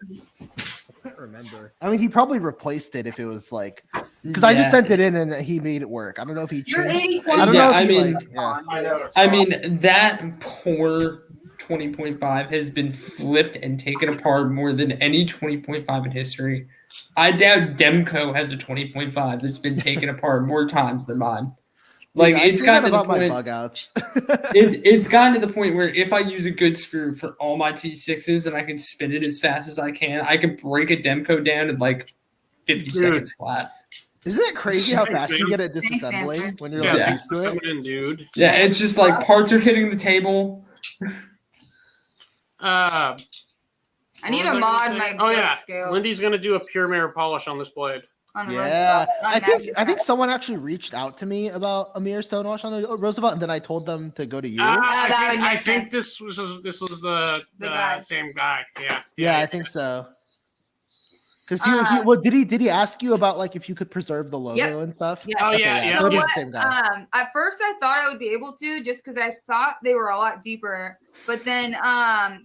S7: remember. I mean, he probably replaced it if it was like, because I just sent it in and he made it work. I don't know if he
S1: You're
S7: changed.
S1: 80-20.
S7: I don't know if he
S2: I know.
S6: I mean, that poor 20.5 has been flipped and taken apart more than any 20.5 in history. I doubt Demco has a 20.5 that's been taken apart more times than mine. Like,
S7: Dude,
S6: it's gotten to the
S7: about my
S6: point.
S7: bug outs.
S6: It's gotten to the point where if I use a good screw for all my T6s and I can spin it as fast as I can break a Demco down in like 50 seconds flat.
S7: Isn't it crazy how fast you get at disassembling when you're like used to it?
S2: Coming in, dude.
S6: Yeah, it's just like parts are hitting the table.
S1: I need to mod my scales.
S2: Lindy's gonna do a pure mirror polish on this blade.
S1: On the
S7: Yeah,
S1: Roosevelt.
S7: I think someone actually reached out to me about a mirror stonewash on the Roosevelt, and then I told them to go to you.
S2: I think this was the
S1: guy.
S2: same guy.
S7: Yeah, I think so. Because did he ask you about like if you could preserve the logo and stuff?
S1: Yeah.
S2: Oh
S7: Okay,
S2: yeah.
S7: So
S1: So
S7: it is
S1: what,
S7: the same guy.
S1: at first I thought I would be able to just because I thought they were a lot deeper. But then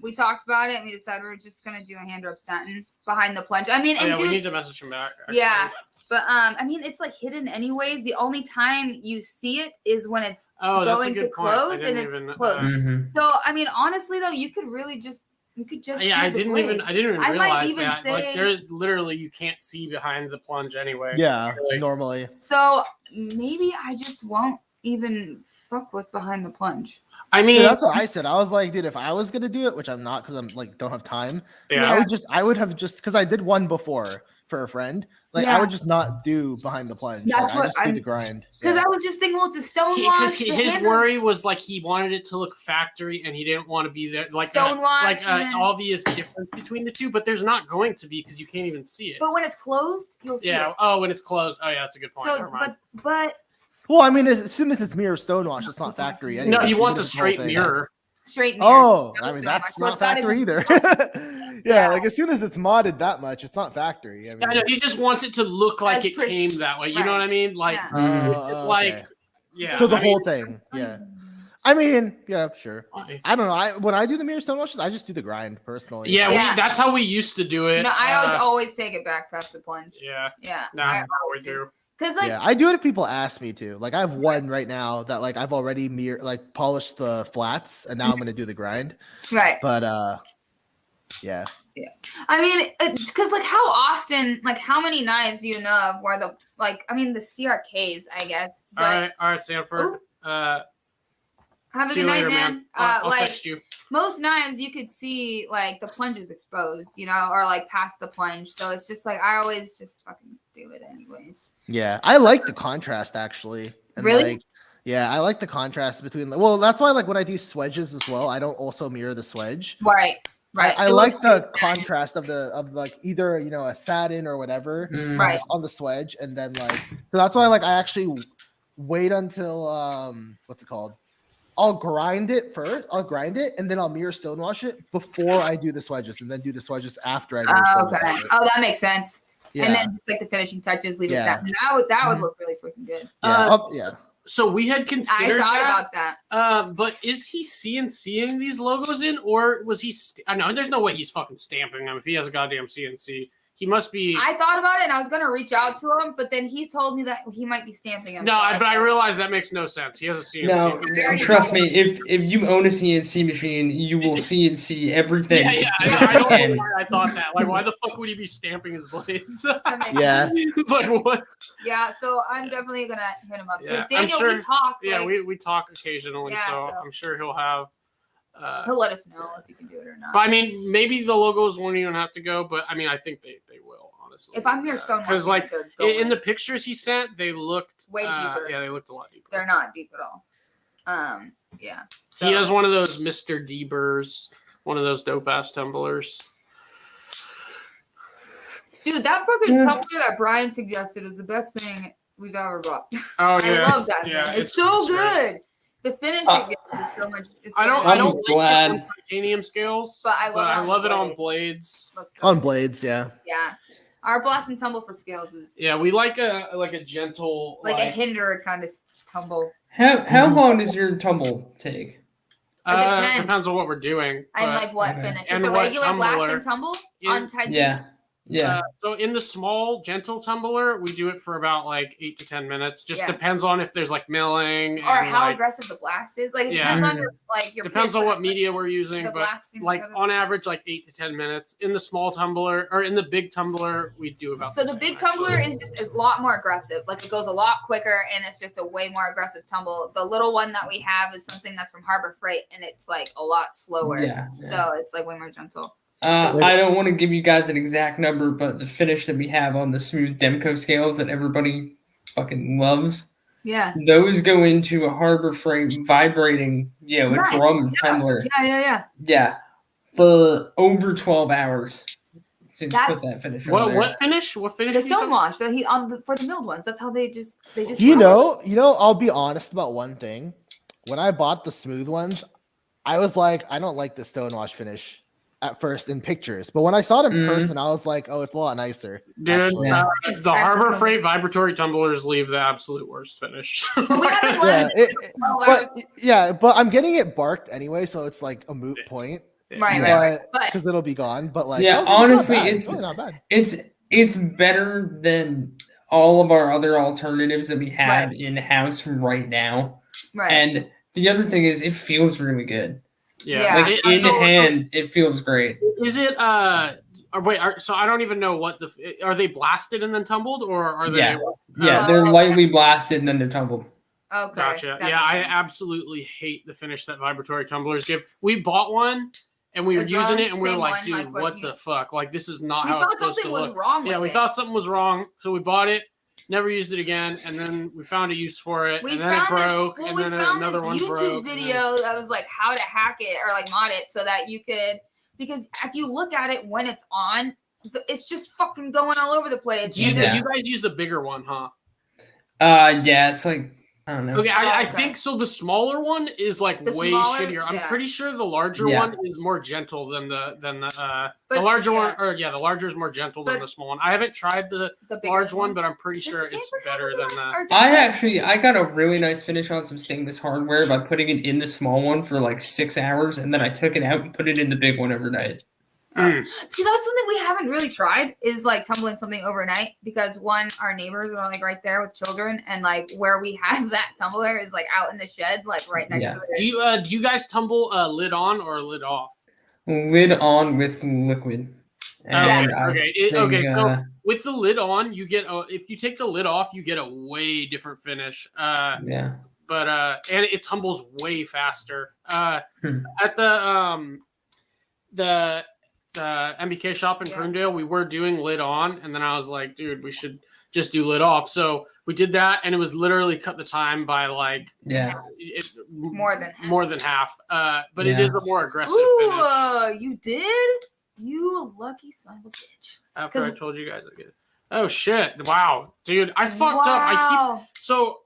S1: we talked about it and we decided we're just gonna do a hand rub satin behind the plunge. I mean, and
S2: we
S1: dude,
S2: need to message him back. Actually.
S1: yeah. But I mean, it's like hidden anyways. The only time you see it is when it's going to close and it's closed. So I mean, honestly though, you could just
S2: yeah, I didn't even
S1: I might
S2: realize
S1: even
S2: that.
S1: say-
S2: Like, there's literally you can't see behind the plunge anyway.
S7: Yeah,
S2: Like,
S7: normally.
S1: So maybe I just won't even fuck with behind the plunge.
S2: I mean,
S7: Dude, that's what I said. I was like, dude, if I was gonna do it, which I'm not because I'm like don't have time.
S2: yeah.
S7: I would have just because I did one before for a friend. Like I would just not do behind the plunge.
S1: That's
S7: like,
S1: what
S7: I just do the grind.
S1: Because I was just thinking, well, it's a stonewash.
S2: Because his worry was like he wanted it to look factory and he didn't want to be there like
S1: stonewash,
S2: obvious difference between the two, but there's not going to be because you can't even see it.
S1: But when it's closed, you'll see it.
S2: Oh, when it's closed. Oh yeah, that's a good point.
S1: So, but
S7: Well, I mean, as soon as it's mirror stonewash, it's not factory. Anyway,
S2: no, he
S7: so
S2: wants a
S7: do the whole
S2: straight
S7: thing.
S2: mirror.
S1: straight mirror.
S7: Oh,
S1: No
S7: I mean
S1: stonewash.
S7: that's
S1: So
S7: not
S1: it's not
S7: factory
S1: even-
S7: either. yeah, like as soon as it's modded that much, it's not factory. I mean,
S2: I know he just wants it to look like
S1: As
S2: it came that way. You know
S1: right.
S2: what I mean? Like,
S7: Oh,
S2: like,
S7: okay.
S2: yeah.
S7: So the
S2: I
S7: whole
S2: mean,
S7: thing, yeah. I mean, yeah, sure.
S2: why?
S7: I don't know. When I do the mirror stonewashes, I just do the grind personally.
S2: Yeah,
S1: Yeah.
S2: that's how we used to do it.
S1: No, I would always take it back past the plunge.
S2: Yeah,
S1: Yeah.
S2: now
S1: I
S2: that's what we
S1: always
S2: do.
S1: Because like
S7: Yeah, I do it if people ask me to. Like I have one right now that like I've already polished the flats, and now I'm gonna do the grind.
S1: right.
S7: But yeah.
S1: I mean, because like how often, like how many knives do you know of where the the CRKs, I guess. But
S2: All right, Sanford.
S1: have a
S2: See
S1: good
S2: you
S1: night,
S2: later,
S1: man.
S2: I'll
S1: Like
S2: text you.
S1: most knives, you could see like the plunge is exposed, or like past the plunge. So it's just like I always just fucking do it anyways.
S7: Yeah, I like the contrast actually. And
S1: Really?
S7: Yeah, I like the contrast between. Well, that's why like when I do swedges as well, I don't also mirror the swedge.
S1: Right. Right.
S7: I
S1: It
S7: like
S1: looks
S7: the
S1: good.
S7: contrast of like either a satin or whatever
S1: Right.
S7: on the swedge, and then like so that's why like I actually wait until what's it called? I'll grind it first. I'll grind it and then I'll mirror stonewash it before I do the swedges, and then do the swedges after I do the
S1: Okay.
S7: stonewash it.
S1: Oh, that makes sense.
S7: Yeah.
S1: And then just like the finishing touches, leave it
S7: Yeah.
S1: satin. That would look really freaking good.
S7: Yeah.
S2: So we had
S1: I
S2: considered
S1: thought
S2: that.
S1: about that.
S2: But is he CNCing these logos in, or was he? I know there's no way he's fucking stamping them if he has a goddamn CNC. He must be.
S1: I thought about it and I was gonna reach out to him, but then he told me that he might be stamping them.
S2: No,
S1: so
S2: but I
S1: said-
S2: realize that makes no sense. He has a CNC.
S6: No, trust me. If you own a CNC machine, you will CNC everything.
S2: Yeah, I don't know why I thought that. Like, why the fuck would he be stamping his blades?
S1: That makes
S7: Yeah.
S1: sense.
S2: It's like what?
S1: Yeah, so I'm definitely gonna hit him up.
S2: Yeah,
S1: Because
S2: I'm
S1: Daniel,
S2: sure-
S1: we talk.
S2: Yeah,
S1: like,
S2: we talk occasionally,
S1: Yeah,
S2: so
S1: so-
S2: I'm sure he'll have.
S1: he'll let us know if he can do it or not.
S2: But I mean, maybe the logos won't even have to go. But I mean, I think they will honestly.
S1: If I'm your stone,
S2: because like in the pictures he sent, they looked
S1: Way deeper.
S2: Yeah, they looked a lot deeper.
S1: they're not deep at all. Yeah. So,
S2: He has one of those Mr. Deebers, one of those dope ass tumblers.
S1: dude, that fucking tumbler that Brian suggested is the best thing we've ever bought.
S2: Oh
S1: I
S2: yeah,
S1: love that.
S2: Yeah,
S1: thing. It's so
S2: great.
S1: good. The finish it gives is so much. Is so
S2: I don't
S6: I'm
S2: like
S6: glad.
S2: it on titanium scales,
S1: But I love
S2: it on
S1: blade.
S2: blades.
S1: Looks so
S7: On
S1: good.
S7: blades, yeah.
S1: Yeah, our blast and tumble for scales is
S2: Yeah, we like a gentle
S1: like a hinder kind of tumble.
S6: How long does your tumble take?
S2: Depends on what we're doing.
S1: And
S2: but-
S1: like what
S6: Okay.
S1: finish?
S2: And
S1: It's a
S2: what
S1: regular blast
S2: tumbler.
S1: and tumble
S2: In-
S1: on titanium.
S6: Yeah.
S2: So in the small gentle tumbler, we do it for about like 8 to 10 minutes. Just
S1: Yeah.
S2: depends on if there's like milling
S1: Or
S2: and
S1: how
S2: like,
S1: aggressive the blast is. Like it
S2: Yeah.
S1: depends on your your
S2: depends
S1: piss
S2: on what
S1: and
S2: media we're using.
S1: the
S2: But
S1: blasting
S2: like
S1: setup.
S2: on average, like 8 to 10 minutes. In the small tumbler or in the big tumbler, we do about.
S1: So the
S2: same,
S1: big
S2: actually.
S1: tumbler is just a lot more aggressive. Like it goes a lot quicker and it's just a way more aggressive tumble. The little one that we have is something that's from Harbor Freight and it's like a lot slower.
S6: Yeah.
S1: So it's like way more gentle.
S6: I don't want to give you guys an exact number, but the finish that we have on the smooth Demco scales that everybody fucking loves,
S1: Yeah.
S6: those go into a Harbor Freight vibrating, a
S1: Right.
S6: drum
S1: Yeah.
S6: tumbler.
S1: Yeah.
S6: Yeah, for over 12 hours to
S1: That's-
S6: put that finish on there.
S2: What finish? What finish?
S1: The
S2: are you talking-
S1: stonewash that he for the milled ones. That's how they just
S7: You know, I'll be honest about one thing. When I bought the smooth ones, I was like, I don't like the stonewash finish at first in pictures, but when I saw it in
S6: Mhm.
S7: person, I was like, oh, it's a lot nicer.
S2: Dude,
S7: actually.
S6: Yeah.
S2: the Harbor Freight vibratory tumblers leave the absolute worst finish.
S1: But we haven't
S7: Yeah,
S1: let
S7: but I'm getting it barked anyway, so it's like a moot point.
S1: right. But
S7: Because it'll be gone. But like,
S6: Yeah,
S7: I was like,
S6: honestly,
S7: not bad.
S6: it's-
S7: really not bad.
S6: It's better than all of our other alternatives that we have in house right now.
S1: right.
S6: And the other thing is, it feels really good.
S1: Yeah.
S6: Like in hand, it feels great.
S2: Is it so I don't even know what are they blasted and then tumbled or are they?
S6: Yeah. Yeah, they're
S1: okay.
S6: lightly blasted and then they're tumbled.
S1: Okay.
S2: Gotcha.
S1: that
S2: Yeah,
S1: makes
S2: I
S1: sense.
S2: absolutely hate the finish that vibratory tumblers give. We bought one and we were
S1: The
S2: using
S1: drum,
S2: it and we were
S1: same
S2: like,
S1: one,
S2: dude,
S1: like what
S2: what
S1: you-
S2: the fuck? Like this is not
S1: We
S2: how it's
S1: thought
S2: supposed
S1: something
S2: to
S1: was
S2: look.
S1: wrong with
S2: Yeah, we
S1: it.
S2: thought something was wrong, so we bought it. Never used it again, and then we found a use for it, and then it broke, and then another one
S1: YouTube
S2: broke.
S1: video that was like how to hack it or like mod it so that you could, because if you look at it when it's on, it's just fucking going all over the place.
S2: Do you,
S1: And
S6: Yeah.
S2: you guys use the bigger one, huh?
S6: Yeah, it's like, I don't know.
S2: Okay, I
S1: okay.
S2: think so. The smaller one is like
S1: The
S2: way
S1: smaller-
S2: shittier. I'm
S1: yeah.
S2: pretty sure the larger
S6: Yeah.
S2: one is more gentle than the
S1: But,
S2: larger
S1: yeah.
S2: one. Or yeah, the larger is more gentle than
S1: But-
S2: the small one. I haven't tried the
S1: the bigger
S2: large one, but I'm pretty
S1: Does
S2: sure
S1: it say
S2: it's
S1: for
S2: better than
S1: how
S2: the.
S1: or does it-
S6: I got a really nice finish on some stainless hardware by putting it in the small one for like 6 hours, and then I took it out and put it in the big one overnight.
S2: Mm.
S1: See, that's something we haven't really tried is like tumbling something overnight because one, our neighbors are like right there with children, and like where we have that tumbler is like out in the shed, like right next
S6: Yeah.
S1: to it.
S2: Do you guys tumble lid on or lid off?
S6: Lid on with liquid. And I
S2: okay.
S6: think,
S2: So with the lid on, you get if you take the lid off, you get a way different finish.
S6: yeah.
S2: But and it tumbles way faster. At the MBK shop in
S1: Yeah.
S2: Ferndale, we were doing lid on, and then I was like, dude, we should just do lid off. So we did that, and it was literally cut the time by like
S6: Yeah.
S1: More than half.
S2: more than half. But it
S6: Yeah.
S2: is a more aggressive
S1: Ooh,
S2: finish.
S1: you did? You lucky son of a bitch.
S2: After I
S1: 'cause-
S2: told you guys I get it. Oh shit! Wow, dude, I fucked up. I keep so.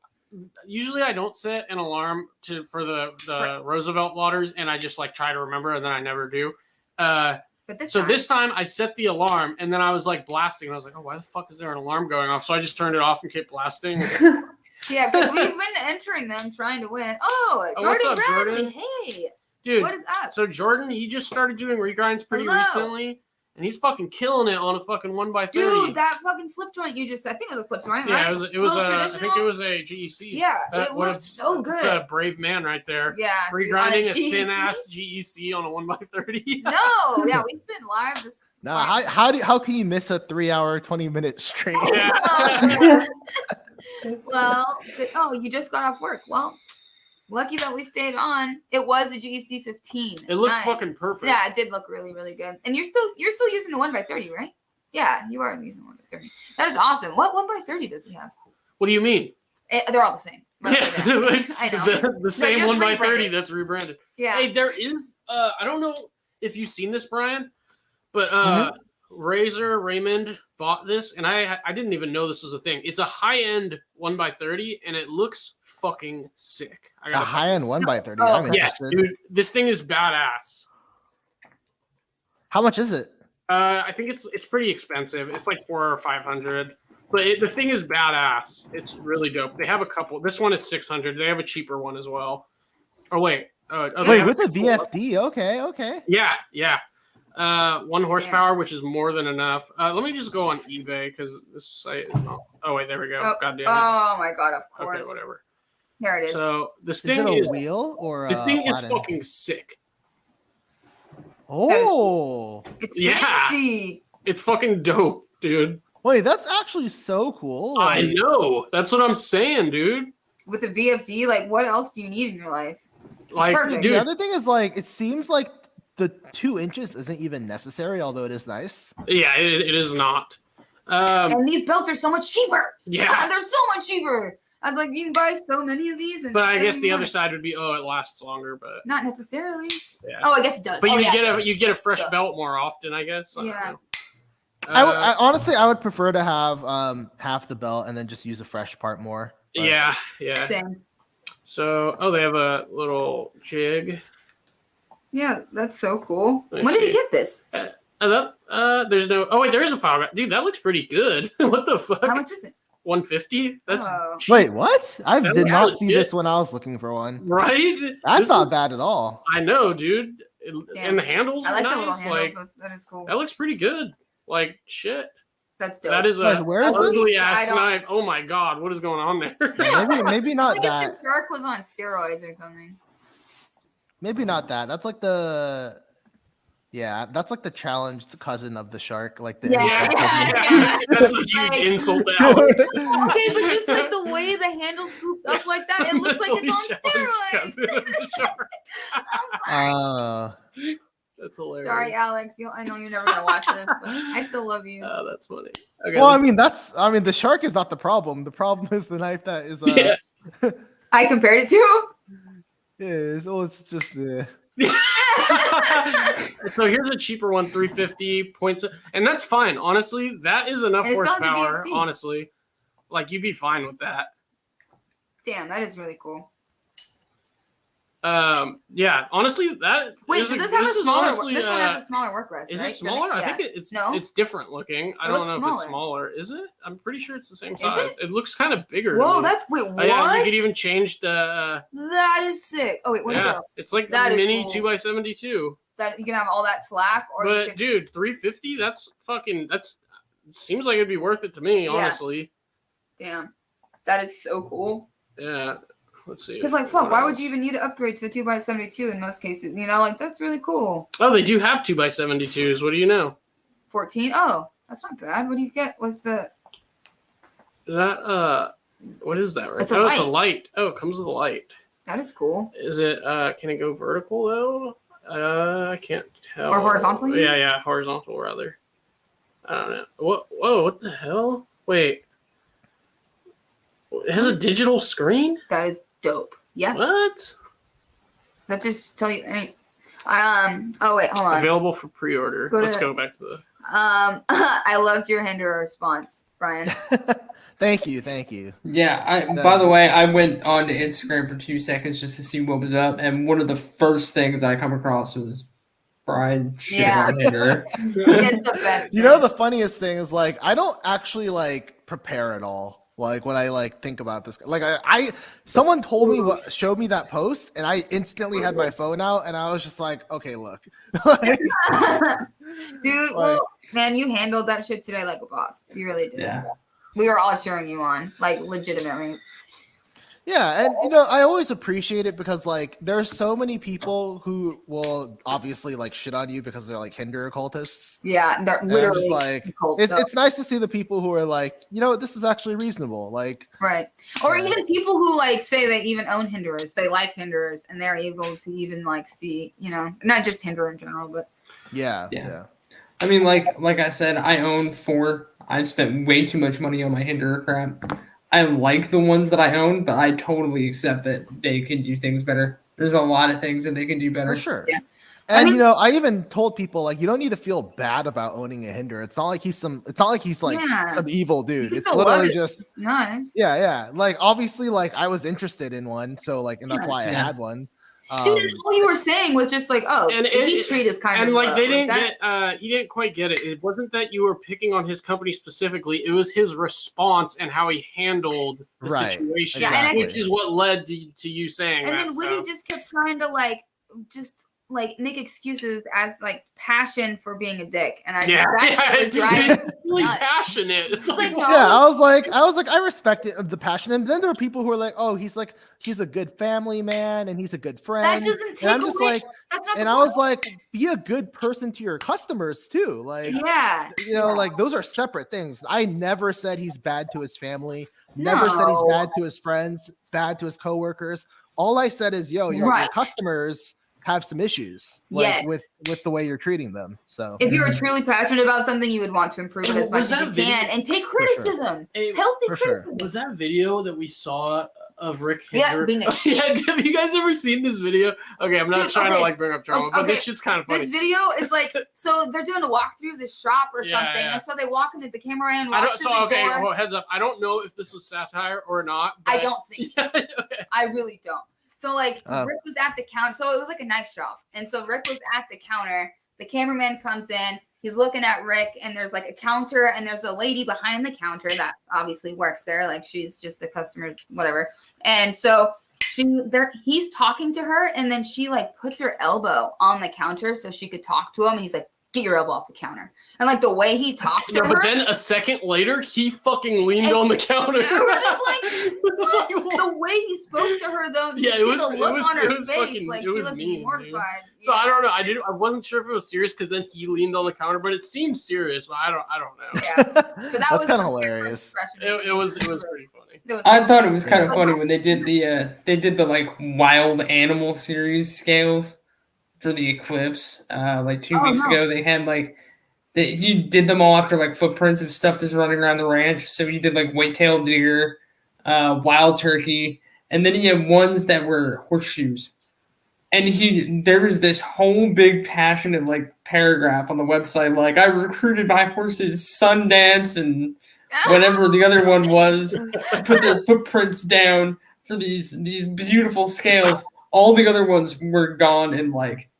S2: Usually I don't set an alarm for the Roosevelt lotters, and I just like try to remember, and then I never do.
S1: But this
S2: So
S1: time,
S2: this time I set the alarm, and then I was like blasting, and I was like, oh, why the fuck is there an alarm going off? So I just turned it off and kept blasting.
S1: yeah, because we've been entering them trying to win. Oh,
S2: Oh,
S1: Jordan
S2: what's up,
S1: Bradley.
S2: Jordan?
S1: Hey,
S2: Dude,
S1: what is up?
S2: so Jordan, he just started doing regrinds pretty
S1: Hello.
S2: recently, and he's fucking killing it on a fucking 1x30.
S1: Dude, that fucking slip joint you just, I think it was a slip joint,
S2: yeah,
S1: right?
S2: it was
S1: Little
S2: I think it
S1: traditional?
S2: was a GEC.
S1: Yeah, it
S2: what
S1: looked so good.
S2: It's a brave man right there.
S1: Yeah. dude, on
S2: Regrinding a
S1: GEC?
S2: thin ass GEC on a 1x30.
S1: No, yeah, we've been live this.
S7: Nah, how can you miss a 3-hour, 20-minute stream?
S2: Yeah.
S1: Well, you just got off work. Well, lucky that we stayed on. It was a GEC 15.
S2: It looked
S1: Nice.
S2: fucking perfect.
S1: Yeah, it did look really, really good. And you're still using the 1x30, right? Yeah, you are using the 1x30. That is awesome. What 1x30 does he have?
S2: What do you mean?
S1: They're all the same.
S2: Yeah, like,
S1: I know.
S2: the same
S1: just
S2: 1x30
S1: rebranded.
S2: that's rebranded.
S1: Yeah.
S2: Hey, there is I don't know if you've seen this, Brian, but
S1: Mm-hmm.
S2: Razor Raymond bought this, and I didn't even know this was a thing. It's a high-end 1x30, and it looks fucking sick. I
S7: A
S2: got
S7: high-end 1x30.
S1: Oh,
S7: I'm
S2: yes,
S7: interested.
S2: dude. This thing is badass.
S7: How much is it?
S2: I think it's pretty expensive. It's like $400 or $500. But the thing is badass. It's really dope. They have a couple. This one is $600. They have a cheaper one as well. Oh wait. They
S7: Wait,
S2: have
S7: with a
S2: couple-
S7: VFD? Okay.
S2: Yeah. 1 horsepower, which is more than enough. Let me just go on eBay because this site is not. Oh wait, there we go. God damn it.
S1: Oh my god, of course.
S2: Okay, whatever.
S1: Here it is.
S2: So this
S7: Is
S2: thing
S7: it a
S2: is
S7: wheel or
S2: this
S7: a
S2: thing is
S7: flat-end?
S2: fucking sick.
S7: Oh,
S1: It's
S2: yeah.
S1: fancy.
S2: It's fucking dope, dude.
S7: wait, that's actually so cool.
S2: I
S7: Like,
S2: know. That's what I'm saying, dude.
S1: With a VFD, like what else do you need in your life?
S2: Like,
S1: Perfect.
S2: dude.
S7: the other thing is like, it seems like the 2 inches isn't even necessary, although it is nice.
S2: Yeah, it is not.
S1: And these belts are so much cheaper.
S2: Yeah.
S1: God, they're so much cheaper. I was like, you can buy so many of these. And
S2: But I guess
S1: save
S2: the other
S1: money.
S2: side would be, it lasts longer, but
S1: Not necessarily.
S2: yeah.
S1: Oh, I guess it does.
S2: But
S1: oh,
S2: you
S1: yeah,
S2: get
S1: it does.
S2: you get a fresh
S1: Duh.
S2: belt more often, I guess. I don't
S1: Yeah.
S2: know.
S7: I honestly, I would prefer to have half the belt and then just use a fresh part more. but-
S2: Yeah.
S1: Same.
S2: So, they have a little jig.
S1: Yeah, that's so cool.
S2: Let's
S1: When did
S2: see.
S1: he get this?
S2: There's no. Oh wait, there is a file. Dude, that looks pretty good. What the fuck?
S1: How much is it?
S2: 150? That's
S1: Oh.
S2: cheap,
S7: Wait, what? I
S2: That
S7: did
S2: looks
S7: not see
S2: legit.
S7: this when I was looking for one.
S2: right?
S7: That's
S2: This-
S7: not bad at all.
S2: I know, dude.
S1: Damn.
S2: And the handles
S1: I
S2: are
S1: like the little
S2: nice.
S1: handles.
S2: Like
S1: That is cool.
S2: that looks pretty good. Like shit.
S1: That's dope.
S2: That is a
S7: Wait, where is
S1: this?
S2: ugly
S1: I
S2: ass
S1: don't-
S2: knife. Oh my god, what is going on there?
S7: Maybe
S1: It's
S7: not
S1: like
S7: that.
S1: if the shark was on steroids or something.
S7: Maybe not that. That's like the. Yeah, that's like the challenged cousin of the shark, like the
S1: Yeah.
S2: Yeah, that's a huge
S1: Like-
S2: insult to Alex.
S1: Okay, but just like the way the handle scoops up like that, it looks like it's on steroids.
S2: Cousin of the shark.
S1: I'm sorry.
S2: That's hilarious.
S1: Sorry, Alex. I know you're never gonna watch this, but I still love you.
S2: Oh, that's funny. Okay.
S7: Well, I mean, the shark is not the problem. The problem is the knife that is.
S2: Yeah.
S1: I compared it to.
S7: It's just.
S2: So here's a cheaper one, 350 points, and that's fine. Honestly, that is enough
S1: And it still has a
S2: horsepower.
S1: VFD.
S2: Honestly, like you'd be fine with that.
S1: Damn, that is really cool.
S2: Yeah. Honestly, that
S1: Wait,
S2: is
S1: does this have a
S2: is
S1: smaller?
S2: honestly,
S1: This one has a smaller work rest.
S2: Is
S1: right?
S2: it smaller? I
S1: Yeah.
S2: think it's
S1: No?
S2: it's different looking. I
S1: It
S2: don't
S1: looks
S2: know if it's
S1: smaller.
S2: smaller. Is it? I'm pretty sure it's the same
S1: Is
S2: size. It looks kind of bigger. to
S1: Whoa,
S2: me.
S1: that's wait. What?
S2: Oh, yeah, you could even change the.
S1: That is sick. Oh wait, where'd it
S2: Yeah,
S1: go?
S2: it's like
S1: That
S2: a
S1: is
S2: mini
S1: cool.
S2: 2x72.
S1: That you can have all that slack, or you
S2: But
S1: can.
S2: dude, 350. That's fucking. That's seems like it'd be worth it to me.
S1: Yeah.
S2: Honestly.
S1: Damn, that is so cool.
S2: Yeah. Let's see.
S1: Because like, fuck,
S2: What
S1: why would
S2: else?
S1: you even need to upgrade to a 2x72 in most cases? You know, like that's really cool.
S2: Oh, they do have 2x72s. What do you know?
S1: 14. Oh, that's not bad. What do you get with the?
S2: Is that what is that? Right?
S1: It's a
S2: It's a
S1: light.
S2: light. Oh, it comes with a light.
S1: That is cool.
S2: Is it? Can it go vertical though? I can't tell.
S1: Or horizontal, you mean?
S2: Yeah, horizontal rather. I don't know. What? Whoa! What the hell? Wait. It has
S1: What
S2: a
S1: is it?
S2: digital screen.
S1: That is dope. Yeah.
S2: What?
S1: That just tell you. Oh wait, hold on.
S2: Available for pre-order.
S1: Go to
S2: Let's
S1: the-
S2: go back to the.
S1: I loved your Hinder response, Brian.
S7: Thank you.
S6: Yeah, by the way, I went on to Instagram for 2 seconds just to see what was up, and one of the first things I come across was Brian shit
S1: Yeah.
S6: on Hinder.
S1: It's the best.
S7: You know the funniest thing is like I don't actually like prepare at all. Like when I like think about this, like I someone told me showed me that post, and I instantly had my phone out, and I was just like, okay, look, Like,
S1: Dude, well, man, you handled that shit today like a boss. You really did.
S6: Yeah.
S1: We were all cheering you on, like legitimately.
S7: yeah, and I always appreciate it because like there's so many people who will obviously like shit on you because they're like Hinder occultists.
S1: Yeah, they're
S7: And I'm
S1: literally
S7: just like,
S1: cult
S7: it's
S1: stuff.
S7: it's nice to see the people who are like, this is actually reasonable. Like,
S1: Right. Or
S7: Yeah.
S1: even people who like say they even own Hinderers. They like Hinderers and they're able to even like see, not just Hinder in general, but
S7: yeah.
S6: I mean, like I said, I own 4. I've spent way too much money on my Hinder crap. I like the ones that I own, but I totally accept that they can do things better. There's a lot of things that they can do better.
S7: For sure.
S1: Yeah.
S7: And
S1: mean-
S7: I even told people like you don't need to feel bad about owning a Hinder. It's not like he's some
S1: Yeah.
S7: some evil dude.
S1: You
S7: It's
S1: still love
S7: literally
S1: it.
S7: just
S1: Nice.
S7: yeah. Like obviously like I was interested in one, so like and that's why I
S6: Yeah.
S7: had one.
S1: Dude, and all you were saying was just like, oh,
S2: And
S1: the heat treat is kind
S2: and
S1: of
S2: like they didn't
S1: that,
S2: he didn't quite get it. It wasn't that you were picking on his company specifically. It was his response and how he handled the
S7: Right,
S2: situation,
S1: exactly.
S2: which is what led to you saying
S1: and
S2: that
S1: then Woody
S2: stuff.
S1: just kept trying to like make excuses as like passion for being a dick, and
S2: Yeah,
S1: that shit was
S2: he's
S1: driving
S2: really
S1: nuts.
S2: passionate. It's
S1: It's like, no,
S7: Yeah, I was like, I respect it of the passion. And then there were people who were like, oh, he's a good family man and he's a good
S1: that
S7: friend.
S1: doesn't
S7: And
S1: take
S7: I'm just
S1: away.
S7: like,
S1: That's not.
S7: and
S1: the
S7: I was
S1: point.
S7: like, be a good person to your customers too. Like,
S1: yeah,
S7: like those are separate things. I never said he's bad to his family, never said he's
S1: No.
S7: bad to his friends, bad to his coworkers. All I said is, yo, your
S1: Right.
S7: customers have some issues like
S1: Yes.
S7: with the way you're treating them. So
S1: if you were truly passionate about something, you would want to improve it
S2: And
S1: as much
S2: was
S1: as
S2: that
S1: you
S2: video-
S1: can and take
S7: sure.
S1: criticism,
S2: Hey,
S1: healthy
S7: for sure.
S1: criticism.
S2: Was that video that we saw of Rick
S1: Yeah,
S2: Hinder?
S1: being a
S2: Yeah, have you guys ever seen this video? Okay, I'm not
S1: Dude,
S2: trying to
S1: okay.
S2: like bring up drama, but
S1: Okay.
S2: this shit's kind of funny.
S1: This video is like, so they're doing a walkthrough of the shop or
S2: Yeah,
S1: something,
S2: yeah.
S1: and so they walk into the cameraman.
S2: I
S1: walks
S2: don't.
S1: through
S2: So
S1: the
S2: okay,
S1: door.
S2: well, heads up. I don't know if this was satire or not. But,
S1: I don't think so.
S2: Yeah, okay.
S1: I really don't. So like
S7: Oh.
S1: Rick was at the counter. So it was like a knife shop. And so Rick was at the counter. The cameraman comes in. He's looking at Rick, and there's like a counter, and there's a lady behind the counter that obviously works there. Like she's just the customer, whatever. And so he's talking to her, and then she like puts her elbow on the counter so she could talk to him. And he's like, "Get your elbow off the counter." And like the way he talked to
S2: No,
S1: her,
S2: but then a second later, he fucking leaned
S1: And-
S2: on the counter.
S1: we were just like,
S2: It's like, what?
S1: the way he spoke to her, though, you
S2: Yeah,
S1: could
S2: it
S1: see
S2: was-
S1: the
S2: it
S1: look
S2: was-
S1: on
S2: it
S1: her
S2: was
S1: face,
S2: fucking-
S1: like
S2: it
S1: she
S2: was
S1: looked
S2: mean, dude.
S1: mortified.
S2: So I
S1: Yeah.
S2: don't know. I wasn't sure if it was serious because then he leaned on the counter, but it seemed serious. But I don't know.
S1: Yeah. But that
S7: That's
S1: was
S7: kind of
S1: my favorite
S7: hilarious.
S1: expression.
S2: It was pretty funny.
S1: It was
S6: I thought it was kind of
S7: Yeah.
S6: funny when they did the like wild animal series scales for the eclipse. Like 2 weeks
S1: no.
S6: ago, they had like he did them all after like footprints of stuff that's running around the ranch. So he did like white-tailed deer, wild turkey, and then he had ones that were horseshoes. And there was this whole big passionate like paragraph on the website, like I recruited my horses Sundance and whatever the other one was, put their footprints down for these beautiful scales. All the other ones were gone in like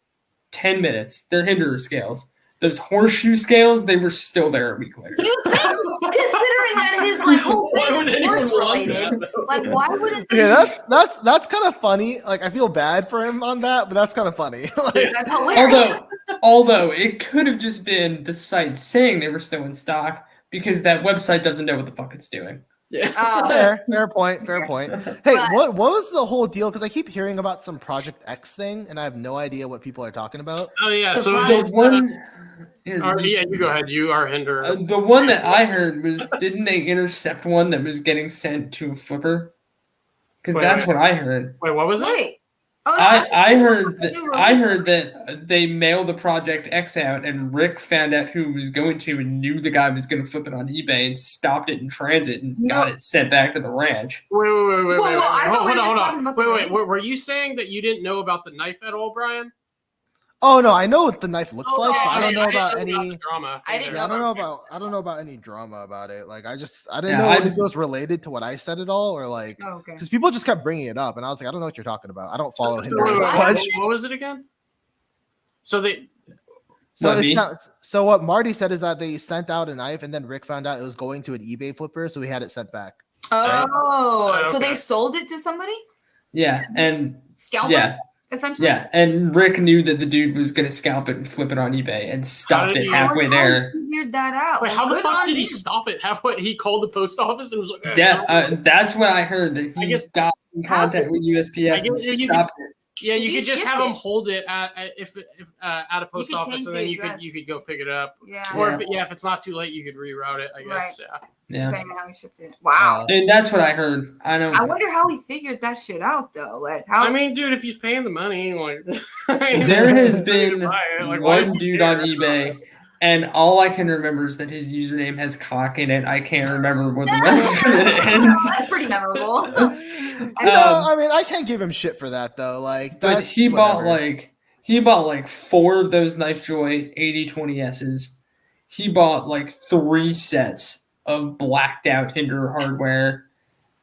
S6: 10 minutes. They're Hinderer scales. Those horseshoe scales, they were still there a week later.
S1: You think, considering that his like whole
S2: Why
S1: thing
S2: would
S1: is
S2: anyone
S1: horse
S2: want
S1: related,
S2: that, though?
S1: like why wouldn't they?
S7: Yeah, that's kind of funny. Like I feel bad for him on that, but that's kind of funny. Like,
S1: That's hilarious.
S6: Although it could have just been the site saying they were still in stock because that website doesn't know what the fuck it's doing.
S2: Yeah.
S7: fair point. Hey,
S1: But-
S7: what was the whole deal? Because I keep hearing about some Project X thing, and I have no idea what people are talking about.
S2: Oh yeah. So
S6: The
S2: it's,
S6: one,
S2: yeah, you go ahead. You are Hinder.
S6: the one that I heard was, didn't they intercept one that was getting sent to a flipper? Because
S2: Wait,
S6: that's
S2: wait.
S6: what I heard.
S2: Wait, what was it?
S1: Wait. Oh, no,
S6: I heard that
S1: You were
S6: I
S1: right.
S6: heard that they mailed the Project X out, and Rick found out who it was going to, and knew the guy was going to flip it on eBay, and stopped it in transit and got it sent back to the ranch.
S2: Wait.
S1: Whoa, I thought we were just talking about the
S2: Wait.
S1: race.
S2: Were you saying that you didn't know about the knife at all, Brian?
S7: Oh no, I know what the knife looks like, but I
S2: Okay,
S7: don't know about
S2: didn't
S7: any.
S2: the drama.
S1: I didn't
S7: Yeah, I
S1: know.
S7: don't know about any drama about it. Like I didn't
S6: Yeah,
S7: know
S6: I-
S7: if it was related to what I said at all, or like
S1: Oh, okay.
S7: because people just kept bringing it up, and I was like, I don't know what you're talking about. I don't follow him
S2: So,
S7: that
S1: wait,
S7: much.
S2: what was it again? So they.
S7: So
S6: What,
S7: it
S6: me?
S7: sounds, so what Marty said is that they sent out a knife, and then Rick found out it was going to an eBay flipper, so he had it sent back.
S1: Oh, so
S2: Okay.
S1: they sold it to somebody?
S6: Yeah, and
S1: Scalper?
S6: yeah,
S1: Essentially?
S6: yeah, and Rick knew that the dude was going to scalp it and flip it on eBay, and stopped
S2: did
S6: it
S2: he-
S6: halfway there.
S1: How figured that out?
S2: Wait, how the
S1: Good
S2: fuck
S1: on
S2: did he
S1: you.
S2: stop it halfway? He called the post office and was like,
S6: Yeah, that's what I heard. That
S2: I
S6: he
S2: guess-
S6: got in contact with USPS
S2: I
S6: and
S2: guess you
S6: stopped it.
S2: Yeah, you
S1: You
S2: could just
S1: shipped
S2: have them
S1: it.
S2: hold it at a post
S1: could
S2: office,
S1: change
S2: and
S1: the
S2: then
S1: address.
S2: you could go pick it up.
S1: Yeah.
S2: Or
S6: Yeah.
S2: if it's not too late, you could reroute it. I guess. Yeah.
S6: Yeah,
S1: Depending on how he shipped it. Wow.
S6: and that's what I heard. I don't.
S1: I wonder how he figured that shit out, though. Like, how?
S2: I mean, dude, if he's paying the money, like I mean,
S6: There has
S2: he's
S6: been
S2: gonna buy it. Like, why does
S6: one
S2: he
S6: dude
S2: care?
S6: on eBay, and all I can remember is that his username has cock in it. I can't remember what the rest of it is.
S1: That's pretty memorable.
S7: I mean, I can't give him shit for that though. Like,
S6: But
S7: that's
S6: he bought
S7: whatever.
S6: like He bought like 4 of those Knife Joy 8020S's. He bought like 3 sets of blacked out Hinder hardware.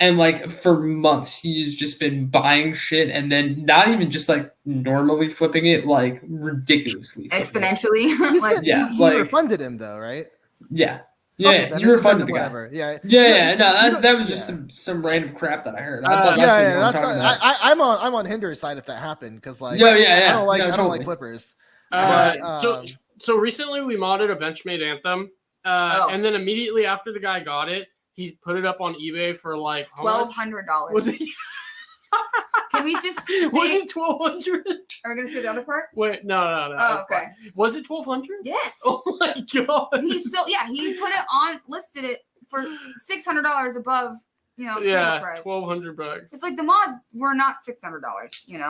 S6: And like for months, he's just been buying shit and then not even just like normally flipping it, like ridiculously flipping it.
S1: Exponentially. Like,
S7: He refunded him though, right?
S6: Yeah.
S7: Okay, then
S6: you refunded the guy.
S7: whatever. Yeah.
S6: Yeah. No, that was just some random crap that I heard. I thought that's what you were talking about.
S7: I'm on Hinder's side if that happened because like
S6: yeah.
S7: I don't like
S6: totally.
S7: flippers.
S2: So recently we modded a Benchmade Anthem, and then immediately after the guy got it, he put it up on eBay for like
S1: $1,200.
S2: Was it?
S1: Can we just say,
S2: Was it 1,200?
S1: Are we gonna say the other part?
S2: Wait, no.
S1: Oh, okay.
S2: Fine. Was it 1,200?
S1: Yes.
S2: Oh my god.
S1: He put it on, listed it for $600 above, table price.
S2: $1,200.
S1: It's like the mods were not $600,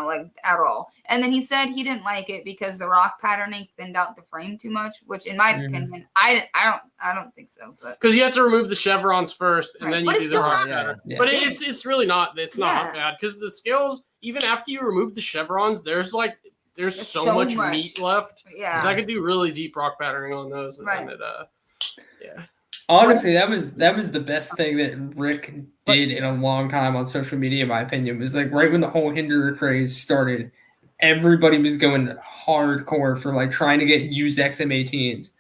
S1: like at all. And then he said he didn't like it because the rock patterning thinned out the frame too much, which in my opinion, I don't think so. But
S2: because you have to remove the chevrons first, and then you do the rock pattern.
S6: Yeah.
S2: But it's really not. It's not bad because the scales, even after you remove the chevrons, there's so much meat left.
S1: Yeah.
S2: Because I could do really deep rock patterning on those, and then
S6: Honestly, that was the best thing that Rick did in a long time on social media, in my opinion. It was like right when the whole Hinder craze started, everybody was going hardcore for like trying to get used XM18s.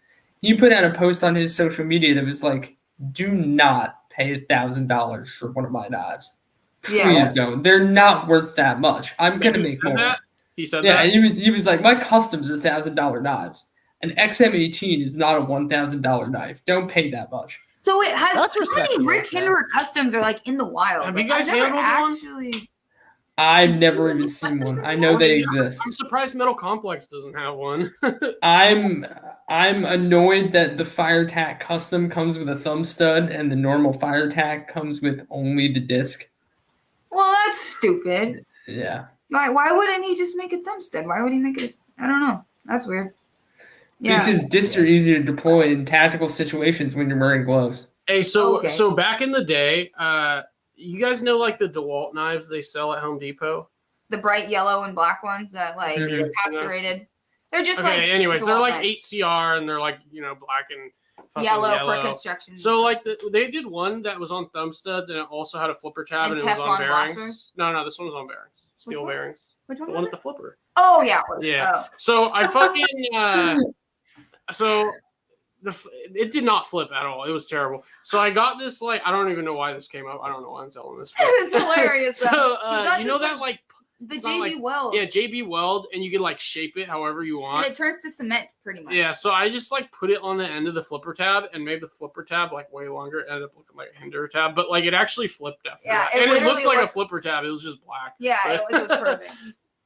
S6: He put out a post on his social media that was like, "Do not pay $1,000 for one of my knives. Please don't. They're not worth that much. I'm gonna make more."
S2: He said that.
S6: Yeah, he was like, "My customs are $1,000 knives. An XM18 is not a $1,000 knife. Don't pay that much."
S1: So it has
S7: That's
S1: how many
S7: respectable,
S1: Rick Hinderer customs are like in the wild?
S2: Have
S1: Like,
S2: you guys
S1: I've never
S2: handled one?
S6: I've never even seen one. I know they exist.
S2: I'm surprised Metal Complex doesn't have one.
S6: I'm annoyed that the Fire Tack custom comes with a thumb stud and the normal Fire Tack comes with only the disc.
S1: Well, that's stupid.
S6: Yeah.
S1: Why wouldn't he just make a thumb stud? Why would he make it? I don't know. That's weird. Yeah.
S6: Because discs are easier to deploy in tactical situations when you're wearing gloves.
S2: Hey, so back in the day, you guys know like the DeWalt knives they sell at Home Depot?
S1: The bright yellow and black ones that like are capsulated. They're just like
S2: anyways, they're
S1: DeWalt
S2: like
S1: knives.
S2: 8CR and they're like, black and
S1: yellow for construction.
S2: So like they did one that was on thumb studs and it also had a flipper tab and it was on
S1: Teflon
S2: bearings.
S1: washers?
S2: No, this one was on bearings. Steel
S1: one?
S2: bearings.
S1: Which one
S2: The
S1: was
S2: one
S1: it?
S2: with the flipper.
S1: Oh yeah.
S2: Yeah.
S1: Oh.
S2: So I fucking it did not flip at all. It was terrible. So I got this like I don't even know why this came up. I don't know why I'm telling this.
S1: It's hilarious.
S2: So
S1: you
S2: know that like
S1: the JB Weld.
S2: Yeah, JB Weld, and you can like shape it however you want.
S1: And it turns to cement pretty much.
S2: Yeah, so I just like put it on the end of the flipper tab and made the flipper tab like way longer. It ended up looking like a Hinder tab, but like it actually flipped after that. And it looked like a flipper tab. It was just black.
S1: Yeah, it was perfect.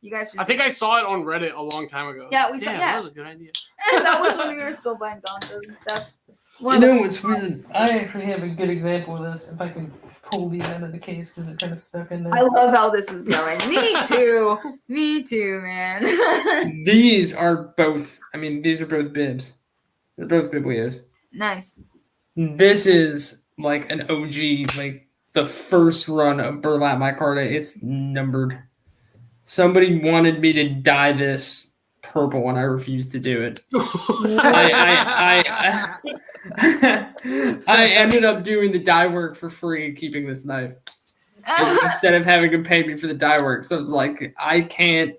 S1: You guys should
S2: I think I saw it on Reddit a long time ago.
S1: Yeah, we saw. Yeah,
S2: that was a good idea.
S1: That was when we were still buying Gonzos and stuff.
S6: You know what's weird? I actually have a good example of this. If I can pull these out of the case because they're kind of stuck in there.
S1: I love how this is going. Me too. Me too, man.
S6: These are both bibs. They're both biblios.
S1: Nice.
S6: This is like an OG, like the first run of Burlap Micarta. It's numbered. Somebody wanted me to dye this purple and I refused to do it. I ended up doing the dye work for free and keeping this knife instead of having to pay me for the dye work. So I was like, I can't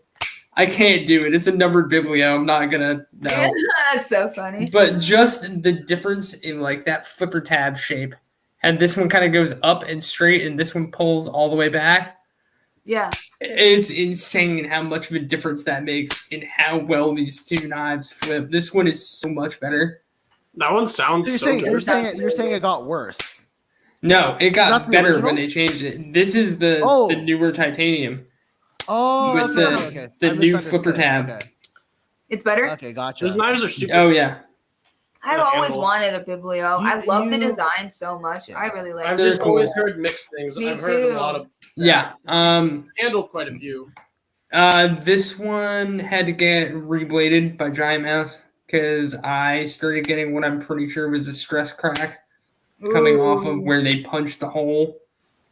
S6: do it. It's a numbered biblio. I'm not gonna. No.
S1: That's so funny.
S6: But just the difference in like that flipper tab shape, and this one kind of goes up and straight, and this one pulls all the way back.
S1: Yeah.
S6: It's insane how much of a difference that makes in how well these two knives flip. This one is so much better.
S2: That one sounds
S7: So you're saying it got worse.
S6: No, it got better
S7: original?
S6: when they changed it. This is the newer titanium.
S7: Oh,
S6: with the new flipper tab.
S7: Okay.
S1: It's better?
S7: Okay, gotcha.
S2: Those knives are super.
S6: Oh yeah.
S1: I've always wanted a biblio. I love the design so much. I really like it.
S2: I've just always heard mixed things.
S1: Me
S2: I've heard
S1: too.
S2: a lot of.
S6: Yeah.
S2: Handled quite a few.
S6: This one had to get rebladed by Giant Mouse because I started getting what I'm pretty sure was a stress crack coming off of where they punched the hole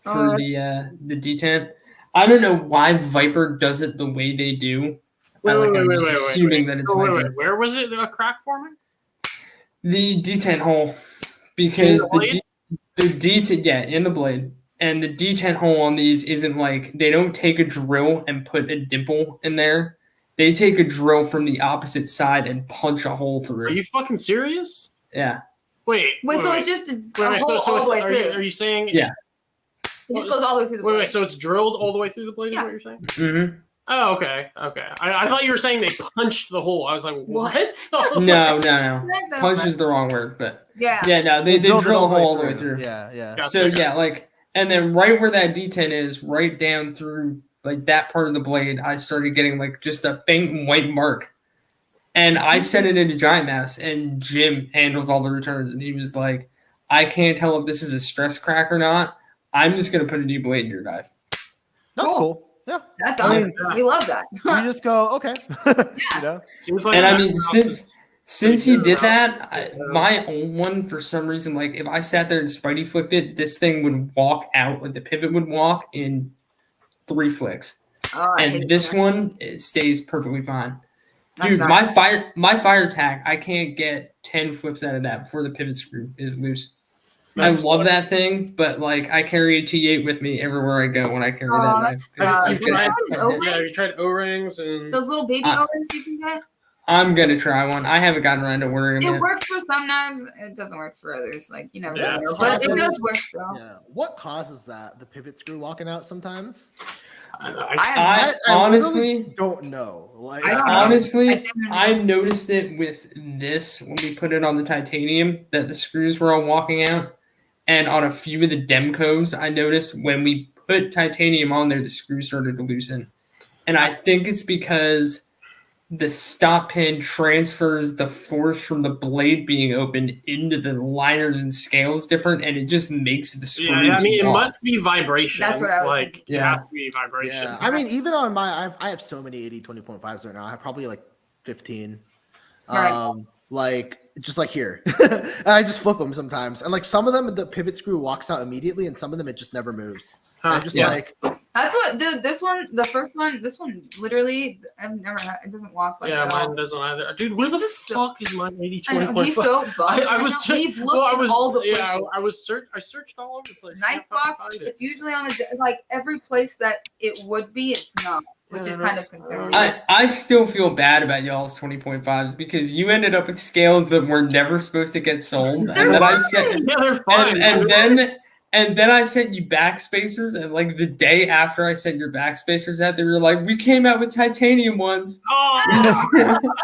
S6: for the detent. I don't know why Viper does it the way they do. I'm just assuming that it's
S2: So
S6: vibrating.
S2: where was it a crack forming?
S6: The detent hole, because
S2: In the blade?
S6: the detent, yeah, in the blade, and the detent hole on these isn't like they don't take a drill and put a dimple in there. They take a drill from the opposite side and punch a hole through.
S2: Are you fucking serious?
S6: Yeah.
S2: Wait,
S1: so it's just a hole
S2: so
S1: all
S2: it's,
S1: the way
S2: are
S1: through.
S2: you saying?
S6: Yeah.
S1: It just goes all the way through the blade.
S2: Wait, so it's drilled all the way through the blade?
S1: Yeah.
S2: Is what you're saying?
S6: Mm-hmm.
S2: Oh, okay. I thought you were saying they punched the hole. I was like, what? So I was
S6: No,
S2: like,
S6: no. Punch is the wrong word, but
S1: Yeah.
S6: yeah, no, they drill
S7: it
S6: a hole all the way through.
S7: Yeah, yeah.
S2: Gotcha.
S6: So yeah, like, and then right where that detent is, right down through like that part of the blade, I started getting like just a faint white mark, and I sent it into Giant Mass, and Jim handles all the returns, and he was like, "I can't tell if this is a stress crack or not. I'm just gonna put a new blade in your dive."
S7: That's cool. Yeah.
S1: That's
S7: I
S1: awesome.
S7: mean,
S1: We love that.
S7: you just go, okay. You know?
S2: seems like
S6: And I
S2: that
S6: mean,
S2: house
S6: since he
S2: good
S6: did
S2: about
S6: that, my old one for some reason, like if I sat there and Spidey flicked it, this thing would walk out, like the pivot would walk in 3 flicks.
S1: Oh, I hate
S6: And this
S1: that.
S6: one, it stays perfectly fine.
S1: That's
S6: Dude,
S1: not-
S6: my fire tack, I can't get 10 flips out of that before the pivot screw is loose.
S2: That's
S6: I love
S2: like-
S6: that thing, but like I carry a T8 with me everywhere I go when I carry that knife.
S1: that's-
S2: You tried,
S1: O-rings?
S2: yeah, you tried O-rings and
S1: Those little baby O-rings you can get.
S6: I'm gonna try one. I haven't gotten around to ordering them
S1: It
S6: yet.
S1: works for some knives. It doesn't work for others. Like you never
S2: Yeah.
S1: know, but it does work. So
S7: Yeah. What causes that? The pivot screw walking out sometimes?
S6: I
S7: literally
S6: honestly,
S7: don't know. Like,
S1: I don't know.
S6: honestly,
S1: I definitely
S6: I noticed it with this when we put it on the titanium that the screws were all walking out, and on a few of the Demcos, I noticed when we put titanium on there, the screws started to loosen, and I think it's because the stop pin transfers the force from the blade being opened into the liners and scales different, and it just makes the screws.
S2: yeah, I mean, it
S6: walk.
S2: must be vibration.
S1: That's what I was
S2: like.
S1: thinking.
S2: It
S6: Yeah.
S2: has to be vibration.
S7: yeah. I mean, even on my, I have so many 80-20.5s right now. I have probably like 15.
S1: Right.
S7: Like just like here, and I just flip them sometimes, and like some of them the pivot screw walks out immediately, and some of them it just never moves. And I'm just
S6: Yeah.
S7: like,
S1: that's what this one, the first one, this one literally, I've never had. It doesn't walk like
S2: Yeah,
S1: that.
S2: mine doesn't either. Dude, where the
S1: He's just so-
S2: fuck is my 80
S1: I know,
S2: 20.5?
S1: he's so bummed.
S2: I was
S1: We've looked
S2: well, I
S1: at
S2: was,
S1: all the
S2: yeah,
S1: places.
S2: I searched all over the place.
S1: Knife
S2: Can't fucking
S1: box.
S2: find it.
S1: It's usually on the like every place that it would be. It's not, which is kind of concerning.
S6: I still feel bad about y'all's 20.5s because you ended up with scales that were never supposed to get sold.
S1: They're
S6: and then I
S1: fine.
S6: said,
S2: Yeah, they're fine.
S6: and then I sent you back spacers, and like the day after I sent your back spacers out, they were like, "We came out with titanium ones."
S2: Oh,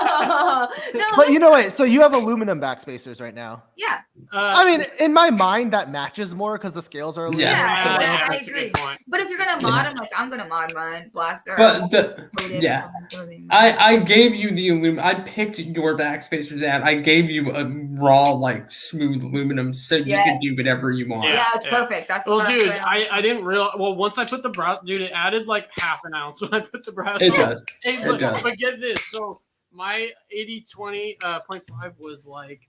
S1: No,
S7: but you know what? So you have aluminum backspacers right now.
S1: yeah,
S7: I mean, in my mind, that matches more because the scales are aluminum.
S6: Yeah.
S1: Yeah, I
S2: that's a
S1: agree.
S2: good point.
S1: but if you're gonna mod them, like I'm gonna mod mine, blaster.
S6: But the
S1: coated,
S6: yeah.
S1: something.
S6: I gave you the aluminum. I picked your back spacers out. I gave you a raw, like smooth aluminum, so you
S1: Yes.
S6: could do whatever you want.
S1: yeah, it's
S2: Yeah.
S1: perfect. That's
S2: Well,
S1: what I'm
S2: dude,
S1: saying.
S2: I didn't realize. Well, once I put the brass, dude, it added like half an ounce when I put the brass.
S6: It
S2: on.
S6: does.
S2: Hey,
S6: It
S2: but,
S6: does.
S2: but get this. So my 80-20.5 was like,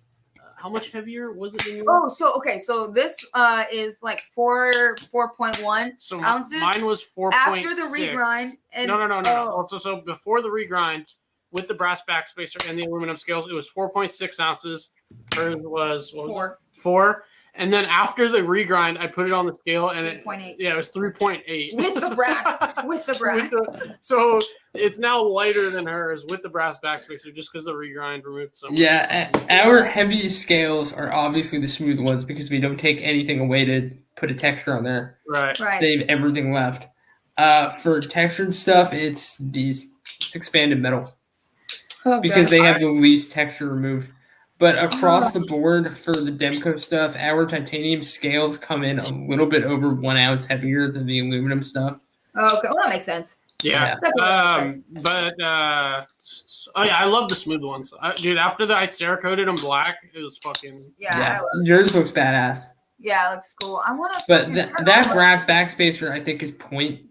S2: how much heavier was it than yours?
S1: Oh, so okay, so this is like 4.1
S2: So
S1: ounces
S2: mine was 4.6.
S1: after the regrind. And
S2: No.
S1: oh,
S2: So before the regrind, with the brass backspacer and the aluminum scales, it was 4.6 ounces. Hers was what was
S1: Four.
S2: it? 4. And then after the regrind, I put it on the scale and it
S1: 3.8.
S2: yeah, it was 3.8
S1: with the brass, with the brass.
S2: So it's now lighter than hers with the brass backspacer just because the regrind removed some.
S6: Yeah, our heaviest scales are obviously the smooth ones because we don't take anything away to put a texture on there.
S2: Right.
S1: Right.
S6: Save everything left. For textured stuff, it's these. It's expanded metal because they have the least texture removed. But across the board for the Demco stuff, our titanium scales come in a little bit over 1 ounce heavier than the aluminum stuff.
S1: Okay, well that makes sense.
S2: Yeah.
S1: That totally makes sense.
S2: But oh yeah, I love the smooth ones. Dude, after that I Cerakoted them black, it was fucking
S1: Yeah,
S6: Yours looks badass.
S1: yeah, it looks cool. I want to.
S6: But that brass backspacer, I think, is point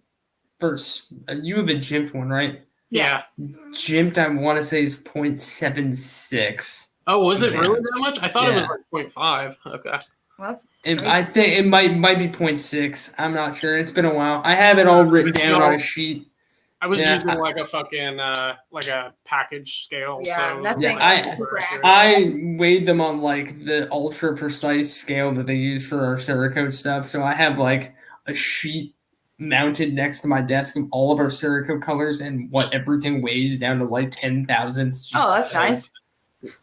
S6: first. You have a Jimped one, right?
S2: yeah.
S6: Jimped, I want to say, is 0.76.
S2: Oh, was it
S6: Yeah.
S2: really that much? I thought it was
S6: Yeah.
S2: like 0.5. Okay.
S1: Well, that's
S6: I think it might be 0.6. I'm not sure. It's been a while. I have it all written down on a sheet.
S2: I was
S6: Yeah,
S2: using like a fucking like a package scale.
S1: Yeah,
S2: so
S1: nothing.
S6: Yeah,
S1: super accurate.
S6: I weighed them on like the ultra precise scale that they use for our Cerakote stuff. So I have like a sheet mounted next to my desk of all of our Cerakote colors and what everything weighs down to like 10 thousandths.
S1: Oh, that's nice.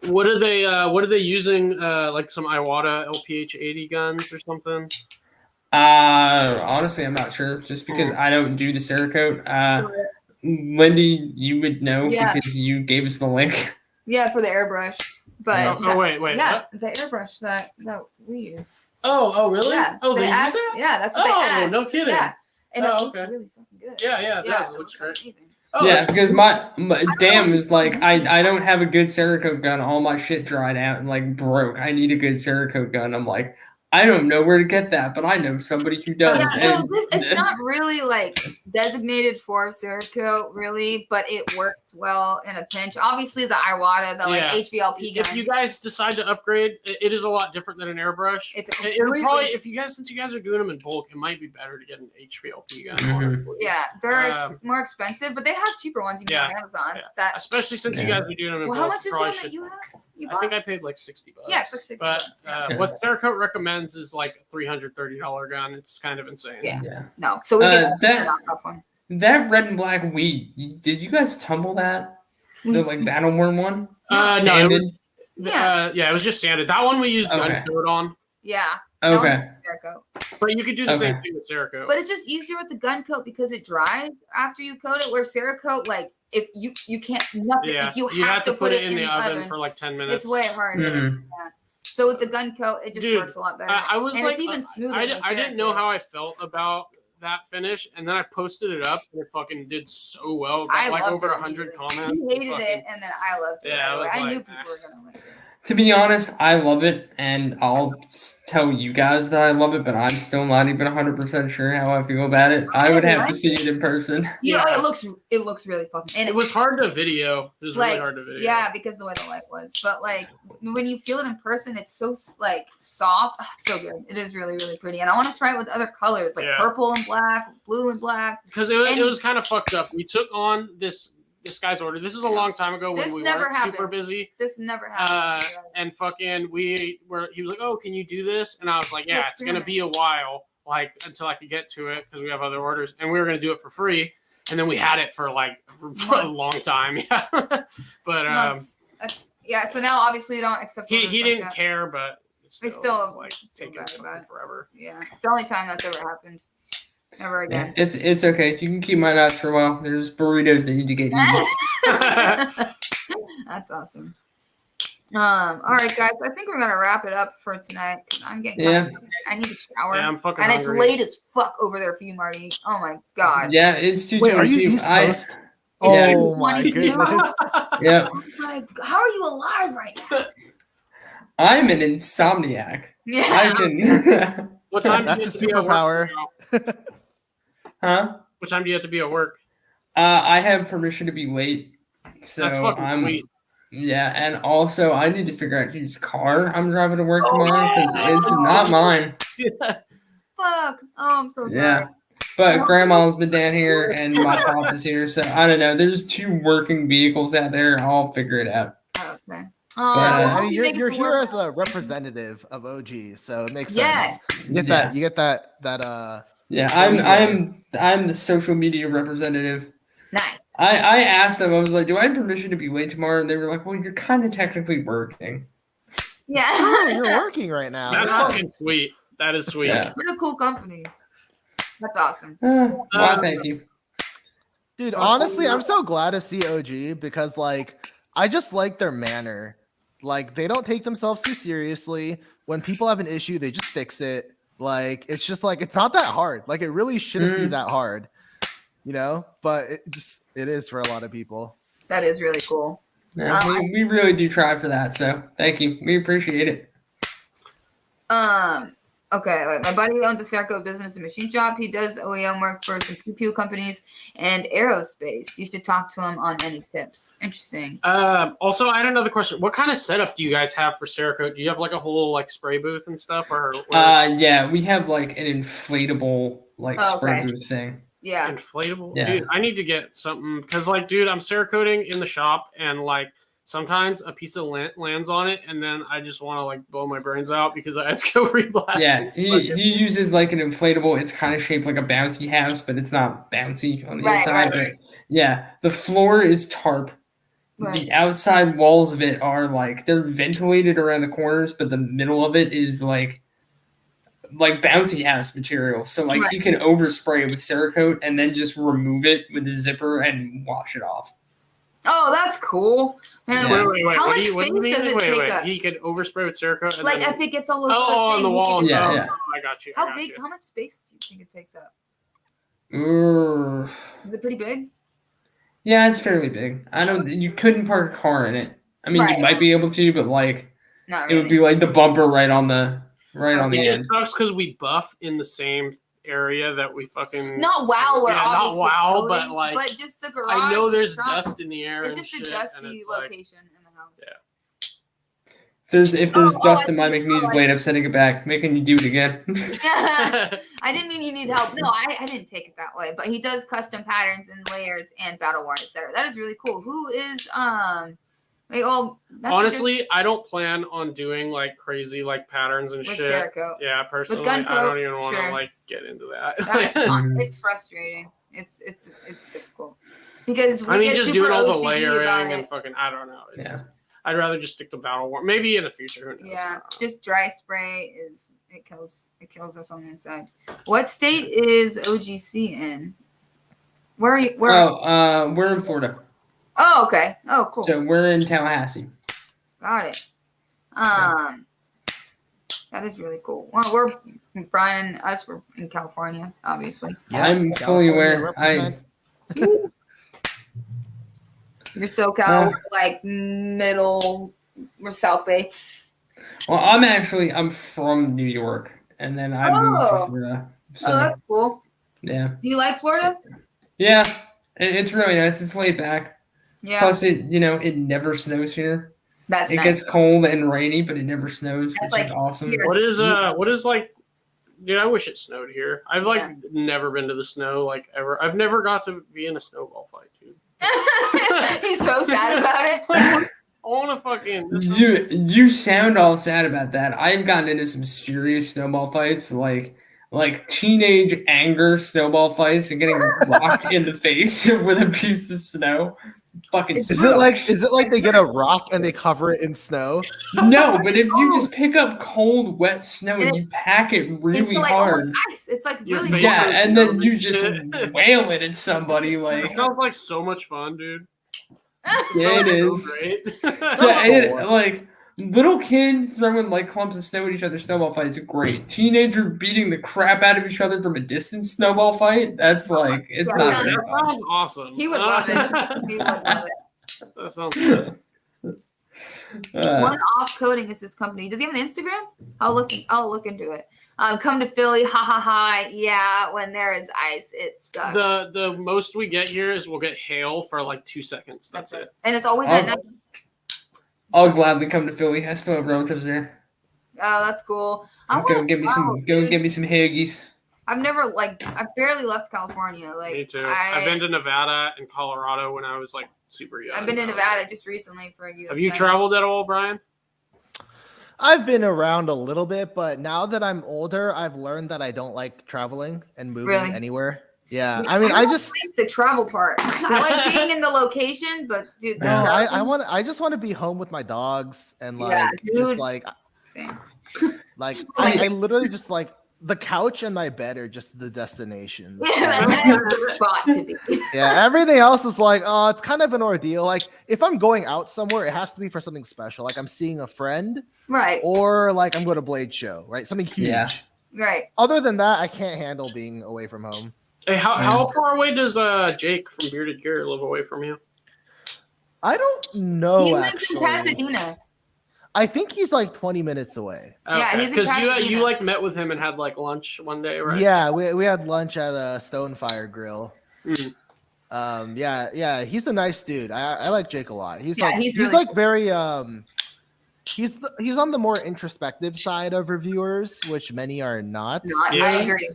S2: What are they using? Like some Iwata LPH 80 guns or something?
S6: Honestly, I'm not sure. Just because I don't do the Cerakote. Lindy, you would know
S1: Yeah.
S6: because you gave us the link.
S1: Yeah, for the airbrush. But
S2: Oh, wait.
S1: yeah,
S2: What?
S1: the airbrush that we use.
S2: Oh, really?
S1: Yeah.
S2: Oh, they use
S1: asked,
S2: that?
S1: Yeah, that's what
S2: Oh,
S1: they asked.
S2: no kidding.
S1: Yeah. And it
S2: Oh,
S1: looks
S2: okay.
S1: really fucking good.
S2: Yeah, it does. It
S1: It
S2: looks great.
S1: amazing.
S2: Oh,
S6: Yeah,
S2: that's
S6: because
S2: cool.
S6: my damn is like I don't have a good Cerakote gun. All my shit dried out and like broke. I need a good Cerakote gun. I'm like, I don't know where to get that, but I know somebody who does.
S1: Yeah, so
S6: And-
S1: it's not really like designated for Cerakote, really, but it works well in a pinch. Obviously, the Iwata, the like
S2: Yeah.
S1: HVLP gun.
S2: If you guys decide to upgrade, it is a lot different than an airbrush.
S1: It's
S2: It'll
S1: completely-
S2: probably, since you guys are doing them in bulk, it might be better to get an HVLP gun.
S6: Mhm.
S2: honestly.
S1: Yeah, they're
S2: Um,
S1: more expensive, but they have cheaper ones you can get on Amazon.
S2: yeah.
S1: That
S2: Especially since you
S6: Yeah.
S2: guys are doing them in
S1: well,
S2: bulk.
S1: how much is the
S2: probably
S1: one that
S2: should-
S1: you have? You
S2: I
S1: bought?
S2: think I paid like $60.
S1: Yeah, it's like $60.
S2: But
S1: Yeah.
S2: what Cerakote recommends is like a $330 gun. It's kind of insane.
S1: Yeah.
S6: yeah.
S1: No, so we get
S6: that
S1: knockoff one.
S6: that red and black weed. Did you guys tumble that? The like battle worm one?
S2: No, it
S6: Sanded?
S2: was, it was just standard. That one we used
S6: Okay.
S2: gun coat on,
S1: Yeah.
S6: Okay.
S1: Cerakote.
S2: but you could do the same
S6: Okay.
S2: thing with Cerakote.
S1: But it's just easier with the gun coat because it dries after you coat it. Where Cerakote, like if you can't nothing,
S2: yeah,
S1: like, you
S2: you
S1: have to put it in the oven.
S2: for like 10 minutes.
S1: It's way harder.
S6: Mhm.
S1: So with the gun coat, it just
S2: Dude,
S1: works a lot better.
S2: I was
S1: and
S2: like,
S1: it's even smoother.
S2: I
S1: than
S2: didn't know
S1: Cerakote.
S2: how I felt about that finish, and then I posted it up, and it fucking did so well. Got
S1: I
S2: like
S1: loved
S2: over
S1: it
S2: 100
S1: immediately.
S2: comments.
S1: You hated
S2: Fucking-
S1: it, and then I loved it.
S2: Yeah,
S1: right
S2: I
S1: away.
S2: was
S1: I knew
S2: like,
S1: people were gonna like it.
S6: To be honest, I love it, and I'll tell you guys that I love it, but I'm still not even 100% sure how I feel about it. I would have to see it in person.
S1: You know,
S2: Yeah.
S1: it looks really fucking. And
S2: It was
S1: it's-
S2: hard to video. It was really
S1: Like,
S2: hard to video.
S1: Yeah, because the way the light was. But like when you feel it in person, it's so like soft. Oh, it's so good. It is really, really pretty. And I want to try it with other colors, like
S2: Yeah.
S1: purple and black, blue and black.
S2: Because it was kind of fucked up. We took on this guy's order. This is a long time ago when
S1: This
S2: we
S1: never
S2: weren't super
S1: happens.
S2: busy.
S1: This never happens.
S2: And fucking he was like, "Oh, can you do this?" And I was like, "Yeah,
S1: Let's
S2: it's gonna
S1: do it.
S2: be a while, like until I could get to it because we have other orders, and we were gonna do it for free." And then we had it for like for a
S1: Months.
S2: long time, yeah. But
S1: Yeah, so now obviously you don't accept
S2: he
S1: orders like
S2: didn't
S1: that.
S2: care, but
S1: I still
S2: was, like
S1: feel
S2: taking
S1: bad
S2: fucking
S1: about it.
S2: forever.
S1: Yeah. It's the only time that's ever happened. Never
S6: Yeah,
S1: again.
S6: it's okay. You can keep my nuts for a while. There's burritos that need to get eaten.
S1: That's awesome. All right, guys. I think we're gonna wrap it up for tonight. 'Cause I'm getting.
S6: Yeah.
S1: I need a shower.
S2: Yeah, I'm fucking
S1: and
S2: hungry.
S1: it's late as fuck over there for you, Marty. Oh my god.
S6: Yeah, it's too.
S7: Wait, are you East Coast?
S6: Yeah.
S7: Oh my
S1: 22.
S7: goodness.
S6: Yeah,
S1: Oh my god. How are you alive right now?
S6: I'm an insomniac. I
S1: Yeah.
S6: can.
S2: What time? do you
S7: That's
S2: have
S7: a
S2: to be at work
S7: superpower.
S2: now?
S6: Huh?
S2: What time do you have to be at work?
S6: I have permission to be late, so
S2: That's fucking
S6: I'm.
S2: sweet.
S6: Yeah, and also I need to figure out whose car I'm driving to work tomorrow because it's not mine.
S1: Fuck. Oh, I'm so sorry.
S6: Yeah. But grandma's been down here and my pops is here, so I don't know. There's 2 working vehicles out there. I'll figure it out.
S1: Okay.
S7: I mean,
S1: you make it
S7: you're
S1: to
S7: here
S1: work.
S7: as a representative of OG, so it makes
S1: Yes.
S7: sense. You get that. You get that.
S6: Yeah,
S7: So
S6: I'm the social media representative.
S1: Nice.
S6: I asked them, I was like, do I have permission to be late tomorrow? And they were like, well, you're kind of technically working.
S1: Yeah.
S7: Oh, you're working right now.
S2: That's
S1: Yeah.
S2: fucking sweet. That is sweet.
S6: Yeah.
S1: What a cool company. That's awesome.
S6: Well, thank you.
S7: Dude, honestly, I'm so glad to see OG because, like, I just like their manner. Like, they don't take themselves too seriously. When people have an issue, they just fix it. Like, it's just like, it's not that hard. Like, it really shouldn't be that hard, you know? But it is for a lot of people.
S1: That is really cool.
S6: Yeah, we really do try for that, so thank you. We appreciate it.
S1: Okay, my buddy owns a Cerakote business and machine shop. He does OEM work for some CPU companies and aerospace. You should talk to him on any tips. Interesting.
S2: Also, I had another question. What kind of setup do you guys have for Cerakote? Do you have like a whole like spray booth and stuff, or
S6: Yeah, we have like an inflatable like
S1: Oh,
S6: spray
S1: okay.
S6: booth thing.
S1: Yeah.
S2: Inflatable,
S6: Yeah.
S2: dude. I need to get something because, like, dude, I'm Cerakoting in the shop, and like sometimes a piece of lint lands on it, and then I just want to like blow my brains out because I had to go reblast.
S6: Yeah, he uses like an inflatable. It's kind of shaped like a bouncy house, but it's not bouncy on the
S1: Right,
S6: inside.
S1: right.
S6: But yeah, the floor is tarp.
S1: Right.
S6: The outside walls of it are like they're ventilated around the corners, but the middle of it is like bouncy house material. So like
S1: Right.
S6: you can overspray with Cerakote and then just remove it with the zipper and wash it off.
S1: Oh, that's cool. Man,
S6: Yeah.
S2: Wait,
S1: how
S2: what
S1: much
S2: do you
S1: space
S2: mean?
S1: does it take up?
S2: He could overspray with Cerakote. And
S1: Like,
S2: then,
S1: if it gets all over the
S2: on
S1: thing,
S2: the
S1: he
S2: walls.
S1: can
S6: Yeah,
S1: just-
S6: yeah.
S2: I got you.
S1: How big? How much space do you think it takes up?
S6: Ooh.
S1: Is it pretty big?
S6: Yeah, it's fairly big. I know you couldn't park a car in it. I mean,
S1: Right.
S6: you might be able to, but like
S1: Not
S6: it would
S1: really.
S6: be like the bumper right on the
S2: It just
S6: end.
S2: sucks because we buff in the same area that we fucking.
S1: Not wow, we're
S2: Yeah, not
S1: obviously
S2: wow,
S1: coding,
S2: but like
S1: just the garage.
S2: I know there's
S1: truck.
S2: dust in the air.
S1: It's
S2: and
S1: just a
S2: shit,
S1: dusty
S2: and it's like,
S1: location in the house.
S2: Yeah.
S6: If there's
S1: Oh,
S6: dust
S1: I
S6: in my
S1: see.
S6: McNeese
S1: Oh, I
S6: blade, I'm sending it back, making you do it again.
S1: I didn't mean you need help. No, I didn't take it that way. But he does custom patterns and layers and battle worn, etc. That is really cool. Who is wait, well, that's
S2: Honestly, I don't plan on doing like crazy like patterns and
S1: with
S2: shit.
S1: Cerakote.
S2: Yeah, personally,
S1: gun
S2: I don't
S1: coat,
S2: even want to
S1: sure.
S2: like get into that.
S1: It's frustrating. It's difficult because we
S2: I mean,
S1: get
S2: just
S1: super
S2: doing all the
S1: OCD about
S2: layering
S1: it.
S2: and fucking, I don't know.
S6: Yeah.
S2: I'd rather just stick to battle war. Maybe in the future. Who knows?
S1: Yeah, just dry spray kills us on the inside. What state is OGC in? Where are you? Where?
S6: We're in Florida,
S1: Oh, okay. Oh, cool.
S6: so we're in Tallahassee.
S1: Got it. That is really cool. Well, Brian and us were in California, obviously.
S7: Yeah,
S6: I'm fully
S7: California
S6: aware.
S7: represent.
S1: You're SoCal, like middle or South Bay.
S6: Well, I'm from New York, and then I moved to
S1: Oh.
S6: Florida. So
S1: Oh, that's cool.
S6: yeah,
S1: Do you like Florida?
S6: yeah, it's really nice. It's laid back.
S1: Yeah,
S6: Plus, it never snows here.
S1: that's
S6: It
S1: nice.
S6: gets cold and rainy, but it never snows,
S1: That's
S6: which is
S1: like
S6: awesome.
S1: here.
S2: What is like, dude, I wish it snowed here. I've like never been to the snow like ever. I've never got to be in a snowball fight, dude.
S1: He's so sad about it.
S2: I want to fucking.
S6: You sound all sad about that. I've gotten into some serious snowball fights, like teenage anger snowball fights and getting rocked in the face with a piece of snow. Fucking
S1: Is
S7: Is it like they get a rock and they cover it in snow?
S6: no, but if you just pick up cold, wet snow and you pack it really
S1: It's like
S6: hard,
S1: almost ice. It's like
S2: Your
S1: really
S2: face
S6: yeah,
S2: is
S6: and then you
S2: covered
S6: just
S2: in shit.
S6: wail it at somebody like
S2: It sounds like so much fun, dude.
S6: Yeah, it
S2: sounds
S6: is.
S2: so great.
S6: yeah, like little kid throwing like clumps of snow at each other snowball fights great. Teenager beating the crap out of each other from a distance snowball fight, that's like it's
S1: Yeah,
S6: not
S1: no,
S6: very
S1: that's
S6: fun.
S2: That's awesome.
S1: He would love it. He would love it.
S2: That sounds good.
S6: Uh,
S1: One Off Coding is his company. Does he have an Instagram? I'll look into it. Come to Philly, ha ha ha. Yeah, when there is ice, it sucks.
S2: The most we get here is we'll get hail for like 2 seconds. That's it.
S1: And it's always
S6: Oh.
S1: at night.
S6: I'll gladly come to Philly. I still have relatives there.
S1: Oh, that's cool. I
S6: Go
S1: wanna-
S6: give me
S1: wow,
S6: some. Go
S1: dude.
S6: give me some huggies.
S1: I've barely left California. Like
S2: Me too. I've been to Nevada and Colorado when I was like super young.
S1: I've been to Nevada just recently for a US
S2: Have you
S1: Senate.
S2: traveled at all, Brian?
S7: I've been around a little bit, but now that I'm older, I've learned that I don't like traveling and moving
S1: Really?
S7: anywhere. Yeah, I mean, I
S1: don't
S7: just
S1: like the travel part. I like being in the location, but dude, the
S7: no,
S1: travel-
S7: I just want to be home with my dogs and like
S1: Yeah,
S7: just
S1: dude.
S7: like
S1: Same.
S7: I literally just like the couch and my bed are just the destinations.
S1: Yeah, that's the spot to be.
S7: Yeah, everything else is like, oh, it's kind of an ordeal. Like if I'm going out somewhere, it has to be for something special. Like I'm seeing a friend
S1: Right,
S7: or like I'm going to Blade show, right? Something huge.
S6: Yeah.
S1: right.
S7: Other than that, I can't handle being away from home.
S2: Hey, how far away does Jake from Bearded Gear live away from you?
S7: I don't know
S1: He lives
S7: actually.
S1: in Pasadena.
S7: I think he's like 20 minutes away.
S1: Yeah, he's in
S2: because you
S1: Pasadena.
S2: like met with him and had like lunch one day, right?
S7: Yeah, we had lunch at a Stonefire Grill.
S2: Mm.
S7: Yeah, he's a nice dude. I like Jake a lot. He's
S1: Yeah,
S7: like
S1: he's
S7: he's
S1: really
S7: like very he's on the more introspective side of reviewers, which many are not.
S1: I
S7: really.
S1: agree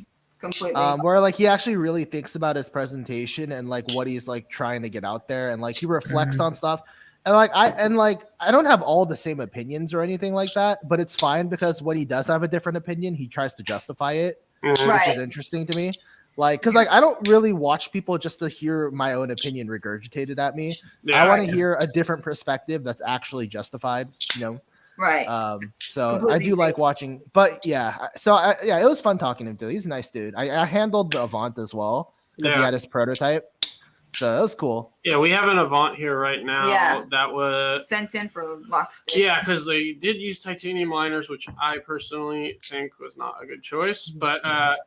S1: completely.
S7: where like he actually really thinks about his presentation and like what he's like trying to get out there, and like he reflects on stuff. And I don't have all the same opinions or anything like that, but it's fine because when he does have a different opinion, he tries to justify it, which
S1: Right.
S7: is interesting to me. Like, because like I don't really watch people just to hear my own opinion regurgitated at me. I want to hear a different perspective that's actually justified, you know.
S1: Right.
S7: So
S1: Completely
S7: I do like watching, but yeah. So it was fun talking to him too. He's a nice dude. I handled the Avant as well because he had his prototype, so that was cool.
S2: Yeah, we have an Avant here right now.
S1: Yeah.
S2: That was
S1: Sent in for lockstick.
S2: Yeah, because they did use titanium liners, which I personally think was not a good choice. But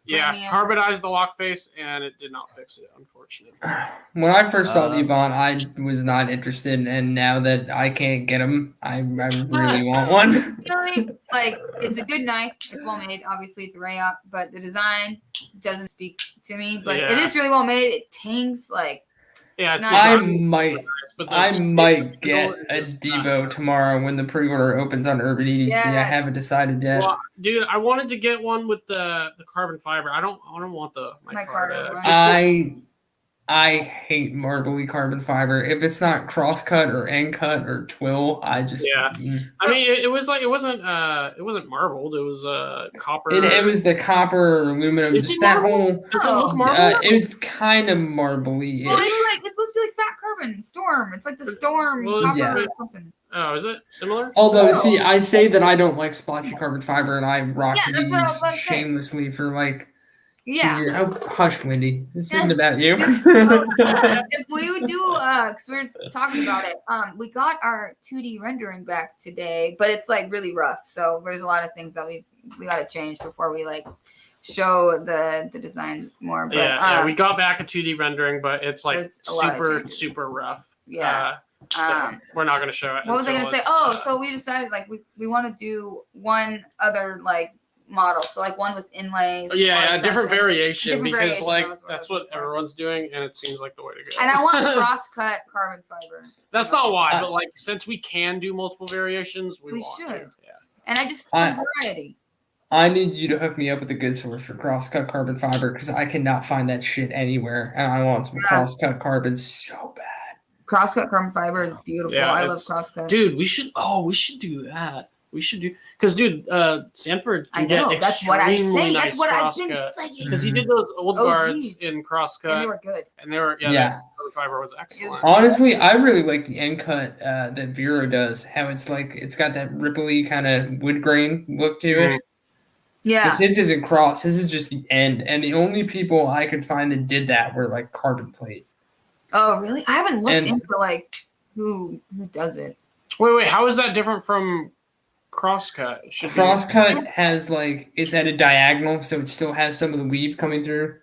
S2: yeah,
S1: Premium.
S2: carbonized the lock face, and it did not fix it, unfortunately.
S6: When I first saw the Avant, I was not interested, and now that I can't get them, I really want one.
S1: Really, like it's a good knife. It's well made. Obviously, it's a Rayot, but the design doesn't speak to me. But it is really well made. It tangs like.
S2: Yeah,
S1: It's not-
S6: I
S2: nice,
S6: might get a Devo tomorrow when the pre-order opens on Urban EDC. I
S1: Yes.
S6: haven't decided yet.
S2: Well, dude, I wanted to get one with the carbon fiber. I don't want the
S1: Micarta one.
S6: I hate marbly carbon fiber. If it's not crosscut or end cut or twill, I just
S2: I mean, it wasn't marbled. It was copper.
S6: It was the copper or aluminum.
S2: Is
S6: Just
S2: it
S6: that
S2: marble?
S6: whole.
S2: Does it look marble?
S6: It's kind of marbly.
S1: Well, it's supposed to be like fat carbon storm. It's like the storm copper
S6: yeah.
S1: or something.
S2: Oh, is it similar?
S6: Although, see, I say that I don't like splotchy carbon fiber, and I rock
S1: Yeah, that's what I was
S6: these
S1: about to say.
S6: shamelessly for like.
S1: Yeah.
S6: Oh, hush, Lindy. This isn't about you.
S1: If we would do, because we're talking about it, we got our 2D rendering back today, but it's like really rough. So there's a lot of things that we got to change before we like show the design more. But
S2: we got back a 2D rendering, but it's like
S1: there's a lot of changes.
S2: super rough.
S1: Yeah.
S2: So we're not going to show it.
S1: What was I
S2: until
S1: gonna say?
S2: it's,
S1: So we decided like we want to do one other like model, so like one with inlays.
S2: Yeah,
S1: or
S2: a different
S1: something.
S2: variation
S1: Different
S2: because
S1: variation,
S2: like
S1: that was what I
S2: that's
S1: was
S2: what
S1: looking for.
S2: everyone's doing, and it seems like the way to go.
S1: And I want cross-cut carbon fiber.
S2: That's not why, but like since we can do multiple variations, we want
S1: should.
S2: to. Yeah.
S1: And I just some variety.
S6: I need you to hook me up with a good source for crosscut carbon fiber because I cannot find that shit anywhere, and I want some crosscut carbon so bad.
S1: Crosscut carbon fiber is beautiful.
S2: Yeah,
S1: I love crosscut.
S2: Dude, we should do that. We should do because, dude, Sanford
S1: I
S2: can
S1: know.
S2: get
S1: That's what I'm
S2: extremely
S1: saying.
S2: nice
S1: That's what I've been
S2: crosscut.
S1: saying.
S2: Because he did those old guards
S1: OGs.
S2: in crosscut,
S1: And they were good.
S2: and they were
S6: Yeah.
S2: that carbon fiber was excellent.
S6: Honestly, I really like the end cut that Vero does. How it's like it's got that ripply kind of wood grain look to it.
S1: Yeah.
S6: 'Cause his isn't cross. His is just the end. And the only people I could find that did that were like carbon plate.
S1: Oh, really? I haven't looked
S6: And-
S1: into like who does it.
S2: Wait, how is that different from crosscut? It should be-
S6: Crosscut has like it's at a diagonal, so it still has some of the weave coming through.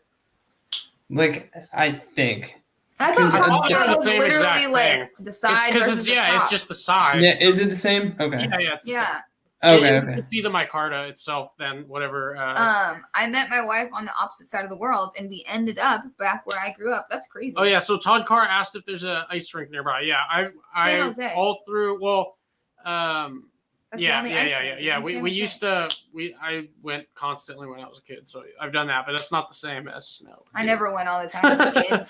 S6: Like I think.
S1: I
S6: Because
S1: thought
S6: all
S1: crosscut
S2: the
S1: was
S2: same
S1: literally
S2: exact
S1: like
S2: thing.
S1: the side
S2: Because
S1: versus the top.
S2: it's just the side.
S6: Yeah, is it the same? Okay.
S2: Yeah, it's the
S1: Yeah.
S2: same.
S6: Okay.
S2: It would be the micarta itself, then whatever.
S1: I met my wife on the opposite side of the world, and we ended up back where I grew up. That's crazy.
S2: Oh yeah, so Todd Carr asked if there's a ice rink nearby. Yeah,
S1: San Jose.
S2: all through. Well,
S1: That's the only ice rink.
S2: yeah.
S1: It's in
S2: We
S1: San
S2: used to. I went constantly when I was a kid, so I've done that, but that's not the same as snow.
S1: I never went all the time as a kid.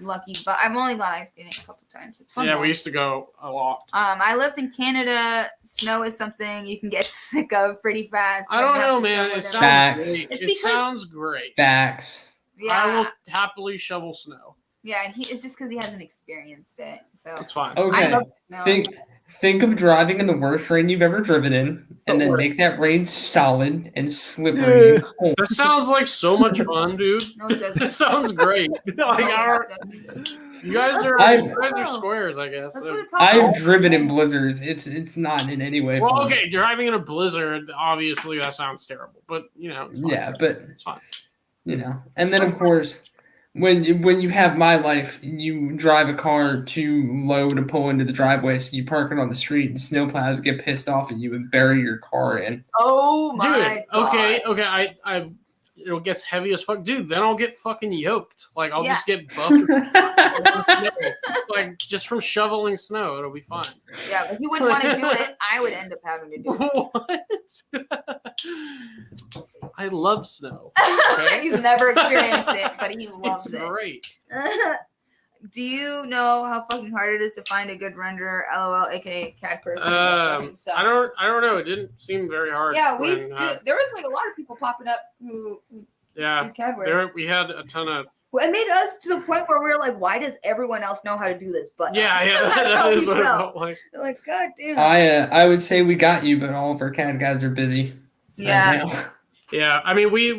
S1: Lucky, but I've only gone ice skating a couple times. It's fun.
S2: Yeah,
S1: though.
S2: we used to go a lot.
S1: I lived in Canada. Snow is something you can get sick of pretty fast.
S2: I don't
S1: You have
S2: know,
S1: to
S2: man.
S1: shovel
S2: It
S1: it
S2: sounds
S1: out.
S6: Facts.
S2: great.
S1: It's
S2: It
S1: because-
S2: sounds great.
S6: Facts.
S2: I
S1: Yeah,
S2: will happily shovel snow.
S1: yeah. It's just because he hasn't experienced it. So
S2: It's fine.
S6: Okay.
S1: I love snow.
S6: Think of driving in the worst rain you've ever driven in, and then
S1: worst.
S6: make that rain solid and slippery and cold.
S2: That sounds like so much fun, dude.
S1: No, it doesn't.
S2: That sounds great. Like, you guys are
S1: I've-
S2: squares, I guess.
S1: Let's go to
S6: I've
S1: Taco.
S6: driven in blizzards. It's not in any way
S2: Well,
S6: fun.
S2: okay, driving in a blizzard, obviously that sounds terrible, but it's fine.
S6: Yeah, but
S2: It's fine.
S6: and then of course, when you have my life, you drive a car too low to pull into the driveway, so you park it on the street, and snowplows get pissed off at you and bury your car in.
S1: Oh
S2: Dude,
S1: my god.
S2: okay, it gets heavy as fuck, dude. Then I'll get fucking yoked. Like I'll
S1: Yeah.
S2: just get buffed, like just from shoveling snow. It'll be fine.
S1: Yeah, but he wouldn't want to do it. I would end up having to do it.
S2: What? I love snow.
S1: He's never experienced it, but he loves
S2: It's
S1: it.
S2: great.
S1: Do you know how fucking hard it is to find a good renderer? LOL, aka CAD person. That fucking sucks.
S2: I don't know. It didn't seem very hard.
S1: Yeah, we
S2: when,
S1: there was like a lot of people popping up who
S2: yeah,
S1: do CAD work.
S2: we had a ton of.
S1: Well, it made us to the point where we were like, why does everyone else know how to do this but
S2: Yeah,
S1: us?
S2: yeah,
S1: That's
S2: that
S1: how
S2: is
S1: we
S2: what it
S1: felt.
S2: felt like.
S1: They're like, God damn.
S6: I would say we got you, but all of our CAD guys are busy.
S1: Yeah.
S6: Right now.
S2: Yeah, I mean we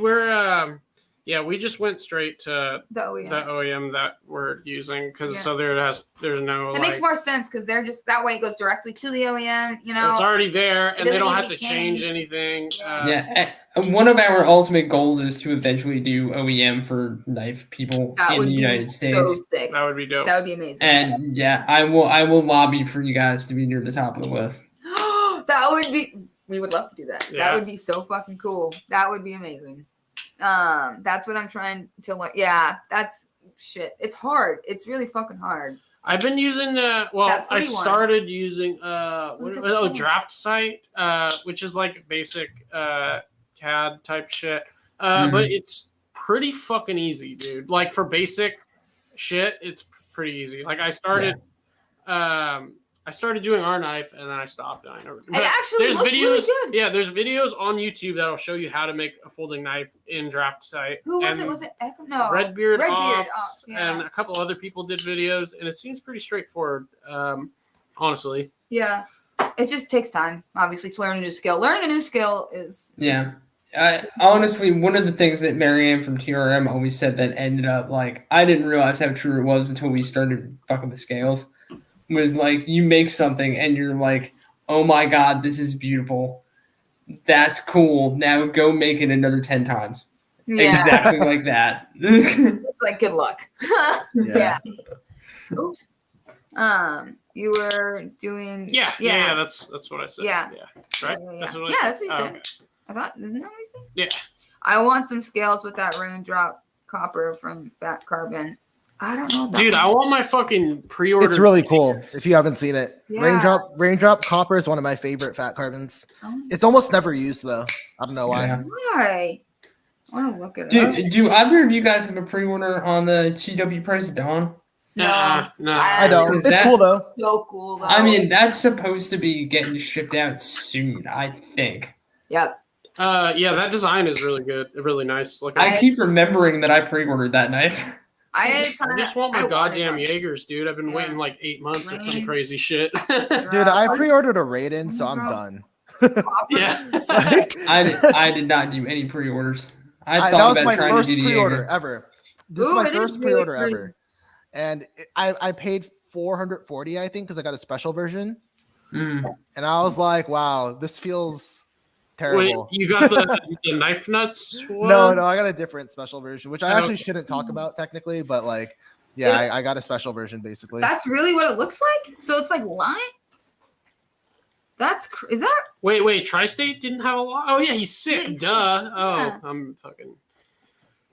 S2: just went straight to
S1: The OEM.
S2: the OEM that we're using because
S1: Yeah.
S2: so there's no
S1: It makes more sense because they're just that way it goes directly to the OEM, you know.
S2: it's already there and they
S1: doesn't
S2: don't
S1: need
S2: have
S1: to
S2: to
S1: be
S2: change
S1: changed.
S2: anything.
S1: Yeah.
S6: One of our ultimate goals is to eventually do OEM for knife people
S1: That
S6: in
S1: would
S6: the
S1: be
S6: United States.
S1: so sick.
S2: That would be dope.
S1: That would be amazing.
S6: And yeah, I will lobby for you guys to be near the top of the list.
S1: That would be. We would love to do that.
S2: Yeah.
S1: That would be so fucking cool. That would be amazing. That's what I'm trying to like. Yeah, that's shit. It's hard. It's really fucking hard.
S2: I've been using
S1: That
S2: I
S1: free one.
S2: started using
S1: What's it called?
S2: draft site which is like basic CAD type shit.
S6: Mhm.
S2: But it's pretty fucking easy, dude. Like for basic shit, it's pretty easy. Like I started doing our knife and then I stopped and I never.
S1: It actually looked really good.
S2: Yeah, there's videos on YouTube that'll show you how to make a folding knife in draft site.
S1: Who was
S2: And
S1: it? Was it Echo? No.
S2: Redbeard
S1: Redbeard
S2: Ops
S1: Ops, yeah.
S2: and a couple other people did videos, and it seems pretty straightforward. Honestly,
S1: Yeah. It just takes time, obviously, to learn a new skill. Learning a new skill is.
S6: Yeah. Honestly, one of the things that Marianne from TRM always said that ended up like I didn't realize how true it was until we started fucking with scales was like you make something and you're like, oh my god, this is beautiful. That's cool. Now go make it another 10 times.
S1: Yeah.
S6: Exactly like that.
S1: It's like good luck.
S7: Yeah.
S1: Oops. You were doing.
S2: yeah. That's what I said.
S1: Yeah.
S2: Right.
S1: Yeah.
S2: That's what
S1: Yeah,
S2: I
S1: that's what you
S2: said.
S1: said. I thought, isn't that what you said?
S2: Yeah.
S1: I want some scales with that raindrop copper from Fat Carbon. I don't know.
S2: Dude, I want my fucking pre-order.
S7: It's really cool if you haven't seen it.
S1: Yeah.
S7: Raindrop copper is one of my favorite fat carbons.
S1: Oh.
S7: It's almost never used though. I don't know why.
S6: Yeah.
S1: Why? I want to look it up.
S6: Do either of you guys have a pre-order on the GW Price Dawn?
S2: No.
S7: I don't.
S6: Is
S7: It's
S6: that-
S7: cool though.
S1: So cool, though.
S6: I mean, that's supposed to be getting shipped out soon, I think.
S1: Yep.
S2: Yeah, that design is really good. Really nice. Look,
S6: I keep remembering that I pre-ordered that knife.
S1: I
S2: just want my goddamn
S1: wanted
S2: Jaegers, dude. I've been
S1: Yeah.
S2: waiting like 8 months for some
S1: Rain.
S2: crazy shit.
S1: one.
S7: Dude, I pre-ordered a Raiden, so I'm done.
S2: yeah.
S6: I did not do any pre-orders. I
S7: that
S6: thought
S7: was
S6: about
S7: my
S6: trying
S7: first
S6: to do the
S7: pre-order
S6: Jaeger.
S7: ever. This
S1: Ooh,
S7: is my
S1: it is
S7: first
S1: really
S7: pre-order
S1: pretty.
S7: ever, and I paid $440, I think, because I got a special version,
S6: Mm.
S7: and I was like, "Wow, this feels
S2: Wait,
S7: terrible."
S2: you got the knife nuts one?
S7: No, I got a different special version, which I actually
S2: Okay.
S7: shouldn't talk about technically, but like, yeah, I got a special version basically.
S1: That's really what it looks like? So it's like lines? Is that?
S2: Wait, Tri-State didn't have a lot? Oh, yeah, he's sick.
S1: He's
S2: Duh.
S1: sick,
S2: Oh,
S1: yeah.
S2: I'm fucking...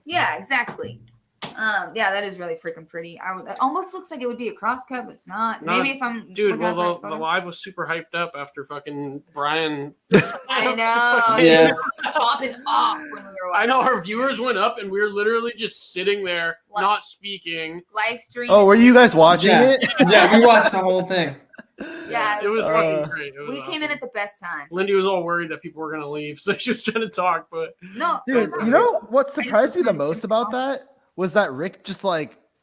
S1: Yeah, exactly. Yeah, that is really freaking pretty. It almost looks like it would be a crosscut, but it's not.
S2: No,
S1: Maybe if I'm
S2: Dude,
S1: looking at
S2: well,
S1: right
S2: the
S1: photo.
S2: live was super hyped up after fucking Brian...
S1: I know.
S2: Fucking-
S6: Yeah.
S1: Popping off when we were watching.
S2: I know our
S1: this.
S2: viewers went up and we were literally just sitting there,
S1: Like-
S2: not speaking.
S1: Live stream.
S7: Oh, were you guys watching
S6: Yeah.
S7: it?
S6: Yeah, we watched the whole thing.
S1: Yeah,
S2: It was
S7: Uh,
S2: fucking great. It was
S1: we came in
S2: awesome.
S1: at the best time.
S2: Lindy was all worried that people were going to leave, so she was trying to talk, but...
S1: No,
S7: Dude,
S1: no,
S7: you know what
S1: just
S7: surprised me the
S1: wanted to
S7: most
S1: say
S7: about
S1: something.
S7: that was that Rick just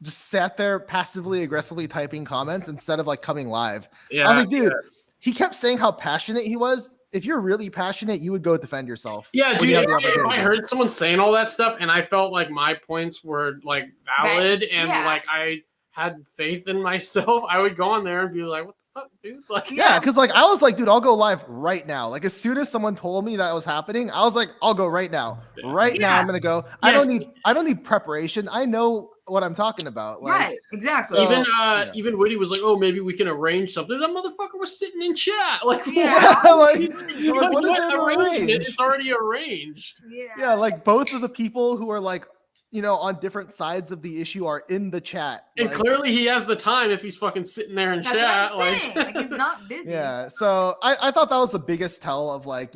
S7: sat there passively aggressively typing comments instead of like coming live.
S2: Yeah,
S7: I was like, dude, he kept saying how passionate he was. If you're really passionate, you would go defend yourself.
S2: Yeah,
S7: when
S2: dude,
S7: you have the
S2: if I
S7: opportunity.
S2: heard someone saying all that stuff and I felt like my points were like valid and
S1: yeah.
S2: like I had faith in myself, I would go on there and be like, what the fuck, dude? Like,
S7: Yeah, because like I was like, dude, I'll go live right now. Like as soon as someone told me that was happening, I was like, I'll go right now. Right now, I'm gonna go. I don't need preparation. I know what I'm talking about. Like,
S1: Right, exactly.
S7: So-
S2: even Woody was like, "Oh, maybe we can arrange something." That motherfucker was sitting in chat. Like,
S1: Yeah.
S2: what?
S7: like, what is there to
S2: arrangement?
S7: arrange?
S2: It's already arranged.
S7: Yeah, like both of the people who are like, on different sides of the issue are in the chat.
S2: And
S7: Like,
S2: clearly, he has the time if he's fucking sitting there in
S1: That's
S2: chat.
S1: what I'm saying. Like he's not busy.
S7: yeah. So I thought that was the biggest tell of like,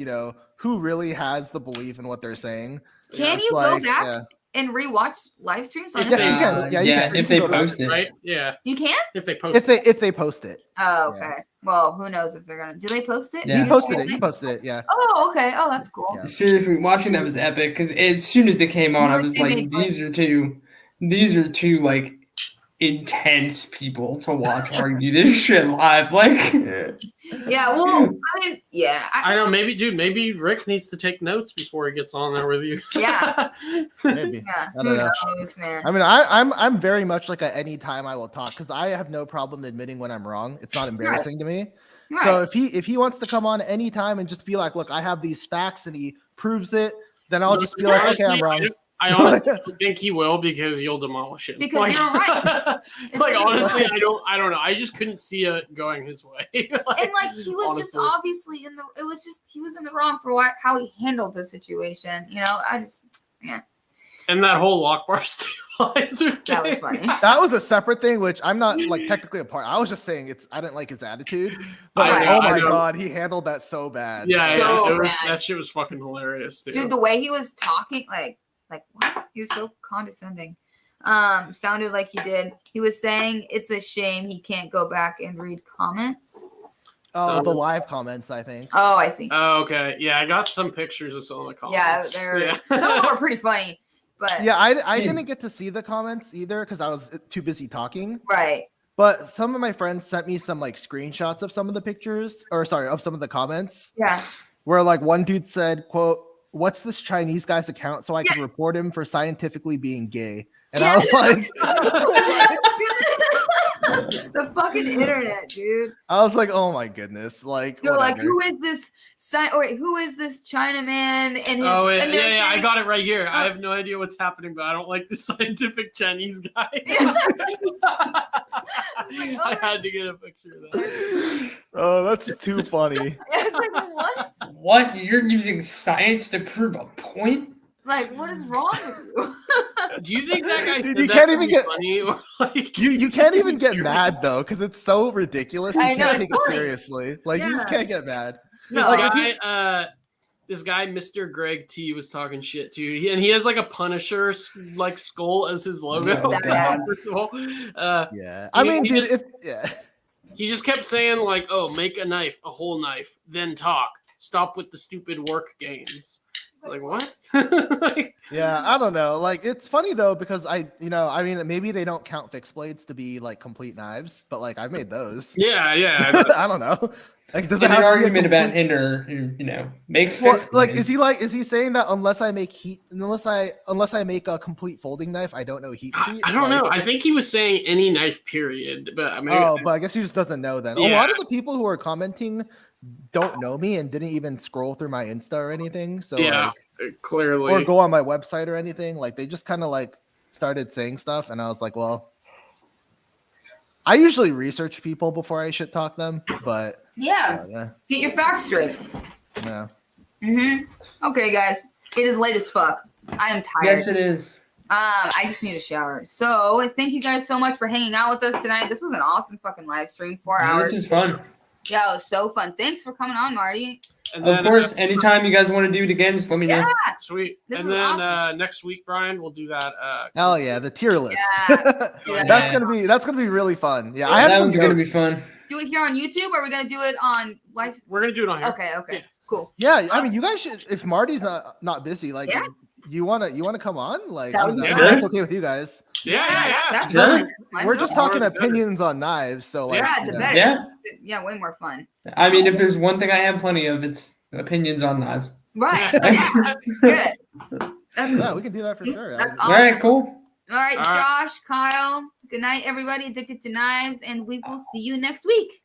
S7: who really has the belief in what they're saying.
S1: Can you
S7: Like,
S1: go back
S7: yeah.
S1: and rewatch live streams on
S7: Yes,
S1: Instagram?
S7: you can. Yeah, you can.
S6: if
S7: You
S6: they
S7: can go back.
S6: post it.
S2: Right? Yeah.
S1: You can?
S2: If they post.
S7: If they post it.
S1: Oh, okay. Well, who knows if they're gonna? Do they post it?
S6: Yeah.
S7: He posted it. He posted it. Yeah.
S1: Oh, okay. Oh, that's cool.
S7: Yeah.
S6: Seriously, watching that was epic because as soon as it came on, I was like, these are two like intense people to watch argue this shit live. Like,
S1: Yeah. Well, I mean, yeah.
S2: I know. Maybe Rick needs to take notes before he gets on there with you.
S1: Yeah.
S7: Maybe.
S1: Yeah.
S7: I
S1: Who
S7: don't know.
S1: knows, man?
S7: I mean, I'm very much like at any time I will talk because I have no problem admitting when I'm wrong. It's not embarrassing to me.
S1: Right.
S7: So if he wants to come on anytime and just be like, look, I have these facts and he proves it, then I'll just be like, okay, I'm wrong.
S2: I honestly don't think he will because you'll demolish it.
S1: Because you're right.
S2: Like honestly, I don't know. I just couldn't see it going his way.
S1: And like he was just
S2: honestly.
S1: obviously he was in the wrong for how he handled the situation.
S2: And that whole lock bar stabilizer.
S1: That was
S2: thing.
S1: funny.
S7: That was a separate thing, which I'm not like technically a part. I was just saying I didn't like his attitude, but
S1: Right.
S7: oh
S2: I
S7: my
S2: know.
S7: god, he handled that so bad.
S2: Yeah,
S1: So
S2: it was,
S1: bad.
S2: that shit was fucking hilarious, dude.
S1: Dude, the way he was talking, like what? He was so condescending. Sounded like he did. He was saying it's a shame he can't go back and read comments.
S7: Oh,
S2: So-
S7: the live comments, I think.
S1: Oh, I see.
S2: Oh, okay. Yeah, I got some pictures of some of the comments.
S1: Yeah, some of them were pretty funny, but
S7: Yeah, I didn't get to see the comments either because I was too busy talking.
S1: right.
S7: But some of my friends sent me some like screenshots of some of the pictures, of some of the comments,
S1: Yeah.
S7: where like one dude said, "quote What's this Chinese guy's account so I can report him for scientifically being gay?" And I was like,
S1: The fucking internet, dude.
S7: "Oh my goodness!" Like,
S1: They're like,
S7: whatever.
S1: who is this? Who is this Chinaman? And his,
S2: Oh, yeah,
S1: and they're
S2: yeah, I
S1: saying-
S2: got it right here. I have no idea what's happening, but I don't like the scientific Chinese guy. I had to get a picture of that.
S7: Oh, that's too funny.
S1: It's like, what?
S6: what? You're using science to prove a point?
S1: Like, what is wrong with you?
S2: Do you think that guy
S7: Dude,
S2: said
S7: you
S2: that
S7: can't
S2: to
S7: even
S2: be
S7: get-
S2: funny? Or like,
S7: You can't even get mad though because it's so ridiculous. You
S1: I know,
S7: can't
S1: it's
S7: take it
S1: funny.
S7: seriously. Like you just
S1: Yeah.
S7: can't get mad.
S2: This
S1: No.
S2: guy, Mr. Greg T, was talking shit too, and he has like a Punisher like skull as his logo.
S6: Oh, God.
S2: First of all,
S7: Yeah, I mean,
S2: he
S7: dude,
S2: just-
S7: yeah.
S2: he just kept saying like, "Oh, make a knife, a whole knife, then talk. Stop with the stupid work games." Like what? Like,
S7: Yeah, I don't know. Like, it's funny though because I mean, maybe they don't count fixed blades to be like complete knives, but like I've made those.
S2: yeah.
S7: I don't know. Like, does
S6: In
S7: it
S6: an
S7: have to be a
S6: argument about
S7: complete-
S6: Hinder, makes
S7: Well,
S6: fixed
S7: like,
S6: blades.
S7: is he saying that unless I make a complete folding knife, I don't know heat treat?
S2: I don't
S7: Like,
S2: know. I think he was saying any knife, period. But I mean,
S7: But I guess he just doesn't know then. A
S2: Yeah.
S7: lot of the people who are commenting don't know me and didn't even scroll through my Insta or anything. So
S2: yeah,
S7: like,
S2: clearly.
S7: or go on my website or anything. Like they just kind of like started saying stuff, and I was like, well, I usually research people before I shit talk them, but
S1: Yeah.
S7: yeah,
S1: Get your facts straight.
S7: yeah.
S1: Okay, guys. It is late as fuck. I am tired.
S6: Yes, it is.
S1: I just need a shower. So thank you guys so much for hanging out with us tonight. This was an awesome fucking live stream. 4
S6: Yeah,
S1: hours.
S6: this is fun.
S1: Yeah, it was so fun. Thanks for coming on, Marty.
S2: And
S6: Of
S2: then,
S6: course, anytime you guys want to do it again, just let me know.
S1: Yeah.
S2: sweet.
S1: This
S2: And
S1: was
S2: then
S1: awesome.
S2: next week, Brian, we'll do that.
S7: Hell yeah, the tier list.
S1: Yeah.
S7: that's gonna be really fun. Yeah, I
S6: Yeah,
S7: have
S6: that
S7: some
S6: one's gonna be
S7: notes.
S6: fun.
S1: Do it here on YouTube, or are we gonna do it on live?
S2: We're gonna do it on here.
S1: Okay.
S2: Yeah.
S1: Cool.
S7: Yeah, I mean, you guys should. If Marty's not busy, like,
S1: Yeah.
S7: you wanna come on? Like,
S1: That
S7: I
S1: would
S7: don't know
S1: be
S7: if
S2: good.
S7: that's okay with you guys.
S2: Yeah.
S1: That's
S6: Sure.
S1: fun.
S7: We're just
S2: More
S7: talking
S2: the better.
S7: opinions on knives, so like,
S1: Yeah,
S7: you
S1: the
S7: know.
S1: better.
S6: Yeah.
S1: Yeah, way more fun.
S6: I mean, if there's one thing I have plenty of, it's opinions on knives.
S1: Right. Yeah. Good. That's,
S7: Yeah, we can do that for sure.
S1: That's
S6: All
S1: awesome.
S6: right, cool.
S1: All right,
S2: All right.
S1: Josh, Kyle. Good night, everybody. Addicted to Knives, and we will see you next week.